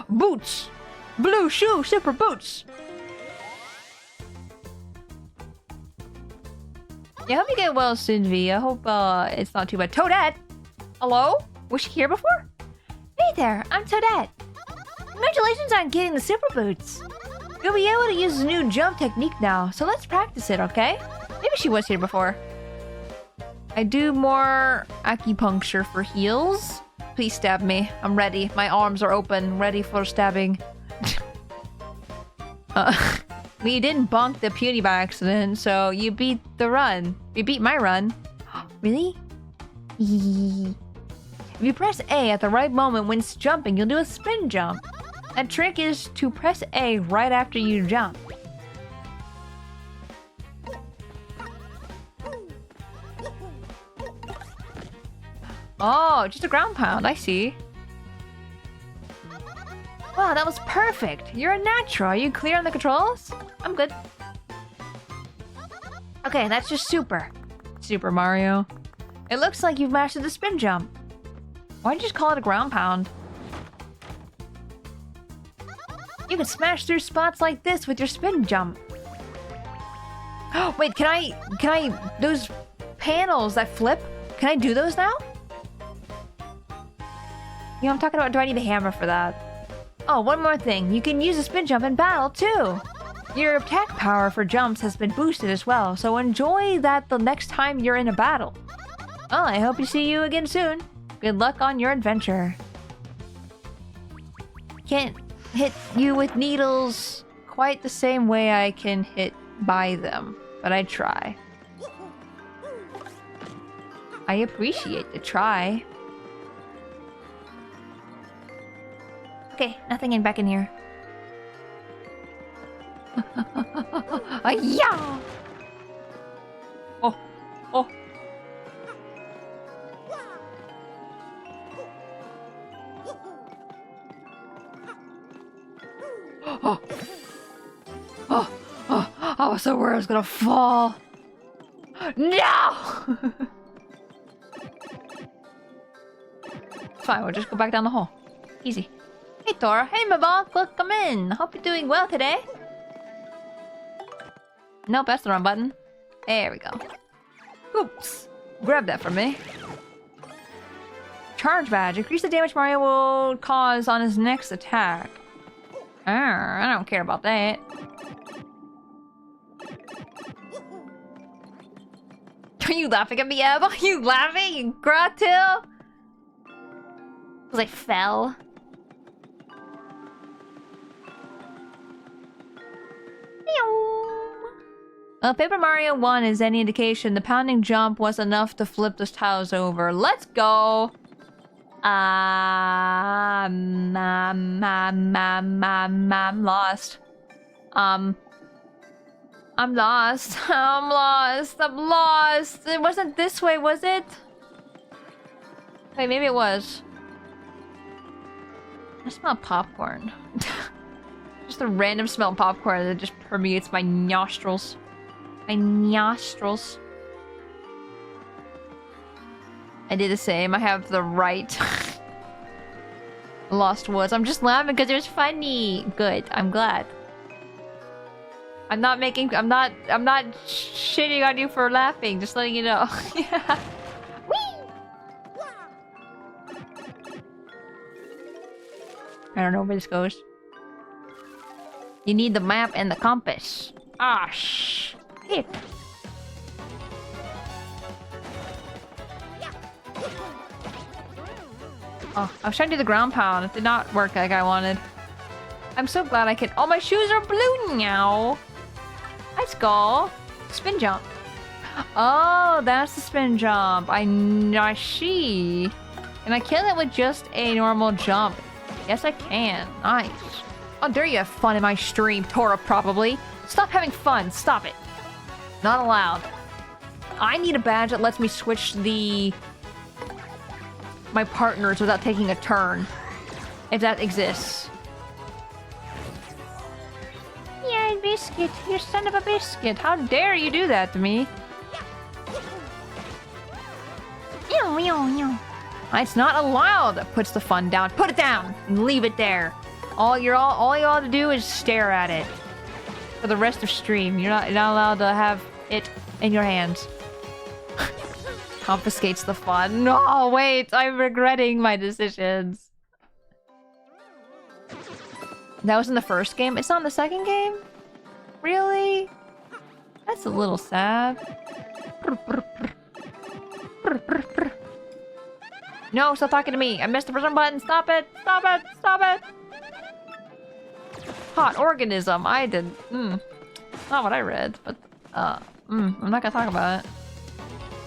Boots! Blue shoe, super boots! Yeah, I hope you get well soon, V. I hope it's not too bad. Toadette! Hello? Was she here before? Hey there, I'm Toadette. Congratulations on getting the super boots. You'll be able to use the new jump technique now, so let's practice it, okay? Maybe she was here before. I do more acupuncture for heals. Please stab me. I'm ready. My arms are open, ready for stabbing. We didn't bonk the puny by accident, so you beat the run. You beat my run. Really? If you press A at the right moment when it's jumping, you'll do a spin jump. The trick is to press A right after you jump. Oh, just a ground pound. I see. Wow, that was perfect. You're a natural. Are you clear on the controls? I'm good. Okay, that's just super. Super Mario. It looks like you've mastered the spin jump. Why'd you just call it a ground pound? You can smash through spots like this with your spin jump. Oh, wait, can I, those panels that flip, can I do those now? You know, I'm talking about, do I need a hammer for that? Oh, one more thing. You can use a spin jump in battle, too. Your attack power for jumps has been boosted as well, so enjoy that the next time you're in a battle. Well, I hope to see you again soon. Good luck on your adventure. Can't hit you with needles quite the same way I can hit by them, but I try. I appreciate the try. Okay, nothing back in here. Yeah! Oh, oh. Oh. Oh. Oh. I was so worried I was gonna fall. No! Fine, we'll just go back down the hole. Easy. Hey Tora, hey Mabonk, welcome in. Hope you're doing well today. Nope, that's the wrong button. There we go. Oops. Grab that from me. Charge badge. Increase the damage Mario will cause on his next attack. I don't care about that. Are you laughing at me, Eb? Are you laughing, you gratil? Because I fell. Well, Paper Mario 1 is any indication, the pounding jump was enough to flip those tiles over. Let's go! I'm lost. I'm lost. I'm lost. I'm lost. It wasn't this way, was it? Wait, maybe it was. I smell popcorn. Just a random smell of popcorn that just permeates my nostrils. My nostrils. I did the same. I have the right. Lost Woods. I'm just laughing because it was funny. Good. I'm glad. I'm not shitting on you for laughing. Just letting you know. Yeah. I don't know where this goes. You need the map and the compass. Ah, shh. Here. Oh, I was trying to do the ground pound. It did not work like I wanted. I'm so glad I can. Oh, my shoes are blue now. Let's go. Spin jump. Oh, that's the spin jump. I see. Can I kill it with just a normal jump? Yes, I can. Nice. Oh, dare you have fun in my stream, Tora, probably. Stop having fun. Stop it. Not allowed. I need a badge that lets me switch my partners without taking a turn. If that exists. Yeah, biscuit. You son of a biscuit. How dare you do that to me? It's not allowed. That puts the fun down. Put it down and leave it there. All you ought to do is stare at it for the rest of stream. You're not allowed to have it in your hands. Confiscates the fun. No, wait. I'm regretting my decisions. That was in the first game. It's not in the second game. Really? That's a little sad. No, stop talking to me. I missed the present button. Stop it. Stop it. Stop it. Hot organism. I did. Not what I read, but I'm not gonna talk about it.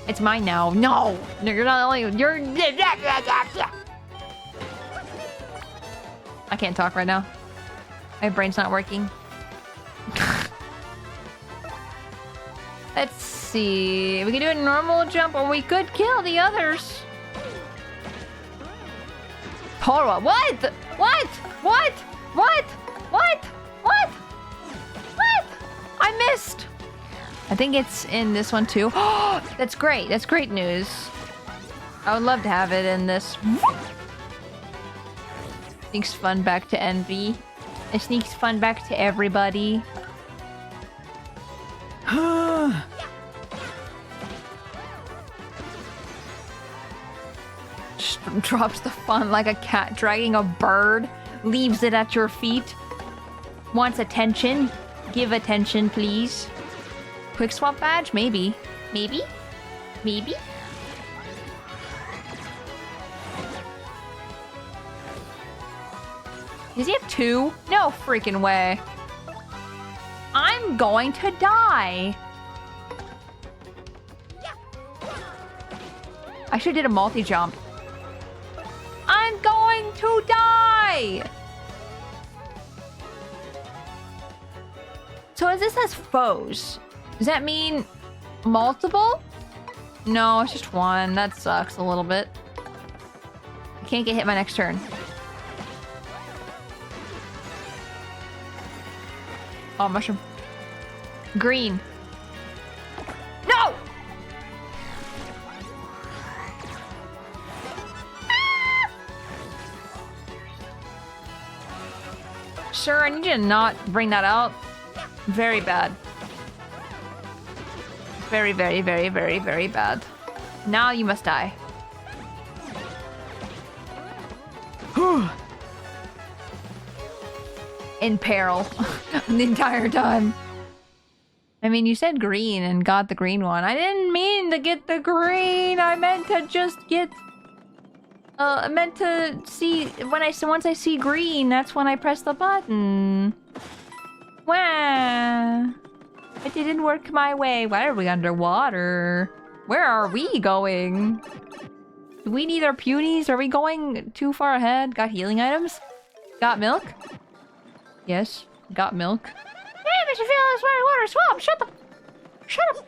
It's mine now. No, you're not only. You're. I can't talk right now. My brain's not working. Let's see. We can do a normal jump, or we could kill the others. Tora, what? What? What? What? What? What? What? I missed. I think it's in this one too. That's great. That's great news. I would love to have it in this. Sneaks fun back to Envy. It sneaks fun back to everybody. Drops the fun like a cat dragging a bird. Leaves it at your feet. Wants attention. Give attention, please. Quick swap badge? Maybe. Maybe? Maybe? Does he have two? No freaking way. I'm going to die. I should have did a multi-jump. I'm going to die! So as this has foes, does that mean multiple? No, it's just one. That sucks a little bit. I can't get hit my next turn. Oh, mushroom. Green. No! Sir, I need you to not bring that out. Very bad. Very, very, very, very, very bad. Now you must die. In peril. The entire time. I mean, you said green and got the green one. I didn't mean to get the green. I meant to just get... I meant to see... Once I see green, that's when I press the button. Wah. It didn't work my way. Why are we underwater? Where are we going? Do we need our punies? Are we going too far ahead? Got healing items? Got milk? Yes, got milk. Hey, Mr. Fearless Water Swamp! Shut up! Shut up!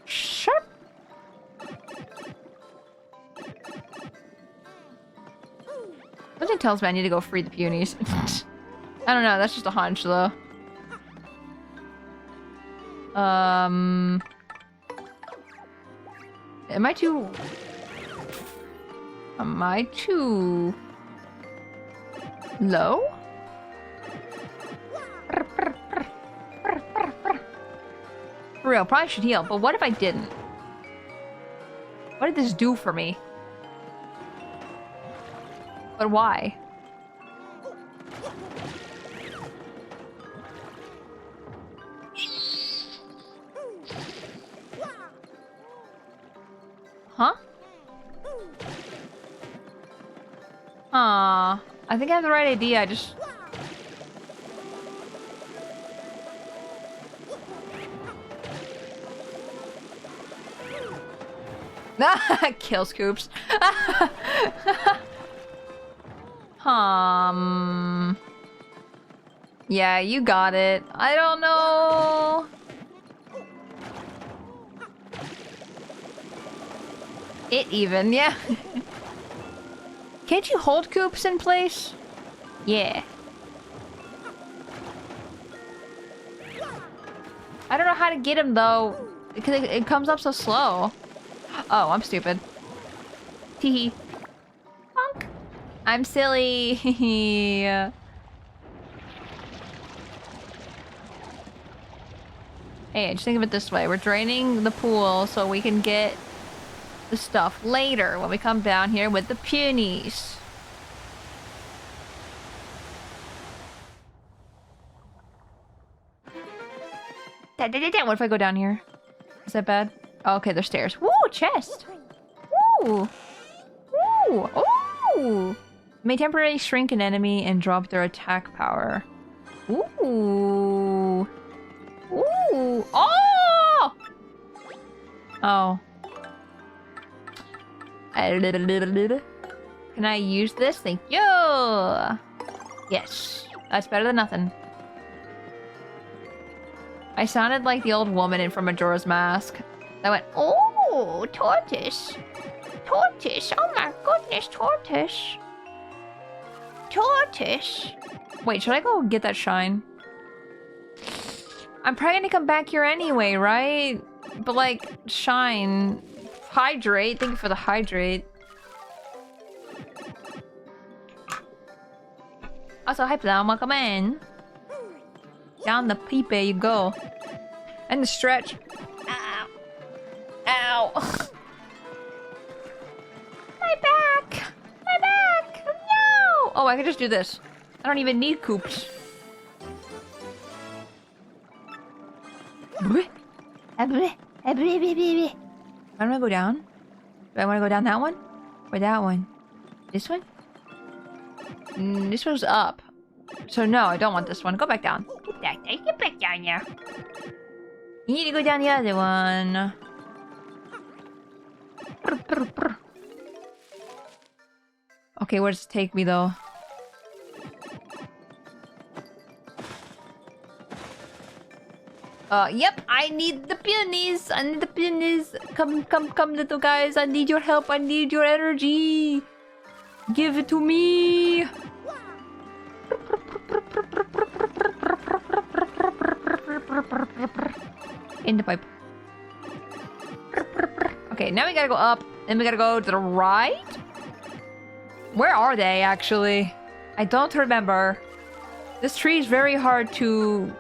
Shut up! Something tells me I need to go free the punies. I don't know, that's just a hunch though. Am I too... Am I too... low? For real, probably should heal, but what if I didn't? What did this do for me? But why? Huh? I think I have the right idea, I just... Kill scoops. Yeah, you got it. I don't know. It even, yeah. Can't you hold coops in place? Yeah. I don't know how to get him though, because it comes up so slow. Oh, I'm stupid. Teehee. Bonk. I'm silly. Hey, just think of it this way. We're draining the pool so we can get the stuff later when we come down here with the punies. What if I go down here? Is that bad? Oh, okay, there's stairs. Woo, chest! Woo! Woo! Ooh! May temporarily shrink an enemy and drop their attack power. Ooh! Ooh! Oh! Oh. Can I use this? Thank you! Yes. That's better than nothing. I sounded like the old woman from Majora's Mask. I went, oh, tortoise. Tortoise. Oh my goodness, tortoise. Tortoise. Wait, should I go get that shine? I'm probably gonna come back here anyway, right? But like, shine. Hydrate. Thank you for the hydrate. Also, hi Plum, welcome in. Down the peepee you go. And the stretch. Ow. Ow. My back. My back. No. Oh, I can just do this. I don't even need coops. Why don't I go down? Do I want to go down that one? Or that one? This one? This one's up. So no, I don't want this one. Go back down. Get back there. Get back down there. You need to go down the other one. Okay, where does it take me though? Yep, I need the peonies. I need the peonies. Come, little guys. I need your help. I need your energy. Give it to me. In the pipe. Okay, now we gotta go up. Then we gotta go to the right? Where are they, actually? I don't remember. This tree is very hard to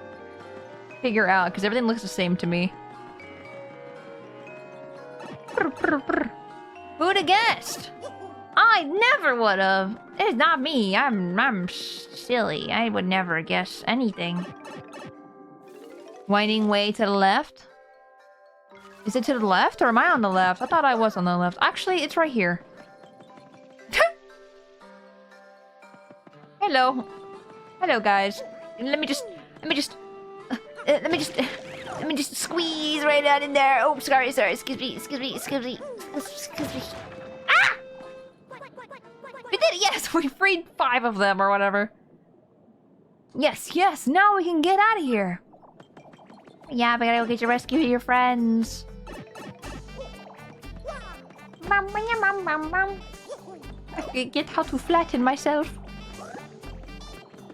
figure out, because everything looks the same to me. Who'd have guessed? I never would have. It's not me. I'm silly. I would never guess anything. Winding way to the left? Is it to the left or am I on the left? I thought I was on the left. Actually, it's right here. Hello. Hello, guys. Let me just Let me just squeeze right out in there. Oh, sorry. Excuse me. Ah! We did it! Yes! We freed 5 of them or whatever. Yes! Now we can get out of here. Yeah, but I gotta go get you rescue your friends. I forget how to flatten myself.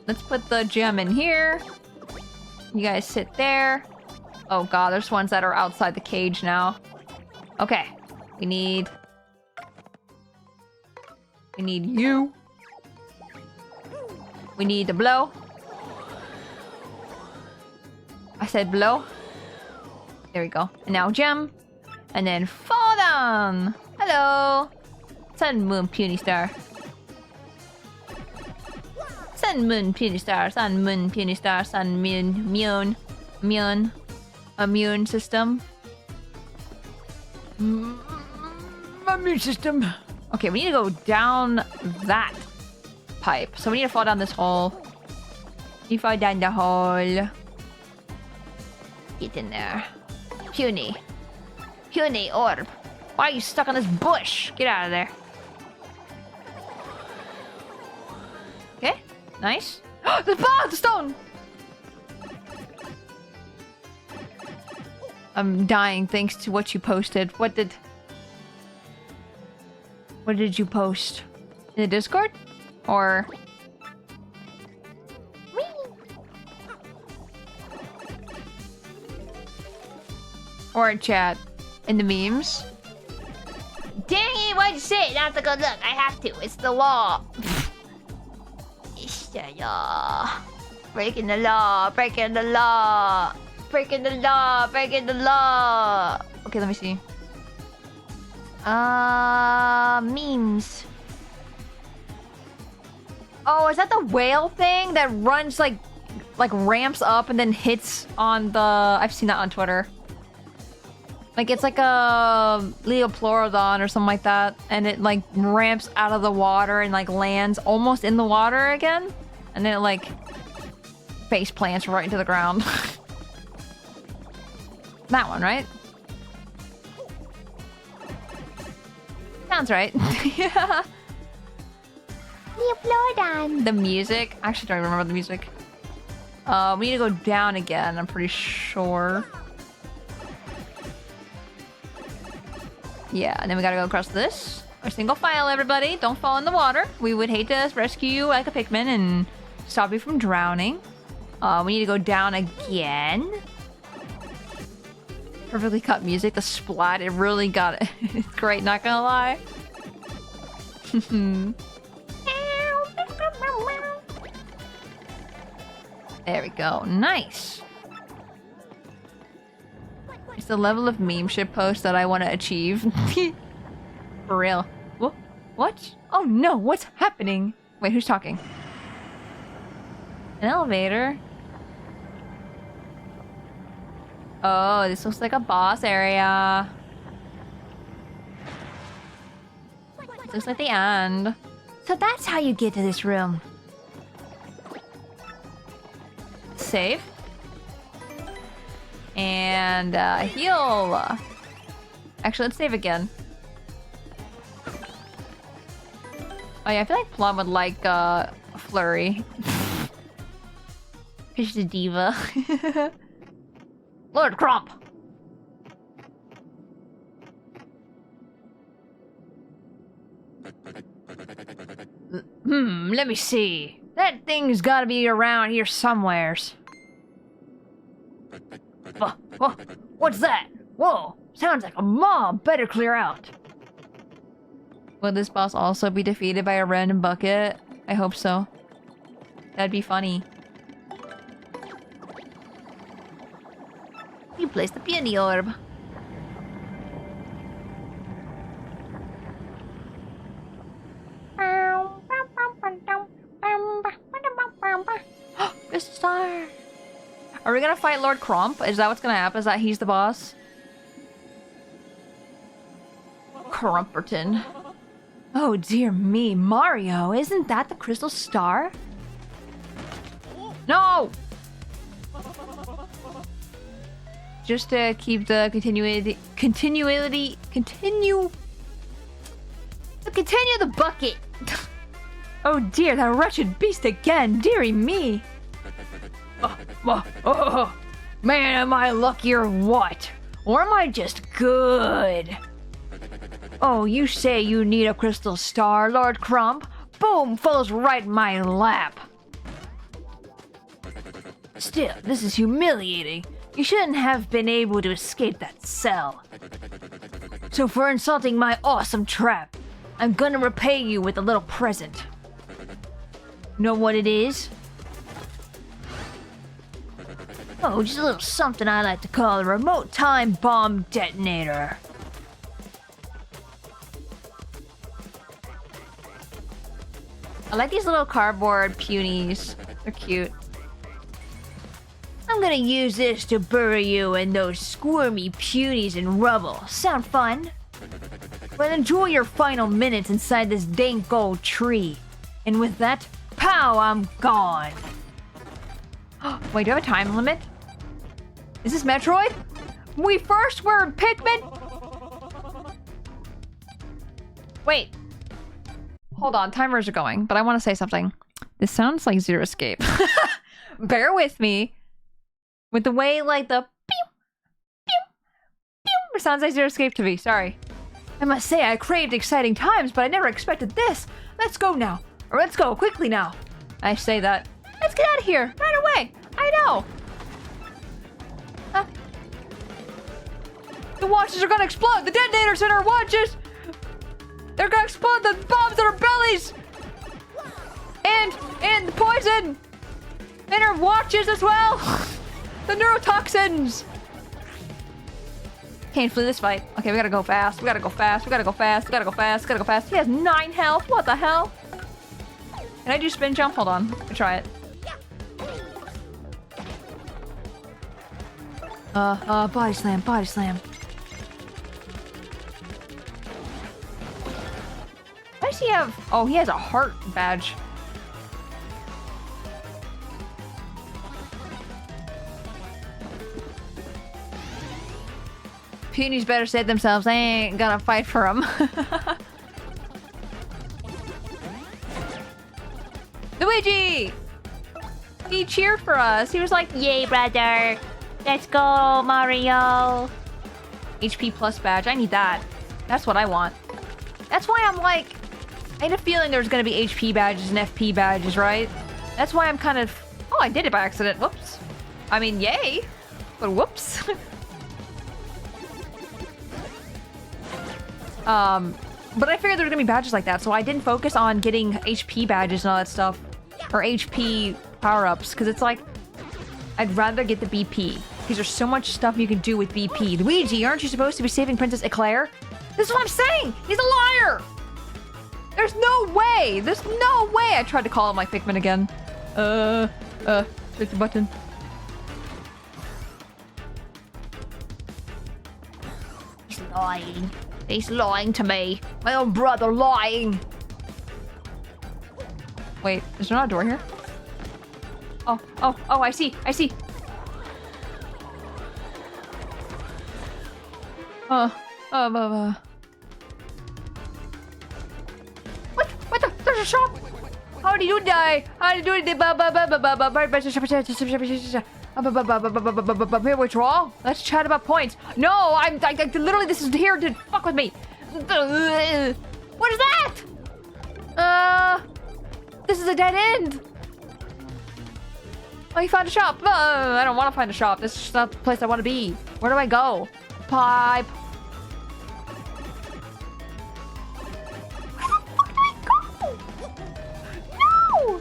Let's put the gem in here. You guys sit there. Oh god, there's ones that are outside the cage now. Okay. We need you. We need the blow. I said blow. There we go. And now gem. And then fall down. Hello. Sun, moon, puny star. Sun, moon, puny star. Sun, moon, puny star. Sun, moon, immune system. Immune system. Okay, we need to go down that pipe. So we need to fall down this hole. You fall down the hole. Get in there. Puny orb. Why are you stuck on this bush? Get out of there. Okay, nice. The stone! I'm dying thanks to what you posted. What did you post? In the Discord? Or... Or in chat. In the memes. Dang it, why'd you say it? I have to go look. I have to. It's the law. It's the law. Breaking the law. Okay, let me see. Memes. Oh, is that the whale thing that runs like ramps up and then hits on the... I've seen that on Twitter. Like, it's like a Leopleurodon or something like that. And it, like, ramps out of the water and, like, lands almost in the water again. And then it, like, face plants right into the ground. That one, right? Sounds right. Yeah. Leopleurodon. The music. I actually don't remember the music. We need to go down again, I'm pretty sure. Yeah, and then we gotta go across this. Our single file, everybody. Don't fall in the water. We would hate to rescue you like a Pikmin and stop you from drowning. We need to go down again. Perfectly cut music. The splat, it really got it. It's great, not gonna lie. There we go. Nice. It's the level of meme shit post that I want to achieve. For real. What? Oh no, what's happening? Wait, who's talking? An elevator? Oh, this looks like a boss area. This looks like the end. So that's how you get to this room. Save. And heal. Actually, let's save again. Oh yeah, I feel like Plum would like Flurry. Cause she's a diva. Lord Crump! Let me see. That thing's gotta be around here somewheres. What's that? Whoa, sounds like a mob. Better clear out. Will this boss also be defeated by a random bucket? I hope so. That'd be funny. You placed the peony orb. Mr. Star. Are we gonna fight Lord Crump? Is that what's gonna happen? Is that he's the boss? Crumperton. Oh dear me, Mario, isn't that the crystal star? No! just to keep the continue the bucket. Oh dear, that wretched beast again, dearie me. Man, am I lucky or what? Or am I just good? Oh, you say you need a crystal star, Lord Crump? Boom, falls right in my lap. Still, this is humiliating. You shouldn't have been able to escape that cell. So for insulting my awesome trap, I'm gonna repay you with a little present. Know what it is? Oh, just a little something I like to call a remote time bomb detonator. I like these little cardboard punies. They're cute. I'm gonna use this to bury you in those squirmy punies in rubble. Sound fun? But enjoy your final minutes inside this dank old tree. And with that, pow, I'm gone. Wait, do I have a time limit? Is this Metroid? We first were Pikmin? Wait. Hold on, timers are going, but I want to say something. This sounds like Zero Escape. Bear with me. With the way, like, the pew, pew, pew, it sounds like Zero Escape to me, sorry. I must say, I craved exciting times, but I never expected this. Let's go now. Or let's go, quickly now. I say that. Let's get out of here, right away. I know. The watches are gonna explode. The detonators in our watches. They're gonna explode the bombs in our bellies. And the poison. In our watches as well. The neurotoxins. Can't flee this fight. Okay, we gotta go fast. We gotta go fast. We gotta go fast. We gotta go fast. We gotta go fast. He has 9 health. What the hell? Can I do spin jump? Hold on. Let me try it. Body slam, body slam. Why does he have... Oh, he has a heart badge. Punies better save themselves. I ain't gonna fight for them. Luigi! He cheered for us. He was like, yay, brother. Let's go, Mario. HP plus badge. I need that. That's what I want. That's why I'm like... I had a feeling there was going to be HP badges and FP badges, right? That's why I'm kind of... Oh, I did it by accident. Whoops. I mean, yay. But whoops. But I figured there were going to be badges like that, so I didn't focus on getting HP badges and all that stuff. Or HP power-ups, because it's like... I'd rather get the BP. Because there's so much stuff you can do with BP. Luigi, aren't you supposed to be saving Princess Eclair? This is what I'm saying! He's a liar! There's no way! There's no way! I tried to call him like Pikmin again. Click the button. He's lying. He's lying to me. My own brother lying. Wait, is there not a door here? Oh, I see. What the? There's a shop! How did you die? How did you die? What's wrong? Let's chat about points. No, I literally, this is here to fuck with me. What is that? This is a dead end. Oh, you found a shop. I don't want to find a shop. This is just not the place I want to be. Where do I go? Pipe. Where the fuck do I go? No!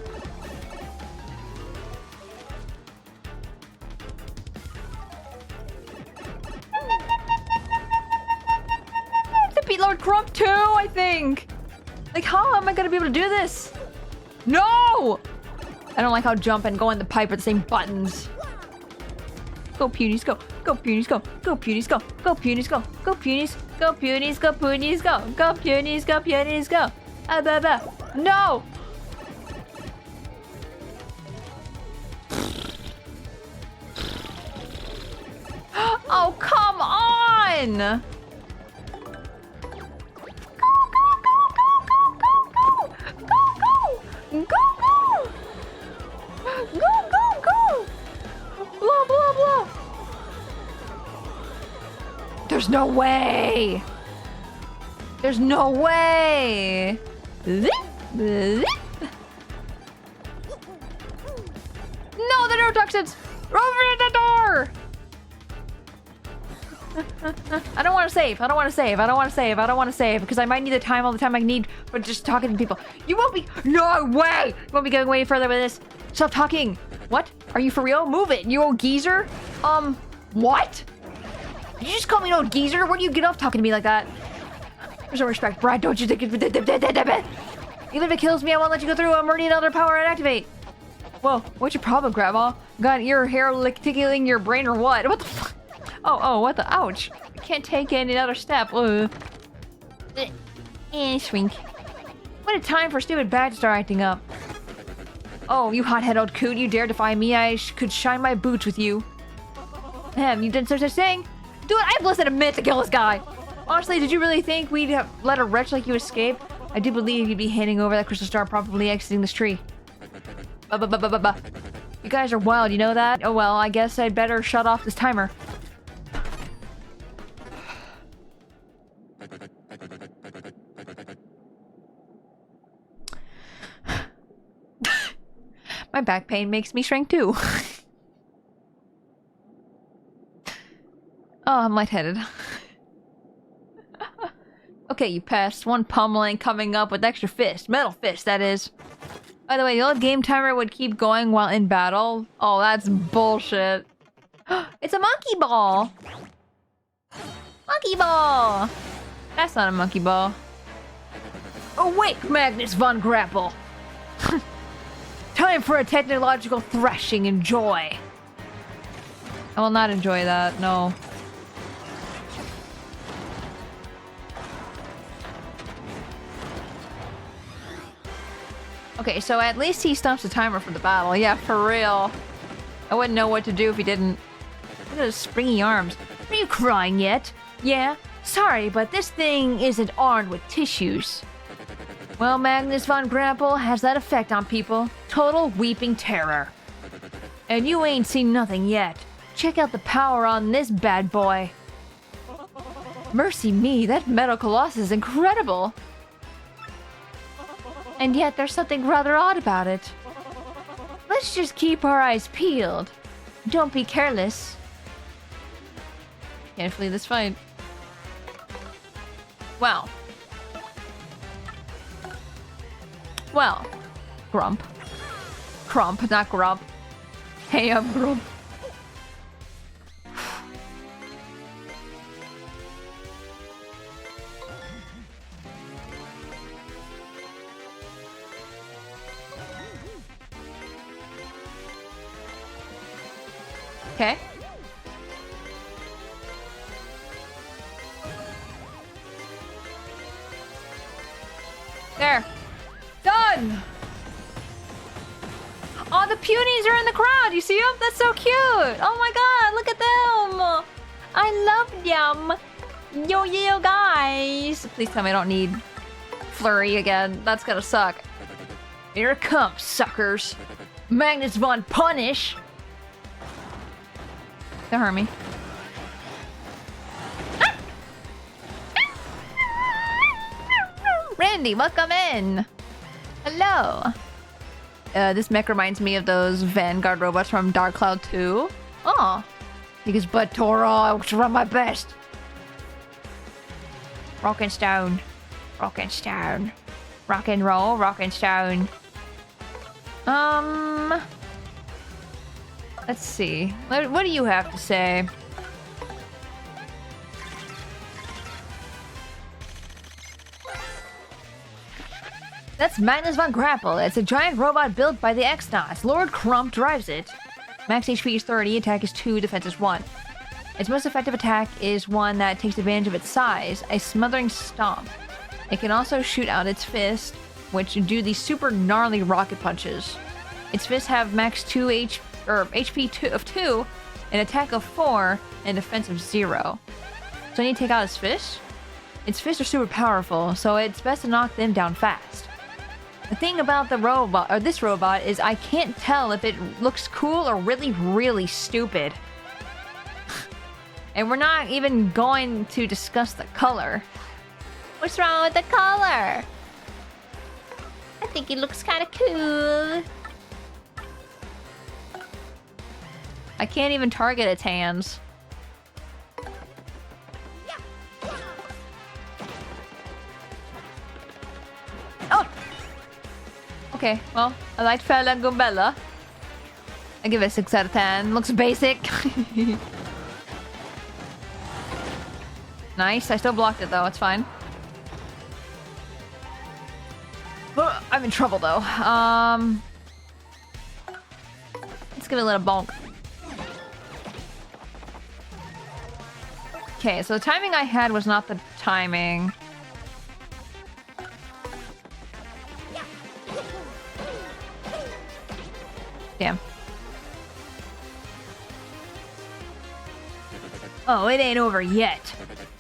To beat Lord Crump too, I think. Like, how am I gonna be able to do this? No! I don't like how jump and go in the pipe are the same buttons. Go Punies, go. Go Punies, go. Go Punies, go. Go Punies, go. Go Punies. Go Punies, go Punies, go. Go Punies, go Punies, go. No! Oh, come on! Go, go, go, go, go, go, go, go, go, go, go, blah, blah, blah. There's no way. There's no way. Zip, zip. No, the door toxins. Over the door. I don't want to save. I don't want to save. I don't want to save. I don't want to save because I might need the time all the time I need for just talking to people. You won't be. No way. You won't be going way further with this. Stop talking. What? Are you for real? Move it, you old geezer. What? Did you just call me an old geezer? Where do you get off talking to me like that? There's no respect, Brad. Don't you think it? Even if it kills me, I won't let you go through. I'm already another power and activate. Whoa, what's your problem, Grandma? Got your hair tickling your brain or what? What the fuck? Oh, what the? Ouch. I can't take any other step. Swink. What a time for stupid badge to start acting up. Oh, you hot-headed old coot. You dare defy me? I could shine my boots with you. You did such a thing? Dude, I have less than a minute to kill this guy. Honestly, did you really think we'd have let a wretch like you escape? I do believe you'd be handing over that crystal star, probably exiting this tree. You guys are wild, you know that? Oh well, I guess I'd better shut off this timer. My back pain makes me shrink too. Oh, I'm lightheaded. Okay, you passed. One pummeling coming up with extra fist. Metal fist, that is. By the way, the old game timer would keep going while in battle. Oh, that's bullshit. It's a monkey ball! Monkey ball! That's not a monkey ball. Awake, Magnus von Grapple! Time for a technological thrashing. Enjoy. I will not enjoy that, no. Okay, so at least he stops the timer for the battle. Yeah, for real. I wouldn't know what to do if he didn't. Look at his springy arms. Are you crying yet? Yeah? Sorry, but this thing isn't armed with tissues. Well, Magnus von Grapple has that effect on people. Total weeping terror. And you ain't seen nothing yet. Check out the power on this bad boy. Mercy me, that metal colossus is incredible. And yet there's something rather odd about it. Let's just keep our eyes peeled. Don't be careless. Can't flee this fight. Well. Well. Grump. Crump, not grump. Hey, I'm Grump. Okay. There. Done! Oh, the Punies are in the crowd! You see them? That's so cute! Oh my god, look at them! I love them! Yo, guys! Please tell me I don't need Flurry again. That's gonna suck. Here it comes, suckers! Magnus von Punish! Don't hurt me. Randy, welcome in! Hello! This mech reminds me of those Vanguard robots from Dark Cloud 2. Oh! Because but Tora, I will run my best! Rock and stone. Rock and stone. Rock and roll, rock and stone. Let's see. What do you have to say? That's Magnus von Grapple. It's a giant robot built by the X-Knots. Lord Crump drives it. Max HP is 30, attack is 2, defense is 1. Its most effective attack is one that takes advantage of its size, a smothering stomp. It can also shoot out its fist, which do these super gnarly rocket punches. Its fists have max 2 HP of 2, an attack of 4, and defense of 0. So I need to take out his fish? Its fists are super powerful, so it's best to knock them down fast. The thing about the robot, or this robot, is I can't tell if it looks cool or really, really stupid. And we're not even going to discuss the color. What's wrong with the color? I think it looks kind of cool. I can't even target its hands. Oh! Okay, well, I liked Fella and Gumbella. I give it a 6 out of 10. Looks basic. Nice, I still blocked it though, it's fine. I'm in trouble though. Let's give it a little bonk. Okay, so the timing I had was not the timing. Damn. Oh, it ain't over yet.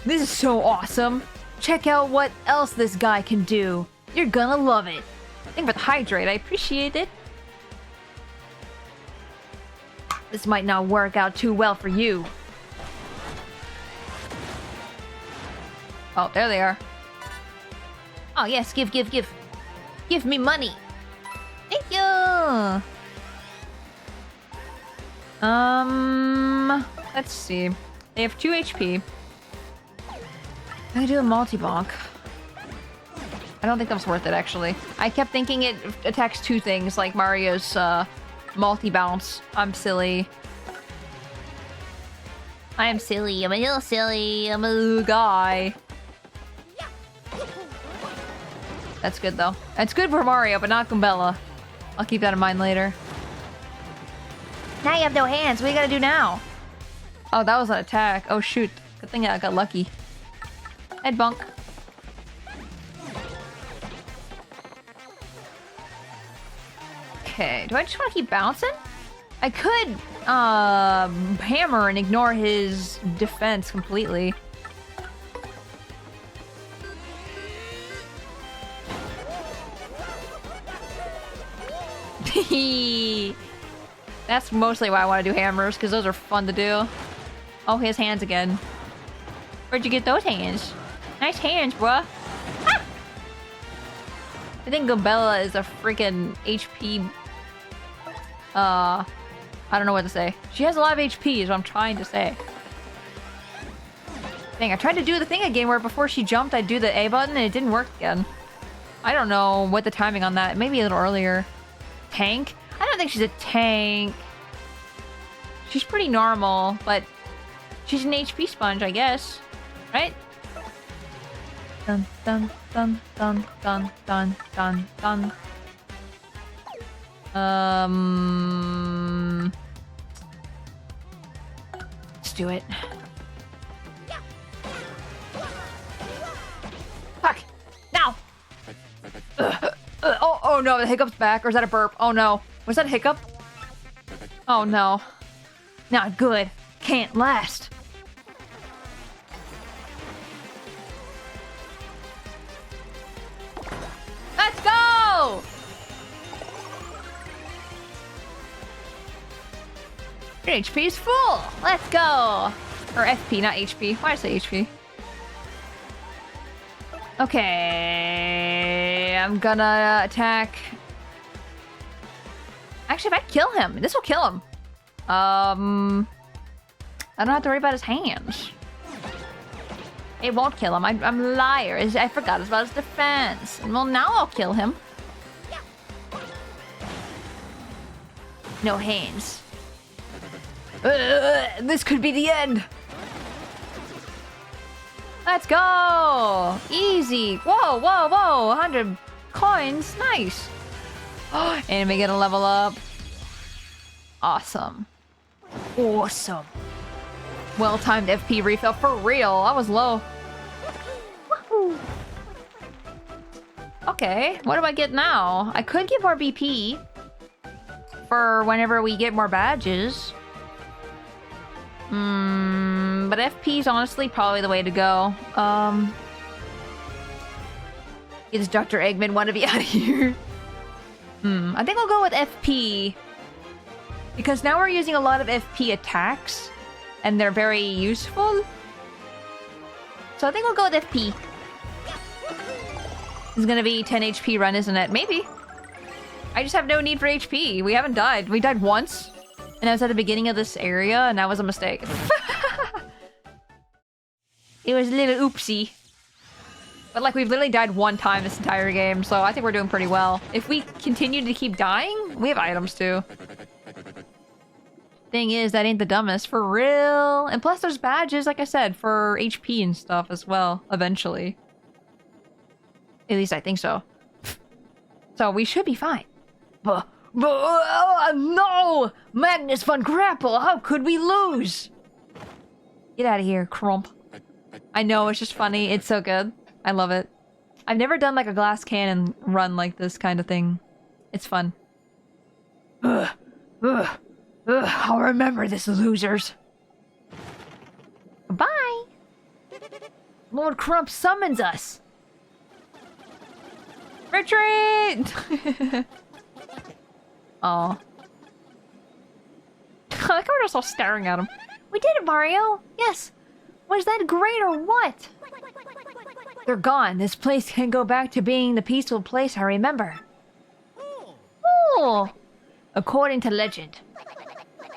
This is so awesome. Check out what else this guy can do. You're gonna love it. Thank you for the hydrate, I appreciate it. This might not work out too well for you. Oh, there they are. Oh yes, give. Give me money. Thank you. Let's see. They have 2 HP. I can do a multi-bonk. I don't think that's worth it, actually. I kept thinking it attacks 2 things, like Mario's multi-bounce. I'm silly. I am silly. I'm a little silly. I'm a little guy. That's good, though. That's good for Mario, but not Gumbella. I'll keep that in mind later. Now you have no hands. What are you gonna do now? Oh, that was an attack. Oh, shoot. Good thing I got lucky. Head bunk. Okay, do I just want to keep bouncing? I could hammer and ignore his defense completely. That's mostly why I want to do hammers, because those are fun to do. Oh, his hands again. Where'd you get those hands? Nice hands, bruh. Ah! I think Gumbella is a freaking HP... I don't know what to say. She has a lot of HP is what I'm trying to say. Dang, I tried to do the thing again where before she jumped I'd do the A button and it didn't work again. I don't know what the timing on that. Maybe a little earlier. Tank? I don't think she's a tank. She's pretty normal, but she's an HP sponge, I guess. Right? Dun dun dun dun dun dun dun dun. Let's do it. Fuck! Now! Oh no, the hiccup's back. Or is that a burp? Oh no. Was that a hiccup? Oh no. Not good. Can't last. Let's go! Your HP is full. Let's go. Or FP, not HP. Why did I say HP? Okay, I'm gonna attack. Actually, if I kill him, this will kill him. I don't have to worry about his hands. It won't kill him. I'm a liar. I forgot about his defense. Well, now I'll kill him. No hands. This could be the end. Let's go! Easy! Whoa, whoa, whoa! 100 coins! Nice! Anime gonna level up. Awesome. Awesome. Well-timed FP refill for real. I was low. Woohoo! Okay, what do I get now? I could get more BP for whenever we get more badges. But FP is honestly probably the way to go. Does Dr. Eggman want to be out of here? I think I'll go with FP. Because now we're using a lot of FP attacks. And they're very useful. So I think I'll go with FP. It's gonna be 10 HP run, isn't it? Maybe. I just have no need for HP. We haven't died. We died once. And I was at the beginning of this area, and that was a mistake. It was a little oopsie. But like, we've literally died one time this entire game, so I think we're doing pretty well. If we continue to keep dying, we have items too. Thing is, that ain't the dumbest, for real. And plus there's badges, like I said, for HP and stuff as well, eventually. At least I think so. So we should be fine. No! Magnus von Grapple, how could we lose? Get out of here, Crump. I know, it's just funny. It's so good. I love it. I've never done like a glass cannon run like this kind of thing. It's fun. I'll remember this, losers. Bye. Lord Crump summons us. Retreat! Oh. I like how we're just all staring at him. We did it, Mario! Yes! Was that great or what? They're gone. This place can go back to being the peaceful place I remember. Oh! According to legend.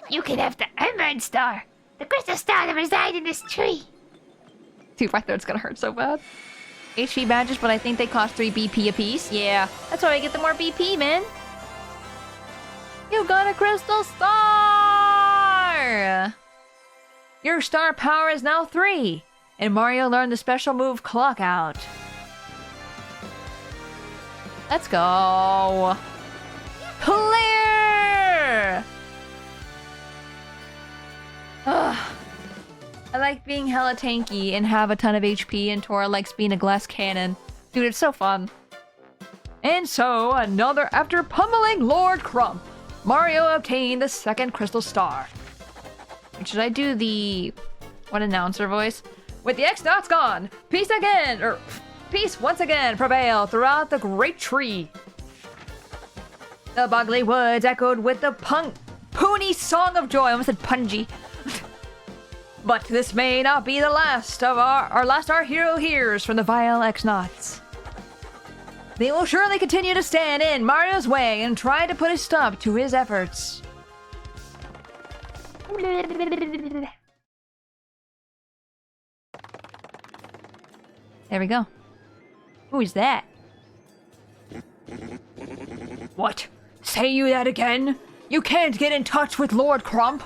You can have the Emerald Star, the crystal star that resides in this tree. Dude, my throat's gonna hurt so bad. HP badges, but I think they cost 3 BP apiece. Yeah, that's why I get the more BP, man. You got a crystal star! Your star power is now 3. And Mario learned the special move Clock Out. Let's go. Clear! Ugh. I like being hella tanky and have a ton of HP, and Tora likes being a glass cannon. Dude, it's so fun. And so, after pummeling Lord Crump, Mario obtained the second crystal star. Should I do the... what announcer voice? With the X-Nauts gone, peace once again prevailed throughout the great tree. The Bogly Woods echoed with the Poony song of joy. I almost said pungy. But this may not be the last of our hero hears from the vile X-Nauts. They will surely continue to stand in Mario's way and try to put a stop to his efforts. There we go. Who is that? What? Say you that again? You can't get in touch with Lord Crump.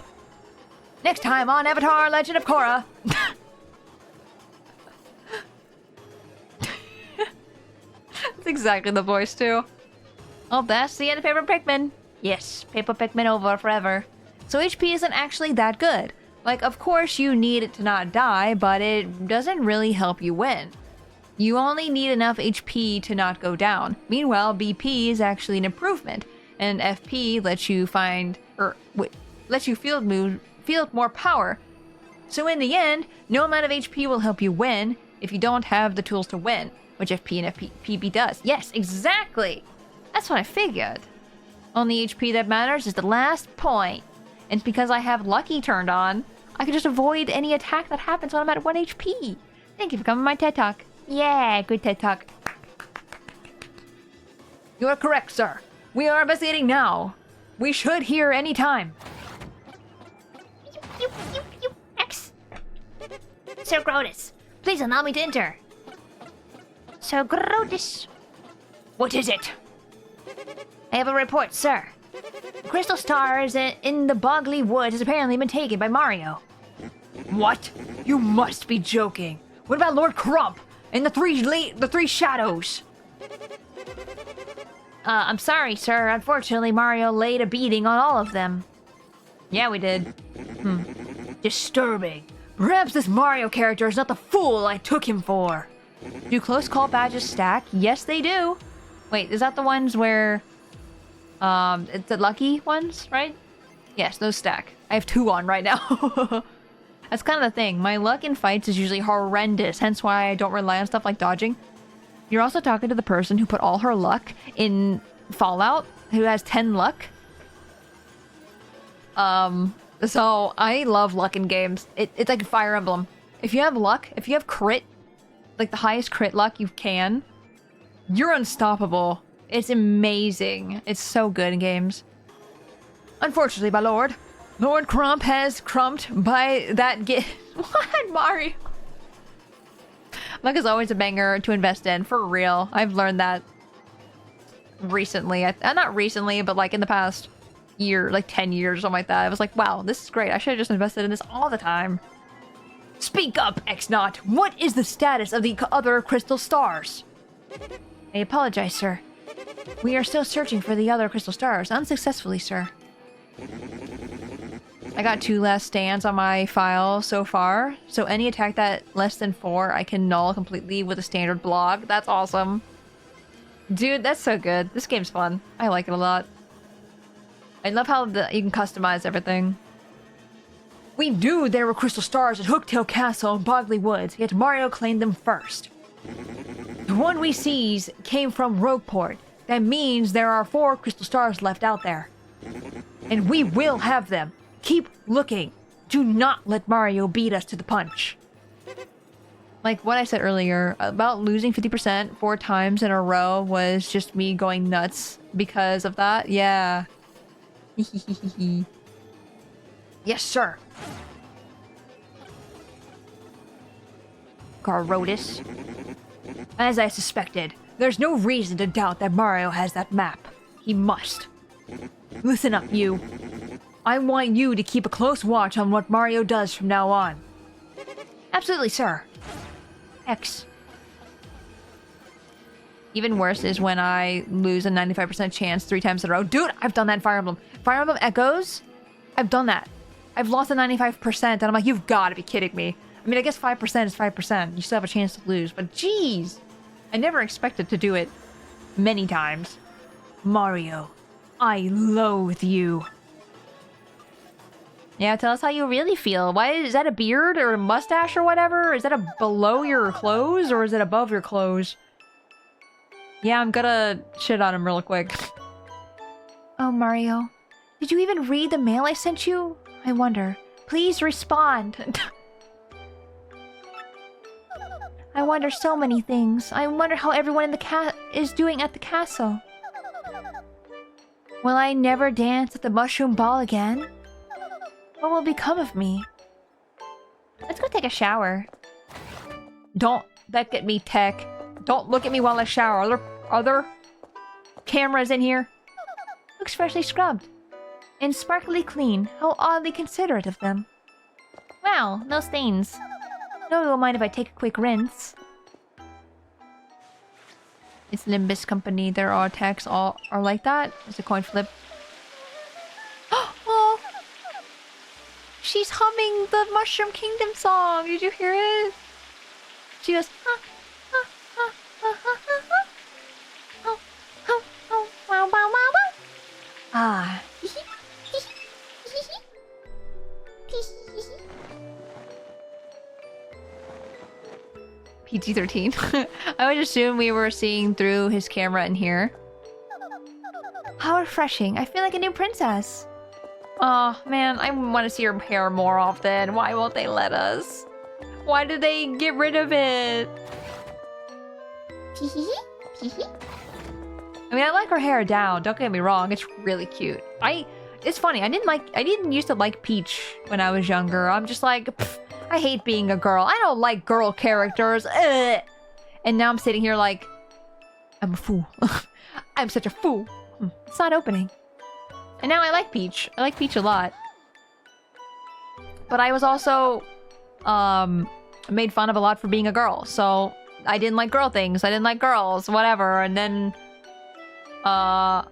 Next time on Avatar Legend of Korra. That's exactly the voice too. Oh, that's the end of Paper Pikmin. Yes, Paper Pikmin over forever. So HP isn't actually that good. Like, of course you need it to not die, but it doesn't really help you win. You only need enough HP to not go down. Meanwhile, BP is actually an improvement, and FP lets you field more power. So in the end, no amount of HP will help you win if you don't have the tools to win, which FP and FPB does. Yes, exactly! That's what I figured. Only HP that matters is the last point. And because I have Lucky turned on, I can just avoid any attack that happens when I'm at 1 HP. Thank you for coming to my TED Talk. Yeah, good TED Talk. You are correct, sir. We are investigating now. We should hear any time. X. Sir Grotus, please allow me to enter. Sir Grotus. What is it? I have a report, sir. The crystal star is in the Bogly Woods has apparently been taken by Mario. What? You must be joking. What about Lord Crump and the three shadows? I'm sorry, sir. Unfortunately, Mario laid a beating on all of them. Yeah, we did. Disturbing. Perhaps this Mario character is not the fool I took him for. Do close call badges stack? Yes, they do. Wait, is that the ones where... it's the lucky ones, right? Yes, those stack. I have 2 on right now. That's kind of the thing. My luck in fights is usually horrendous, hence why I don't rely on stuff like dodging. You're also talking to the person who put all her luck in Fallout, who has 10 luck. So I love luck in games. It's like Fire Emblem. If you have luck, if you have crit, like the highest crit luck you can, you're unstoppable. It's amazing. It's so good in games. Unfortunately, my lord, Lord Crump has crumped by that What, Mario? Luck is always a banger to invest in, for real. I've learned that recently. Not recently, but like in the past year, like 10 years or something like that. I was like, wow, this is great. I should have just invested in this all the time. Speak up, X-Naught. What is the status of the other crystal stars? I apologize, sir. We are still searching for the other crystal stars, unsuccessfully, sir. I got 2 last stands on my file so far, so any attack that less than 4 I can null completely with a standard block. That's awesome. Dude, that's so good. This game's fun. I like it a lot. I love how you can customize everything. We knew there were crystal stars at Hooktail Castle and Bogley Woods, yet Mario claimed them first. The one we seized came from Rogueport. That means there are 4 crystal stars left out there. And we will have them. Keep looking. Do not let Mario beat us to the punch. Like what I said earlier, about losing 50% 4 times in a row was just me going nuts because of that. Yeah. Yes, sir. Garodis. As I suspected, there's no reason to doubt that Mario has that map. He must. Listen up, you. I want you to keep a close watch on what Mario does from now on. Absolutely, sir. X. Even worse is when I lose a 95% chance 3 times in a row. Dude, I've done that in Fire Emblem. Fire Emblem Echoes? I've done that. I've lost a 95% and I'm like, you've got to be kidding me. I mean, I guess 5% is 5%. You still have a chance to lose, but jeez. I never expected to do it many times. Mario, I loathe you. Yeah, tell us how you really feel. Why is that a beard or a mustache or whatever? Is that a below your clothes or is it above your clothes? Yeah, I'm gonna shit on him real quick. Oh, Mario. Did you even read the mail I sent you? I wonder. Please respond. I wonder so many things. I wonder how everyone in the is doing at the castle. Will I never dance at the mushroom ball again? What will become of me? Let's go take a shower. Don't look at me, Tech. Don't look at me while I shower. Are there cameras in here? Looks freshly scrubbed. And sparkly clean. How oddly considerate of them. Wow, no stains. No one will mind if I take a quick rinse. It's Limbus Company. There are attacks all are like that. It's a coin flip. Oh! She's humming the Mushroom Kingdom song. Did you hear it? She goes, ah, ah, ah, ah, ah, ah, ah. Oh, oh, oh, wow, wow, wow, wow. Ah. PG-13. I would assume we were seeing through his camera in here. How refreshing. I feel like a new princess. Oh, man, I want to see her hair more often. Why won't they let us? Why did they get rid of it? I mean, I like her hair down. Don't get me wrong. It's really cute. It's funny. I didn't used to like Peach when I was younger. I'm just like, pfft, I hate being a girl. I don't like girl characters. Ugh. And now I'm sitting here like, I'm a fool. I'm such a fool. It's not opening. And now I like Peach. I like Peach a lot. But I was also made fun of a lot for being a girl. So I didn't like girl things. I didn't like girls, whatever. And then I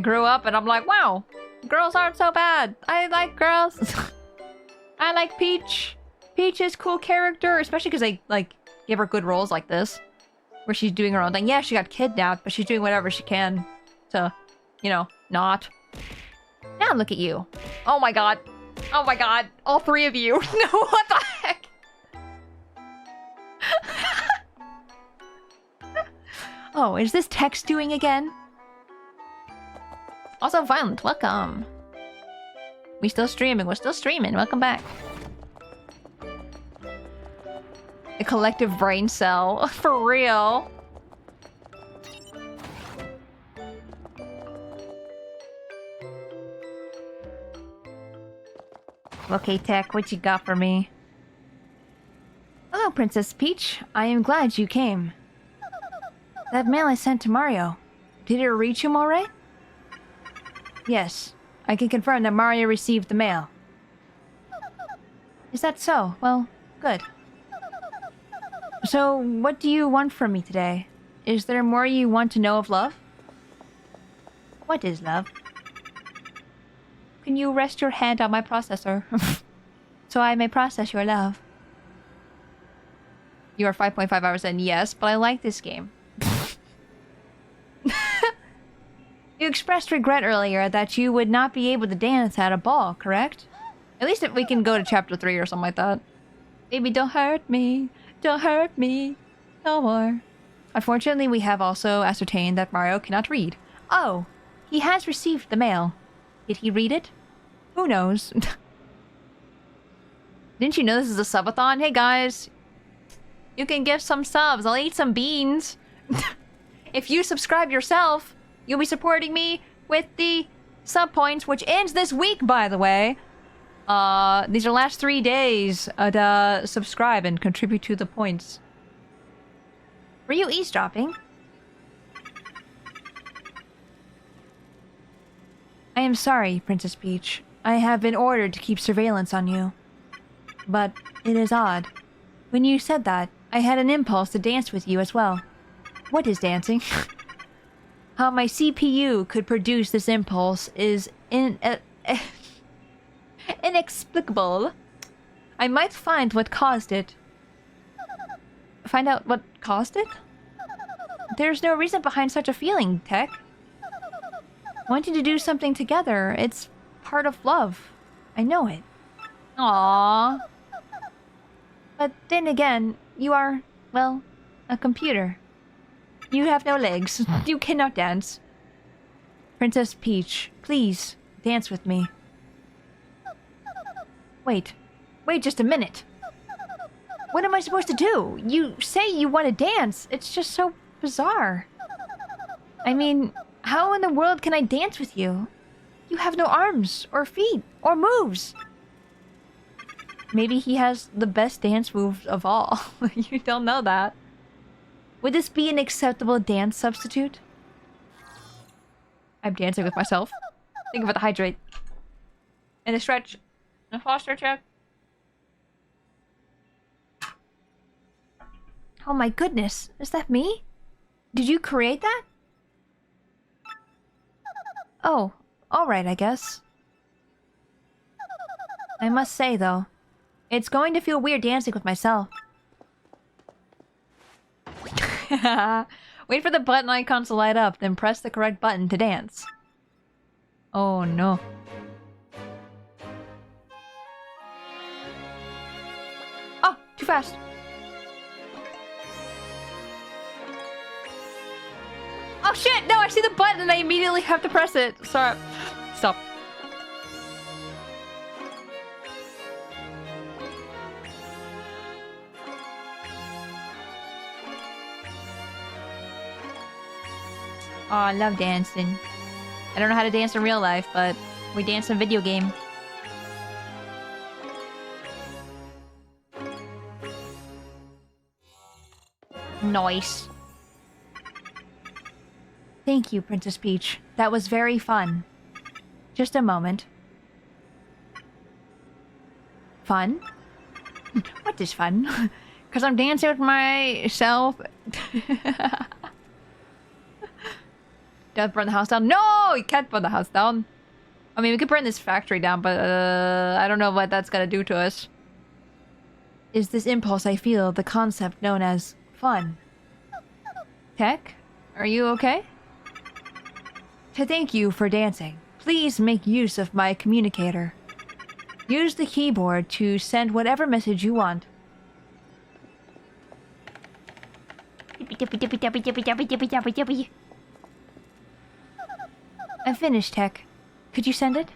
grew up and I'm like, wow, girls aren't so bad. I like girls. I like Peach. Peach is cool character, especially because they like give her good roles like this, where she's doing her own thing. Yeah, she got kidnapped, but she's doing whatever she can to, you know, not. Now look at you. Oh my god. Oh my god, all three of you. No, what the heck? Oh, is this text doing again? Also, Violent, welcome. We're still streaming, welcome back. A collective brain cell, for real. Okay, Tech, what you got for me? Hello, Princess Peach. I am glad you came. That mail I sent to Mario. Did it reach him alright? Yes. I can confirm that Mario received the mail. Is that so? Well, good. So, what do you want from me today? Is there more you want to know of love? What is love? Can you rest your hand on my processor? So I may process your love. You are 5.5 hours in, yes, but I like this game. You expressed regret earlier that you would not be able to dance at a ball, correct? At least if we can go to chapter 3 or something like that. Baby, don't hurt me. Don't hurt me. No more. Unfortunately, we have also ascertained that Mario cannot read. Oh, he has received the mail. Did he read it? Who knows? Didn't you know this is a subathon? Hey guys, you can give some subs. I'll eat some beans. If you subscribe yourself, you'll be supporting me with the sub points, which ends this week, by the way. These are last 3 days to subscribe and contribute to the points. Were you eavesdropping? I am sorry, Princess Peach. I have been ordered to keep surveillance on you. But it is odd. When you said that, I had an impulse to dance with you as well. What is dancing? How my CPU could produce this impulse is inexplicable. I might find what caused it. Find out what caused it? There's no reason behind such a feeling, Tech. Wanting to do something together, it's part of love. I know it. Aww. But then again, you are, well, a computer. You have no legs. You cannot dance. Princess Peach, please, dance with me. Wait just a minute. What am I supposed to do? You say you want to dance. It's just so bizarre. I mean, how in the world can I dance with you? You have no arms, or feet, or moves. Maybe he has the best dance move of all. You don't know that. Would this be an acceptable dance substitute? I'm dancing with myself. Think about the hydrate. And a stretch. And a posture check. Oh my goodness. Is that me? Did you create that? Oh, alright, I guess. I must say, though, it's going to feel weird dancing with myself. Wait for the button icons to light up, then press the correct button to dance. Oh no. Oh, too fast. Oh shit, no, I see the button and I immediately have to press it. Sorry. Stop. Oh, I love dancing. I don't know how to dance in real life, but we dance in a video game. Nice. Thank you, Princess Peach. That was very fun. Just a moment. Fun? What is fun? Because I'm dancing with myself. Don't burn the house down. No! You can't burn the house down. I mean, we could burn this factory down, but I don't know what that's gonna do to us. Is this impulse I feel the concept known as fun? Tech? Are you okay? To thank you for dancing, please make use of my communicator. Use the keyboard to send whatever message you want. I'm finished, Tech. Could you send it?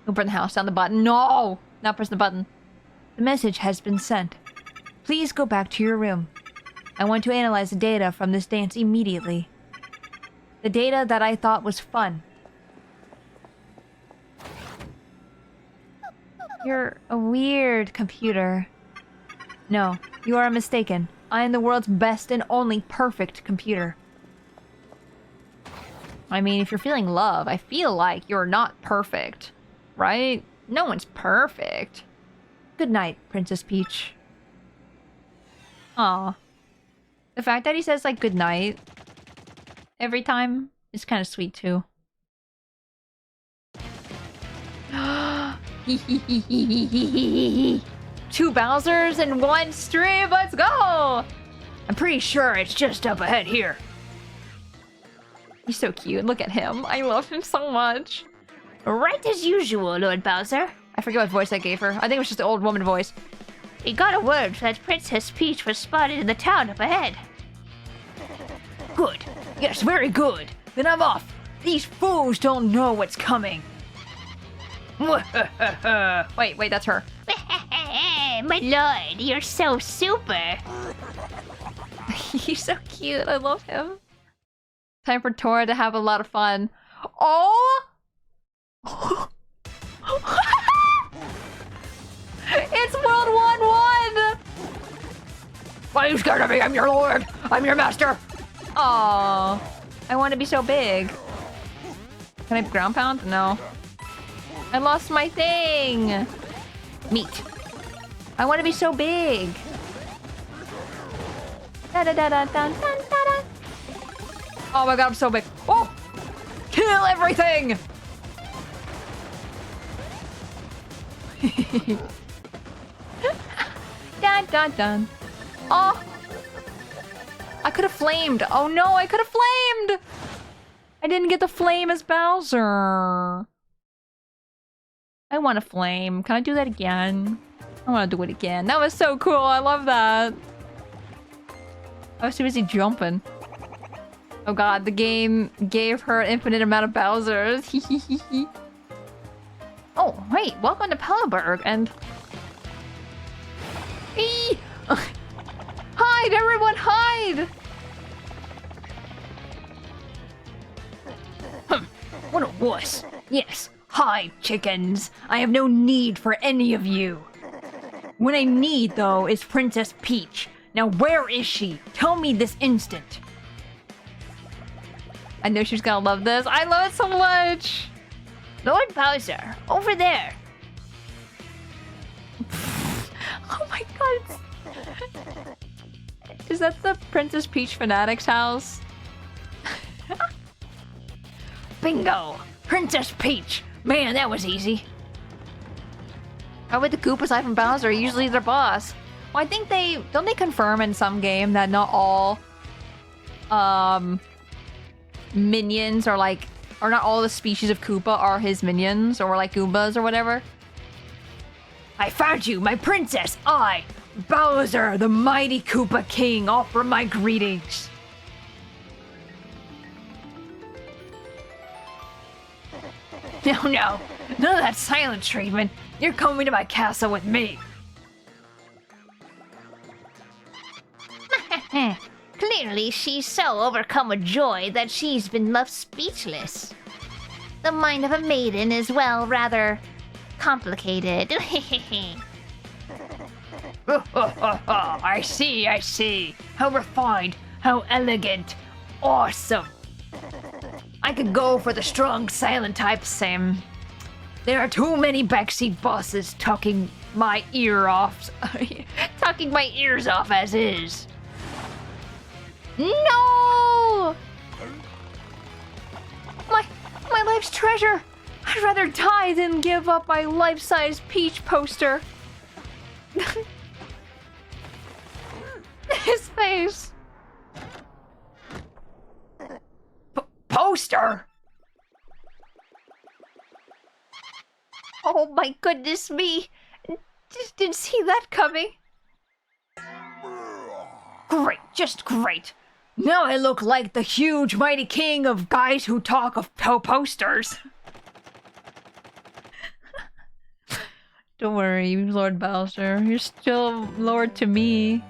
Go burn the house down the button. No! Not press the button. The message has been sent. Please go back to your room. I want to analyze the data from this dance immediately. The data that I thought was fun. You're a weird computer. No, you are mistaken. I am the world's best and only perfect computer. I mean, if you're feeling love, I feel like you're not perfect. Right? No one's perfect. Good night, Princess Peach. Aw. The fact that he says, like, good night every time is kind of sweet, too. Two Bowsers in one stream, let's go! I'm pretty sure it's just up ahead here. He's so cute, look at him. I love him so much. Right as usual, Lord Bowser. I forget what voice I gave her. I think it was just the old woman voice. We got a word that Princess Peach was spotted in the town up ahead. Good. Yes, very good. Then I'm off. These fools don't know what's coming. Wait, that's her. My lord, you're so super. He's so cute. I love him. Time for Tora to have a lot of fun. Oh! It's World 1-1! Why are you scared of me? I'm your lord! I'm your master! Aww. I want to be so big. Can I ground pound? No. I lost my thing! Meat. I want to be so big! Da-da-da-da-da-da-da-da. Oh my god, I'm so big. Oh! Kill everything! Dun dun dun. Oh! I could have flamed. Oh no, I could have flamed! I didn't get the flame as Bowser. I want to flame. Can I do that again? I want to do it again. That was so cool. I love that. I was too busy jumping. Oh god, the game gave her an infinite amount of Bowsers. Oh, wait, welcome to Pellenberg, and... Eee! Hide, everyone, hide! What a wuss. Yes, hide, chickens. I have no need for any of you. What I need, though, is Princess Peach. Now, where is she? Tell me this instant. I know she's gonna love this. I love it so much! Lord Bowser, over there. Oh my god. Is that the Princess Peach Fanatics house? Bingo! Princess Peach! Man, that was easy. How about the Goop aside from Bowser? Usually their boss. Well, I think don't they confirm in some game that not all minions are like, or not all the species of Koopa are his minions, or like Goombas or whatever? I found you, my princess! I, Bowser, the mighty Koopa King, offer my greetings. No, none of that silent treatment. You're coming to my castle with me. Clearly, she's so overcome with joy that she's been left speechless. The mind of a maiden is, well, rather complicated. I see. How refined, how elegant, awesome. I could go for the strong, silent type, Sam. There are too many backseat bosses talking my ear off. Talking my ears off as is. No! My life's treasure! I'd rather die than give up my life-size Peach poster. His face. Poster? Oh my goodness me! Just didn't see that coming. Great, just great. Now I look like the huge mighty king of guys who talk of posters. Don't worry, Lord Bowser. You're still Lord to me.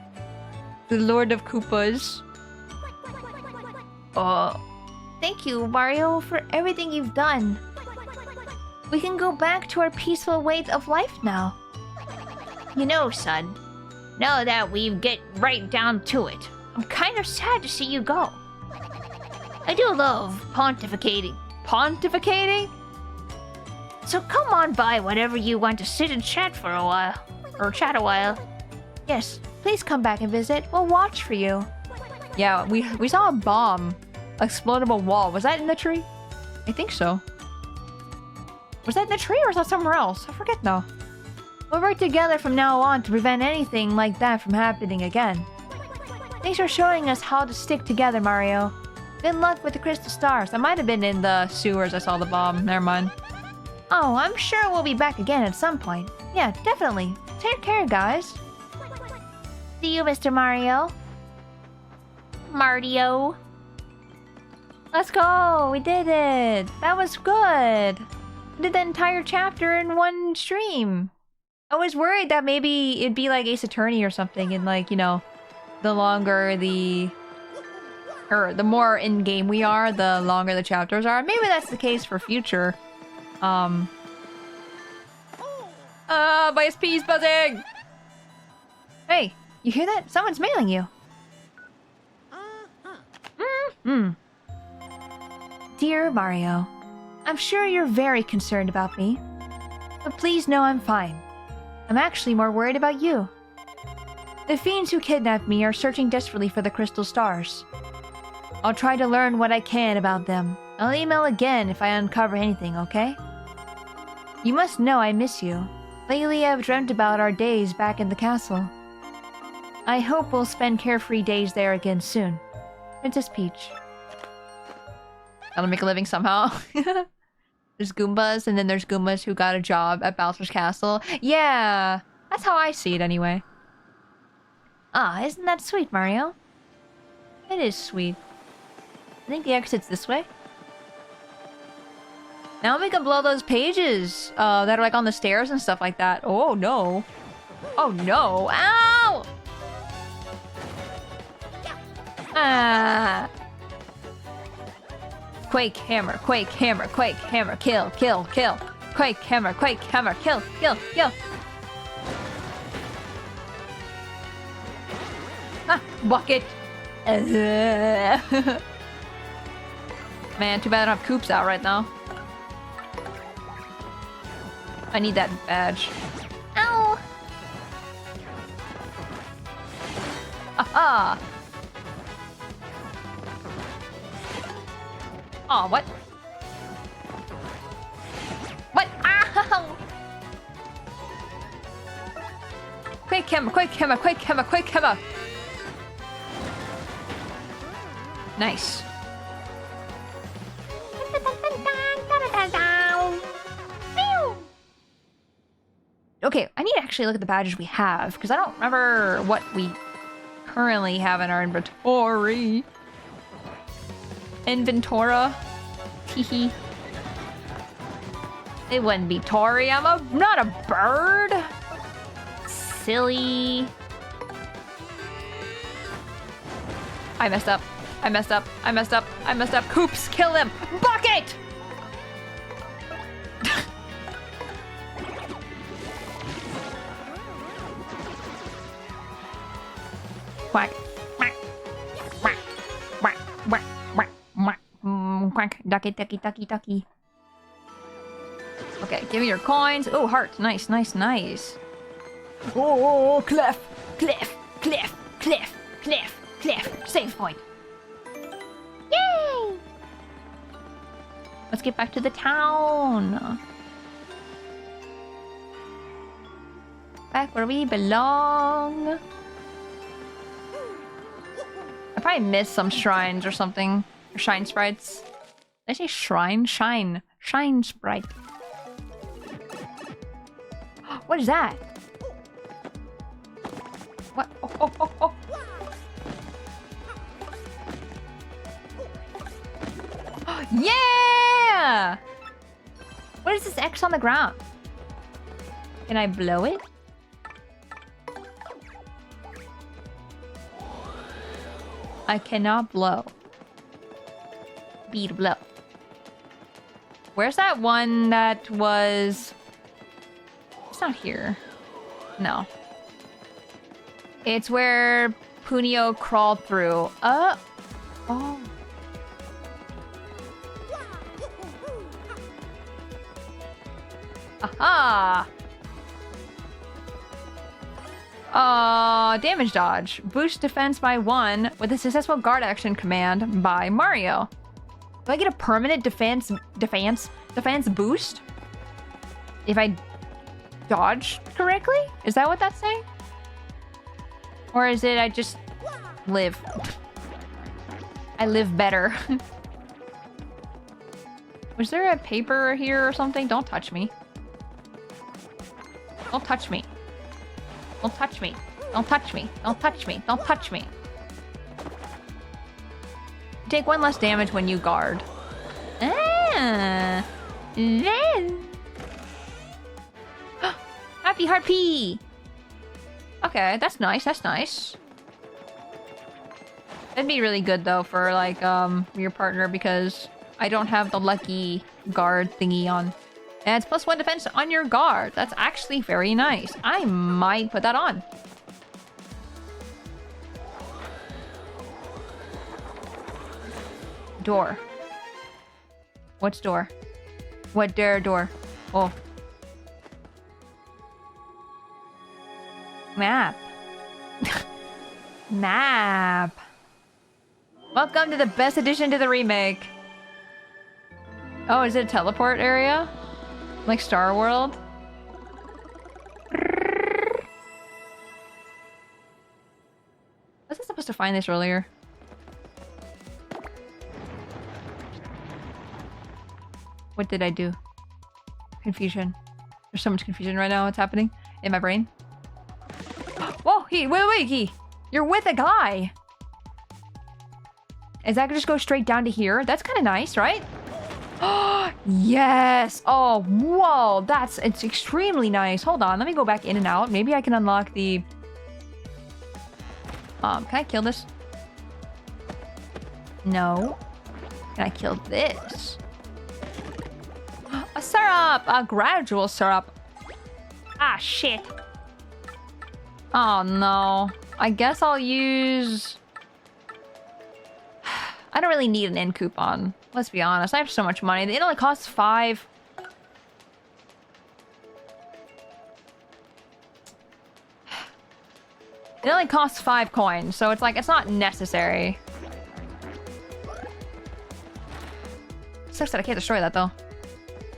The Lord of Koopas. Thank you, Mario, for everything you've done. We can go back to our peaceful ways of life now. You know, son, now that we get right down to it, I'm kind of sad to see you go. I do love pontificating. Pontificating? So come on by whenever you want to sit and chat for a while. Or chat a while. Yes, please come back and visit. We'll watch for you. Yeah, we saw a bomb. Explodable wall. Was that in the tree? I think so. Was that in the tree or was that somewhere else? I forget now. We'll work together from now on to prevent anything like that from happening again. Thanks for showing us how to stick together, Mario. Good luck with the crystal stars. I might have been in the sewers. I saw the bomb. Never mind. Oh, I'm sure we'll be back again at some point. Yeah, definitely. Take care, guys. See you, Mr. Mario. Mario. Let's go! We did it! That was good! We did the entire chapter in one stream. I was worried that maybe it'd be like Ace Attorney or something, and like, you know, the longer the more in-game we are, the longer the chapters are. Maybe that's the case for future. My SP's buzzing! Hey, you hear that? Someone's mailing you. Dear Mario, I'm sure you're very concerned about me, but please know I'm fine. I'm actually more worried about you. The fiends who kidnapped me are searching desperately for the crystal stars. I'll try to learn what I can about them. I'll email again if I uncover anything, okay? You must know I miss you. Lately I've dreamt about our days back in the castle. I hope we'll spend carefree days there again soon. Princess Peach. Gotta make a living somehow. There's Goombas, and then there's Goombas who got a job at Bowser's Castle. Yeah! That's how I see it anyway. Ah, isn't that sweet, Mario? It is sweet. I think the exit's this way. Now we can blow those pages that are like on the stairs and stuff like that. Oh no. Oh no. Ow! Ah! Quake hammer, quake hammer, quake hammer, kill, kill, kill. Quake hammer, kill, kill, kill. Ah, bucket. Man, too bad I don't have Koops out right now. I need that badge. Ow! Aha! Oh, what? What? Ow! Quake hammer, quake hammer, quake hammer, quake hammer! Nice. Okay, I need to actually look at the badges we have, because I don't remember what we currently have in our inventory. Inventora. Teehee. It wouldn't be Tori. I'm not a bird. Silly. I messed up. I messed up. I messed up. I messed up. Koops, kill them. Bucket! Quack. Quack. Quack. Quack. Quack. Quack. Quack. Quack. Ducky, ducky, ducky, ducky. Okay, give me your coins. Oh, heart. Nice, nice, nice. Oh, cliff. Cliff. Cliff. Cliff. Cliff. Cliff. Save point. Yay! Let's get back to the town. Back where we belong. I probably missed some shrines or something. Or shine sprites. Did I say shrine? Shine. Shine sprite. What is that? What? Oh. Yeah! What is this X on the ground? Can I blow it? I cannot blow. Bead blow. Where's that one that was... It's not here. No. It's where Punio crawled through. Oh. Aha! Damage dodge. Boost defense by 1 with a successful guard action command by Mario. Do I get a permanent defense boost? If I dodge correctly? Is that what that's saying? Or is it I just live? I live better. Was there a paper here or something? Don't touch me. Don't touch me. Don't touch me. Don't touch me. Don't touch me. Don't touch me. You take 1 less damage when you guard. Happy Heart P! Okay, that's nice. That's nice. That'd be really good though for like your partner because I don't have the lucky guard thingy on. And it's +1 defense on your guard. That's actually very nice. I might put that on. Door. What's door? What door? Oh. Map. Map. Welcome to the best addition to the remake. Oh, is it a teleport area? Like Star World? Was I supposed to find this earlier? What did I do? Confusion. There's so much confusion right now. What's happening in my brain? Whoa, wait, you're with a guy. Is that gonna just go straight down to here? That's kind of nice, right? Yes! Oh, whoa! It's extremely nice. Hold on, let me go back in and out. Maybe I can unlock the... can I kill this? No. Can I kill this? A syrup! A gradual syrup. Ah, shit. Oh, no. I guess I'll use... I don't really need an end coupon. Let's be honest. I have so much money. It only costs 5. It only costs 5 coins, so it's like, it's not necessary. Sucks that I can't destroy that, though.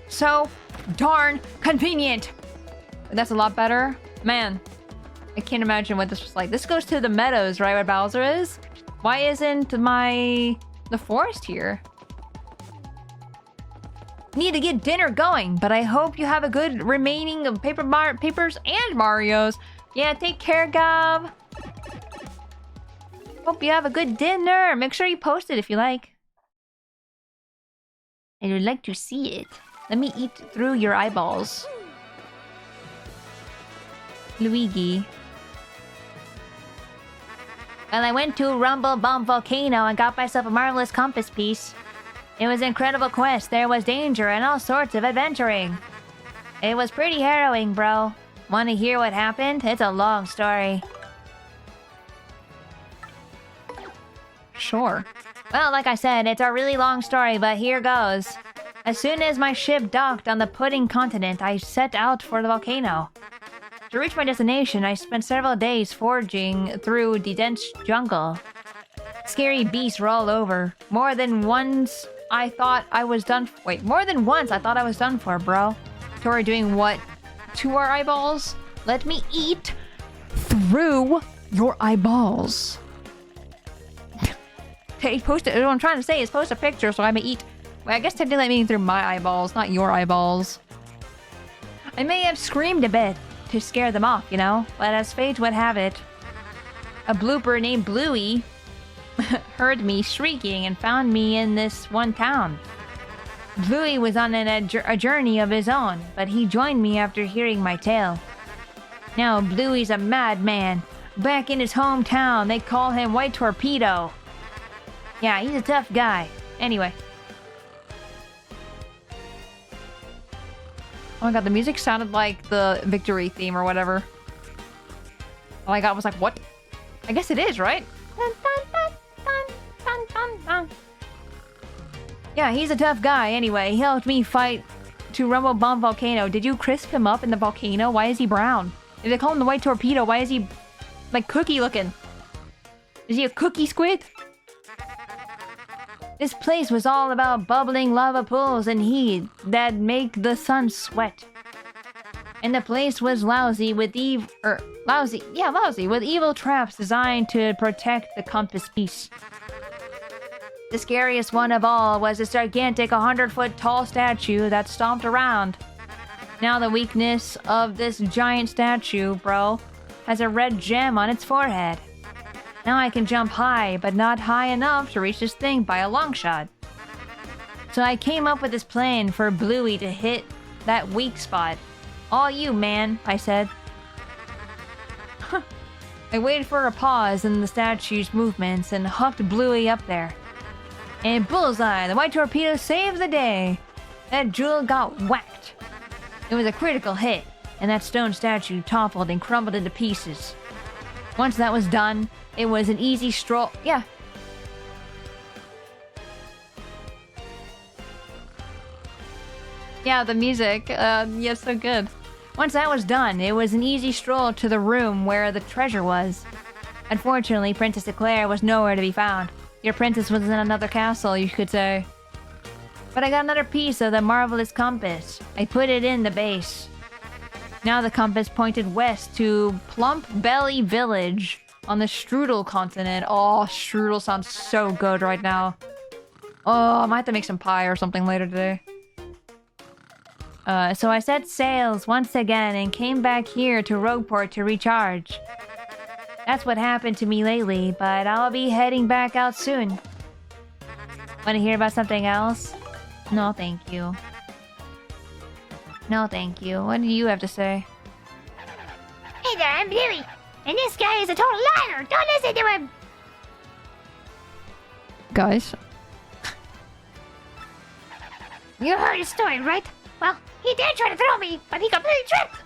So darn convenient. That's a lot better. Man, I can't imagine what this was like. This goes to the meadows, right, where Bowser is? Why isn't the forest here? Need to get dinner going, but I hope you have a good remaining of papers and Marios. Yeah, take care, Gov. Hope you have a good dinner. Make sure you post it if you like. I would like to see it. Let me eat through your eyeballs. Luigi. Well, I went to Rumble Bomb Volcano and got myself a marvelous compass piece. It was an incredible quest. There was danger and all sorts of adventuring. It was pretty harrowing, bro. Want to hear what happened? It's a long story. Sure. Well, like I said, it's a really long story, but here goes. As soon as my ship docked on the Pudding Continent, I set out for the volcano. To reach my destination, I spent several days foraging through the dense jungle. Scary beasts were all over. More than once I thought I was done for, bro. Tori doing what to our eyeballs? Let me eat through your eyeballs. Hey, post it. What I'm trying to say is post a picture so I may eat. Well, I guess technically I mean through my eyeballs, not your eyeballs. I may have screamed a bit. to scare them off, you know? But as fate would have it, a blooper named Bluey heard me shrieking and found me in this one town. Bluey was on a journey of his own, but he joined me after hearing my tale. Now Bluey's a madman. Back in his hometown, they call him White Torpedo. Yeah, he's a tough guy. Anyway. Oh my god, the music sounded like the victory theme or whatever. All I got was like, what? I guess it is, right? Dun, dun, dun, dun, dun, dun, dun. Yeah, he's a tough guy. Anyway, he helped me fight to Rumble Bomb Volcano. Did you crisp him up in the volcano? Why is he brown? If they call him the White Torpedo, why is he like cookie looking? Is he a cookie squid? This place was all about bubbling lava pools and heat that make the sun sweat. And the place was lousy with evil traps designed to protect the compass piece. The scariest one of all was this gigantic 100-foot tall statue that stomped around. Now the weakness of this giant statue, bro, has a red gem on its forehead. Now I can jump high, but not high enough to reach this thing by a long shot. So I came up with this plan for Bluey to hit that weak spot. All you, man, I said. I waited for a pause in the statue's movements and hucked Bluey up there. And bullseye, the White Torpedo saved the day. That jewel got whacked. It was a critical hit, and that stone statue toppled and crumbled into pieces. Once that was done, it was an easy stroll. Yeah. Yeah, the music. Yeah, so good. Once that was done, it was an easy stroll to the room where the treasure was. Unfortunately, Princess Eclair was nowhere to be found. Your princess was in another castle, you could say. But I got another piece of the marvelous compass. I put it in the base. Now the compass pointed west to Plump Belly Village on the Strudel continent. Oh, Strudel sounds so good right now. Oh, I might have to make some pie or something later today. So I set sails once again and came back here to Rogueport to recharge. That's what happened to me lately, but I'll be heading back out soon. Want to hear about something else? No, thank you. No, thank you. What do you have to say? Hey there, I'm Bluey. And this guy is a total liar. Don't listen to him. Guys? You heard his story, right? Well, he did try to throw me, but he completely tripped.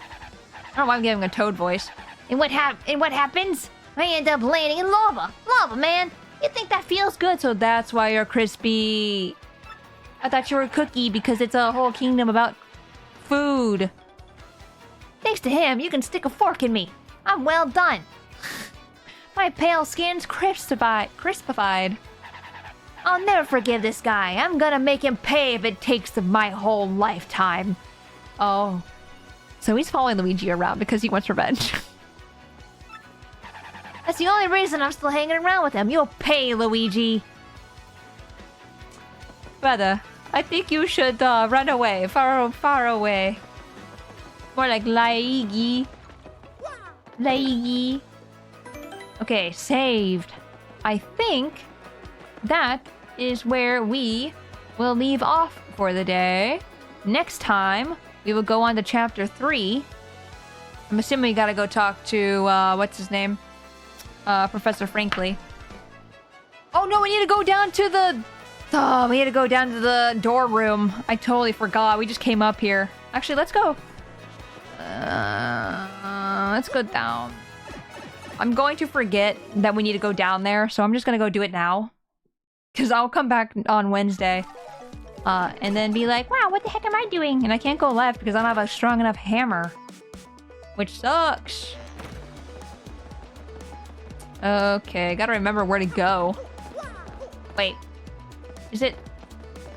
I don't know why I'm giving a toad voice. And what happens? I end up landing in lava. Lava, man. You think that feels good? So that's why you're crispy. I thought you were a cookie because it's a whole kingdom about food. Thanks to him, you can stick a fork in me. I'm well done. My pale skin's crispified. I'll never forgive this guy. I'm gonna make him pay if it takes my whole lifetime. Oh. So he's following Luigi around because he wants revenge. That's the only reason I'm still hanging around with him. You'll pay, Luigi. Brother, I think you should run away. Far away. More like Laigi. Laigi. Okay, saved. I think that is where we will leave off for the day. Next time, we will go on to chapter 3. I'm assuming we gotta go talk to, what's his name? Professor Frankly. Oh no, we need to go down to the... Oh, we had to go down to the door room. I totally forgot. We just came up here. Actually, let's go. Let's go down. I'm going to forget that we need to go down there, so I'm just gonna go do it now. Because I'll come back on Wednesday. And then be like, wow, what the heck am I doing? And I can't go left because I don't have a strong enough hammer. Which sucks. Okay, gotta remember where to go. Wait. Is it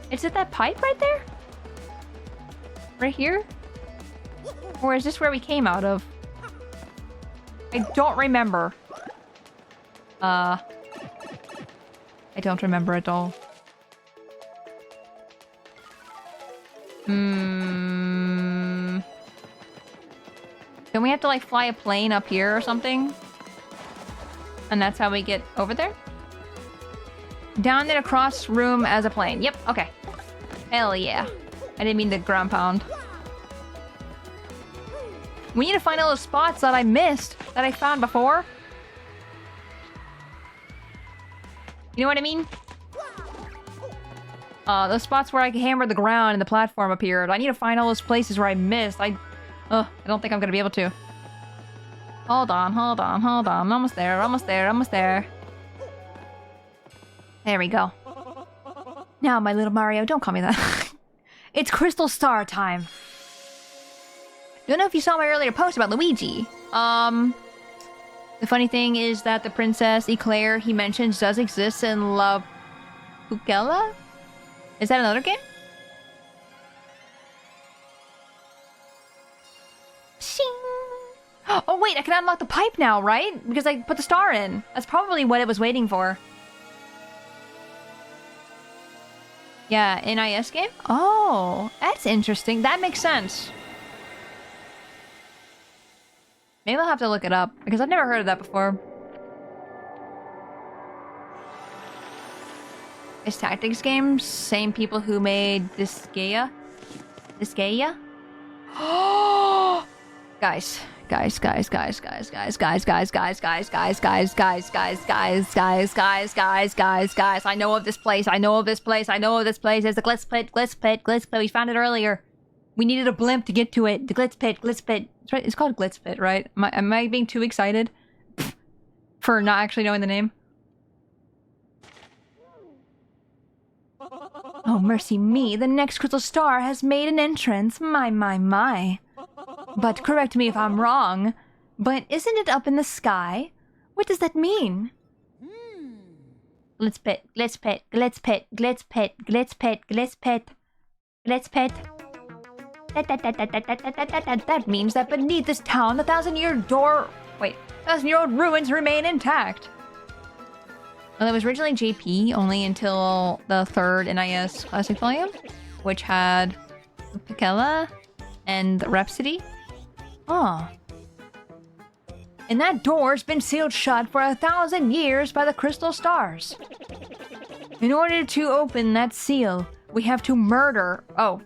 that pipe right there? Right here? Or is this where we came out of? I don't remember. I don't remember at all. Don't we have to like fly a plane up here or something? And that's how we get over there? Down and across room as a plane. Yep, okay. Hell yeah. I didn't mean the ground pound. We need to find all those spots that I missed, that I found before. You know what I mean? Those spots where I hammered the ground and the platform appeared. I need to find all those places where I missed. I don't think I'm gonna be able to. Hold on. I'm almost there. There we go. Now, my little Mario, don't call me that. It's Crystal Star time. Don't know if you saw my earlier post about Luigi. The funny thing is that the Princess Eclair he mentions does exist in La Pucella? Is that another game? Shing! Oh wait, I can unlock the pipe now, right? Because I put the star in. That's probably what it was waiting for. Yeah, NIS game? Oh, that's interesting. That makes sense. Maybe I'll have to look it up, because I've never heard of that before. It's tactics games, same people who made Disgaea? Oh, guys, I know of this place. There's the glitz pit. We found it earlier. We needed a blimp to get to it. The glitz pit. It's called glitz pit, right? Am I being too excited for not actually knowing the name? Oh, mercy me. The next crystal star has made an entrance. My. But correct me if I'm wrong. But isn't it up in the sky? What does that mean? Glitz pit. That means that beneath this town, the thousand-year-old ruins remain intact. Well, it was originally JP only until the third NIS Classic Volume, which had Pikela and Rhapsody. Oh. And that door's been sealed shut for 1,000 years by the crystal stars. In order to open that seal, we have to murder... Oh.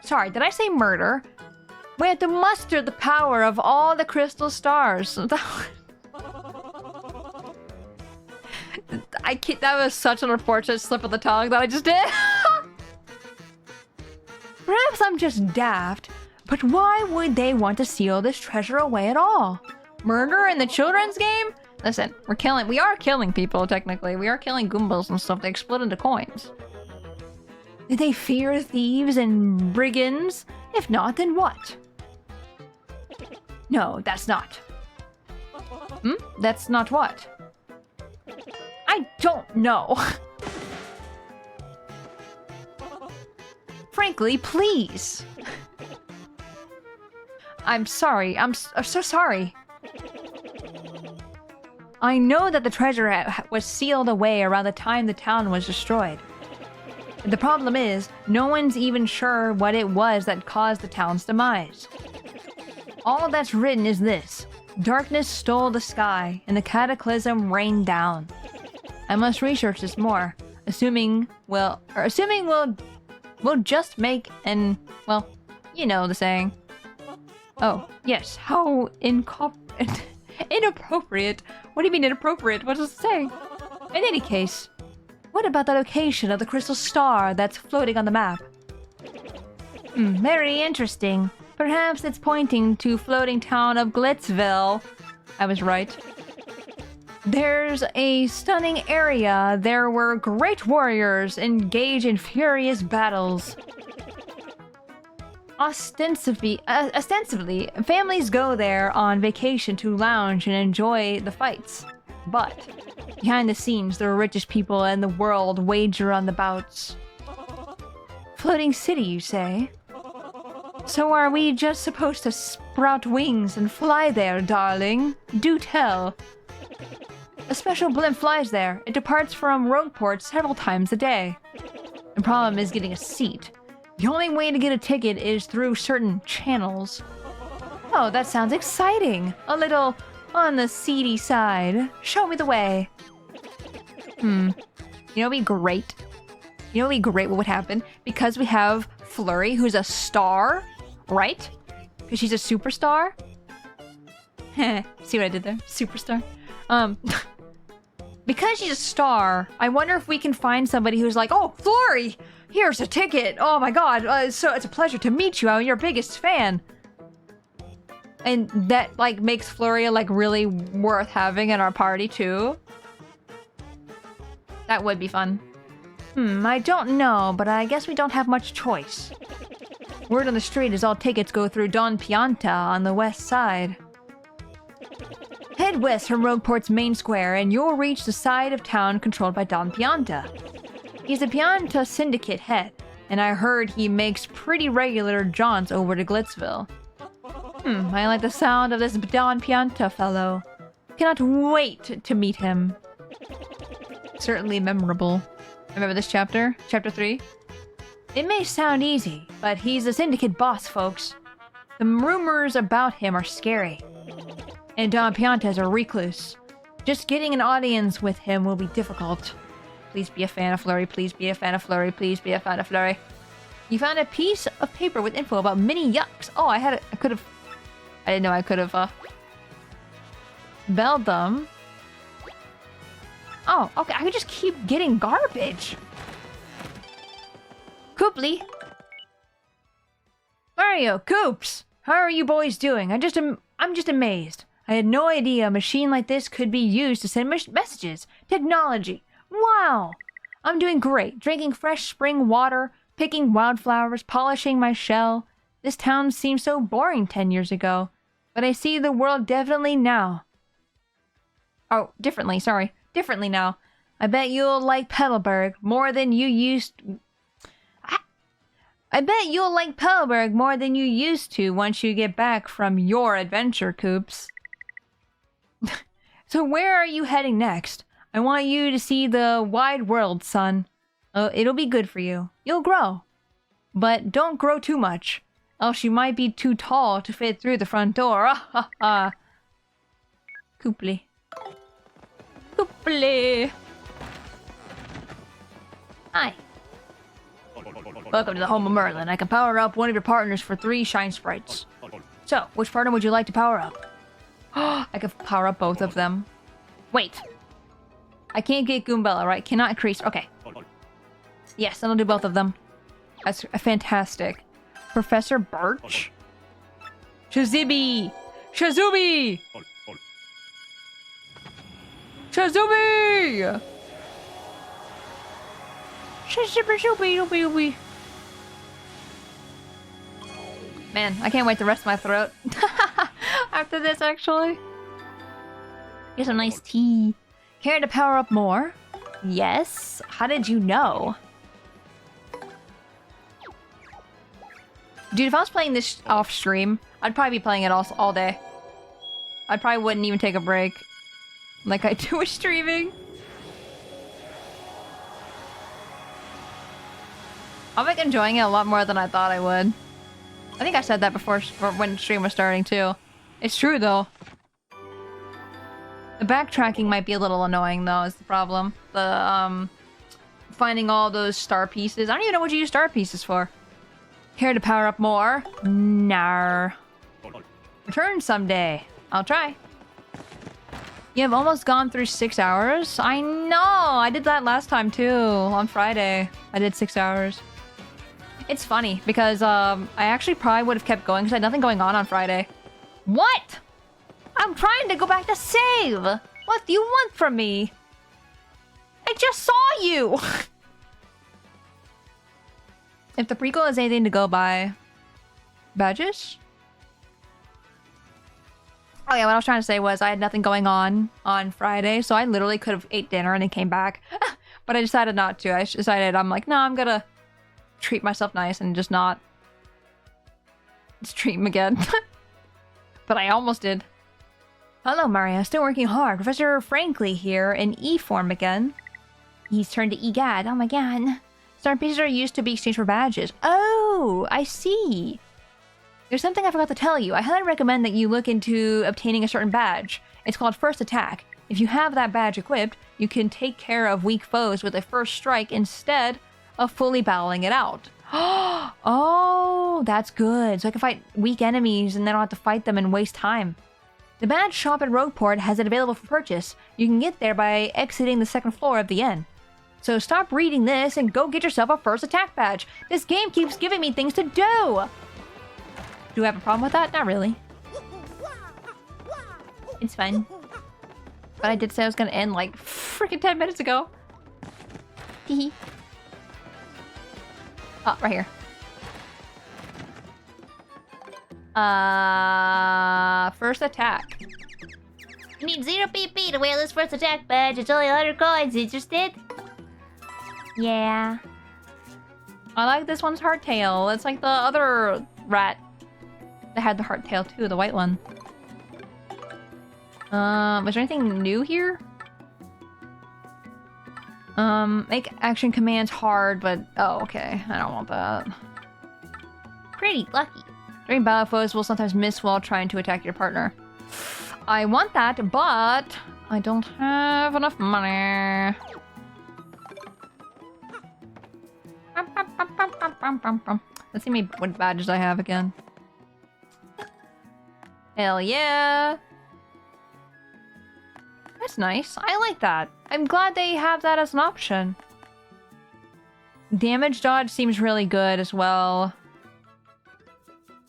Sorry, did I say murder? We have to muster the power of all the crystal stars. That was such an unfortunate slip of the tongue that I just did. Perhaps I'm just daft, but why would they want to seal this treasure away at all? Murder in the children's game? Listen, we are killing people, technically. We are killing Goombas and stuff. They explode into coins. Did they fear thieves and brigands? If not, then what? No, that's not. That's not what? I don't know. Frankly, please. I'm sorry. I'm so sorry. I know that the treasure was sealed away around the time the town was destroyed. The problem is, no one's even sure what it was that caused the town's demise. All that's written is this: darkness stole the sky, and the cataclysm rained down. I must research this more, assuming we'll just make an, well, you know the saying. Oh, yes, how inappropriate. What do you mean inappropriate? What does it say? In any case, what about the location of the crystal star that's floating on the map? Very interesting. Perhaps it's pointing to floating town of Glitzville. I was right. There's a stunning area there where great warriors engage in furious battles. Ostensibly, families go there on vacation to lounge and enjoy the fights. But behind the scenes, the richest people in the world wager on the bouts. Floating city, you say? So are we just supposed to sprout wings and fly there, darling? Do tell. A special blimp flies there. It departs from Rogueport several times a day. The problem is getting a seat. The only way to get a ticket is through certain channels. Oh, that sounds exciting. A little on the seedy side. Show me the way. You know what'd be great? You know what'd be great what would happen? Because we have Flurry, who's a star, right? Because she's a superstar. See what I did there? Superstar. Because she's a star, I wonder if we can find somebody who's like, oh, Flurry, here's a ticket. Oh my god, so it's a pleasure to meet you. I'm your biggest fan. And that, like, makes Flurry, like, really worth having in our party, too. That would be fun. I don't know, but I guess we don't have much choice. Word on the street is all tickets go through Don Pianta on the west side. Head west from Rogueport's main square, and you'll reach the side of town controlled by Don Pianta. He's a Pianta syndicate head, and I heard he makes pretty regular jaunts over to Glitzville. I like the sound of this Don Pianta fellow. Cannot wait to meet him. Certainly memorable. Remember this chapter? Chapter 3? It may sound easy, but he's a syndicate boss, folks. The rumors about him are scary. And Don Pianta's a recluse. Just getting an audience with him will be difficult. Please be a fan of Flurry, please be a fan of Flurry, please be a fan of Flurry. You found a piece of paper with info about mini yucks. Oh, I didn't know I could have, belled them. Oh, okay, I could just keep getting garbage. Cooply. Mario, Coops! How are you boys doing? I'm just amazed. I had no idea a machine like this could be used to send messages. Technology. Wow! I'm doing great. Drinking fresh spring water, picking wildflowers, polishing my shell. This town seemed so boring 10 years ago. But I see the world differently now. Oh, differently, sorry. Differently now. I bet you'll like Petalburg more than you used... I bet you'll like Petalburg more than you used to once you get back from your adventure, Coops. So where are you heading next? I want you to see the wide world, son. It'll be good for you. You'll grow. But don't grow too much, else you might be too tall to fit through the front door. Ah ha ha. Cooply. Cooply. Hi. Welcome to the home of Merlin. I can power up one of your partners for 3 shine sprites. So, which partner would you like to power up? I can power up both of them. Wait. I can't get Goombella, right? Cannot increase. Okay. Yes, then I'll do both of them. That's fantastic. Professor Birch? Shazibi! Shazubi! Shazubi! Shazubi! Man, I can't wait to rest my throat. After this, actually. Here's some nice tea. Care to power up more? Yes. How did you know? Dude, if I was playing this off stream, I'd probably be playing it all day. I probably wouldn't even take a break like I do with streaming. I'm like enjoying it a lot more than I thought I would. I think I said that before when stream was starting too. It's true though. The backtracking might be a little annoying though, is the problem. The finding all those star pieces. I don't even know what you use star pieces for. Care to power up more? Nar. Return someday. I'll try. You have almost gone through 6 hours? I know! I did that last time too, on Friday. I did 6 hours. It's funny, because I actually probably would have kept going because I had nothing going on Friday. What?! I'm trying to go back to save! What do you want from me? I just saw you! If the prequel is anything to go by... Badges? Oh yeah, what I was trying to say was I had nothing going on Friday, so I literally could have ate dinner and then came back. But I decided not to. I decided, I'm like, no, I'm gonna treat myself nice and just not stream again. But I almost did. Hello, Mario. Still working hard. Professor Frankly here in E form again. He's turned to EGAD. Oh my god. Star pieces are used to be exchanged for badges. Oh, I see. There's something I forgot to tell you. I highly recommend that you look into obtaining a certain badge. It's called First Attack. If you have that badge equipped, you can take care of weak foes with a first strike instead of fully battling it out. Oh, that's good. So I can fight weak enemies and then I don't have to fight them and waste time. The badge shop at Rogueport has it available for purchase. You can get there by exiting the second floor of the inn. So stop reading this and go get yourself a First Attack badge. This game keeps giving me things to do. Do I have a problem with that? Not really. It's fine. But I did say I was gonna end like freaking 10 minutes ago. Hehe. Oh, right here. First Attack. You need 0 PP to wear this First Attack badge. It's only 100 coins. Interested? Yeah. I like this one's hardtail. It's like the other rat that had the hardtail too, the white one. Is there anything new here? Make action commands hard, but oh, okay. I don't want that. Pretty lucky. During battle, foes will sometimes miss while trying to attack your partner. I want that, but I don't have enough money. Let's see what badges I have again. Hell yeah! That's nice. I like that. I'm glad they have that as an option. Damage dodge seems really good as well.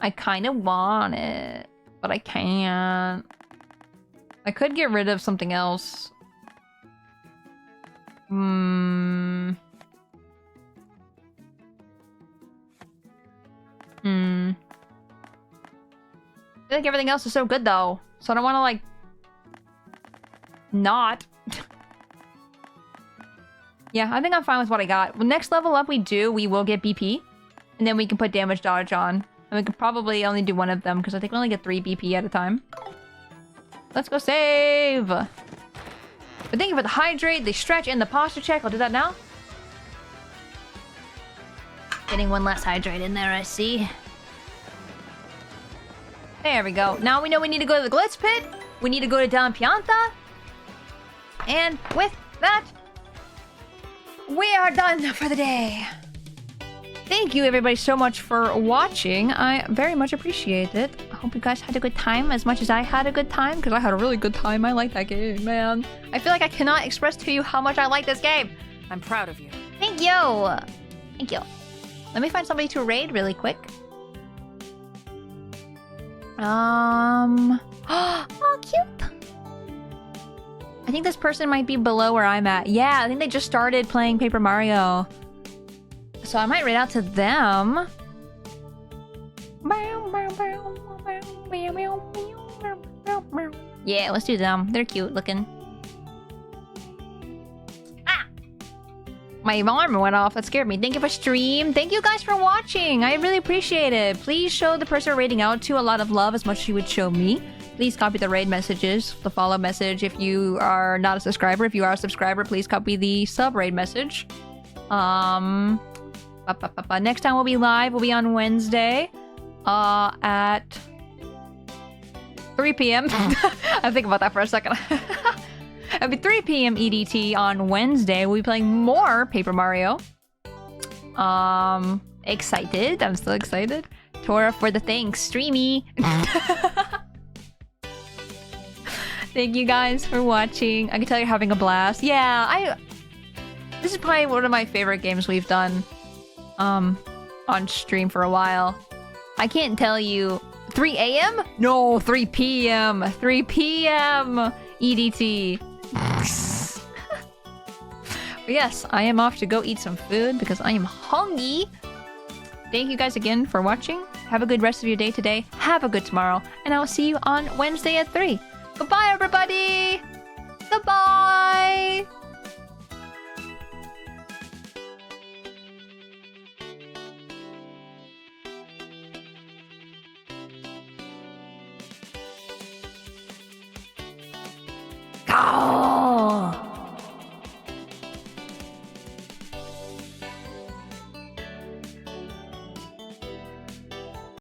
I kind of want it, but I can't. I could get rid of something else. I feel like everything else is so good though, so I don't want to like not. Yeah, I think I'm fine with what I got. Well, next level up we will get BP, and then we can put damage dodge on, and we could probably only do one of them because I think we only get 3 BP at a time. Let's go save. But thank you for the hydrate, the stretch, and the posture check. I'll do that now. Getting one last hydrate in there, I see. There we go. Now we know we need to go to the Glitz Pit. We need to go to Down Pianta. And with that, we are done for the day. Thank you everybody so much for watching. I very much appreciate it. I hope you guys had a good time as much as I had a good time, because I had a really good time. I like that game, man. I feel like I cannot express to you how much I like this game. I'm proud of you. Thank you. Thank you. Let me find somebody to raid really quick. Oh, cute. I think this person might be below where I'm at. Yeah, I think they just started playing Paper Mario. So I might raid out to them. Yeah, let's do them. They're cute looking. Ah! My alarm went off. That scared me. Thank you for stream. Thank you guys for watching. I really appreciate it. Please show the person raiding out to a lot of love as much as you would show me. Please copy the raid messages, the follow message if you are not a subscriber. If you are a subscriber, please copy the sub raid message. Next time we'll be live. We'll be on Wednesday at 3 p.m. I think about that for a second. It'll be 3 p.m. EDT on Wednesday. We'll be playing more Paper Mario. Excited. I'm so excited. Tora for the thanks. Streamy. Thank you guys for watching. I can tell you're having a blast. Yeah, this is probably one of my favorite games we've done on stream for a while. I can't tell you. 3 a.m.? No, 3 p.m. 3 p.m. EDT. But yes, I am off to go eat some food because I am hungry. Thank you guys again for watching. Have a good rest of your day today. Have a good tomorrow. And I will see you on Wednesday at 3. Goodbye, everybody! Goodbye! Go!